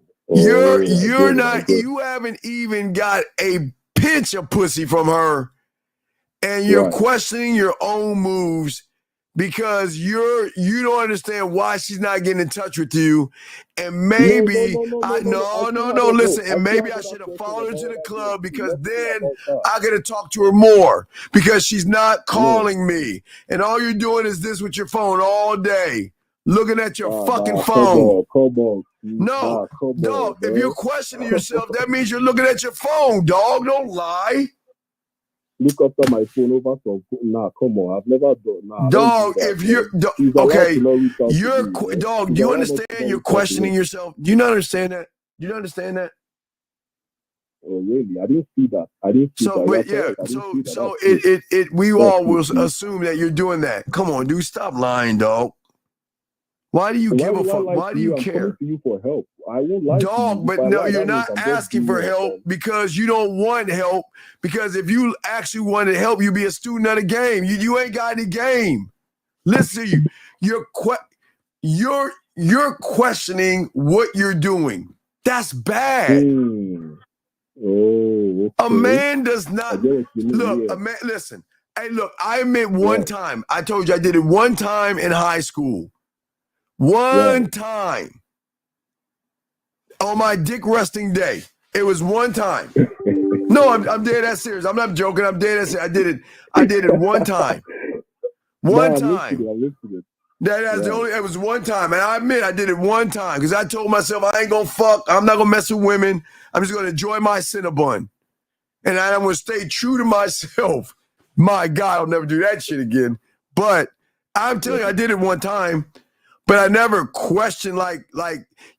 haven't even got a pinch of pussy from her, and you're questioning your own moves because you don't understand why she's not getting in touch with you. And maybe listen, and maybe I should have followed her to the club because then I could have talked to her more because she's not calling me. And all you're doing is this with your phone all day. Looking at your fucking phone. Come on. No, dog, if you're questioning yourself, that means you're looking at your phone, dog. Don't lie. Look after my phone over some. Nah, come on. I've never done. Nah, dog, if you're okay, dog. Do you understand? You're questioning yourself. Do you not understand that? Do you not understand that? Oh, really? I didn't see that. We all will assume that you're doing that. Come on, dude, stop lying, dog. Why do you give a fuck? Why do you care? I'm coming to you for help. I won't lie, dog. But no, you're not asking for help because you don't want help. Because if you actually wanted help, you'd be a student of the game. You ain't got any game. Listen to you. You're questioning what you're doing. That's bad. Oh, okay. A man does not look. A man, listen. Hey, look. I admit one time. I told you I did it one time in high school. One time on my dick resting day. It was one time. No, I'm dead ass serious. I'm not joking. I'm dead ass serious. I did it one time. One time. That's the only. It was one time, and I admit I did it one time because I told myself I ain't gonna fuck. I'm not gonna mess with women. I'm just gonna enjoy my Cinnabon, and I'm gonna stay true to myself. My God, I'll never do that shit again. But I'm telling you, I did it one time. But I never questioned like,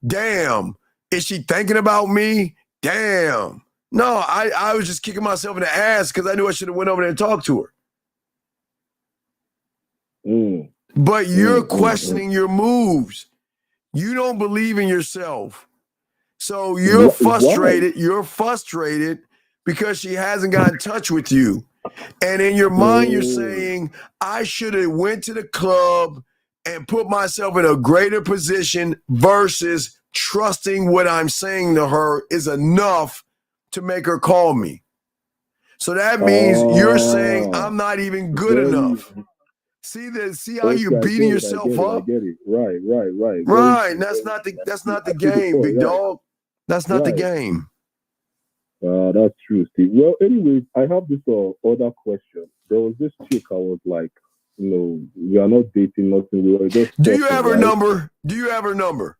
damn, is she thinking about me? Damn. No, I was just kicking myself in the ass because I knew I should have went over there and talked to her. But you're questioning your moves. You don't believe in yourself. So you're frustrated. You're frustrated because she hasn't got in touch with you. And in your mind, you're saying, I should have went to the club and put myself in a greater position versus trusting what I'm saying to her is enough to make her call me. So that means you're saying I'm not even good enough. See how you're beating yourself up? I get it. Right. Right. That's not the game, big dog. That's not the game. That's true, Steve. Well, anyways, I have this other question. There was this chick I was like, we are not dating, nothing. We were just. Do you have her number? Do you have her number?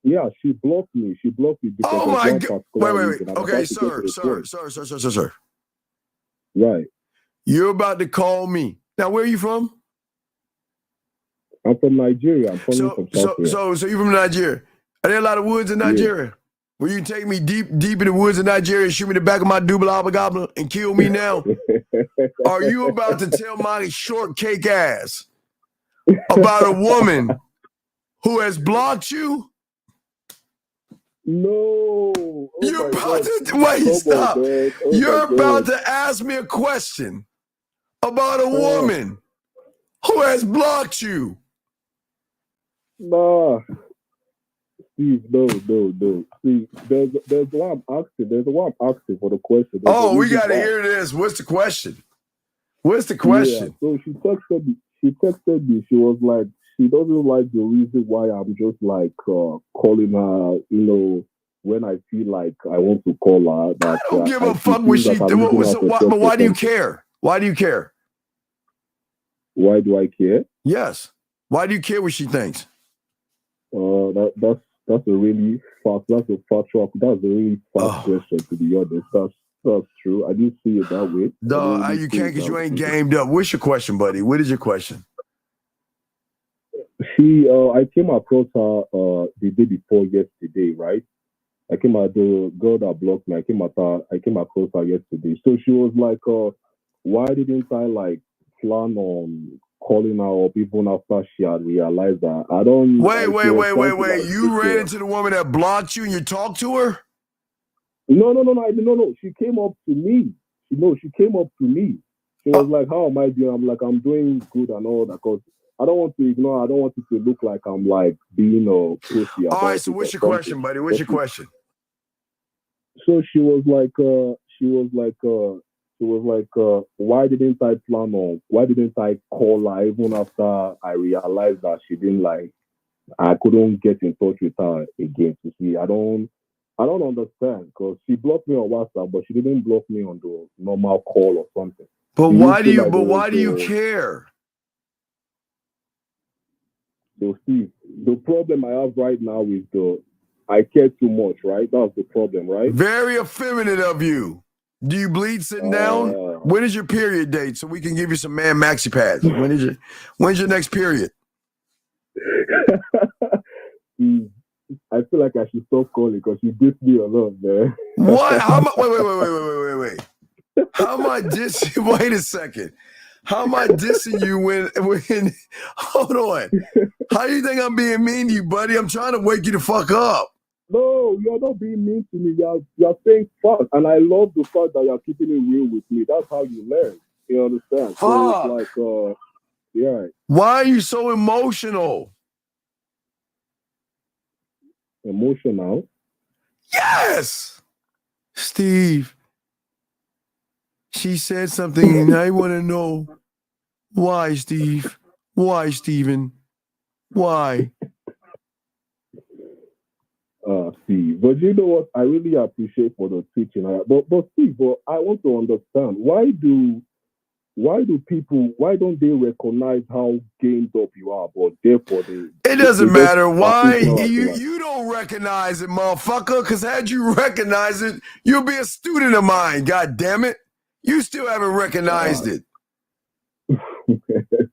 Yeah, she blocked me. She blocked me because. Oh my God! Wait. Okay, sir. Right. You're about to call me. Now, where are you from? I'm from Nigeria. I'm calling from South Korea. So you're from Nigeria. Are there a lot of woods in Nigeria? Yeah. Will you take me deep in the woods of Nigeria and shoot me in the back of my double abba and kill me now? Are you about to tell my shortcake ass about a woman who has blocked you? No. You're about to stop. You're about to ask me a question about a woman who has blocked you. Nah, Steve, no. See, there's why I'm asking. There's why I'm asking for the question. Oh, we got to hear this. What's the question? What's the question? Yeah, so she texted me. She was like, she doesn't like the reason why I'm just like calling her, when I feel like I want to call her. That I don't give a fuck what what she. But why do you care? Why do you care? Why do I care? Yes. Why do you care what she thinks? That's a really fast. That's a really fast question. To be honest, that's true. I didn't see it that way. No, you can't because you ain't gamed up. What's your question, buddy? What is your question? I came across her the day before yesterday, right? I came at the girl that blocked me. I came across her yesterday. So she was like, why didn't I like plan on calling her up even after she had realized that I don't. Wait. You ran into the woman that blocked you and you talked to her? No. She came up to me. She came up to me. She was like, how am I doing? I'm like, I'm doing good and all that. Because I don't want to ignore. I don't want it to look like I'm like being a pussy. All right. So what's your question, buddy? What's your question? So she was like, why didn't I call her even after I realized that she didn't like, I couldn't get in touch with her again to see. I don't understand because she blocked me on WhatsApp, but she didn't block me on the normal call or something. But why do you care? So Steve, the problem I have right now is I care too much, right? That's the problem, right? Very effeminate of you. Do you bleed sitting down? When is your period date so we can give you some man maxi pads? When's your next period? I feel like I should stop calling because you diss me a lot, man. What? How am I, wait. How am I dissing? Wait a second. How am I dissing you when hold on. How do you think I'm being mean to you, buddy? I'm trying to wake you the fuck up. No, you're not being mean to me. You're saying fuck. And I love the fact that you're keeping it real with me. That's how you learn. You understand? Fuck. So it's like, yeah. Why are you so emotional? Emotional? Yes. Steve. She said something and I want to know why, Steve? Why, Steven? Why? Steve, but you know what? I really appreciate for the teaching. But Steve, I want to understand why don't they recognize how gamed up you are? But therefore, it doesn't matter why you don't recognize it, motherfucker. Because had you recognized it, you'll be a student of mine. God damn it, you still haven't recognized it.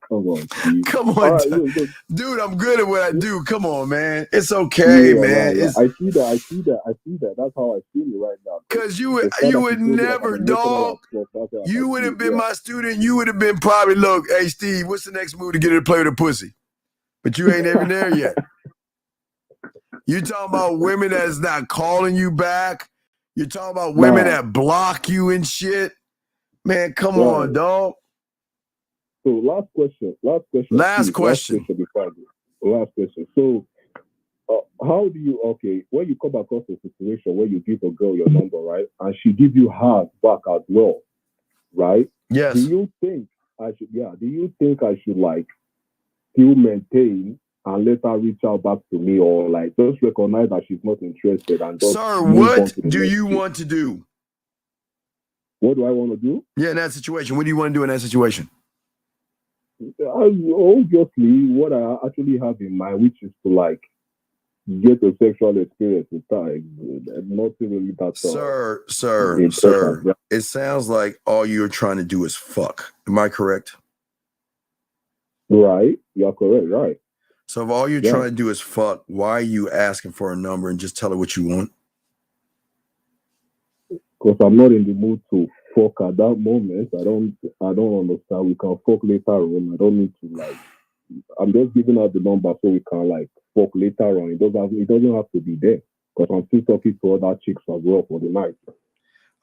Come on, Steve. Come on, right, look. Dude. I'm good at what I do. Come on, man. It's okay, man. Right. I see that. That's how I feel it right now. Because you would never, dog. You would have been my student. You would have been probably, look, hey, Steve, what's the next move to get her to play with a pussy? But you ain't even there yet. You talking about women that's not calling you back. You talking about women that block you and shit. Man, come on, dog. So last question. Last question. So how do you, when you come across a situation where you give a girl your number, right? And she gives you hers back as well, right? Yes. Do you think I should like still maintain and let her reach out back to me, or like just recognize that she's not interested and just Sir, what do you want to do? What do I want to do? Yeah, in that situation. What do you want to do in that situation? Obviously, what I actually have in mind, which is to like get a sexual experience with her, not really that. Sir, it sounds like all you're trying to do is fuck. Am I correct? Right, you're correct. Right. So if all you're trying to do is fuck, why are you asking for a number and just tell her what you want? Because I'm not in the mood to fuck at that moment. I don't understand. We can fuck later on. I don't need to like. I'm just giving her the number so we can like fuck later on. It doesn't have to be there because I'm still talking to other chicks as well for the night.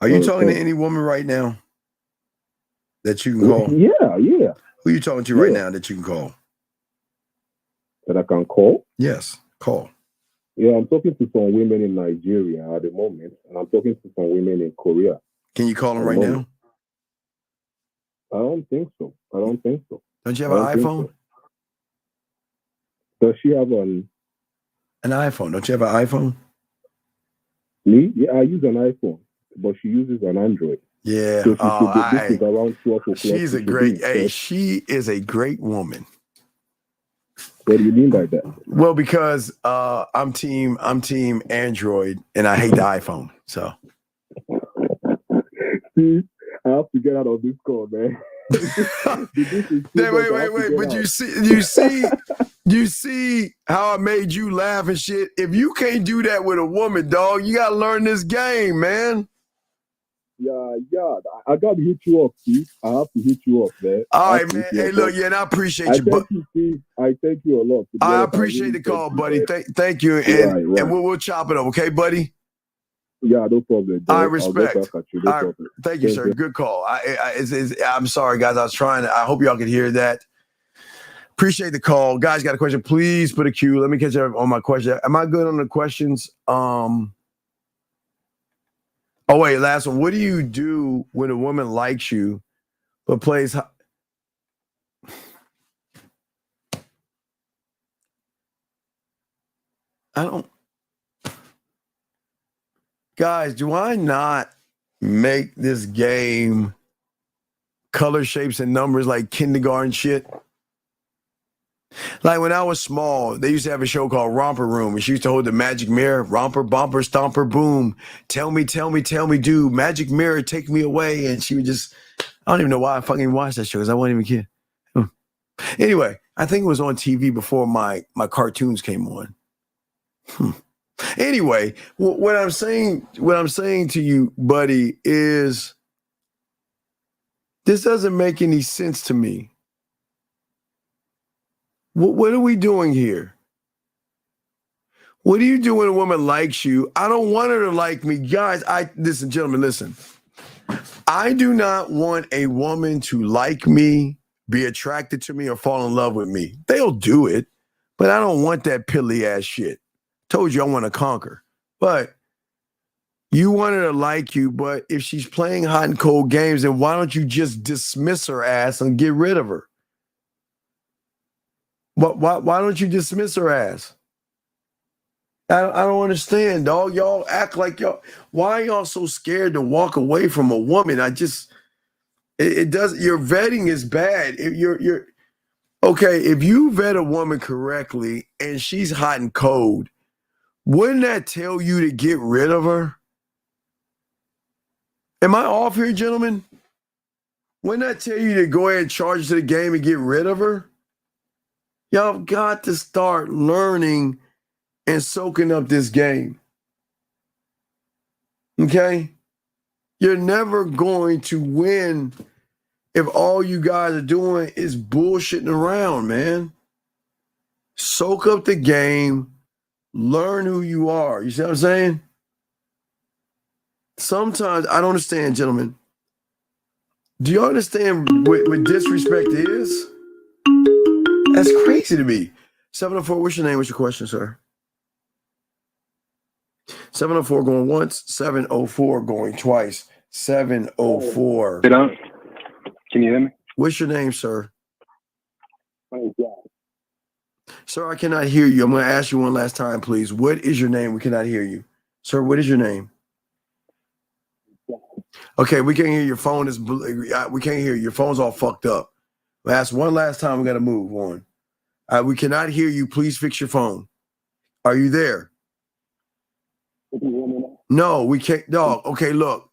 Are you talking to any woman right now that you can call? Yeah. Who are you talking to right now that you can call? that I can call? Yes, call. Yeah, I'm talking to some women in Nigeria at the moment, and I'm talking to some women in Korea. Can you call them right now? I don't think so. Don't you have an iPhone? Does she have an iPhone? Don't you have an iPhone? Me? Yeah, I use an iPhone, but she uses an Android. Yeah. So this is around 12 o'clock. She's a great. Hey, she is a great woman. What do you mean by that? Well, because I'm team Android, and I hate the iPhone. So. See, I have to get out of this call, man. Wait. But you see how I made you laugh and shit. If you can't do that with a woman, dog, you gotta learn this game, man. Yeah. I gotta hit you up, Steve. I have to hit you up, man. All right, man. Hey, look, and I appreciate you. Thank you, Steve. I thank you a lot. I appreciate the call, buddy. Thank you, and we'll chop it up, okay, buddy? Yeah, no problem. I respect. No thank you, sir. Good call. I'm sorry, guys. I hope y'all can hear that. Appreciate the call. Guys, got a question? Please put a Q. Let me catch up on my question. Am I good on the questions? Oh, wait, last one. What do you do when a woman likes you but plays... Guys, do I not make this game color, shapes, and numbers like kindergarten shit? Like when I was small, they used to have a show called Romper Room, and she used to hold the magic mirror, romper, bumper, stomper, boom. Tell me, do magic mirror, take me away. And she would just, I don't even know why I fucking watched that show because I wasn't even a kid. Anyway, I think it was on TV before my cartoons came on. Anyway, what I'm saying to you, buddy, is this doesn't make any sense to me. What are we doing here? What do you do when a woman likes you? I don't want her to like me. Guys, listen, gentlemen, listen. I do not want a woman to like me, be attracted to me, or fall in love with me. They'll do it, but I don't want that pilly ass shit. Told you I want to conquer. But you want her to like you, but if she's playing hot and cold games, then why don't you just dismiss her ass and get rid of her? Why don't you dismiss her ass? I don't understand, dog. Y'all act like y'all. Why are y'all so scared to walk away from a woman? It does. Your vetting is bad. If you're okay, if you vet a woman correctly and she's hot and cold, wouldn't that tell you to get rid of her? Am I off here, gentlemen? Wouldn't that tell you to go ahead and charge to the game and get rid of her? Y'all got to start learning and soaking up this game. Okay? You're never going to win if all you guys are doing is bullshitting around, man. Soak up the game. Learn who you are. You see what I'm saying? Sometimes, I don't understand, gentlemen. Do you understand what disrespect is? That's crazy to me. 704, what's your name? What's your question, sir? 704 going once, 704 going twice. 704. Can you hear me? What's your name, sir? Sir, I cannot hear you. I'm going to ask you one last time, please. What is your name? We cannot hear you. Sir, what is your name? Okay, we can't hear your phone. We can't hear you. Your phone's all fucked up. Ask one last time. We got to move on. We cannot hear you. Please fix your phone. Are you there? No, we can't. Dog. Okay, look.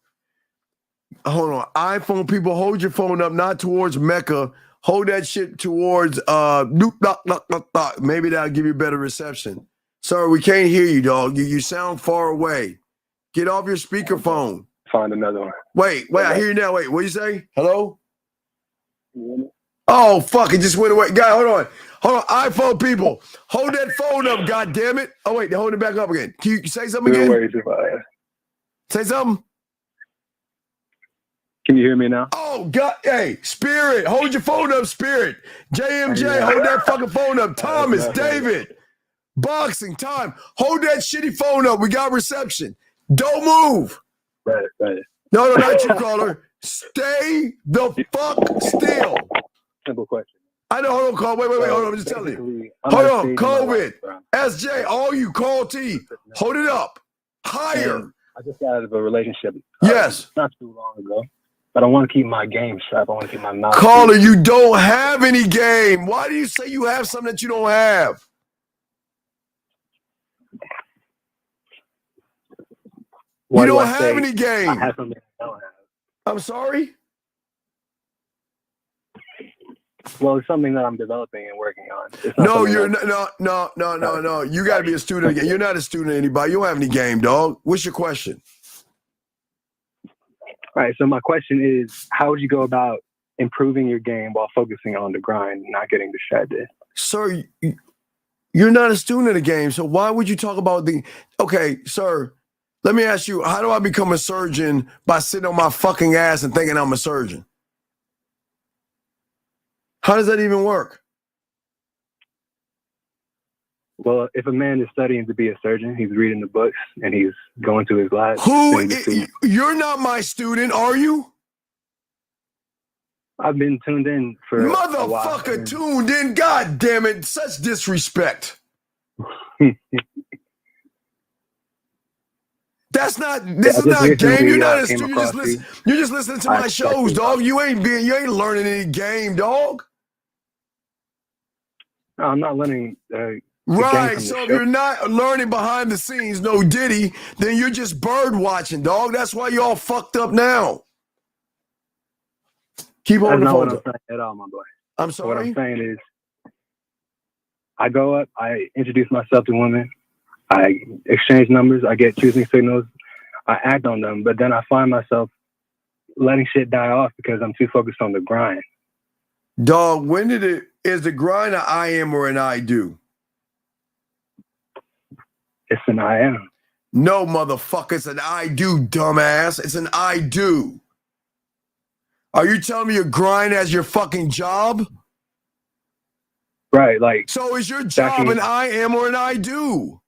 Hold on. iPhone people, hold your phone up, not towards Mecca. Hold that shit towards maybe that'll give you better reception. Sorry, we can't hear you, dog. You sound far away. Get off your speakerphone. Find another one. Wait, I hear you now. Wait, what you say? Hello? Oh, fuck, it just went away. Guy, hold on. iPhone people, hold that phone up, God damn it. Oh, wait, they're holding it back up again. Can you say something again? Say something. Can you hear me now? Oh, God. Hey, Spirit, hold your phone up, Spirit. JMJ, hold that fucking phone up. Thomas, David, Boxing, Time, hold that shitty phone up. We got reception. Don't move. Right. No, not you, caller. Stay the fuck still. Simple question. I know. Hold on, call. Wait. Hold on. I'm just telling you. Hold on. COVID. SJ, all you, call T. Hold it up. Higher. And I just got out of a relationship. Yes. Not too long ago. But I want to keep my game sharp. I want to keep my mouth. Caller, you don't have any game. Why do you say you have something that you don't have? You don't have any game. I have something I don't have. I'm sorry? Well, it's something that I'm developing and working on. No, you're no. You got to be a student again. You're not a student of anybody. You don't have any game, dog. What's your question? All right. So my question is, how would you go about improving your game while focusing on the grind and not getting distracted? Sir, you're not a student of the game. So why would you talk about the... Okay, sir, let me ask you, how do I become a surgeon by sitting on my fucking ass and thinking I'm a surgeon? How does that even work? Well, if a man is studying to be a surgeon, he's reading the books and he's going to his labs. You're not my student, are you? I've been tuned in for a while. Motherfucker, tuned in. God damn it. Such disrespect. This is not game. You're not a student. You're just listening to my shows, dog. You ain't learning any game, dog. No, I'm not learning. Right. So if you're not learning behind the scenes, no Diddy, then you're just bird watching, dog. That's why you're all fucked up now. Keep on the phone. That's not what I'm saying at all, my boy. I'm sorry. What I'm saying is, I go up, I introduce myself to women, I exchange numbers, I get choosing signals, I act on them, but then I find myself letting shit die off because I'm too focused on the grind. Dog, is the grind an I am or an I do? It's an I am. No, motherfucker, it's an I do, dumbass. It's an I do. Are you telling me your grind as your fucking job? Right, like. So is your job an I am or an I do?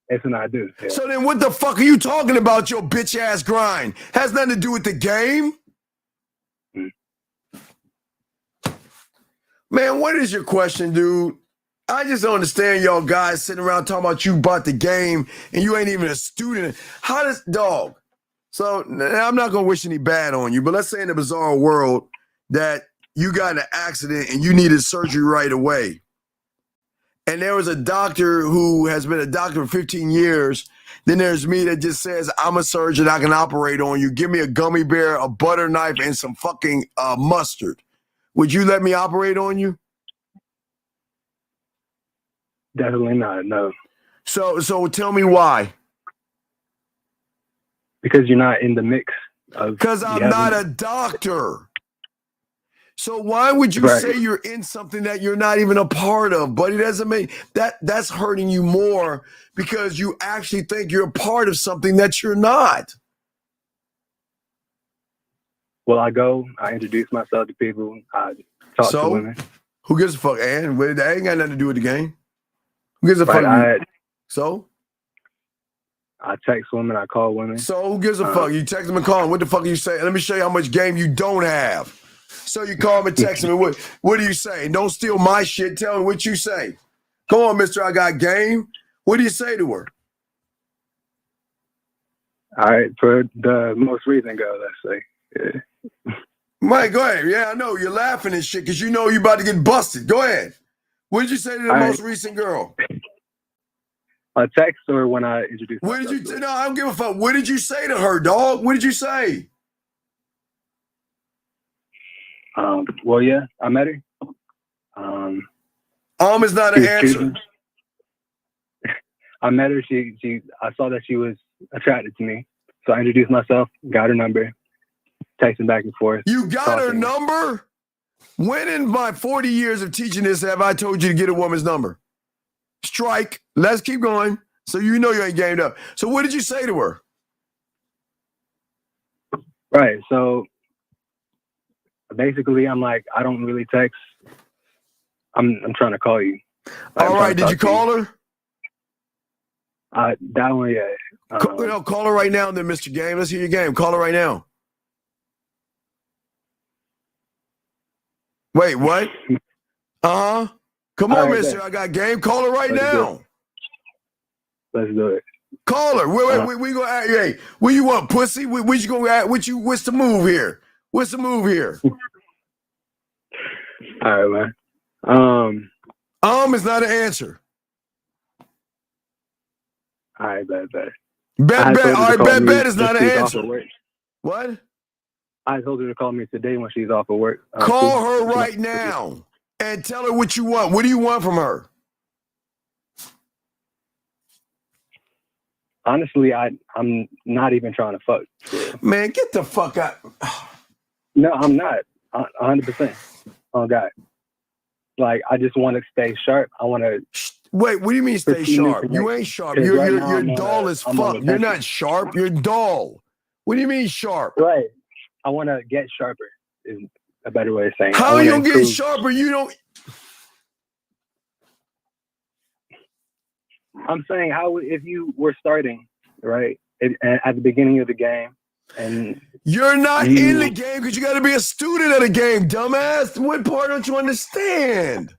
It's an I do. Yeah. So then what the fuck are you talking about, your bitch ass grind? Has nothing to do with the game? Man, what is your question, dude? I just don't understand y'all guys sitting around talking about you bought the game and you ain't even a student. How does, dog? So I'm not going to wish any bad on you, but let's say in a bizarre world that you got in an accident and you needed surgery right away. And there was a doctor who has been a doctor for 15 years. Then there's me that just says, I'm a surgeon, I can operate on you. Give me a gummy bear, a butter knife, and some fucking mustard. Would you let me operate on you? Definitely not, no. So tell me why. Because you're not in the mix. Because I'm not a doctor. So why would you say you're in something that you're not even a part of? But it doesn't make that's hurting you more because you actually think you're a part of something that you're not. Well, I go, I introduce myself to people, I talk to women. Who gives a fuck? And that ain't got nothing to do with the game. Who gives a fuck? So? I text women, I call women. So who gives a fuck? You text them and call them. What the fuck are you saying? Let me show you how much game you don't have. So you call them and text them. And what do you say? Don't steal my shit. Tell me what you say. Come on, mister, I got game. What do you say to her? All right, for the most recent girl, let's say. Yeah. Mike, go ahead. Yeah, I know. You're laughing and shit because you know you're about to get busted. Go ahead. What did you say to the most recent girl? A text or when I introduced myself? What did you? No, I don't give a fuck. What did you say to her, dog? What did you say? Well, yeah, I met her. Is not an answer. I met her. I saw that she was attracted to me, so I introduced myself, got her number, texting back and forth. You got her number? When in my 40 years of teaching this have I told you to get a woman's number? Strike. Let's keep going. So you know you ain't gamed up. So what did you say to her? Right. So basically, I'm like, I don't really text. I'm trying to call you. All right, did you call her? That one, yeah. Call her right now, then, Mr. Game. Let's hear your game. Call her right now. Wait, what? Uh-huh. Come on, mister. I got game. Call her right now. Let's do it. Call her. We gonna act, hey, what you want, pussy? What you gonna act? What's the move here? What's the move here? All right, man. Is not an answer. All right, bet. Bet. All right, bet is not an answer. What? I told her to call me today when she's off of work. Call her right now and tell her what you want. What do you want from her? Honestly, I'm not even trying to fuck. Man, get the fuck out. No, I'm not. 100%. Oh, God. Like, I just want to stay sharp. I want to. Wait, what do you mean stay sharp? You ain't sharp. You're dull as fuck. You're not sharp. You're dull. What do you mean sharp? Right. I want to get sharper is a better way of saying it. How are you going to get sharper? You don't. I'm saying if you were starting, right, at the beginning of the game, and you're not in the game because you got to be a student of the game, dumbass. What part don't you understand?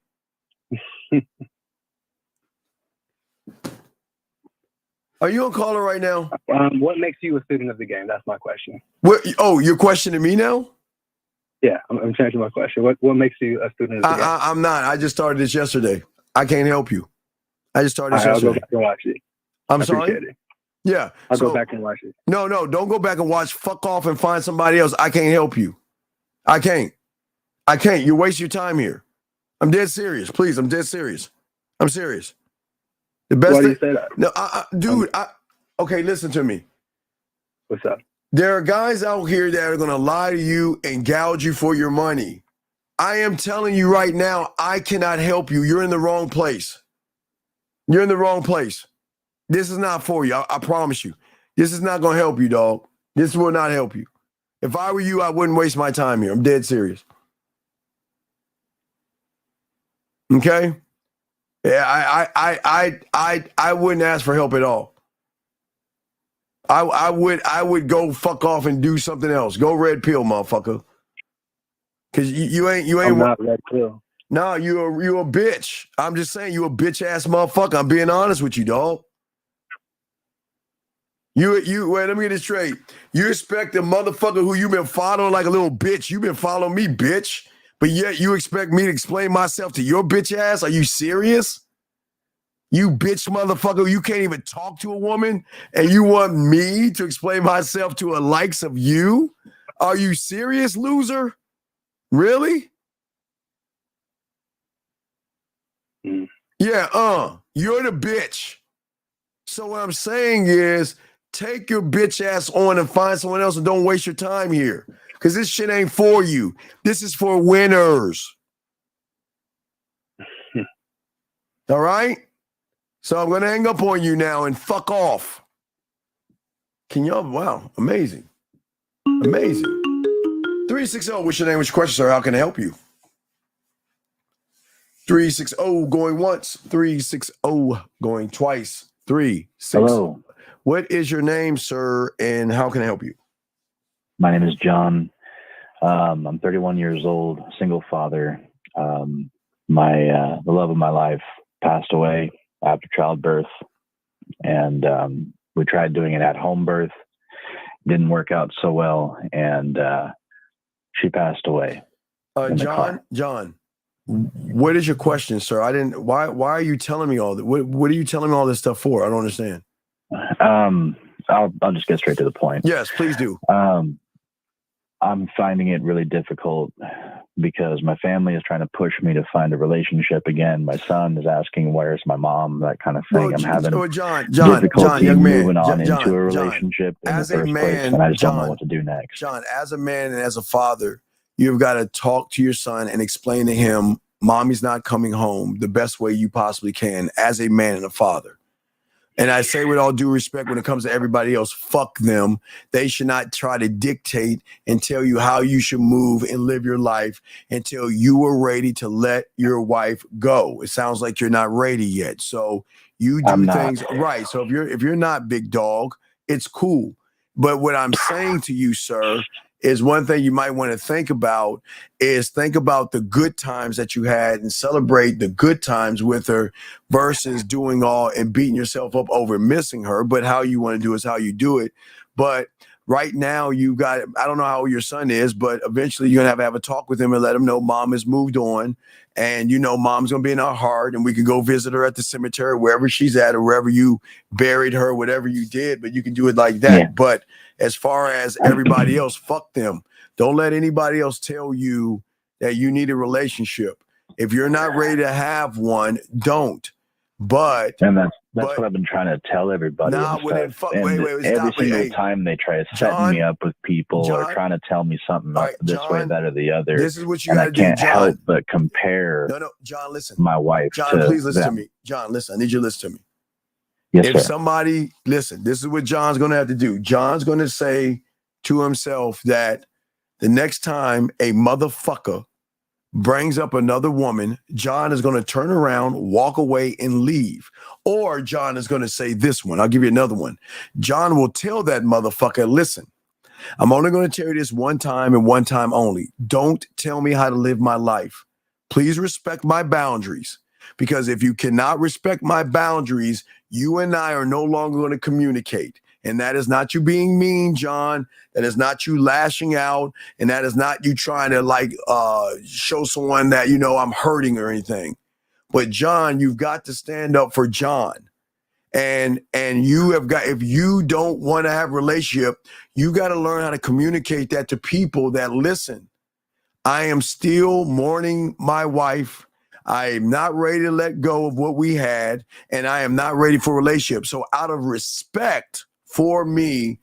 Are you gonna call her right now? What makes you a student of the game? That's my question. What? Oh, you're questioning me now? Yeah, I'm changing my question. What makes you a student of the game? I'm not. I just started this yesterday. I can't help you. I just started this yesterday. I'll go back and watch it. I'm sorry? It. Yeah. I'll go back and watch it. No, don't go back and watch. Fuck off and find somebody else. I can't help you. I can't. You waste your time here. I'm dead serious. Please, I'm dead serious. I'm serious. The best Why do you say that? No, dude, okay, listen to me. What's up? There are guys out here that are going to lie to you and gouge you for your money. I am telling you right now, I cannot help you. You're in the wrong place. You're in the wrong place. This is not for you. I promise you. This is not going to help you, dog. This will not help you. If I were you, I wouldn't waste my time here. I'm dead serious. Okay? Yeah, I wouldn't ask for help at all. I would go fuck off and do something else. Go red pill, motherfucker. Cause you ain't. I'm not red pill. No, you a bitch. I'm just saying you a bitch ass motherfucker. I'm being honest with you, dog. You wait, let me get this straight. You expect a motherfucker who you been following like a little bitch. You been following me, bitch. But yet you expect me to explain myself to your bitch ass? Are you serious? You bitch motherfucker, you can't even talk to a woman and you want me to explain myself to a likes of you? Are you serious, loser? Really? Yeah, you're the bitch. So what I'm saying is take your bitch ass on and find someone else and don't waste your time here. Because this shit ain't for you. This is for winners. All right? So I'm going to hang up on you now and fuck off. Can y'all? Wow. Amazing. Amazing. 360, what's your name? What's your question, sir? How can I help you? 360 going once. 360 going twice. 360. Hello. What is your name, sir, and how can I help you? My name is John. I'm 31 years old, single father. The love of my life passed away after childbirth, and we tried doing it at home birth. Didn't work out so well, and she passed away. John, what is your question, sir? I didn't. Why are you telling me all that? What are you telling me all this stuff for? I don't understand. I'll just get straight to the point. Yes, please do. I'm finding it really difficult because my family is trying to push me to find a relationship again. My son is asking, "Where's my mom?" That kind of thing. I'm having difficulty young man, moving on into a relationship in the first place, and I just don't know what to do next. John, as a man and as a father, you've got to talk to your son and explain to him, "Mommy's not coming home," the best way you possibly can as a man and a father. And I say with all due respect, when it comes to everybody else, fuck them. They should not try to dictate and tell you how you should move and live your life until you are ready to let your wife go. It sounds like you're not ready yet. So you do things right. So if you're not, big dog, it's cool. But what I'm saying to you, sir, is one thing you might want to think about the good times that you had and celebrate the good times with her versus doing all and beating yourself up over missing her. But how you want to do is how you do it. But right now you got, I don't know how old your son is, but eventually you're going to have a talk with him and let him know mom has moved on. And, you know, mom's going to be in our heart and we can go visit her at the cemetery, wherever she's at or wherever you buried her, whatever you did, but you can do it like that. Yeah. But as far as everybody else, fuck them. Don't let anybody else tell you that you need a relationship. If you're not ready to have one, don't. But that's what I've been trying to tell everybody. Every single time they try to set me up with people or trying to tell me something this way, that, or the other. This is what you got to do, John. I can't help but compare. No, John, listen. My wife. John, please listen to me. John, listen. I need you to listen to me. Yes, if somebody, listen, this is what John's going to have to do. John's going to say to himself that the next time a motherfucker brings up another woman, John is going to turn around, walk away, and leave. Or John is going to say this one. I'll give you another one. John will tell that motherfucker, listen, I'm only going to tell you this one time and one time only. Don't tell me how to live my life. Please respect my boundaries. Because if you cannot respect my boundaries, you and I are no longer going to communicate. And that is not you being mean, John. That is not you lashing out. And that is not you trying to show someone that, you know, I'm hurting or anything. But John, you've got to stand up for John. And you have got, if you don't want to have a relationship, you got to learn how to communicate that to people that listen. I am still mourning my wife. I am not ready to let go of what we had, and I am not ready for a relationship. So out of respect for me,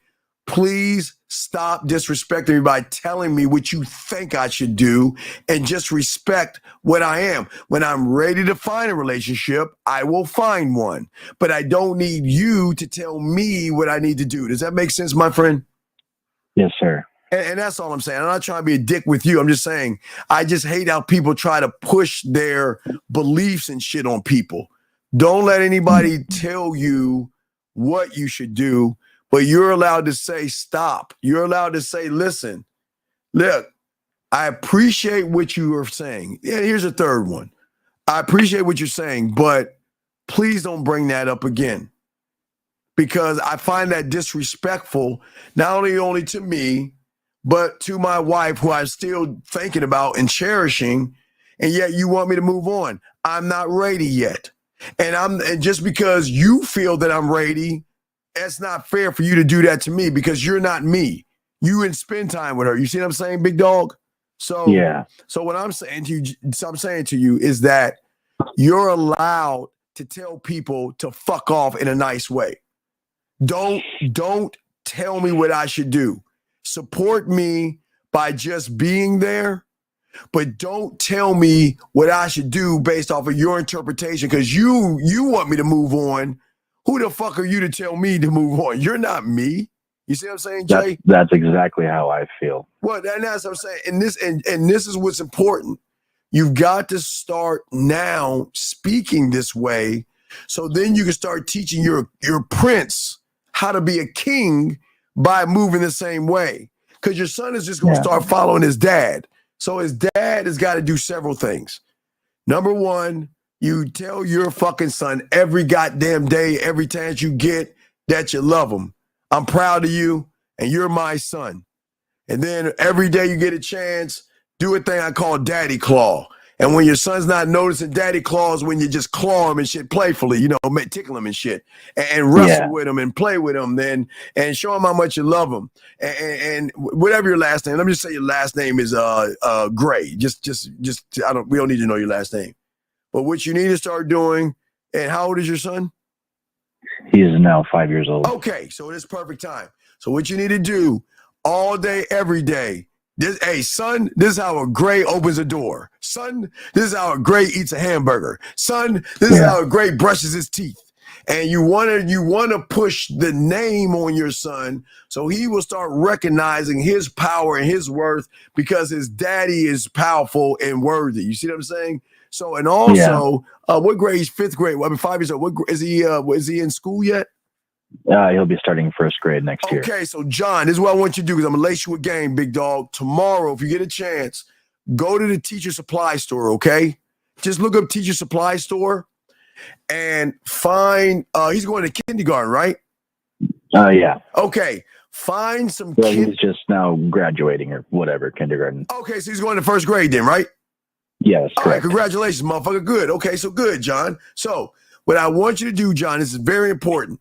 please stop disrespecting me by telling me what you think I should do and just respect what I am. When I'm ready to find a relationship, I will find one, but I don't need you to tell me what I need to do. Does that make sense, my friend? Yes, sir. And that's all I'm saying. I'm not trying to be a dick with you. I'm just saying, I just hate how people try to push their beliefs and shit on people. Don't let anybody tell you what you should do, but you're allowed to say stop. You're allowed to say, listen, look, I appreciate what you are saying. Yeah, here's a third one. I appreciate what you're saying, but please don't bring that up again. Because I find that disrespectful, not only to me, but to my wife, who I'm still thinking about and cherishing, and yet you want me to move on. I'm not ready yet. And just because you feel that I'm ready, it's not fair for you to do that to me because you're not me. You didn't spend time with her. You see what I'm saying, big dog? So yeah. So what I'm saying to you is that you're allowed to tell people to fuck off in a nice way. Don't tell me what I should do. Support me by just being there, but don't tell me what I should do based off of your interpretation because you want me to move on. Who the fuck are you to tell me to move on? You're not me. You see what I'm saying, Jay? That's exactly how I feel. Well, and that's what I'm saying. And this is what's important. You've got to start now speaking this way so then you can start teaching your prince how to be a king by moving the same way. Because your son is just going to start following his dad. So his dad has got to do several things. Number one, you tell your fucking son every goddamn day, every chance you get, that you love him. I'm proud of you, and you're my son. And then every day you get a chance, do a thing I call daddy claw. And when your son's not noticing, daddy claws when you just claw him and shit playfully, you know, tickle him and shit, and wrestle with him and play with him, then and show him how much you love him. And whatever your last name, let me just say your last name is Gray. Just we don't need to know your last name. But what you need to start doing, and how old is your son? He is now 5 years old. Okay, so it's perfect time. So what you need to do all day, every day. Hey, son, this is how a Gray opens a door. Son, this is how a Gray eats a hamburger. Son, this is how a Gray brushes his teeth. And you want to push the name on your son so he will start recognizing his power and his worth because his daddy is powerful and worthy. You see what I'm saying? So, and also, what grade? He's 5th grade. Well, I mean, 5 years old. What is he? Is he in school yet? He'll be starting 1st grade next year. Okay, so John, this is what I want you to do because I'm gonna lace you a game, big dog. Tomorrow, if you get a chance, go to the teacher supply store. Okay, just look up teacher supply store and find. He's going to kindergarten, right? Yeah. Okay, find some. Well, he's just now graduating or whatever, kindergarten. Okay, so he's going to 1st grade then, right? Yes, correct. All right, congratulations, motherfucker. Good. Okay, so good, John. So what I want you to do, John, this is very important.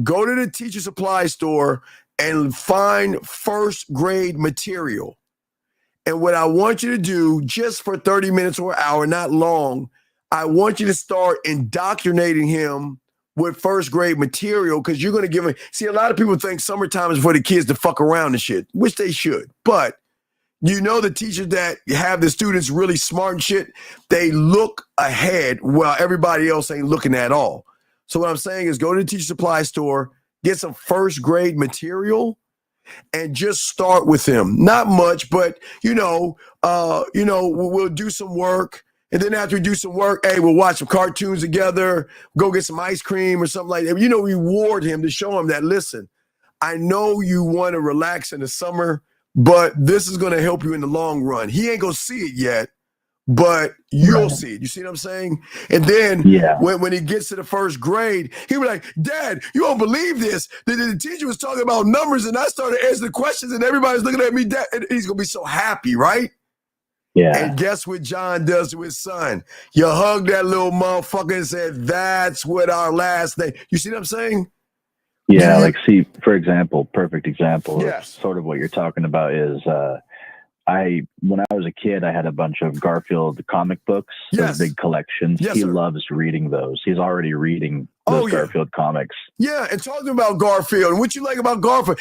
Go to the teacher supply store and find 1st grade material. And what I want you to do, just for 30 minutes or an hour, not long, I want you to start indoctrinating him with 1st grade material because you're going to give him. See, a lot of people think summertime is for the kids to fuck around and shit, which they should. But you know, the teachers that have the students really smart and shit, they look ahead while everybody else ain't looking at all. So what I'm saying is go to the teacher supply store, get some 1st grade material, and just start with him. Not much, but we'll do some work. And then after we do some work, hey, we'll watch some cartoons together, go get some ice cream or something like that. Reward him to show him that, listen, I know you want to relax in the summer, but this is going to help you in the long run. He ain't going to see it yet, but you'll see it. You see what I'm saying? And then when he gets to the 1st grade, he'll be like, Dad, you won't believe this. The teacher was talking about numbers and I started answering the questions and everybody's looking at me. Dad, and he's going to be so happy, right? Yeah. And guess what John does to his son? You hug that little motherfucker and said, that's what our last name. You see what I'm saying? Yeah, like see, for example, perfect example of Yes. sort of what you're talking about is when I was a kid, I had a bunch of Garfield comic books, those big collections. Yes, he sir. loves reading those. He's already reading those Garfield comics. Yeah, and talking about Garfield and what you like about Garfield.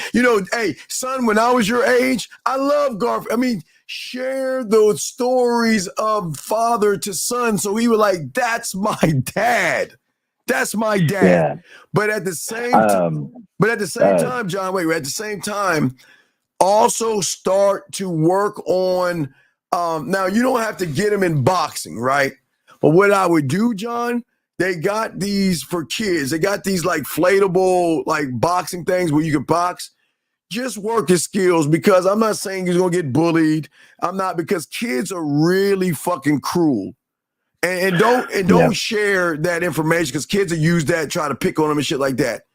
Hey, son, when I was your age, I love Garfield. I mean, share those stories of father to son. So he was like, that's my dad. That's my dad. Yeah. But at the same time, John, at the same time, also start to work on, now you don't have to get him in boxing, right? But what I would do, John, they got these for kids. They got these like inflatable, like boxing things where you can box. Just work his skills because I'm not saying he's going to get bullied. Because kids are really fucking cruel. And don't share that information because kids will use that, try to pick on them and shit like that.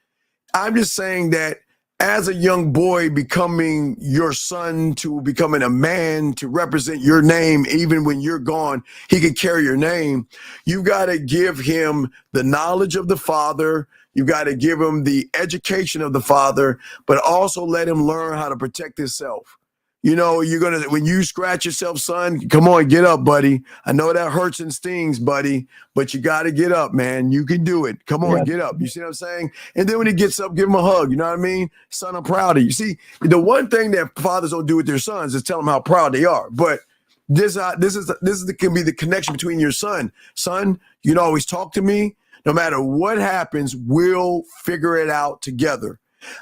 I'm just saying that as a young boy becoming your son to becoming a man to represent your name, even when you're gone, he can carry your name. You got to give him the knowledge of the father. You got to give him the education of the father, but also let him learn how to protect himself. When you scratch yourself, son, come on, get up, buddy. I know that hurts and stings, buddy, but you got to get up, man. You can do it. Come on, get up. You see what I'm saying? And then when he gets up, give him a hug. You know what I mean? Son, I'm proud of you. See, the one thing that fathers don't do with their sons is tell them how proud they are. But this can be the connection between your son. Son, you can always talk to me. No matter what happens, we'll figure it out together.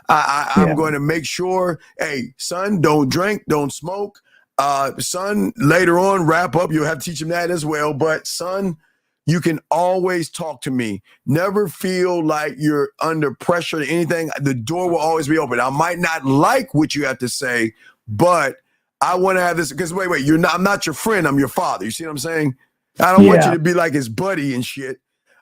I'm going to make sure, hey, son, don't drink, don't smoke. Son, later on, wrap up. You'll have to teach him that as well. But son, you can always talk to me. Never feel like you're under pressure or anything. The door will always be open. I might not like what you have to say, but I want to have this because wait, I'm not your friend. I'm your father. You see what I'm saying? I don't want you to be like his buddy and shit.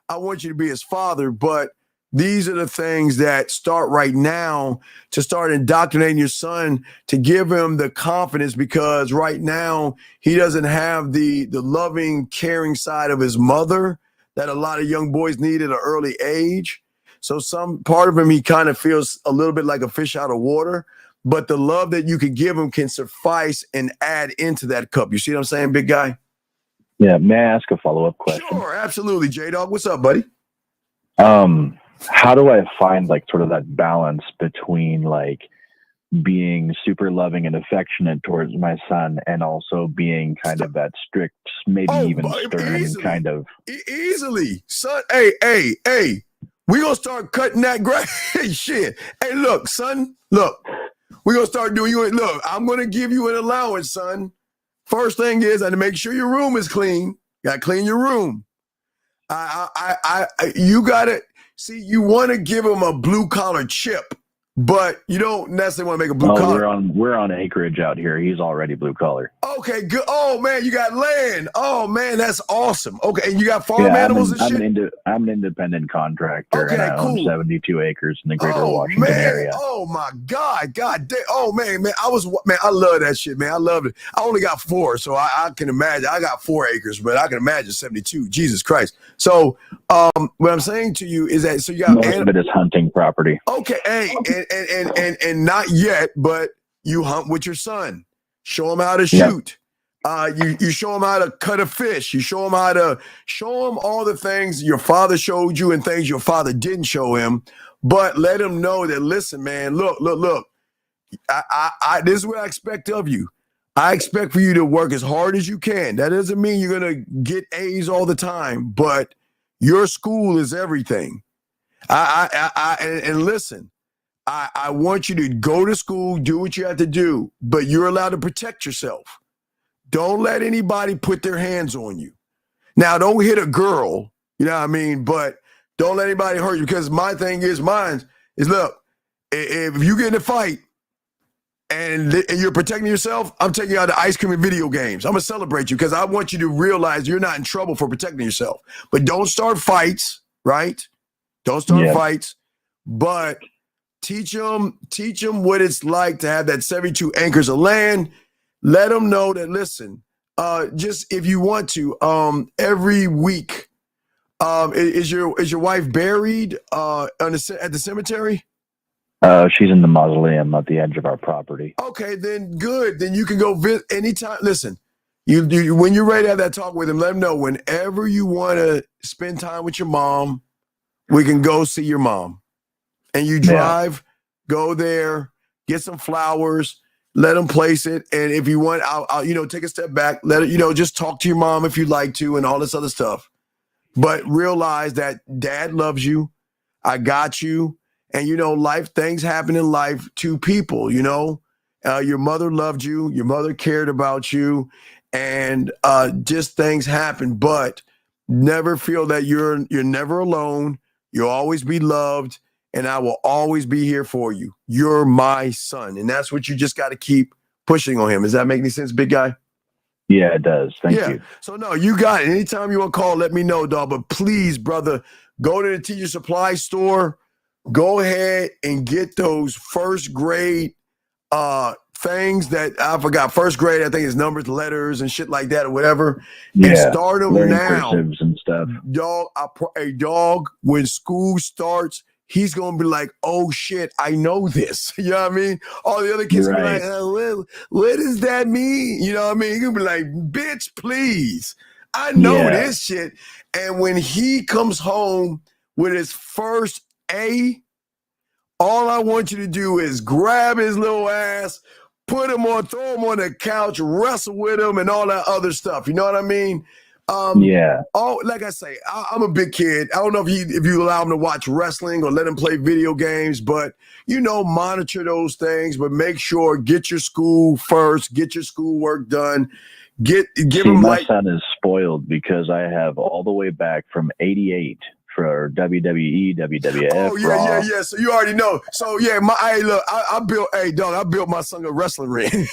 I want you to be his father, but these are the things that start right now to start indoctrinating your son to give him the confidence because right now he doesn't have the loving, caring side of his mother that a lot of young boys need at an early age. So some part of him, he kind of feels a little bit like a fish out of water, but the love that you can give him can suffice and add into that cup. You see what I'm saying, big guy? Yeah. May I ask a follow-up question? Sure, absolutely. J-Dog, what's up, buddy? How do I find like sort of that balance between like being super loving and affectionate towards my son and also being kind of that strict, maybe even stern easily. kind of Easily. Son, hey, We gonna start cutting that grass. Shit. Hey, look, son. Look, we gonna start doing you. Look, I'm gonna give you an allowance, son. First thing is, I have to make sure your room is clean. You gotta clean your room. You gotta see. You want to give him a blue collar chip, but you don't necessarily want to make a blue collar. We're on acreage out here. He's already blue collar. Okay, good. Oh man, you got land. Oh man, that's awesome. Okay, and you got farm animals and shit. I'm an independent contractor, Okay, and I own cool. 72 acres in the greater Washington area. Oh my God, God damn. Oh man, I love that shit, man. I love it. I only got 4, so I can imagine. I got 4 acres, but I can imagine 72. Jesus Christ. So, what I'm saying to you is that so you got most of it is hunting property. Okay, hey, and not yet, but you hunt with your son. Show him how to shoot. You show him how to cut a fish. You show him all the things your father showed you and things your father didn't show him. But let him know that, listen, man, look. This is what I expect of you. I expect for you to work as hard as you can. That doesn't mean you're gonna get A's all the time, but your school is everything. And listen. I want you to go to school, do what you have to do, but you're allowed to protect yourself. Don't let anybody put their hands on you. Now, don't hit a girl, you know what I mean? But don't let anybody hurt you, because mine is, look, if you get in a fight and you're protecting yourself, I'm taking you out of ice cream and video games. I'm going to celebrate you because I want you to realize you're not in trouble for protecting yourself. But don't start fights, right? Don't start fights, but teach them what it's like to have that 72 acres of land. Let them know that, listen, just if you want to, every week, is your wife buried at the cemetery? She's in the mausoleum at the edge of our property. Okay, then good. Then you can go visit anytime. Listen, you when you're ready to have that talk with him, let him know whenever you want to spend time with your mom, we can go see your mom. And you drive, go there, get some flowers, let them place it. And if you want, I'll take a step back, let it, just talk to your mom if you'd like to and all this other stuff. But realize that dad loves you. I got you. And, things happen in life to people, your mother loved you. Your mother cared about you. And just things happen. But never feel that you're never alone. You'll always be loved. And I will always be here for you. You're my son. And that's what you just got to keep pushing on him. Does that make any sense, big guy? Yeah, it does. Thank you. So, no, you got it. Anytime you want to call, let me know, dog. But please, brother, go to the teacher supply store. Go ahead and get those first grade things that I forgot. First grade, I think it's numbers, letters, and shit like that or whatever. Yeah, and start them learning now. Cursives and stuff. Dog, when school starts, he's going to be like, oh, shit, I know this. You know what I mean? All the other kids will be like, what does that mean? You know what I mean? He's going to be like, bitch, please. I know this shit. And when he comes home with his first A, all I want you to do is grab his little ass, throw him on the couch, wrestle with him and all that other stuff. You know what I mean? Like I say, I'm a big kid. I don't know if you allow him to watch wrestling or let him play video games, but monitor those things. But make sure get your school first, get your schoolwork done. Give him my son is spoiled because I have all the way back from '88 for WWE, WWF. Oh Raw. yeah. So you already know. So yeah, I built my son a wrestling ring.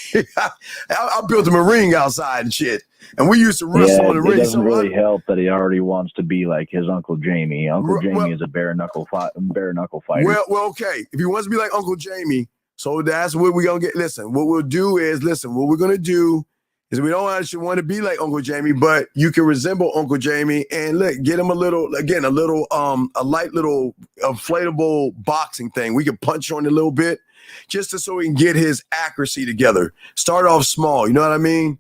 I built him a ring outside and shit. And we used to wrestle on the ring. It doesn't really help that he already wants to be like his Uncle Jamie. Jamie is a bare knuckle fighter. Well, okay. If he wants to be like Uncle Jamie, so that's what we're gonna get. Listen, what we're gonna do is we don't actually want to be like Uncle Jamie, but you can resemble Uncle Jamie and get him a light little inflatable boxing thing. We can punch on it a little bit just so we can get his accuracy together. Start off small, you know what I mean?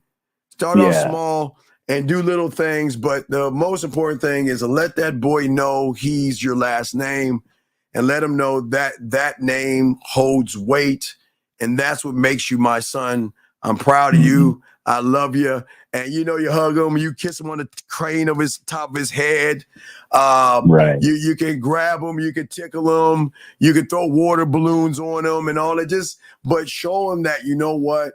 Start off small and do little things, but the most important thing is to let that boy know he's your last name and let him know that that name holds weight, and that's what makes you my son. I'm proud of you. I love you. And you hug him, you kiss him on the crane of his top of his head. Right. You can grab him, you can tickle him, you can throw water balloons on him and all that. But show him that, you know what?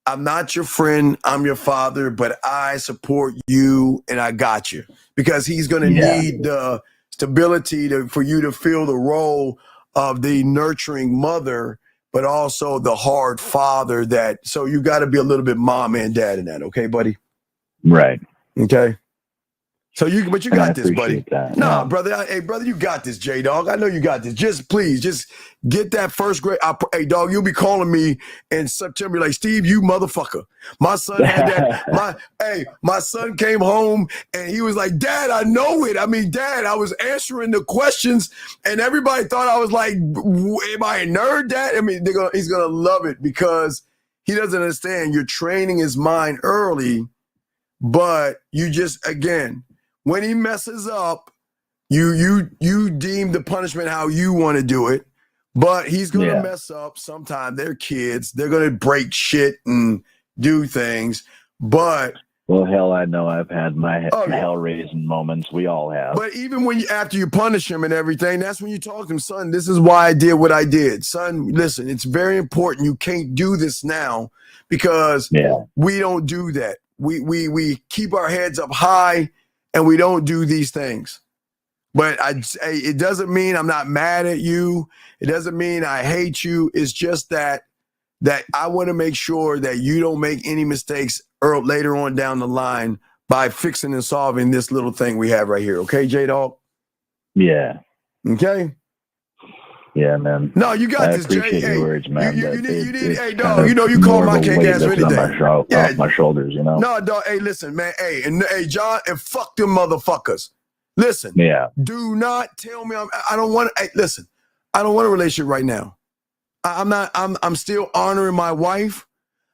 I'm not your friend, I'm your father, but I support you and I got you. Because he's going to need the stability for you to feel the role of the nurturing mother, but also the hard father so you got to be a little bit mom and dad in that. Okay, buddy? Right. Okay. So you got this, buddy. That, nah, brother. Hey, brother, you got this, J-Dog. I know you got this. Just get that first grade. Hey, dog, you'll be calling me in September like, Steve, you motherfucker. My son had that. My son came home and he was like, Dad, I know it. I mean, Dad, I was answering the questions and everybody thought I was like, am I a nerd, Dad? I mean, he's going to love it because he doesn't understand. You're training his mind early, but you just, again, when he messes up, you deem the punishment how you want to do it, but he's going to mess up sometime. They're kids. They're going to break shit and do things, but... Well, hell, I know I've had my hell-raising moments. We all have. But even after you punish him and everything, that's when you talk to him, son, this is why I did what I did. Son, listen, it's very important. You can't do this now because we don't do that. We keep our heads up high and we don't do these things. But it doesn't mean I'm not mad at you. It doesn't mean I hate you. It's just that I want to make sure that you don't make any mistakes later on down the line by fixing and solving this little thing we have right here. Okay, J-Dog? Yeah. Okay? Yeah, man. No, you got this, Jay. I appreciate your words, man. You need, hey, dog, you call my cake ass for anything. Off my shoulders, No, dog, hey, listen, man. Hey, John, and fuck them motherfuckers. Listen. Yeah. Do not tell me I don't want to, listen, I don't want a relationship right now. I'm still honoring my wife.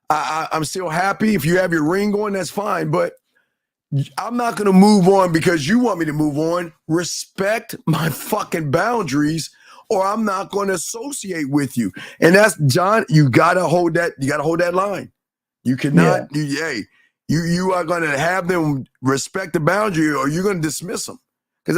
I'm still happy. If you have your ring on, that's fine. But I'm not going to move on because you want me to move on. Respect my fucking boundaries or I'm not going to associate with you. And that's, John, you got to hold that line. You cannot, you are going to have them respect the boundary or you're going to dismiss them. Because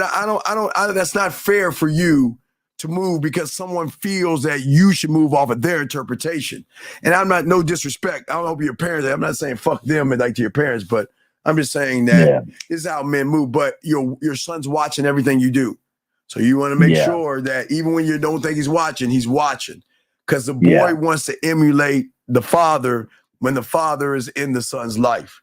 that's not fair for you to move because someone feels that you should move off of their interpretation. And I'm not, no disrespect. I don't know if your parents, I'm not saying fuck them and like to your parents, but I'm just saying that this is how men move. But your son's watching everything you do. So you want to make sure that even when you don't think he's watching. Because the boy wants to emulate the father when the father is in the son's life.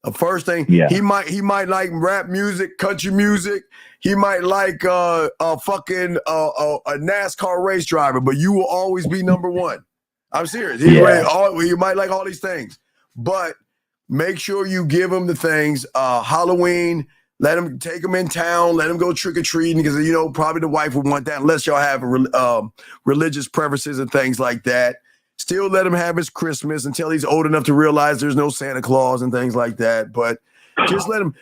The first thing, he might like rap music, country music. He might like a NASCAR race driver, but you will always be number one. I'm serious. He might like all these things, but make sure you give him the things. Halloween, let him take him in town. Let him go trick or treating because probably the wife would want that unless y'all have religious preferences and things like that. Still let him have his Christmas until he's old enough to realize there's no Santa Claus and things like that. But just let him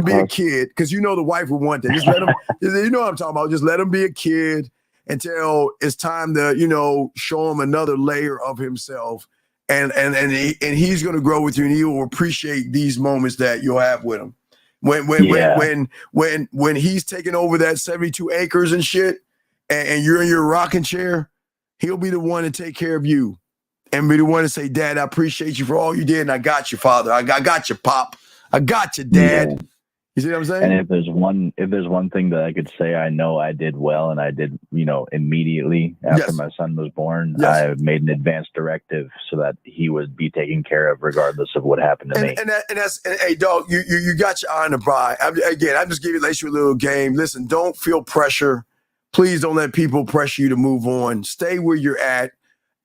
be a kid because the wife would want that. Just let him, you know what I'm talking about. Just let him be a kid until it's time to, show him another layer of himself. And he's going to grow with you and he will appreciate these moments that you'll have with him. When he's taking over that 72 acres and shit and you're in your rocking chair, he'll be the one to take care of you and be the one to say, Dad, I appreciate you for all you did. And I got you, Father. I got you, Pop. I got you, Dad. Yeah. You see what I'm saying? And if there's one thing that I could say I know I did well and I did, immediately after my son was born, I made an advance directive so that he would be taken care of regardless of what happened to me. And hey, dog, you got your eye on the prize. I'm just giving you a little game. Listen, don't feel pressure. Please don't let people pressure you to move on. Stay where you're at.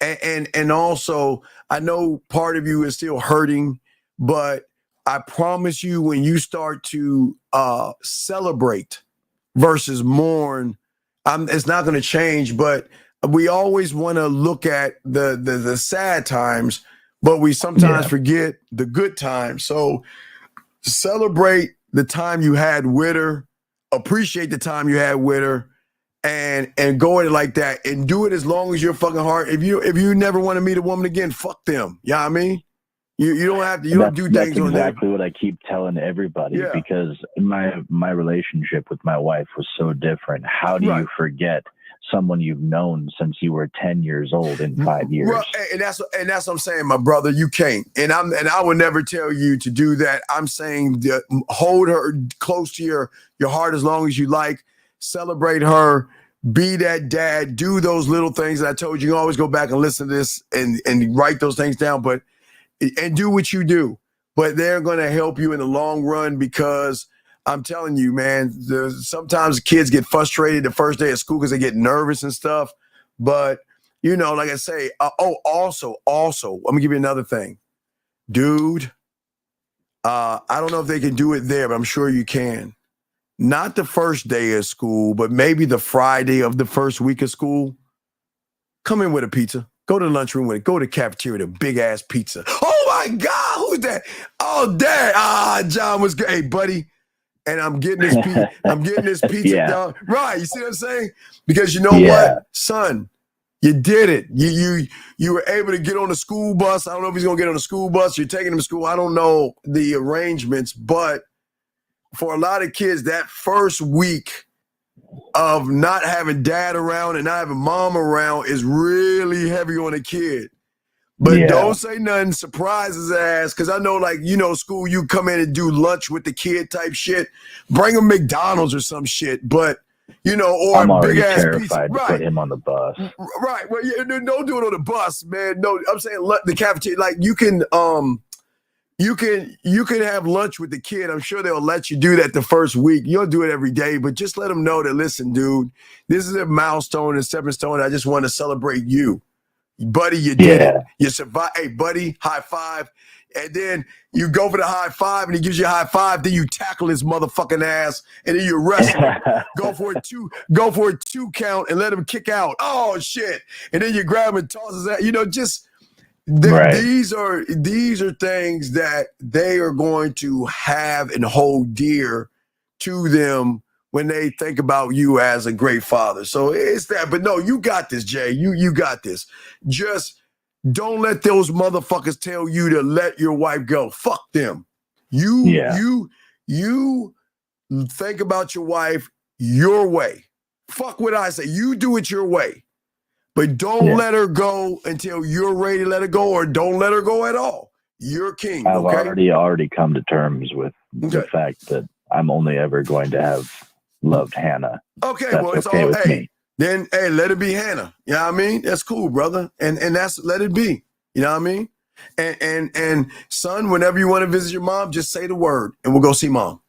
And also, I know part of you is still hurting, but I promise you when you start to celebrate versus mourn, it's not going to change, but we always want to look at the sad times, but we sometimes forget the good times. So celebrate the time you had with her, appreciate the time you had with her, and go at it like that and do it as long as your fucking heart. If you never want to meet a woman again, fuck them. You know what I mean? You don't have to. You don't do things on there. That's exactly what I keep telling everybody because my relationship with my wife was so different. How do you forget someone you've known since you were 10 years old in 5 years? Well, and that's what I'm saying, my brother. You can't, and I would never tell you to do that. I'm saying hold her close to your heart as long as you like. Celebrate her. Be that dad. Do those little things that I told you. You can always go back and listen to this and write those things down. And do what you do. But they're going to help you in the long run because I'm telling you, man, sometimes kids get frustrated the first day of school because they get nervous and stuff. But, like I say, also, I'm going to give you another thing. Dude, I don't know if they can do it there, but I'm sure you can. Not the first day of school, but maybe the Friday of the first week of school. Come in with a pizza. Go to the lunchroom with it. Go to the cafeteria, the big ass pizza. Oh my God, who's that? Oh, Dad. John was good. Hey, buddy. And I'm getting this pizza. I'm getting this pizza down. Right. You see what I'm saying? Because you know what, son, you did it. You were able to get on the school bus. I don't know if he's gonna get on the school bus. You're taking him to school. I don't know the arrangements, but for a lot of kids, that first week of not having dad around and not having mom around is really heavy on a kid. But don't say nothing, surprise his ass, because I know, school, you come in and do lunch with the kid type shit. Bring him McDonald's or some shit, but, or I'm already big ass terrified pizza. to put him on the bus. Right. Well, don't do it on the bus, man. No, I'm saying the cafeteria, you can have lunch with the kid. I'm sure they'll let you do that the first week. You'll do it every day, but just let them know that, listen, dude, this is a milestone and stepping stone. I just want to celebrate you. Buddy, you did it. You survived. Hey, buddy, high five. And then you go for the high five and he gives you a high five. Then you tackle his motherfucking ass and then you wrestle him. Go for a 2 count and let him kick out. Oh, shit. And then you grab him and toss his ass. These are things that they are going to have and hold dear to them when they think about you as a great father. So it's that. But no, you got this, Jay. You got this. Just don't let those motherfuckers tell you to let your wife go. Fuck them. You think about your wife your way. Fuck what I say. You do it your way. But don't let her go until you're ready to let her go, or don't let her go at all. You're king. I've already come to terms with the fact that I'm only ever going to have loved Hannah. Okay, that's well, it's okay all with me. Then let it be Hannah. You know what I mean? That's cool, brother. And that's let it be. You know what I mean? And son, whenever you want to visit your mom, just say the word and we'll go see mom.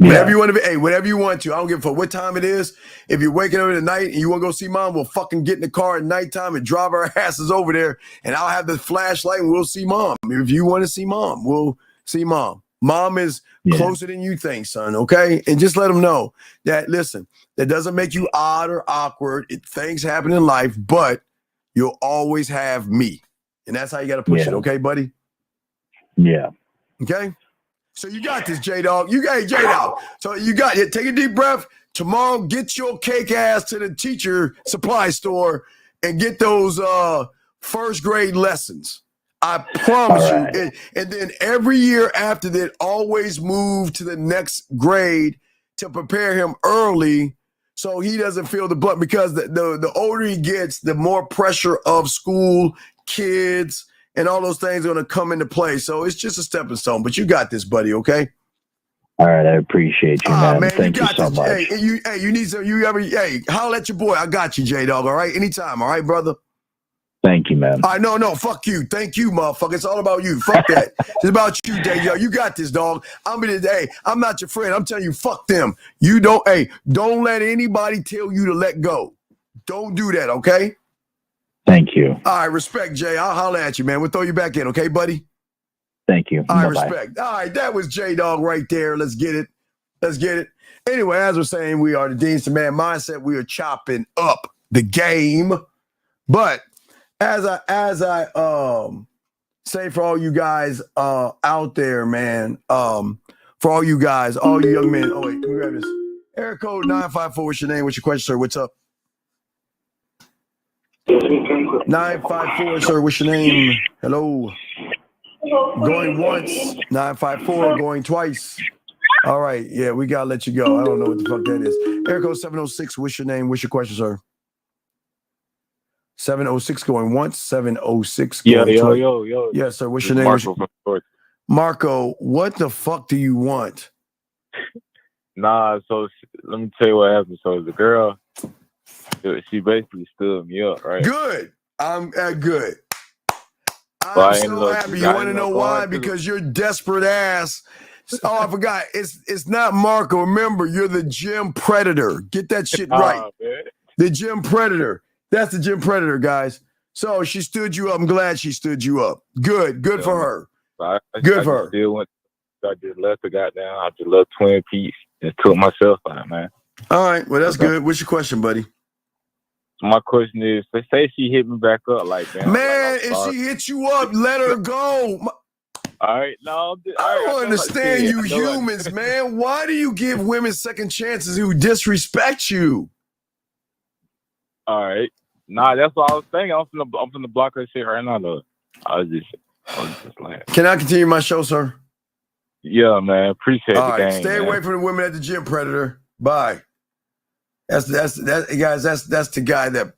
Whatever you want to whatever you want to. I don't give a fuck what time it is. If you're waking up at night and you want to go see mom, we'll fucking get in the car at nighttime and drive our asses over there, and I'll have the flashlight and we'll see mom. If you want to see mom, we'll see mom. Mom is closer than you think, son, okay? And just let them know that, listen, that doesn't make you odd or awkward. Things happen in life, but you'll always have me. And that's how you got to push it, okay, buddy? Yeah. Okay? So you got this, J-Dog. J-Dog. So you got it. Take a deep breath. Tomorrow, get your cake ass to the teacher supply store and get those first grade lessons. I promise you. And then every year after that, always move to the next grade to prepare him early so he doesn't feel the blunt, because the older he gets, the more pressure of school, kids, and all those things are going to come into play. So it's just a stepping stone. But you got this, buddy, okay? All right, I appreciate you, man. Thank you so much. Hey, you need some, holler at your boy. I got you, J-Dog, all right? Anytime, all right, brother? Thank you, man. All right, no, fuck you. Thank you, motherfucker. It's all about you. Fuck that. It's about you, J-Dog. You got this, dog. I'm not your friend. I'm telling you, fuck them. Don't let anybody tell you to let go. Don't do that, okay? Thank you. All right, respect, Jay. I'll holler at you, man. We'll throw you back in, okay, buddy? Thank you. All right, Bye-bye. respect. All right, that was J-Dog right there. Let's get it. Anyway, as we're saying, we are the Deans to Man Mindset. We are chopping up the game. But as I say for all you guys out there, man, for all you guys, all you young men. Oh, wait, let me grab this. Area code 954. What's your name? What's your question, sir? What's up? 954, sir. What's your name? Hello. Going once. 954 going twice. All right. Yeah, we got to let you go. I don't know what the fuck that is. Erico 706, what's your name? What's your question, sir? 706 going once. 706 going twice. Yo. Yeah, sir. What's This your is name? Marco from Georgia. Marco, what the fuck do you want? Nah, so let me tell you what happened. So the girl, she basically stood me up, right? Good. I'm good. So I'm so happy. You want to know why? Because you're desperate ass. Oh, I forgot. It's not Marco. Remember, you're the gym predator. Get that shit right. Man. The gym predator. That's the gym predator, guys. So she stood you up. I'm glad she stood you up. Good for her. Good for her. I just left the goddamn. I just left Twin Peaks and took myself out, man. All right. Well, that's good. What's your question, buddy? My question is, say she hit me back up like, man, if she hit you up, let her go. All right, no, I don't understand you humans, man. Why do you give women second chances who disrespect you? All right, nah, that's what I was thinking. I'm finna block her shit right now, though. I was just like, can I continue my show, sir? Yeah, man. Appreciate All the right, game. stay away from the women at the gym, predator. Bye. That's guys. That's the guy that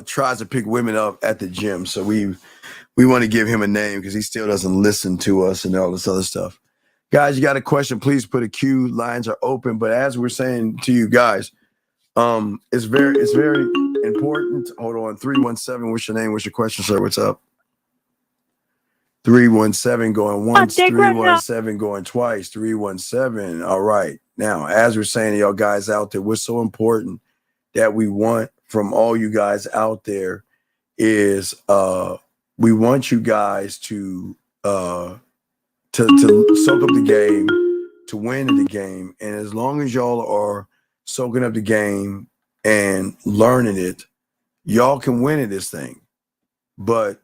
tries to pick women up at the gym. So we want to give him a name because he still doesn't listen to us and all this other stuff. Guys, you got a question? Please put a Q. Lines are open. But as we're saying to you guys, it's very important. Hold on, 317. What's your name? What's your question, sir? What's up? 317 going once. 317 going twice. 317. All right. Now, as we're saying to y'all guys out there, what's so important that we want from all you guys out there is we want you guys to soak up the game, to win in the game. And as long as y'all are soaking up the game and learning it, y'all can win in this thing. But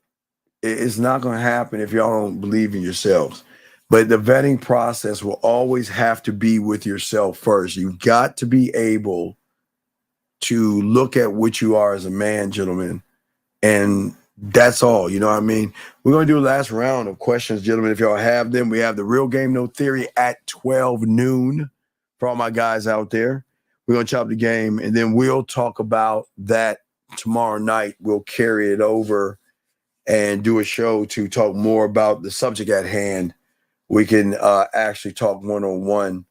it's not going to happen if y'all don't believe in yourselves. But the vetting process will always have to be with yourself first. You've got to be able to look at what you are as a man, gentlemen. And that's all. You know what I mean? We're going to do a last round of questions, gentlemen. If y'all have them, we have the Real Game No Theory at 12 noon for all my guys out there. We're going to chop the game, and then we'll talk about that tomorrow night. We'll carry it over and do a show to talk more about the subject at hand. We can actually talk one-on-one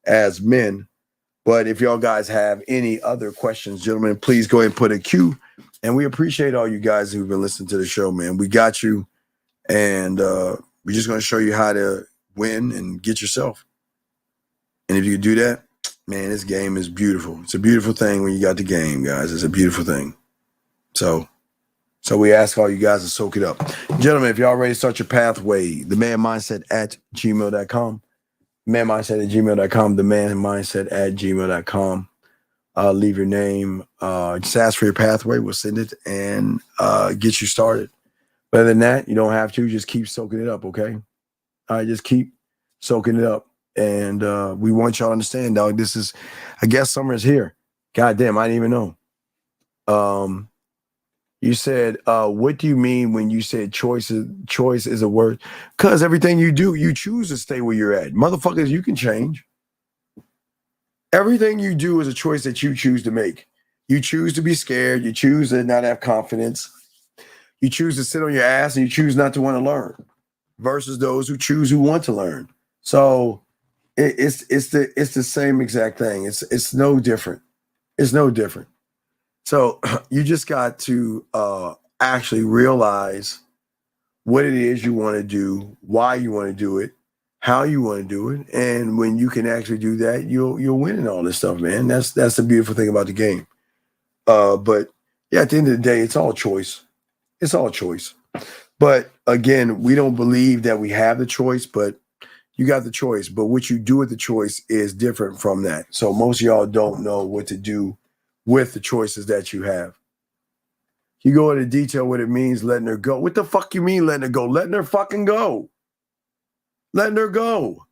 as men. But if y'all guys have any other questions, gentlemen, please go ahead and put a Q. And we appreciate all you guys who've been listening to the show, man. We got you. And we're just going to show you how to win and get yourself. And if you do that, man, this game is beautiful. It's a beautiful thing when you got the game, guys. It's a beautiful thing. So we ask all you guys to soak it up. Gentlemen, if y'all ready to start your pathway, themanmindset@gmail.com. Manmindset@gmail.com. Themanmindset@gmail.com. Leave your name. Just ask for your pathway. We'll send it and get you started. But other than that, you don't have to. Just keep soaking it up, okay? All right, just keep soaking it up. And we want y'all to understand, dog, this is, I guess summer is here. God damn, I didn't even know. You said, what do you mean when you said choice is a word? Because everything you do, you choose to stay where you're at. Motherfuckers, you can change. Everything you do is a choice that you choose to make. You choose to be scared. You choose to not have confidence. You choose to sit on your ass and you choose not to want to learn versus those who want to learn. So it's the same exact thing. It's no different. It's no different. So you just got to actually realize what it is you want to do, why you want to do it, how you want to do it, and when you can actually do that, you'll win in all this stuff, man. That's the beautiful thing about the game. But yeah, at the end of the day, it's all choice. It's all choice. But again, we don't believe that we have the choice, but you got the choice. But what you do with the choice is different from that. So most of y'all don't know what to do with the choices that you have. You go into detail what it means letting her go. What the fuck you mean letting her go? Letting her fucking go. Letting her go.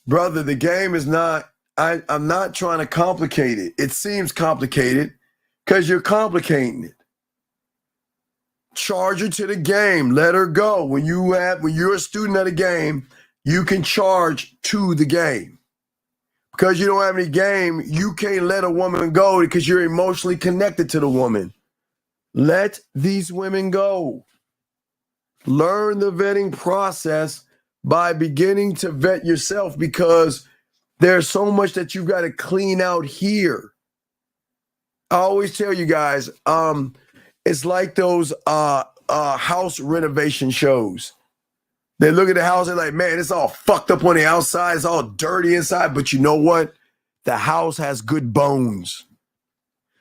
Brother, the game is not, I'm not trying to complicate it. It seems complicated because you're complicating it. charge her to the game. Let her go. When you're a student of the game, you can charge to the game. Because you don't have any game, you can't let a woman go because you're emotionally connected to the woman. Let these women go. Learn the vetting process by beginning to vet yourself, because there's so much that you've got to clean out here. I always tell you guys, it's like those house renovation shows. They look at the house and they're like, man, it's all fucked up on the outside. It's all dirty inside. But you know what? The house has good bones.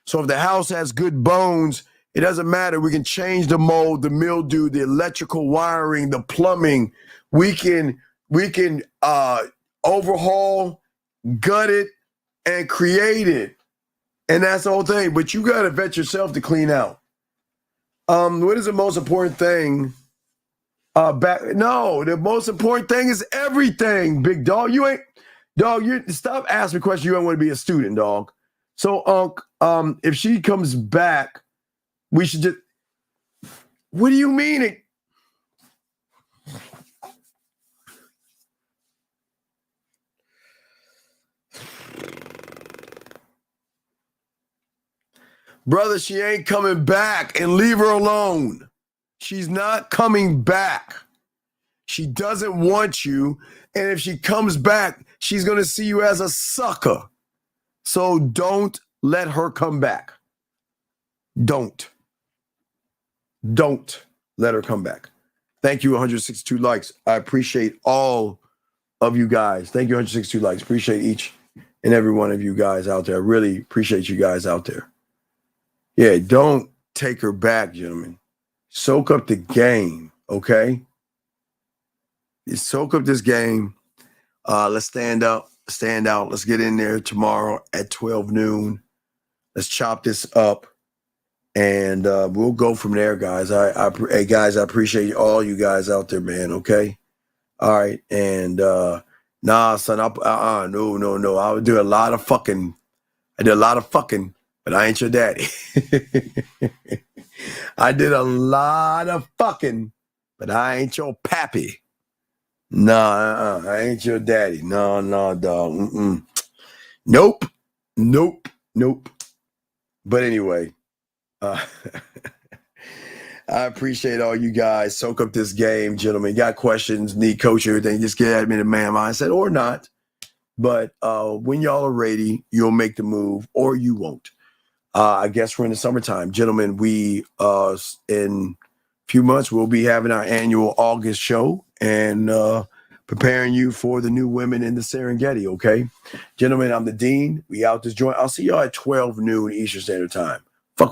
So if the house has good bones, it doesn't matter. We can change the mold, the mildew, the electrical wiring, the plumbing. We can overhaul, gut it, and create it. And that's the whole thing. But you got to vet yourself to clean out. What is the most important thing? The most important thing is everything, big dog. You stop asking me questions. You don't want to be a student, dog. So, if she comes back, we should just. What do you mean? Brother, she ain't coming back, and leave her alone. She's not coming back. She doesn't want you. And if she comes back, she's going to see you as a sucker. So don't let her come back. Don't let her come back. Thank you, 162 likes. I appreciate all of you guys. Thank you, 162 likes. Appreciate each and every one of you guys out there. I really appreciate you guys out there. Yeah, don't take her back, gentlemen. Soak up the game, okay? You soak up this game. Let's stand out. Let's get in there tomorrow at 12 noon. Let's chop this up, and we'll go from there, guys. Hey, guys, I appreciate all you guys out there, man, okay? All right, and nah, son, no. I would do a lot of fucking. I did a lot of fucking, but I ain't your daddy. I did a lot of fucking, but I ain't your pappy. No, I ain't your daddy. No, dog. Nope. But anyway, I appreciate all you guys. Soak up this game, gentlemen. Got questions, need coach, everything, just get at me in the man mindset or not. But when y'all are ready, you'll make the move or you won't. I guess we're in the summertime. Gentlemen, we in a few months, we'll be having our annual August show and preparing you for the new women in the Serengeti, okay? Gentlemen, I'm the Dean. We out this joint. I'll see y'all at 12 noon Eastern Standard Time. Fuck with